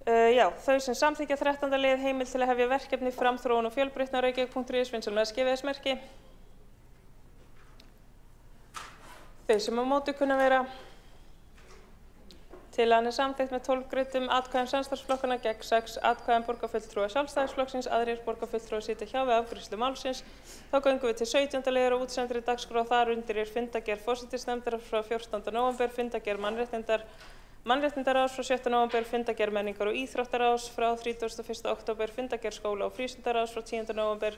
Þau sem samþykkja 13. lið heimild til að hefja verkefni framþróun og fjölbreytni á Reykjavík.is. Vinsamlega skrifið smmerki. Þau sem á móti kunna vera. Tillagan samþykkt með 12 greiddum atkvæðum samstarfsflokkanna gegn 6 atkvæðum borgarfulltrúa Sjálfstæðisflokksins. Aðrir borgarfulltrúar sitja hjá við afgreiðslu málsins. Þá göngum við til 17. liðar á útsendri dagskrá. Þar undir fundargerð forsætisnefndar frá 14. nóvember, fundargerð mannréttindaráðs frá 6. nóvember, fundargerð menningar og íþróttaráðs frá 31. október, fundargerð skóla- og frístundaráðs frá 10. nóvember,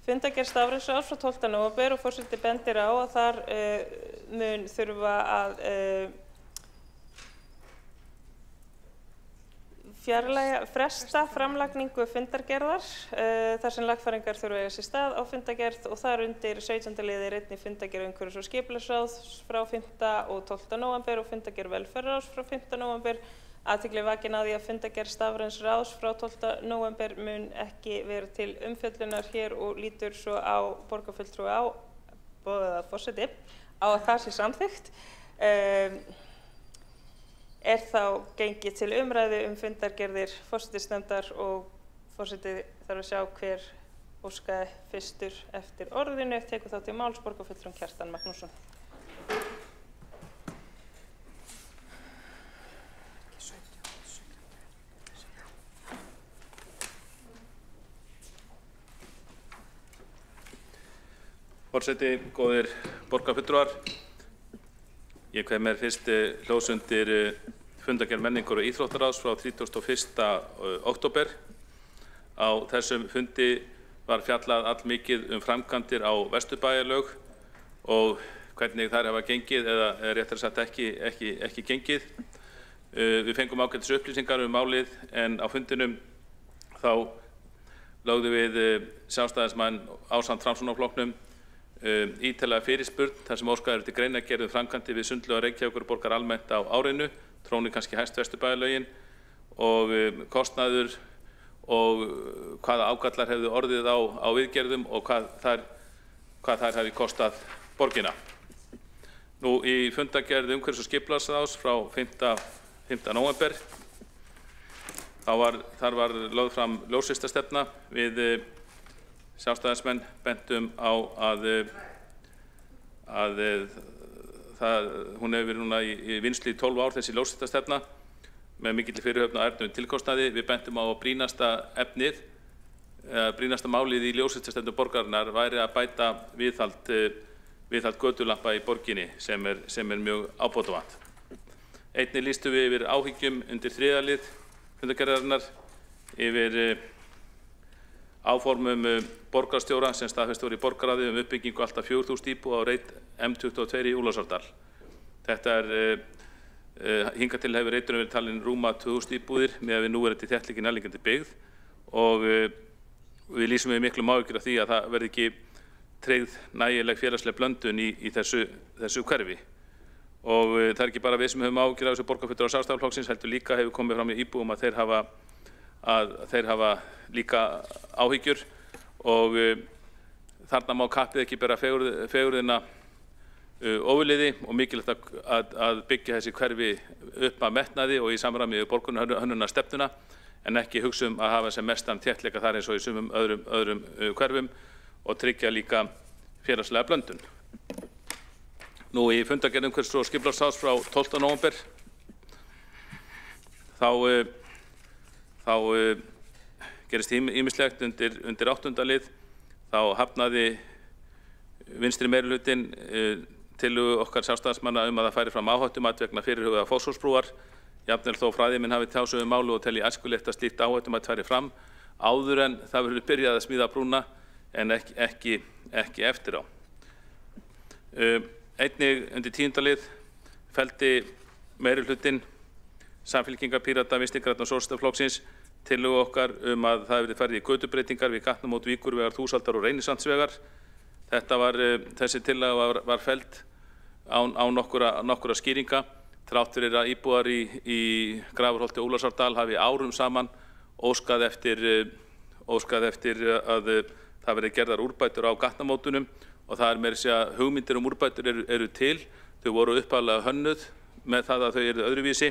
fundargerð stafrænsráðs frá 12. nóvember og forseti bendir á að þar mun þurfa að fresta framlagningu fundargerðar þar sem lagfæringar þurfa að eiga sér stað á fundargerð og þar undir 17. liðir einnig fundargerð umhverfis- og skipulagsráðs frá 5. og 12. nóvember og fundargerð velferðarráðs frá 5. nóvember. Athygli vakin á því að fundargerð stafræns ráðs frá 12. nóvember mun ekki vera til umfjöllunar hér og lítur svo á borgarfulltrúa forseti á að það sé samþykkt. Þá gengið til umræðu fundargerðir forsætisnefndar og forseti þarf að sjá hver óskaði fyrstur eftir orðinu. Tekur þá til máls borgarfulltrúinn Kjartan Magnússon. Forseti, góðir borgarfulltrúar. Ég kveð mér fyrst hljóðsundir fundargerð menningar og íþróttaráðs frá 31. október. Á þessum fundi var fjallað allmikið framkvæmdir á Vesturbæjarlaug og hvernig þær hafa gengið eða réttar sagt ekki gengið. Við fengum ágætis upplýsingar málið en á fundinum þá lögðum við sjálfstæðismenn ásamt Framsóknarflokknum ítarlega fyrirspurn þar sem óskað eftir greinargerð framkvæmdir við sundlauga Reykjavíkurborgar almennt á árinu, trónir kannski hæst Vesturbæjarlögin og kostnaður og hvaða ágallar hefðu orðið á viðgerðum og hvað þær hafi kostað borgina. Nú í fundargerð umhverfis- og skipulagsráðs frá 5. nóvember þar var lögð fram ljósvistastefna við sjálfstæðismenn bentum á að hún hefur verið núna í vinnslu í 12 ár þessi ljósvistastefna með mikilli fyrirhöfn og erfnum tilkostnaði. Við bentum á brýnasta málið í ljósvistastefnu borgarinnar væri að bæta viðhald götulampa í borginni sem er mjög ábótavant. Einnig lýstum við yfir áhyggjum undir 3. lið fundargerðarinnar yfir áformum borgarstjóra sem staðfest voru í borgarráði uppbyggingu allt að 4.000 íbúða á reit M22 í Úlfarsárdal. Þetta hingað til hefur reiturinn verið talin rúma 2.000 íbúðir með við núverandi þéttleiki nærliggjandi byggð og við lýsum við miklu áhyggjur af því að það verði ekki tryggð nægileg félagsleg blöndun í þessu hverfi. Og það er ekki bara við sem höfum áhyggjur af þessu borgarfulltrúar Sjálfstæðisflokksins, heldur líka hefur komið fram í íbúum að þeir hafa líka áhyggjur og þarna má kappið ekki bera fegurðina ofurliði og mikilvægt að byggja þessi hverfi upp að metnaði og í samræmi við borgarhönnunarstefnuna en ekki hugsa að hafa sem mestan þéttleika þar eins og í sumum öðrum hverfum og tryggja líka félagslega blöndun. Nú í fundargerð umhverfis- og skipulagsráðs frá 12. nóvember þá gerist ýmislegt undir 8. lið. Þá hafnaði vinstri meirihlutinn tillögu okkar sjálfstæðismanna að það færi fram áhættumat vegna fyrirhugaðrar Fossvogsbrúar. Jafnvel þó fræðimenn hafi tjáð sig máli og telji æskilegt að slíkt áhættumat færi fram áður en það verður byrjað að smíða brúna en ekki eftir á. Einnig undir 10. lið felldi meirihlutinn Samfylkingar, Pírata, Vinstri grænna og Sósíalistaflokksins tillögu okkar að það verði farið í götubreytingar við gatnamót Víkurvegar, Þúsaldar og Reynisandsvegar. Þessi tillaga var felld án nokkurra skýringa þrátt fyrir að íbúar í Grafarholti og Úlfarsárdal hafi árum saman óskað eftir að það verði gerðar úrbætur á gatnamótunum og það meira að segja hugmyndir úrbætur eru til. Þau voru upphaflega hönnuð með það að þau eru öðruvísi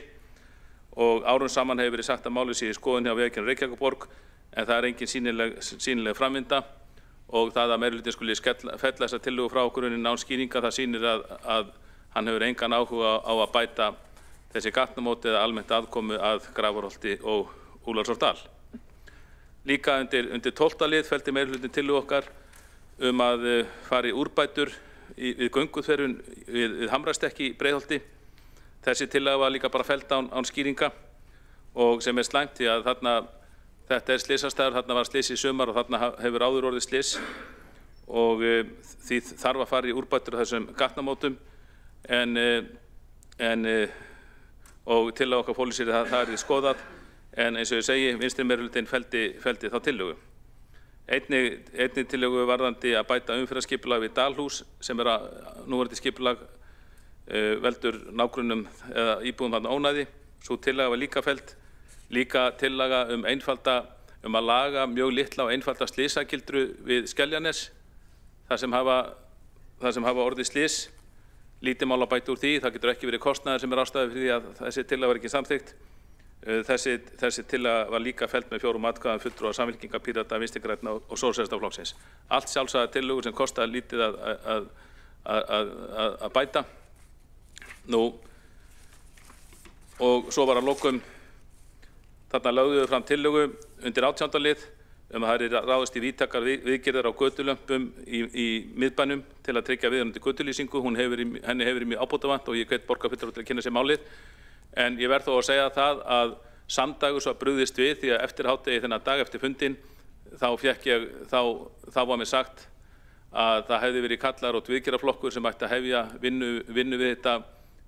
og árum saman hefur verið sagt að málið sé í skoðun hjá Vegagerðinni Reykjavíkurborg en það engin sýnileg framvinda og það að meirihlutinn skuli fella þessa tillögu frá okkur án skýringa það sýnir að hann hefur engan áhuga á að bæta þessi gatnamót eða almennt aðkomu að Grafarholti og Úlfarsárdal. Líka undir 12. lið felldi meirihlutinn tillögu okkar að fara í úrbætur við gönguþverjun við Hamrastekki í Breiðholti. Þessi tillaga var líka bara felld án skýringa og sem slæmt því að þetta slysastæður, þarna var slys í sumar og þarna hefur áður orðið slys og því þarf að fara í úrbætur á þessum gatnamótum og tillaga okkar fól í sér að það er skoðað en eins og ég segi, vinstri meirihlutinn felldi þá tillögu. Einnig tillögu varðandi að bæta umferðarskipulag við Dalhús sem núverandi skipulag veldur nágrönnum eða íbúum þarna ónæði. Sú tillaga var líka felld. Líka tillaga að laga mjög litla og einfalda slysagildru við Skeljanes þar sem hafa orðið slys. Lítið mál að bæta úr því, það getur ekki verið kostnaður sem ástæða fyrir því að þessi tillaga var ekki samþykkt. Þessi tillaga var líka felld með 4 atkvæðum fulltrúa Samfylkingar, Pírata, Vinstri grænna og Sósíalistaflokksins. Allt sjálfsagðar tillögur sem kostaði lítið að bæta. Og svo var að lokum þarna lögðu við fram tillögu undir 18. lið að það er ráðist í víðtækar viðgerðir á götulömpum í miðbænum til að tryggja viðunandi götulýsingu. Henni hefur verið mjög ábótavant og ég hvet borgarfulltrúa til að kynna sér málið. En ég verð þó að segja það að samdægurs var brugðist við því að eftir hádegi þennan dag eftir fundinn þá var mér sagt að það hefði verið kallaður út viðgerðarflokkur sem ætti að hefja vinnu við þetta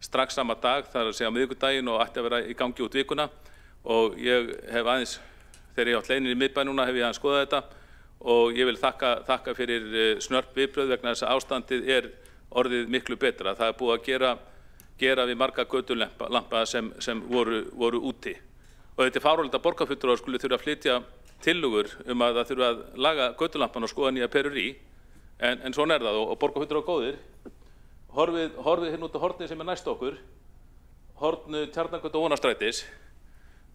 strax sama dag, það er að segja miðvikudaginn, og ætti að vera í gangi út vikuna. Og ég hef aðeins, þegar ég átt leiðin í miðbæ núna, hef ég aðeins skoðað þetta og ég vil þakka fyrir snörp viðbrögð vegna þess að ástandið orðið miklu betra. Það er búið að gera við marga götulampa sem voru úti. Og þetta er fáránlegt að borgarfulltrúar skuli þurfa að flytja tillögur að það þurfa að laga götulampan og skoða nýja perur í, en svona það og borgarfulltrúar góðir. Horfið hérna út á hornið sem næst okkur, hornu Tjarnargötu og Vonarstrætis.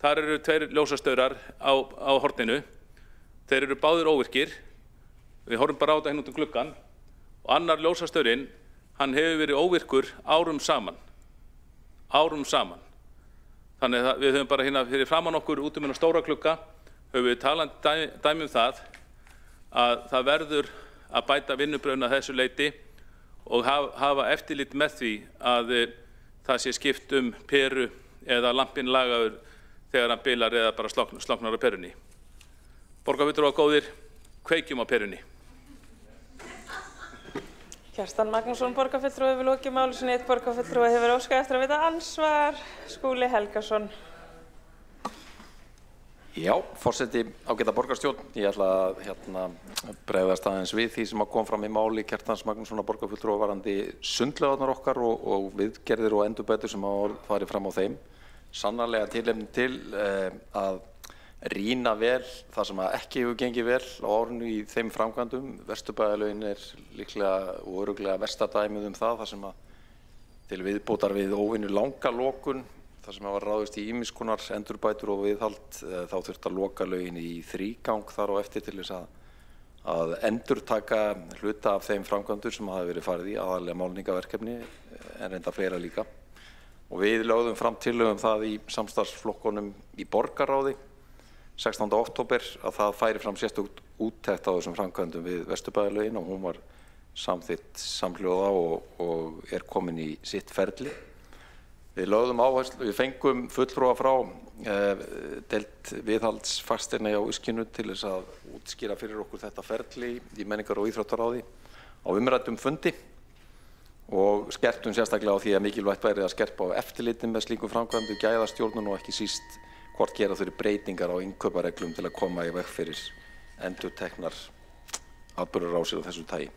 Þar eru 2 ljósastaurar á horninu. Þeir eru báðir óvirkir. Við horfum bara á þetta hérna út um gluggann. Og annar ljósastaurinn, hann hefur verið óvirkur árum saman. Þannig að við höfum bara hérna fyrir framan okkur út um hérna stóra glugga, höfum við talað dæmi það að það verður að bæta vinnubrögðin að þessu leyti og hafa eftirlit með því að það sé skipt peru eða lampinn lagaður þegar hann bilar eða bara sloknar á perunni. Borgarfulltrúar góðir, kveikjum á perunni. Kjartan Magnússon, borgarfulltrúi, hefur lokið máli sinni. Einn borgarfulltrúi hefur óskað eftir að veita ansvar. Skúli Helgason. Já, forseti ágæta borgarstjórn. Ég ætla að bregðast aðeins við því sem kom fram í máli Kjartans Magnússonar borgarfulltrúa varðandi sundlaugarnar okkar og viðgerðir og endurbætur sem hafa farið fram á þeim. Sannarlega tilefni til að rýna vel það sem ekki hefur gengið vel á árinu í þeim framkvæmdum. Vesturbæjarlaugin líklega og örugglega versta dæmið það sem til viðbótar við óvenju langa lokun, þar sem var ráðist í ýmiss konar endurbætur og viðhald, þá þurfti að loka laugin í 3 gang þar á eftir til þess að endurtaka hluta af þeim framkvæmdur sem hafi verið farið í, aðallega málningaverkefni en reynda fleira líka. Og við lögðum fram tillögu það í samstarfsflokkunum í borgarráði 16. október að það færi fram sérstök úttekt á þessum framkvæmdum við Vesturbæjarlaugin og hún var samþykkt samhljóða og komin í sitt ferli. Við lögðum áherslu, við fengum fulltrúa frá deild viðhaldsfasteirna á Eskinu til þess að útskýra fyrir okkur þetta ferli í menningar- og íþróttaráði á umræddum fundi og skerptum sérstaklega á því að mikilvægt væri að skerpa á eftirliti með slíkum framkvæmdum, gæðastjórnun og ekki síst hvort gera þurfi breytingar á innkaupareglum til að koma í veg fyrir endurteknar atburðarásir af þessu tagi.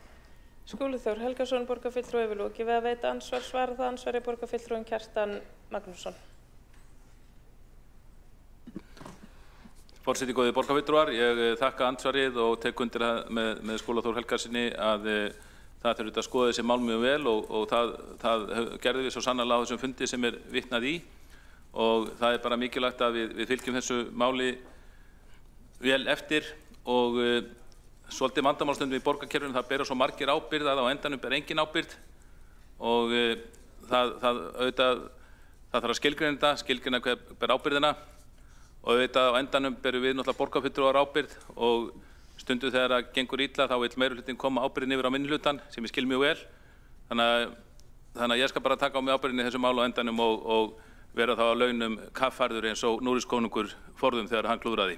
Skúli Þór Helgason, borgarfulltrúi, hefur lokið við að veita ansvar. Svarar það ansvari borgarfulltrúin Kjartan Magnússon. Forseti góðir borgarfulltrúar, ég þakka ansvarið og tek undir með Skúla Þór Helgasyni að það þurfi að skoða þessi mál mjög vel og það gerðum við svo sannarlega á þessum fundi sem vitnað í og það bara mikilvægt að við fylgjum þessu máli vel eftir og svolítið vandamálstundum í borgarkerfinu, það bera svo margir ábyrgð að á endanum ber engin ábyrgð og það þarf að skilgreina hver ber ábyrgðina og auðvitað á endanum berum við náttúrulega borgarfulltrúar ábyrgð og stundu þegar það gengur illa þá vill meirihlutin koma ábyrgðin yfir á minnihlutann sem ég skil mjög vel. Þannig að ég skal bara taka á mig ábyrgðin í þessu málu á endanum og vera þá á launum kaffarður eins og Núris konungur forðum þegar hann klúðraði.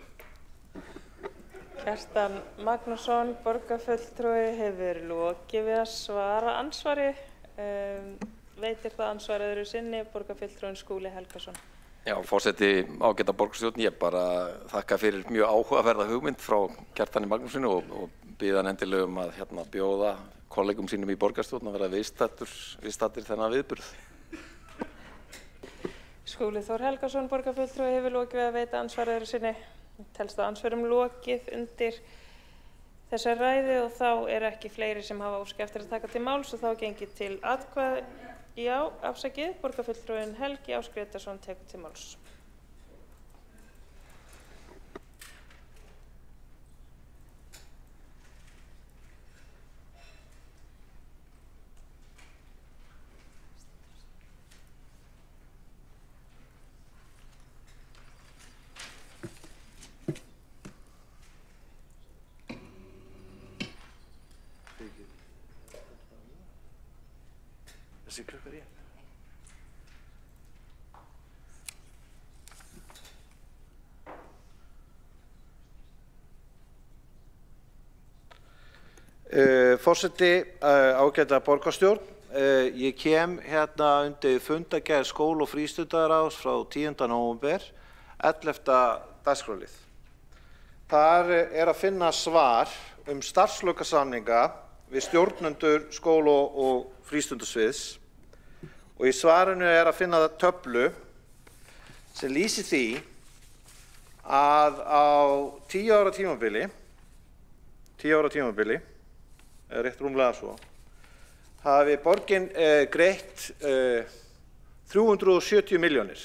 Kjartan Magnússon, borgarfulltrúi, hefur lokið við að svara ansvari. Veitir það ansvar öðru sinni, borgarfulltrúin Skúli Helgason. Já, forseti ágæta borgarstjórn, ég bara þakka fyrir mjög áhugaverða hugmynd frá Kjartani Magnússinu og biðja hann endilega að bjóða kollegum sínum í borgarstjórn að vera viðstaddir þennan viðburð. Skúli Þór Helgason, borgarfulltrúi, hefur lokið við að veita ansvar öðru sinni. Telst það ansvarum lokið undir þessar ræðu og þá ekki fleiri sem hafa óskað eftir að taka til máls og þá gengið til atkvæða. Já, afsakið, borgarfulltrúin Helgi Ás Grétarsson tekur til máls. Þessi klukka rétt. Forseti, ágæta borgarstjórn, ég kem hérna undir fundargerð skóla- og frístundaráðs frá 10. nóvember, 11. dagskrárlið. Þar að finna svar starfslokasamninga við stjórnendur skóla- og frístundasviðs og í svarinu að finna töflu sem lýsir því að á 10 ára tímabili, eða rétt rúmlega svo, hafi borgin greitt 370 milljónir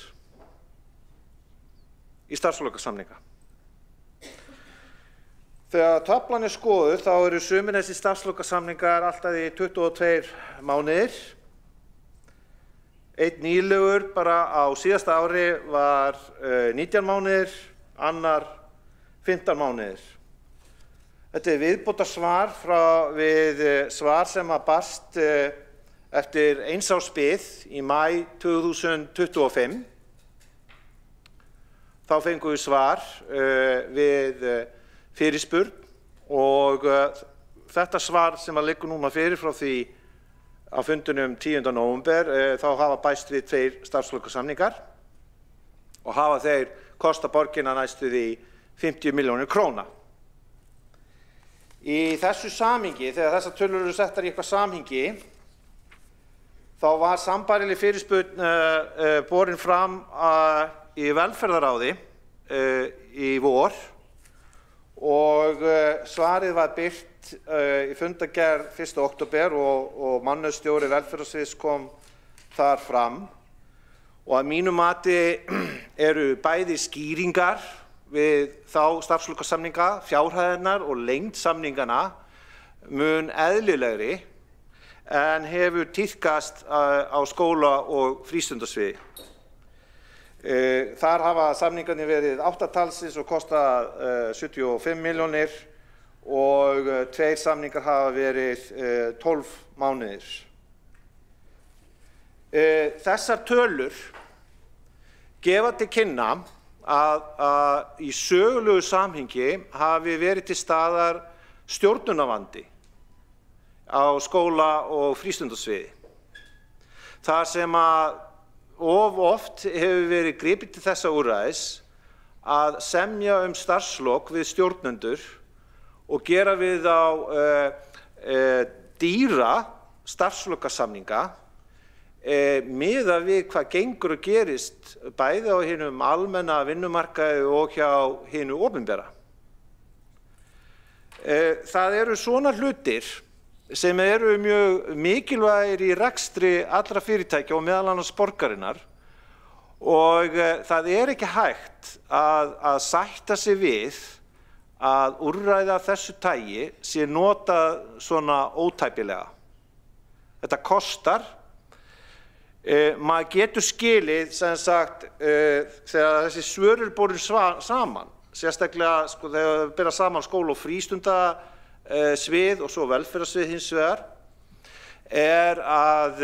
í starfslokasamninga. Þegar töflan skoðuð þá eru sumir þessi starfslokasamningar alltaf í 22 mánuðir. Einn nýlegur bara á síðasta ári var 19 mánuðir, annar 15 mánuðir. Þetta viðbótarsvar við svar sem barst eftir eins árs bið í maí 2025. Þá fengum við svar við fyrirspurn og þetta svar sem liggur núna fyrir frá því á fundunum 10. nóvember, þá hafa bæst við 2 starfslokasamningar og hafa þeir kosta borgina næstu því 50 milljónir króna. Í þessu samhengi, þegar þessar tölur eru settar í eitthvað samhengi, þá var sambærileg fyrirspurn borin fram í velferðarráði í vor og svarið var birt í fundargerð 1. október og mannauðsstjóri velferðarsviðs kom þar fram og að mínu mati eru bæði skýringar við þá starfslokasamninga, fjárhæðirnar og lengd samningana mun eðlilegri en hefur tíðkast á skóla- og frístundasviði. Þar hafa samningarnir verið 8 talsins og kostað 75 milljónir og 2 samningar hafa verið 12 mánuðir. Þessar tölur gefa til kynna að í sögulegu samhengi hafi verið til staðar stjórnunarvandi á skóla- og frístundasviði. Þar sem of oft hefur verið gripið til þessa úrræðis að semja starfslok við stjórnendur og gera við á dýra starfslokasamninga miðað við hvað gengur og gerist bæði á hinum almenna vinnumarkaði og hjá hinu opinbera. Það eru svona hlutir sem eru mjög mikilvægir í rekstri allra fyrirtækja og meðal annars borgarinnar og það ekki hægt að sætta sig við að úrræði af þessu tagi sé notað svona ótæpilega. Þetta kostar. Maður getur skilið, sem sagt, þegar þessi svör eru borin saman, sérstaklega þegar bera saman skóla- og frístundasvið og svo velferðarsvið hins vegar, að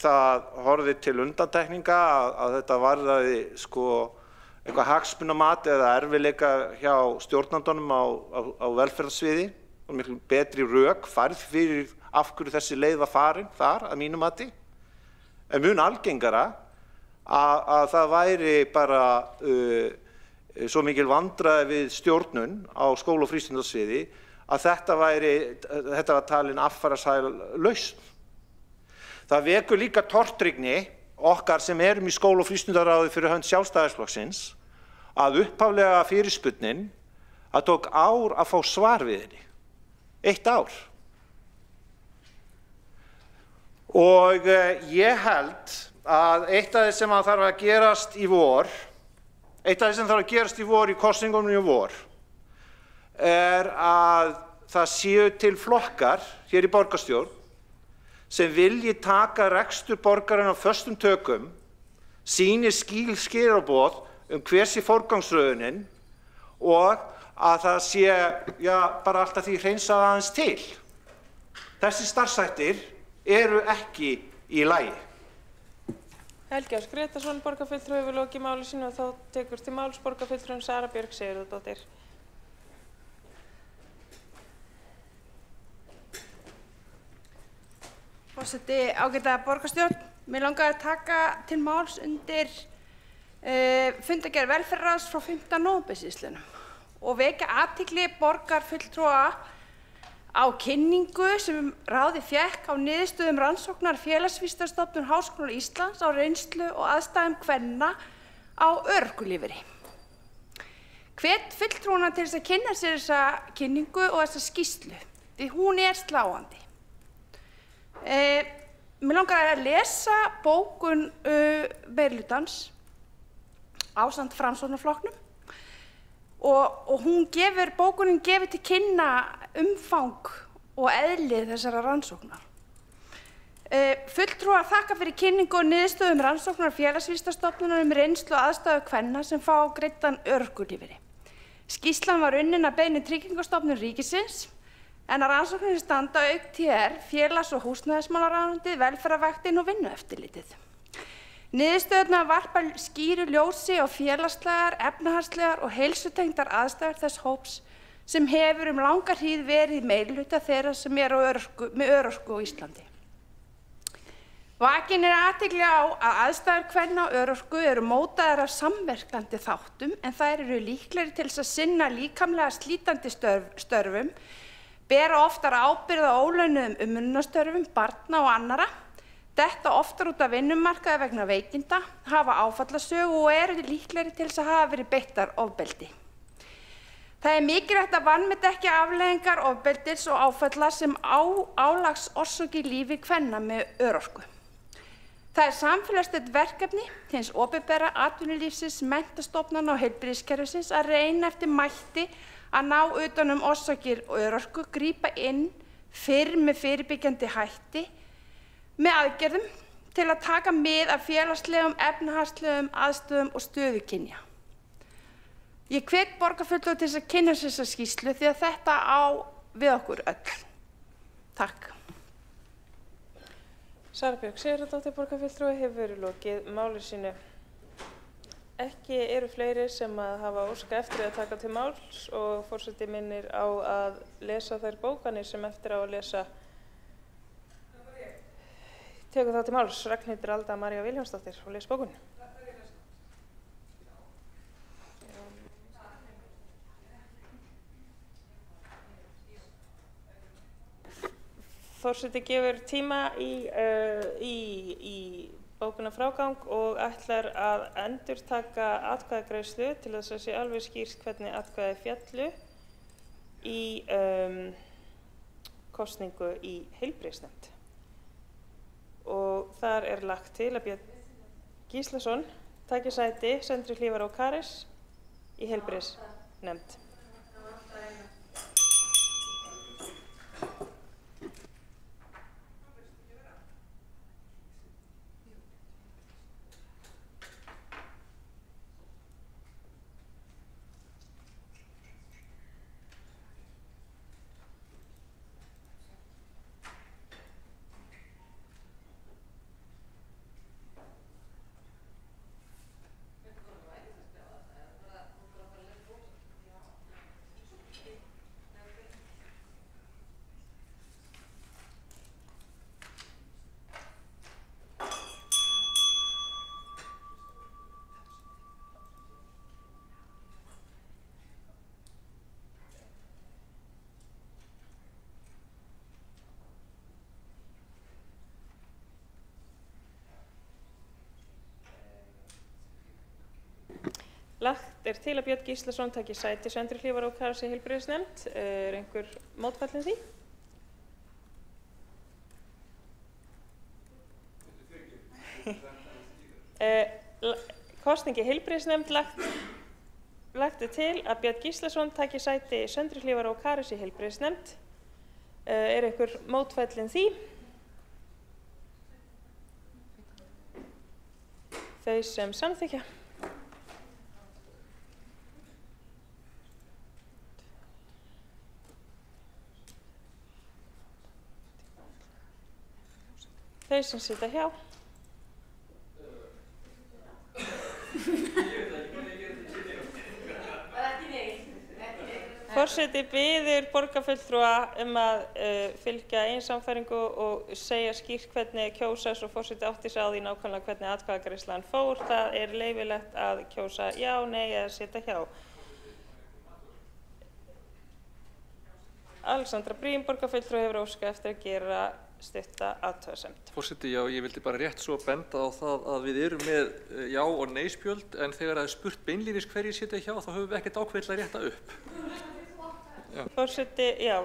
það horfði til undantekninga að þetta varðaði eitthvað hagsmunamat eða erfiðleika hjá stjórnandunum á velferðarsviði og miklu betri rök færð fyrir af hverju þessi leið var farin þar að mínu mati. En mun algengara að það væri bara svo mikil vandræði við stjórnun á skóla- og frístundasviði að þetta var talin affarasæl lausn. Það vekur líka tortryggni okkar sem erum í skóla- og frístundaráði fyrir hönd Sjálfstæðisflokksins að upphaflega fyrirspurnin að tók ár að fá svar við henni. 1 ár. Og ég held að eitt af því sem þarf að gerast í vor, í kosningunum í vor, að það séu til flokkar hér í borgarstjórn sem vilji taka rekstur borgarinnar á föstum tökum, sýni skilaboð hver sé forgangsröðunin og að það sé bara alltaf því hreinsað aðeins til. Þessi starfshættir eru ekki í lagi. Helgi Ás Grétarsson, borgarfulltrúi, hefur lokið máli sínu og þá tekur til máls borgarfulltrúin Sara Björk Sigurðardóttir. Forseti, ágæta borgarstjórn. Mér langaði að taka til máls undir fundargerð velferðarráðs frá 5. nóvember síðastliðnum og vekja athygli borgarfulltrúa á kynningu sem ráðið fékk á niðurstöðum rannsóknar Félagsvísindastofnunar Háskóla Íslands á reynslu og aðstæðum kvenna á örorkulífeyri. Hvet fulltrúana til þess að kynna sér þessa kynningu og þessa skýrslu, því hún er sláandi. Mér langar að lesa bókun meirihlutans ásamt Framsóknarflokknum og bókunin gefur til kynna umfang og eðli þessara rannsóknar. Fulltrúar þakka fyrir kynningu og niðurstöðum rannsóknar Félagsvísindastofnunar reynslu og aðstæður kvenna sem fá greiddan örorkulífeyri. Skýrslan var unnin að beiðni Tryggingastofnunar ríkisins en að rannsókninni standa auk TR, Félags- og húsnæðismálaráðuneytið, Velferðarvaktin og Vinnueftirlitið. Niðurstöðurnar varpa skýru ljósi á félagslegar, efnahagslegar og heilsutengdar aðstæður þess hóps sem hefur langa hríð verið meirihluta þeirra sem eru með örorku á Íslandi. Vakin athygli á að aðstæður kvenna á örorku eru mótaðar af samverkandi þáttum en þær eru líklegri til þess að sinna líkamlega slítandi störfum, bera oftar ábyrgð á ólaunuðum umönnunarstörfum barna og annarra, detta oftar út af vinnumarkaði vegna veikinda, hafa áfallasögu og eru líklegri til þess að hafa verið beittar ofbeldi. Það er mikilvægt að vanmeta ekki afleiðingar ofbeldis og áfalla sem álagsorsök í lífi kvenna með örorku. Það er samfélagslegt verkefni hins opinbera, atvinnulífsins, menntastofnana og heilbrigðiskerfisins að reyna eftir mætti að ná utan orsakir örorku, grípa inn fyrr með fyrirbyggjandi hætti með aðgerðum til að taka mið af félagslegum, efnahagslegum aðstöðum og stöðu kynja. Ég hvet borgarfulltrúa til þess að kynna sér þessa skýrslu því að þetta á við okkur öll. Takk. Sara Björk Sigurðardóttir borgarfulltrúi hefur verið lokið máli sínu. Ekki eru fleiri sem hafa óskað eftir að taka til máls og forseti minnir á að lesa þær bókanir sem eftir á að lesa. Tekur þá til máls Ragnhildur Alda María Vilhjálmsdóttir og les bókun. Forseti gefur tíma í bókuna frágang og ætlar að endurtaka atkvæðagreiðslu til þess að sé alveg skýrt hvernig atkvæði fjallu í kosningu í heilbrigðisnefnd. Og þar er lagt til að Björn Gíslason taki sæti Söndru Hlífar og Karis í heilbrigðisnefnd. Lagt er til að Björn Gíslason taki sæti Söndru Hlífar og Karis í heilbrigðisnefnd. Er einhver mótfallinn því? Kosning í heilbrigðisnefnd lagt er til að Björn Gíslason taki sæti Söndru Hlífar og Karis í heilbrigðisnefnd. Er einhver mótfallinn því? Þau sem samþykkja. Þau sem sitja hjá. Forseti biður borgarfulltrúa að fylgja eigin sannfæringu og segja skýrt hvernig kjósa svo forseti átti sig á því nákvæmlega hvernig atkvæðagreiðslan fór. Það leyfilegt að kjósa já, nei eða setja hjá. Alexandra Brím, borgarfulltrúi, hefur óskað eftir að gera stutta athugasemd. Forseti, já, ég vildi bara rétt svo benda á það að við erum með já og nei spjöld, en þegar það spurt beinlínis hverjir setja hjá, þá höfum við ekkert ákveðið að rétta upp. Já. Forseti, já,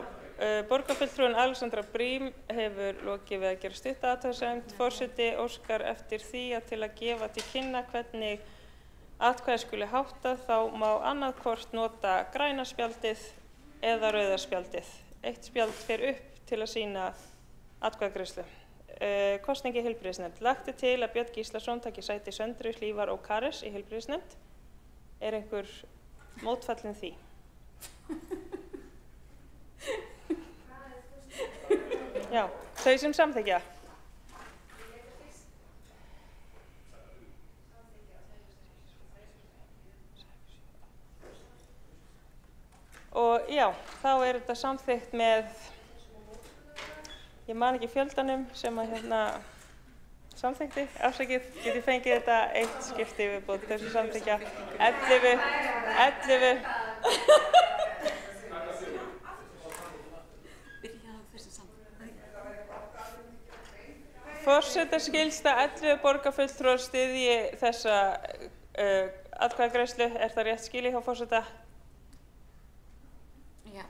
borgarfulltrúin Alexandra Brím hefur lokið við að gera stutta athugasemd. Forseti óskar eftir því að til að gefa til kynna hvernig atkvæði skuli háttað, þá má annað hvort nota græna spjaldið eða rauða spjaldið. Eitt spjald fer upp til að sýna atkvæðagreiðslu. Kosningi heilbrigðisnefnd. Lagt til að Björn Gíslason taki sæti Söndru, Hlífar og Kares í heilbrigðisnefnd. Einhver mótfallin því? Já, þau sem samþykkja. Og já, þá þetta samþykkt með, ég man ekki fjöldanum sem að samþykkti, afsakið, get ég fengið þetta eitt skipti viðbót, þessu samþykkja, 11. Forseta skilst að 11 borgarfulltrúar styðji þessa atkvæðagreiðslu. Það rétt skilið hjá forseta? Já,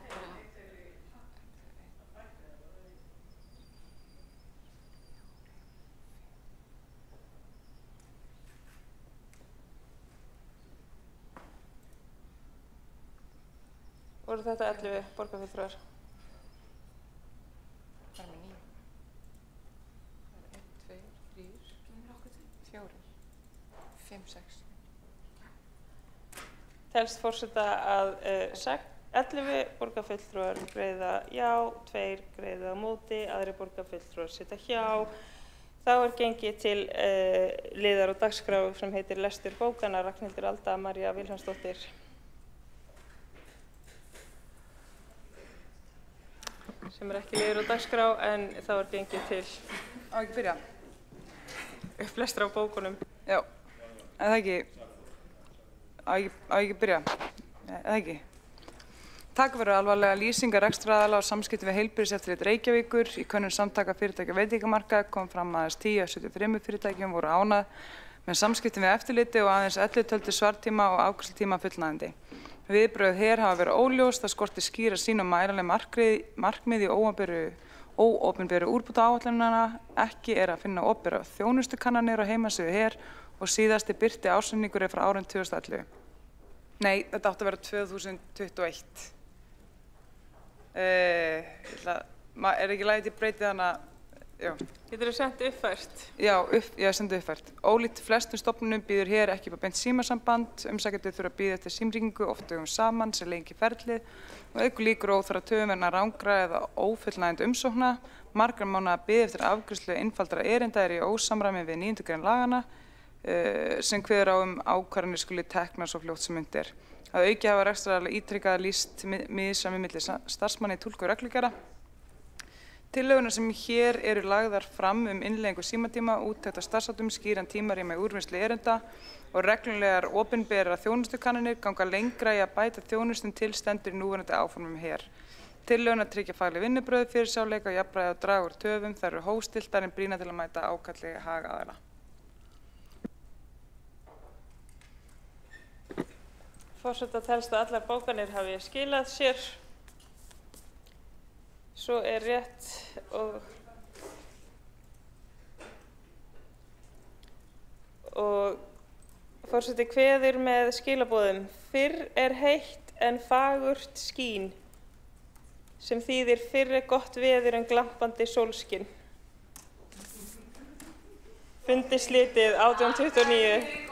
Voru þetta 11 borgarfulltrúar? Það með 9. 1, 2, 3, 4, 5, 6. Telst forseta að 11 borgarfulltrúar greiða já, 2 greiða á móti, aðrir borgarfulltrúar sitja hjá. Þá gengið til liðar og dagskrá sem heitir Lestur bókana, Ragnhildur Alda, María Vilhelmsdóttir. Sem ekki liður á dagskrá, en þá gengið til Á ekki byrja? Upplestra á bókunum. Já, eða ekki? Á ekki byrja? Eða ekki? Takk fyrir alvarlega lýsingar rekstraraðila og samskipti við Heilbrigðiseftirlit Reykjavíkur. Í könnun Samtaka fyrirtækja veitingamarkaða kom fram að aðeins 10 af 73 fyrirtækjum voru ánægð með samskipti við eftirliti og aðeins 11 töldu svartíma og afgreiðslutíma fullnægjandi. Viðbrögð hér hafa verið óljós, það skorti skýra sýn og mælanleg markmið í óopinberu úrbótaáætlunina. Ekki að finna opinberar þjónustukannanir á heimasíðu hér og síðasti birti ársreikningur frá árinu 2011. Nei, þetta átti að vera 2021. Ekki lagið til breytið hana? Já. Getur þú sendt uppfært? Já, ég sendi uppfært. Ólíkt flestum stofnunum býður hér ekki beint símasamband. Umsækjendur þurfa að bíða eftir símhringingu oft dögum saman sem lengi ferlið og eykur líkur á óþarfa töfum vegna rangra eða ófullnægjandi umsókna. Margar mánaða bið eftir afgreiðslu einfaldra erinda í ósamræmi við 9. grein laganna sem kveður á ákvarðanir skuli teknar svo fljótt sem unnt er. Að auki hafa rekstraraðilar ítrekað lýst misræmi milli starfsmanna í túlkun reglugerða. Tillögurnar sem hér eru lagðar fram innleiðingu símatíma, úttekt á starfsháttum, skýran tímarýma í úrvinnslu erinda og reglulegar opinberar þjónustukannanir ganga lengra í að bæta þjónustun til stendur í núverandi áformum hér. Tillögurnar tryggja fagleg vinnubrögð, fyrirsjáanleika og jafnræði og draga úr töfum. Þær eru hófstilltar en brýna til að mæta ákalli hagaðila. Forseta telst að allar bókanir hafi skilað sér. Svo rétt og forseti kveður með skilaboðum. Fyrr heitt en fagurt skín, sem þýðir fyrr gott veður en glampandi sólskin. Fundi slitið 18:29.